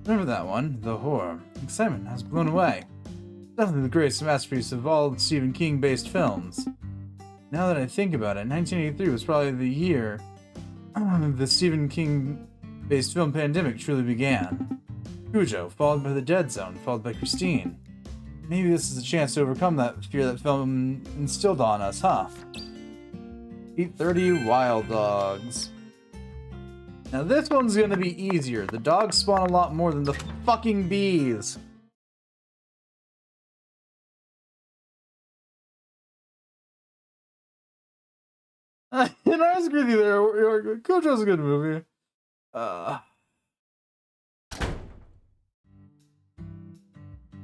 Remember that one? The horror. Excitement has blown away. Definitely the greatest masterpiece of all Stephen King-based films. Now that I think about it, 1983 was probably the year the Stephen King-based film pandemic truly began. Cujo, followed by The Dead Zone, followed by Christine. Maybe this is a chance to overcome that fear that film instilled on us, huh? 830 Wild Dogs. Now this one's gonna be easier. The dogs spawn a lot more than the fucking bees. I agree with you there. Cujo's a good movie. Trying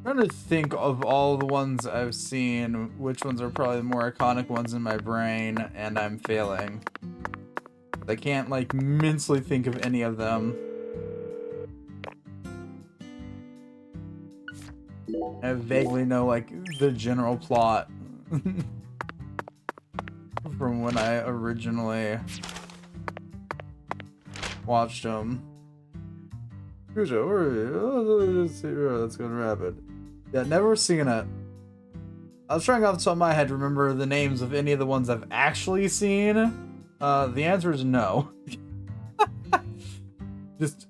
to think of all the ones I've seen, which ones are probably the more iconic ones in my brain, and I'm failing. I can't, like, mentally think of any of them. I vaguely know, like, the general plot from when I originally watched them. Cujo, where are you? Oh, let's go rapid. Yeah, never seen it. I was trying off the top of my head to remember the names of any of the ones I've actually seen. The answer is no.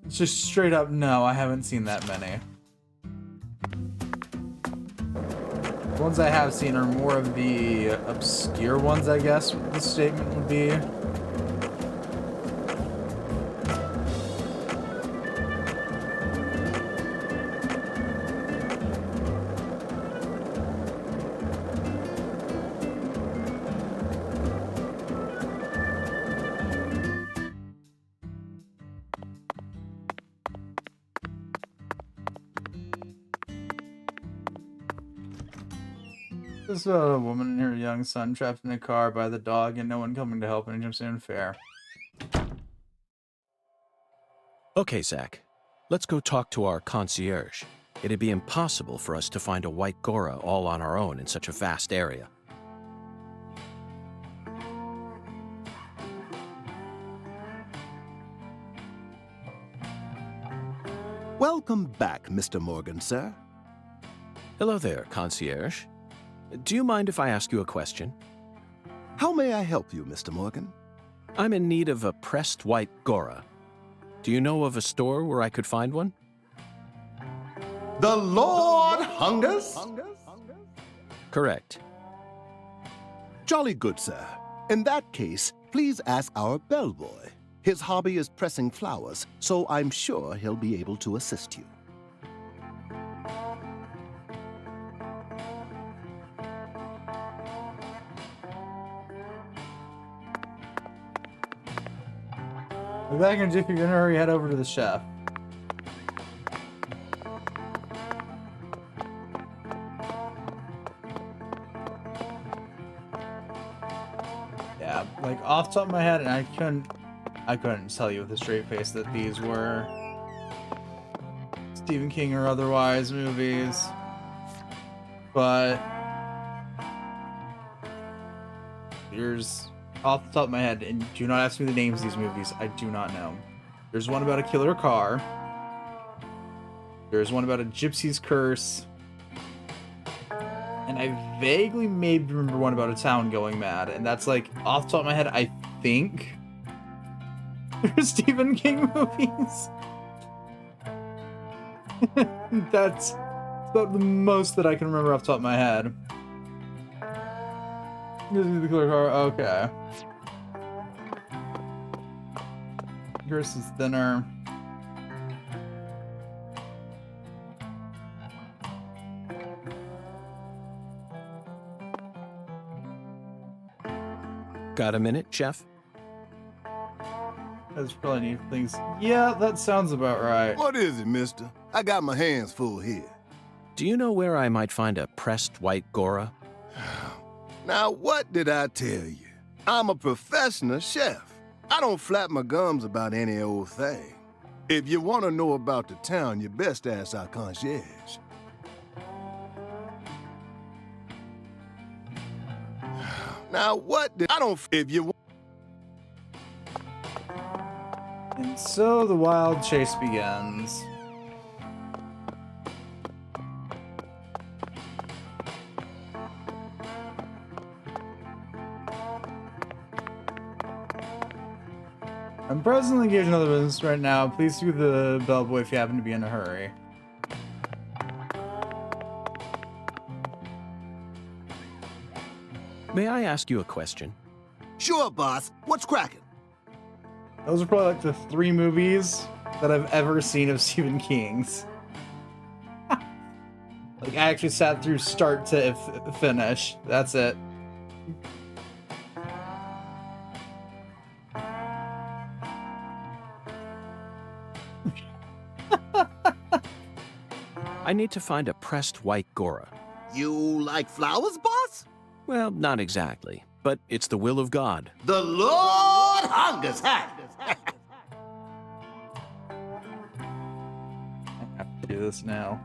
just straight up no, I haven't seen that many. The ones I have seen are more of the obscure ones, I guess the statement would be. This is a woman and her young son trapped in a car by the dog and no one coming to help, and he jumps in fair. Okay, Zach. Let's go talk to our concierge. It'd be impossible for us to find a white Gora all on our own in such a vast area. Welcome back, Mr. Morgan, sir. Hello there, concierge. Do you mind if I ask you a question? How may I help you, Mr. Morgan? I'm in need of a pressed white Gora. Do you know of a store where I could find one? The Lord hungers? Correct. Jolly good, sir. In that case, please ask our bellboy. His hobby is pressing flowers, so I'm sure he'll be able to assist you. Be back in a jiffy. If you're in a hurry, head over to the chef. Yeah, like off the top of my head, and I couldn't tell you with a straight face that these were Stephen King or otherwise movies, but here's off the top of my head, and do not ask me the names of these movies, I do not know. There's one about a killer car. There's one about a gypsy's curse. And I vaguely maybe remember one about a town going mad, and that's like, off the top of my head, I think they're Stephen King movies. That's about the most that I can remember off the top of my head. This is the killer car, okay. Curse is thinner. Got a minute, Chef? That's probably neat things. Yeah, that sounds about right. What is it, mister? I got my hands full here. Do you know where I might find a pressed white Gora? Now, what did I tell you? I'm a professional chef. I don't flap my gums about any old thing. If you want to know about the town, you best ask our concierge. Now, what did I don't... If you... And so the wild chase begins. I'm presently engaged in other business right now. Please do the bellboy if you happen to be in a hurry. May I ask you a question? Sure, boss. What's cracking? Those are probably like the 3 movies that I've ever seen of Stephen King's. Like, I actually sat through start to finish. That's it. I need to find a pressed white Gora. You like flowers, boss? Well, not exactly, but it's the will of God. The Lord hungers, huh? I have to do this now.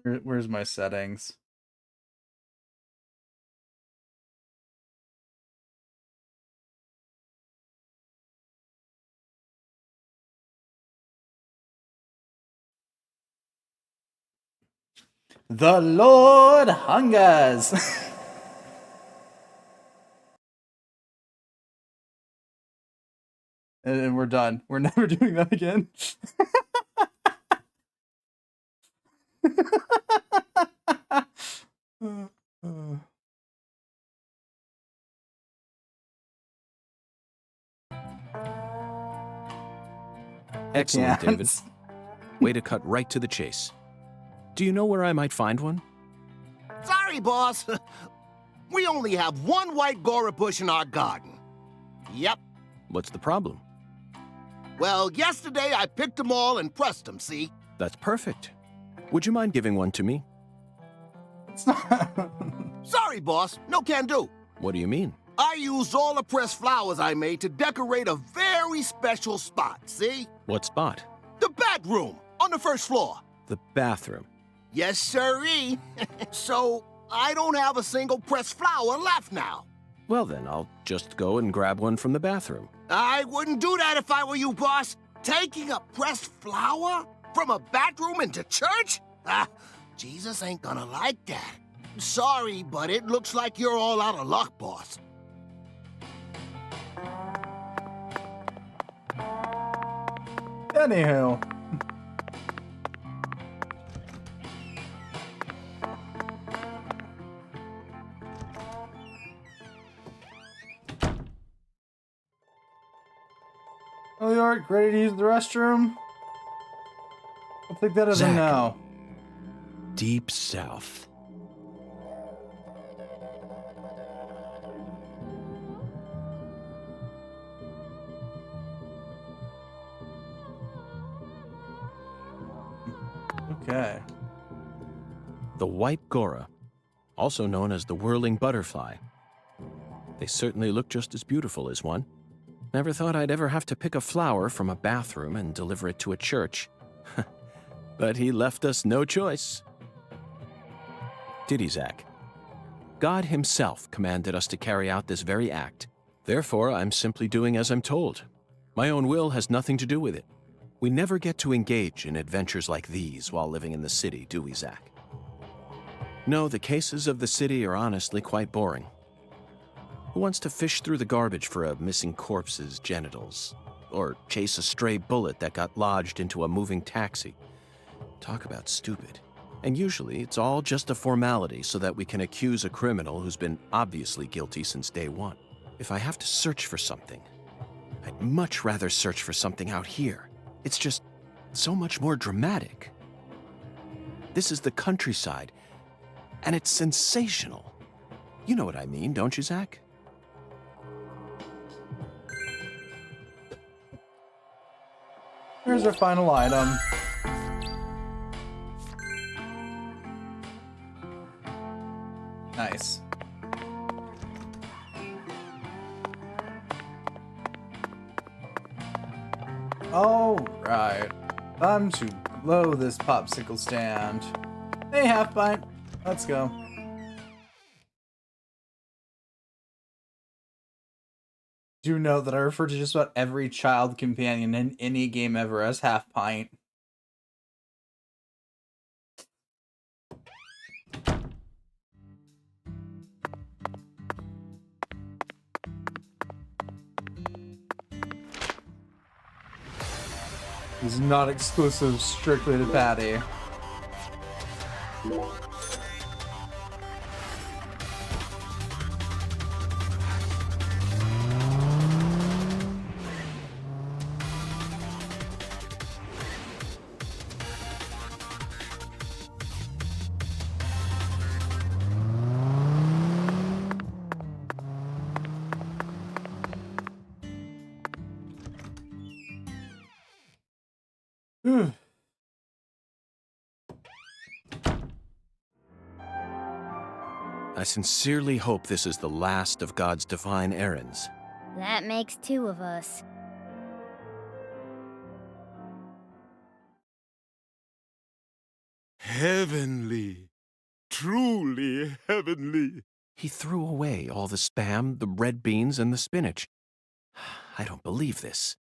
Where's my settings? The Lord hungers. And we're done. We're never doing that again. Excellent, can't. David. Way to cut right to the chase. Do you know where I might find one? Sorry, boss. We only have one white Gora bush in our garden. Yep. What's the problem? Well, yesterday I picked them all and pressed them, see? That's perfect. Would you mind giving one to me? Sorry, boss. No can do. What do you mean? I used all the pressed flowers I made to decorate a very special spot, see? What spot? The bedroom on the first floor. The bathroom. Yes, sirree. So, I don't have a single pressed flower left now. Well then, I'll just go and grab one from the bathroom. I wouldn't do that if I were you, boss. Taking a pressed flower from a bathroom into church? Ah, Jesus ain't gonna like that. Sorry, but it looks like you're all out of luck, boss. Anywho. Oh, York, ready to use the restroom? I'll take that as a no. Deep south. Okay. The white Gora, also known as the whirling butterfly. They certainly look just as beautiful as one. Never thought I'd ever have to pick a flower from a bathroom and deliver it to a church. But he left us no choice. Did he, Zach? God himself commanded us to carry out this very act. Therefore, I'm simply doing as I'm told. My own will has nothing to do with it. We never get to engage in adventures like these while living in the city, do we, Zach? No, the cases of the city are honestly quite boring. Who wants to fish through the garbage for a missing corpse's genitals? Or chase a stray bullet that got lodged into a moving taxi? Talk about stupid. And usually, it's all just a formality so that we can accuse a criminal who's been obviously guilty since day one. If I have to search for something, I'd much rather search for something out here. It's just so much more dramatic. This is the countryside, and it's sensational. You know what I mean, don't you, Zach? Here's our final item. Nice. All right. Time to blow this popsicle stand. Hey, half pint. Let's go. Do know that I refer to just about every child companion in any game ever as half pint. Is not exclusive strictly to Patty. I sincerely hope this is the last of God's divine errands. That makes two of us. Heavenly. Truly heavenly. He threw away all the Spam, the red beans, and the spinach. I don't believe this.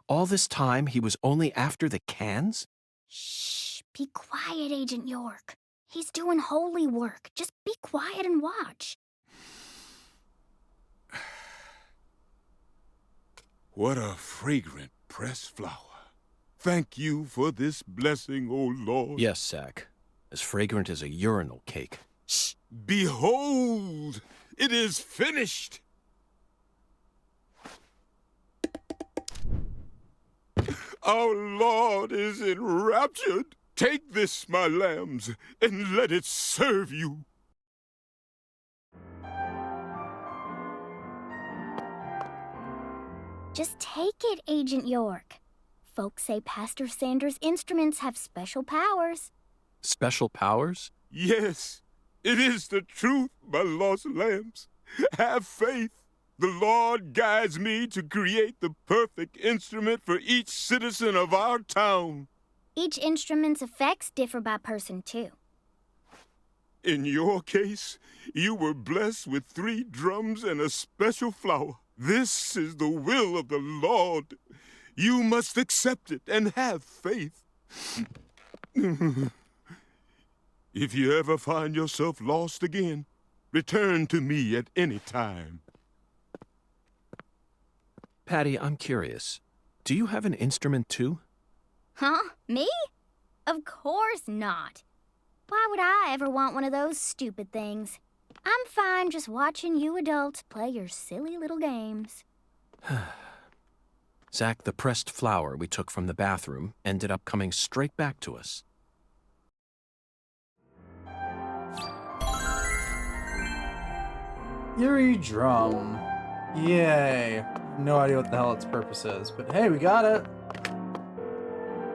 All this time, he was only after the cans? Shh, be quiet, Agent York. He's doing holy work. Just be quiet and watch. What a fragrant pressed flower. Thank you for this blessing, O Lord. Yes, Zach. As fragrant as a urinal cake. Shh! Behold! It is finished! Our Lord is enraptured. Take this, my lambs, and let it serve you. Just take it, Agent York. Folks say Pastor Sanders' instruments have special powers. Special powers? Yes. It is the truth, my lost lambs. Have faith. The Lord guides me to create the perfect instrument for each citizen of our town. Each instrument's effects differ by person, too. In your case, you were blessed with 3 drums and a special flower. This is the will of the Lord. You must accept it and have faith. If you ever find yourself lost again, return to me at any time. Patty, I'm curious. Do you have an instrument too? Huh? Me? Of course not. Why would I ever want one of those stupid things? I'm fine just watching you adults play your silly little games. Zach, the pressed flower we took from the bathroom ended up coming straight back to us. Eerie drum. Yay. No idea what the hell its purpose is, but hey, we got it.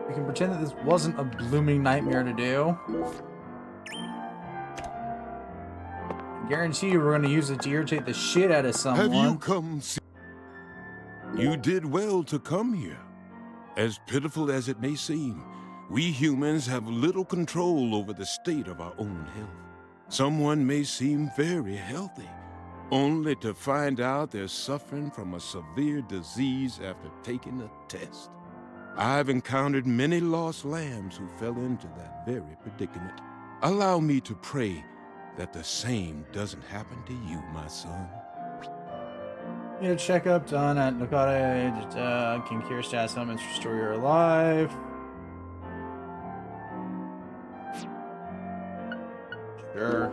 We can pretend that this wasn't a blooming nightmare to do. I guarantee you we're going to use it to irritate the shit out of someone. Have you come? You did well to come here. As pitiful as it may seem, we humans have little control over the state of our own health. Someone may seem very healthy, only to find out they're suffering from a severe disease after taking a test. I've encountered many lost lambs who fell into that very predicament. Allow me to pray that the same doesn't happen to you, my son. Get a checkup done at Nakata. Can cure status elements, restore your life. Sure.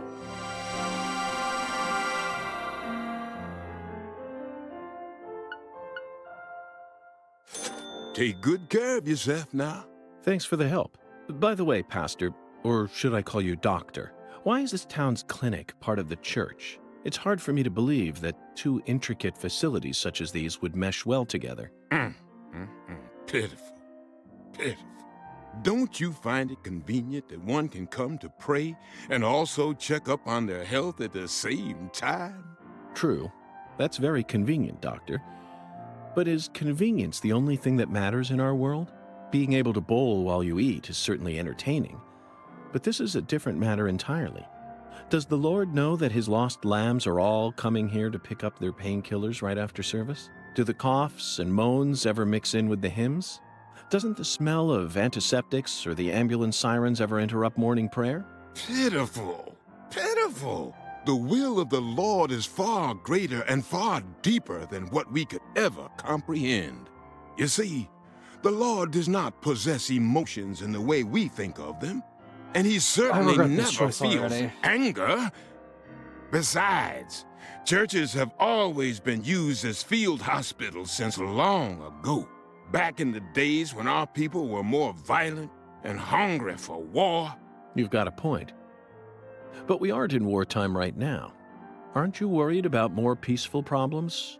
Take good care of yourself now. Thanks for the help. By the way, Pastor, or should I call you Doctor, why is this town's clinic part of the church? It's hard for me to believe that 2 intricate facilities such as these would mesh well together. Pitiful. Pitiful. Don't you find it convenient that one can come to pray and also check up on their health at the same time? True. That's very convenient, Doctor. But is convenience the only thing that matters in our world? Being able to bowl while you eat is certainly entertaining. But this is a different matter entirely. Does the Lord know that his lost lambs are all coming here to pick up their painkillers right after service? Do the coughs and moans ever mix in with the hymns? Doesn't the smell of antiseptics or the ambulance sirens ever interrupt morning prayer? Pitiful. Pitiful. The will of the Lord is far greater and far deeper than what we could ever comprehend. You see, the Lord does not possess emotions in the way we think of them, and he certainly never feels anger. Besides, churches have always been used as field hospitals since long ago, back in the days when our people were more violent and hungry for war. You've got a point. But we aren't in wartime right now. Aren't you worried about more peaceful problems?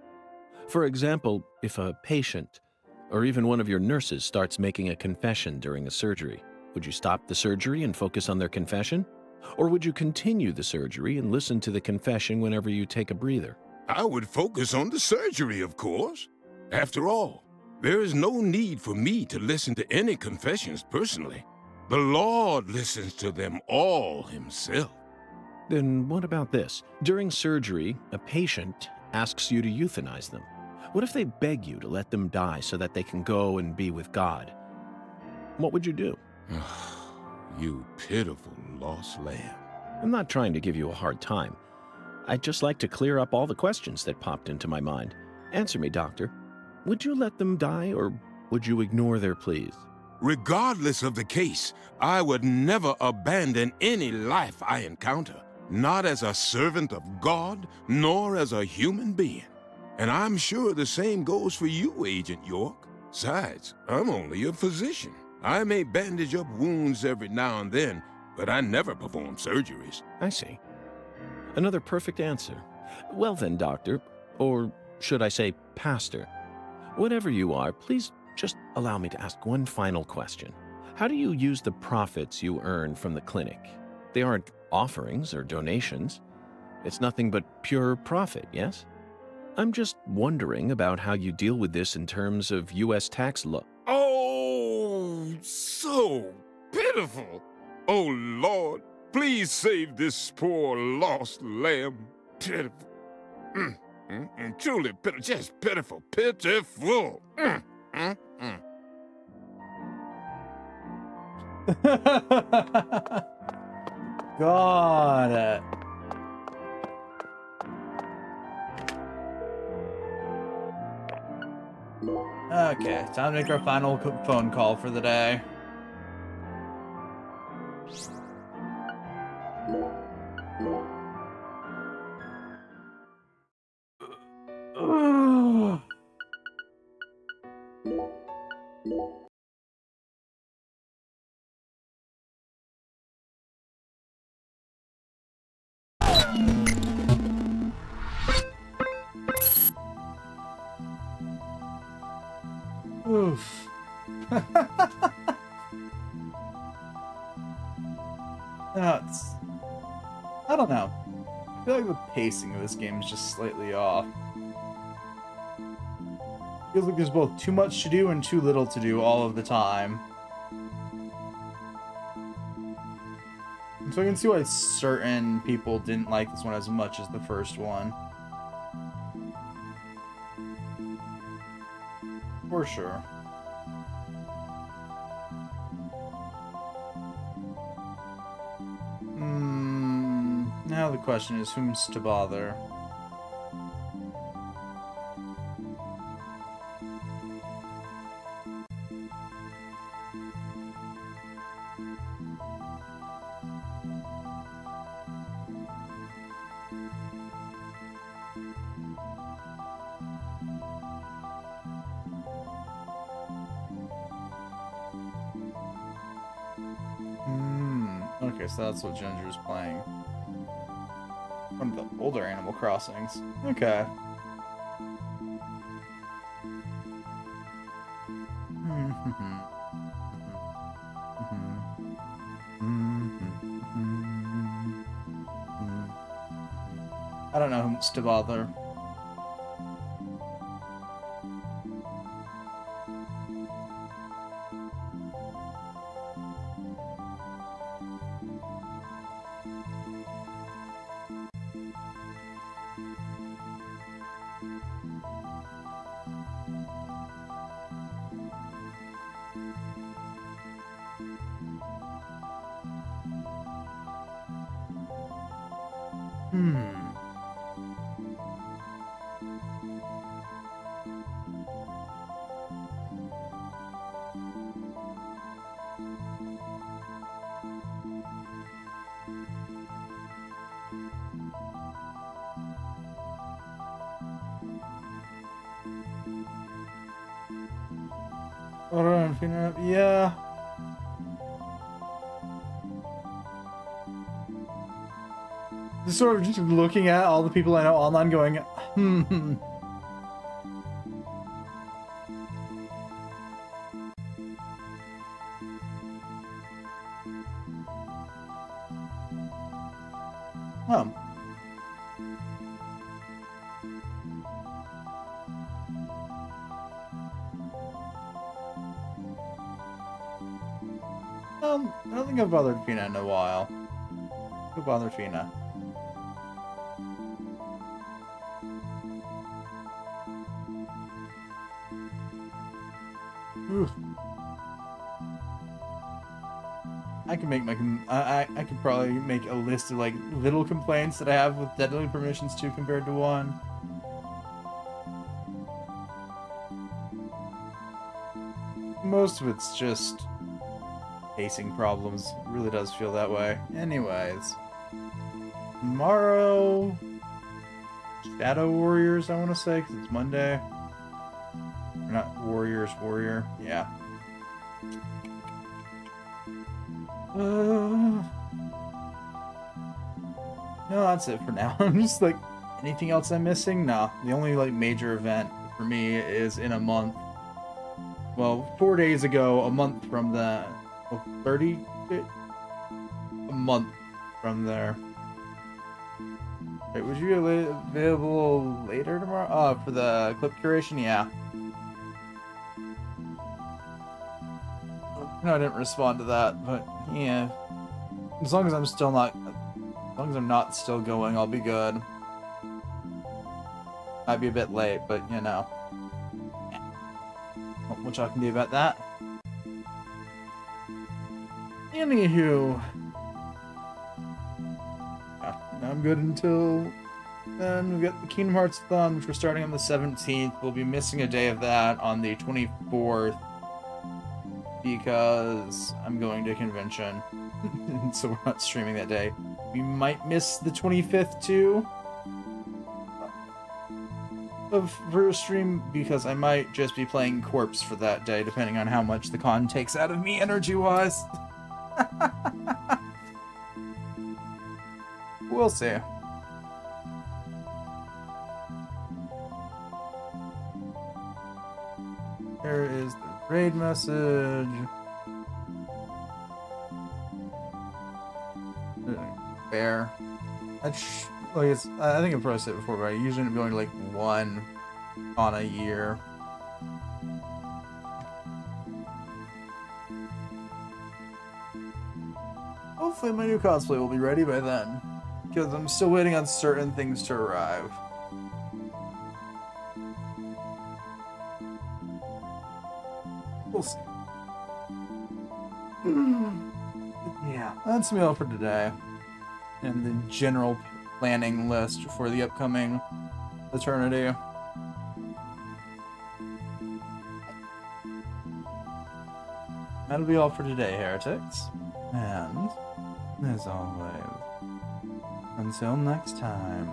For example, if a patient, or even one of your nurses, starts making a confession during a surgery, would you stop the surgery and focus on their confession? Or would you continue the surgery and listen to the confession whenever you take a breather? I would focus on the surgery, of course. After all, there is no need for me to listen to any confessions personally. The Lord listens to them all himself. Then what about this? During surgery, a patient asks you to euthanize them. What if they beg you to let them die so that they can go and be with God? What would you do? You pitiful lost lamb. I'm not trying to give you a hard time. I'd just like to clear up all the questions that popped into my mind. Answer me, Doctor. Would you let them die, or would you ignore their pleas? Regardless of the case, I would never abandon any life I encounter, not as a servant of God, nor as a human being. And I'm sure the same goes for you, Agent York. Besides, I'm only a physician. I may bandage up wounds every now and then, but I never perform surgeries. I see. Another perfect answer. Well then, Doctor, or should I say Pastor, whatever you are, please just allow me to ask one final question. How do you use the profits you earn from the clinic? They aren't offerings or donations. It's nothing but pure profit, yes? I'm just wondering about how you deal with this in terms of U.S. tax law. Oh, so pitiful. Oh, Lord, please save this poor lost lamb. Pitiful. Truly pitiful, just pitiful, pitiful. God. Okay, time to make our final phone call for the day. Oof. I don't know. I feel like the pacing of this game is just slightly off. Feels like there's both too much to do and too little to do all of the time. So I can see why certain people didn't like this one as much as the first one. For sure. Now the question is, whom's to bother? Okay, so that's what Ginger's playing. One of the older Animal Crossings. Okay. I don't know whom's to bother. Yeah. Just sort of just looking at all the people I know online going, Oh. I don't think I've bothered Fina in a while. Who bothered Fina? Oof. I can make my I could probably make a list of like little complaints that I have with Deadly Premonitions 2 compared to 1. Most of it's just pacing problems. It really does feel that way. Anyways. Tomorrow... Shadow Warriors, I want to say, because it's Monday. Or not Warriors, Warrior. Yeah. No, that's it for now. I'm just like, anything else I'm missing? Nah. The only like major event for me is in a month. Well, 4 days ago, a month from the... 30? A month from there. Wait, would you be available later tomorrow? Oh, for the clip curation? Yeah. No, I didn't respond to that, but yeah. As long as I'm not still going, I'll be good. Might be a bit late, but you know. Not much I can do about that. Anywho. Yeah, I'm good until then. We've got the Kingdom Hearts Thon, which we're starting on the 17th. We'll be missing a day of that on the 24th because I'm going to a convention. So we're not streaming that day. We might miss the 25th too for a stream because I might just be playing Corpse for that day, depending on how much the con takes out of me energy-wise. We'll see. There is the raid message. Fair. I think I've probably said it before, but I usually end up going to like one on a year. Hopefully my new cosplay will be ready by then, because I'm still waiting on certain things to arrive. We'll see. Yeah, that's me all for today. And the general planning list for the upcoming eternity. That'll be all for today, heretics. And, as always, until next time.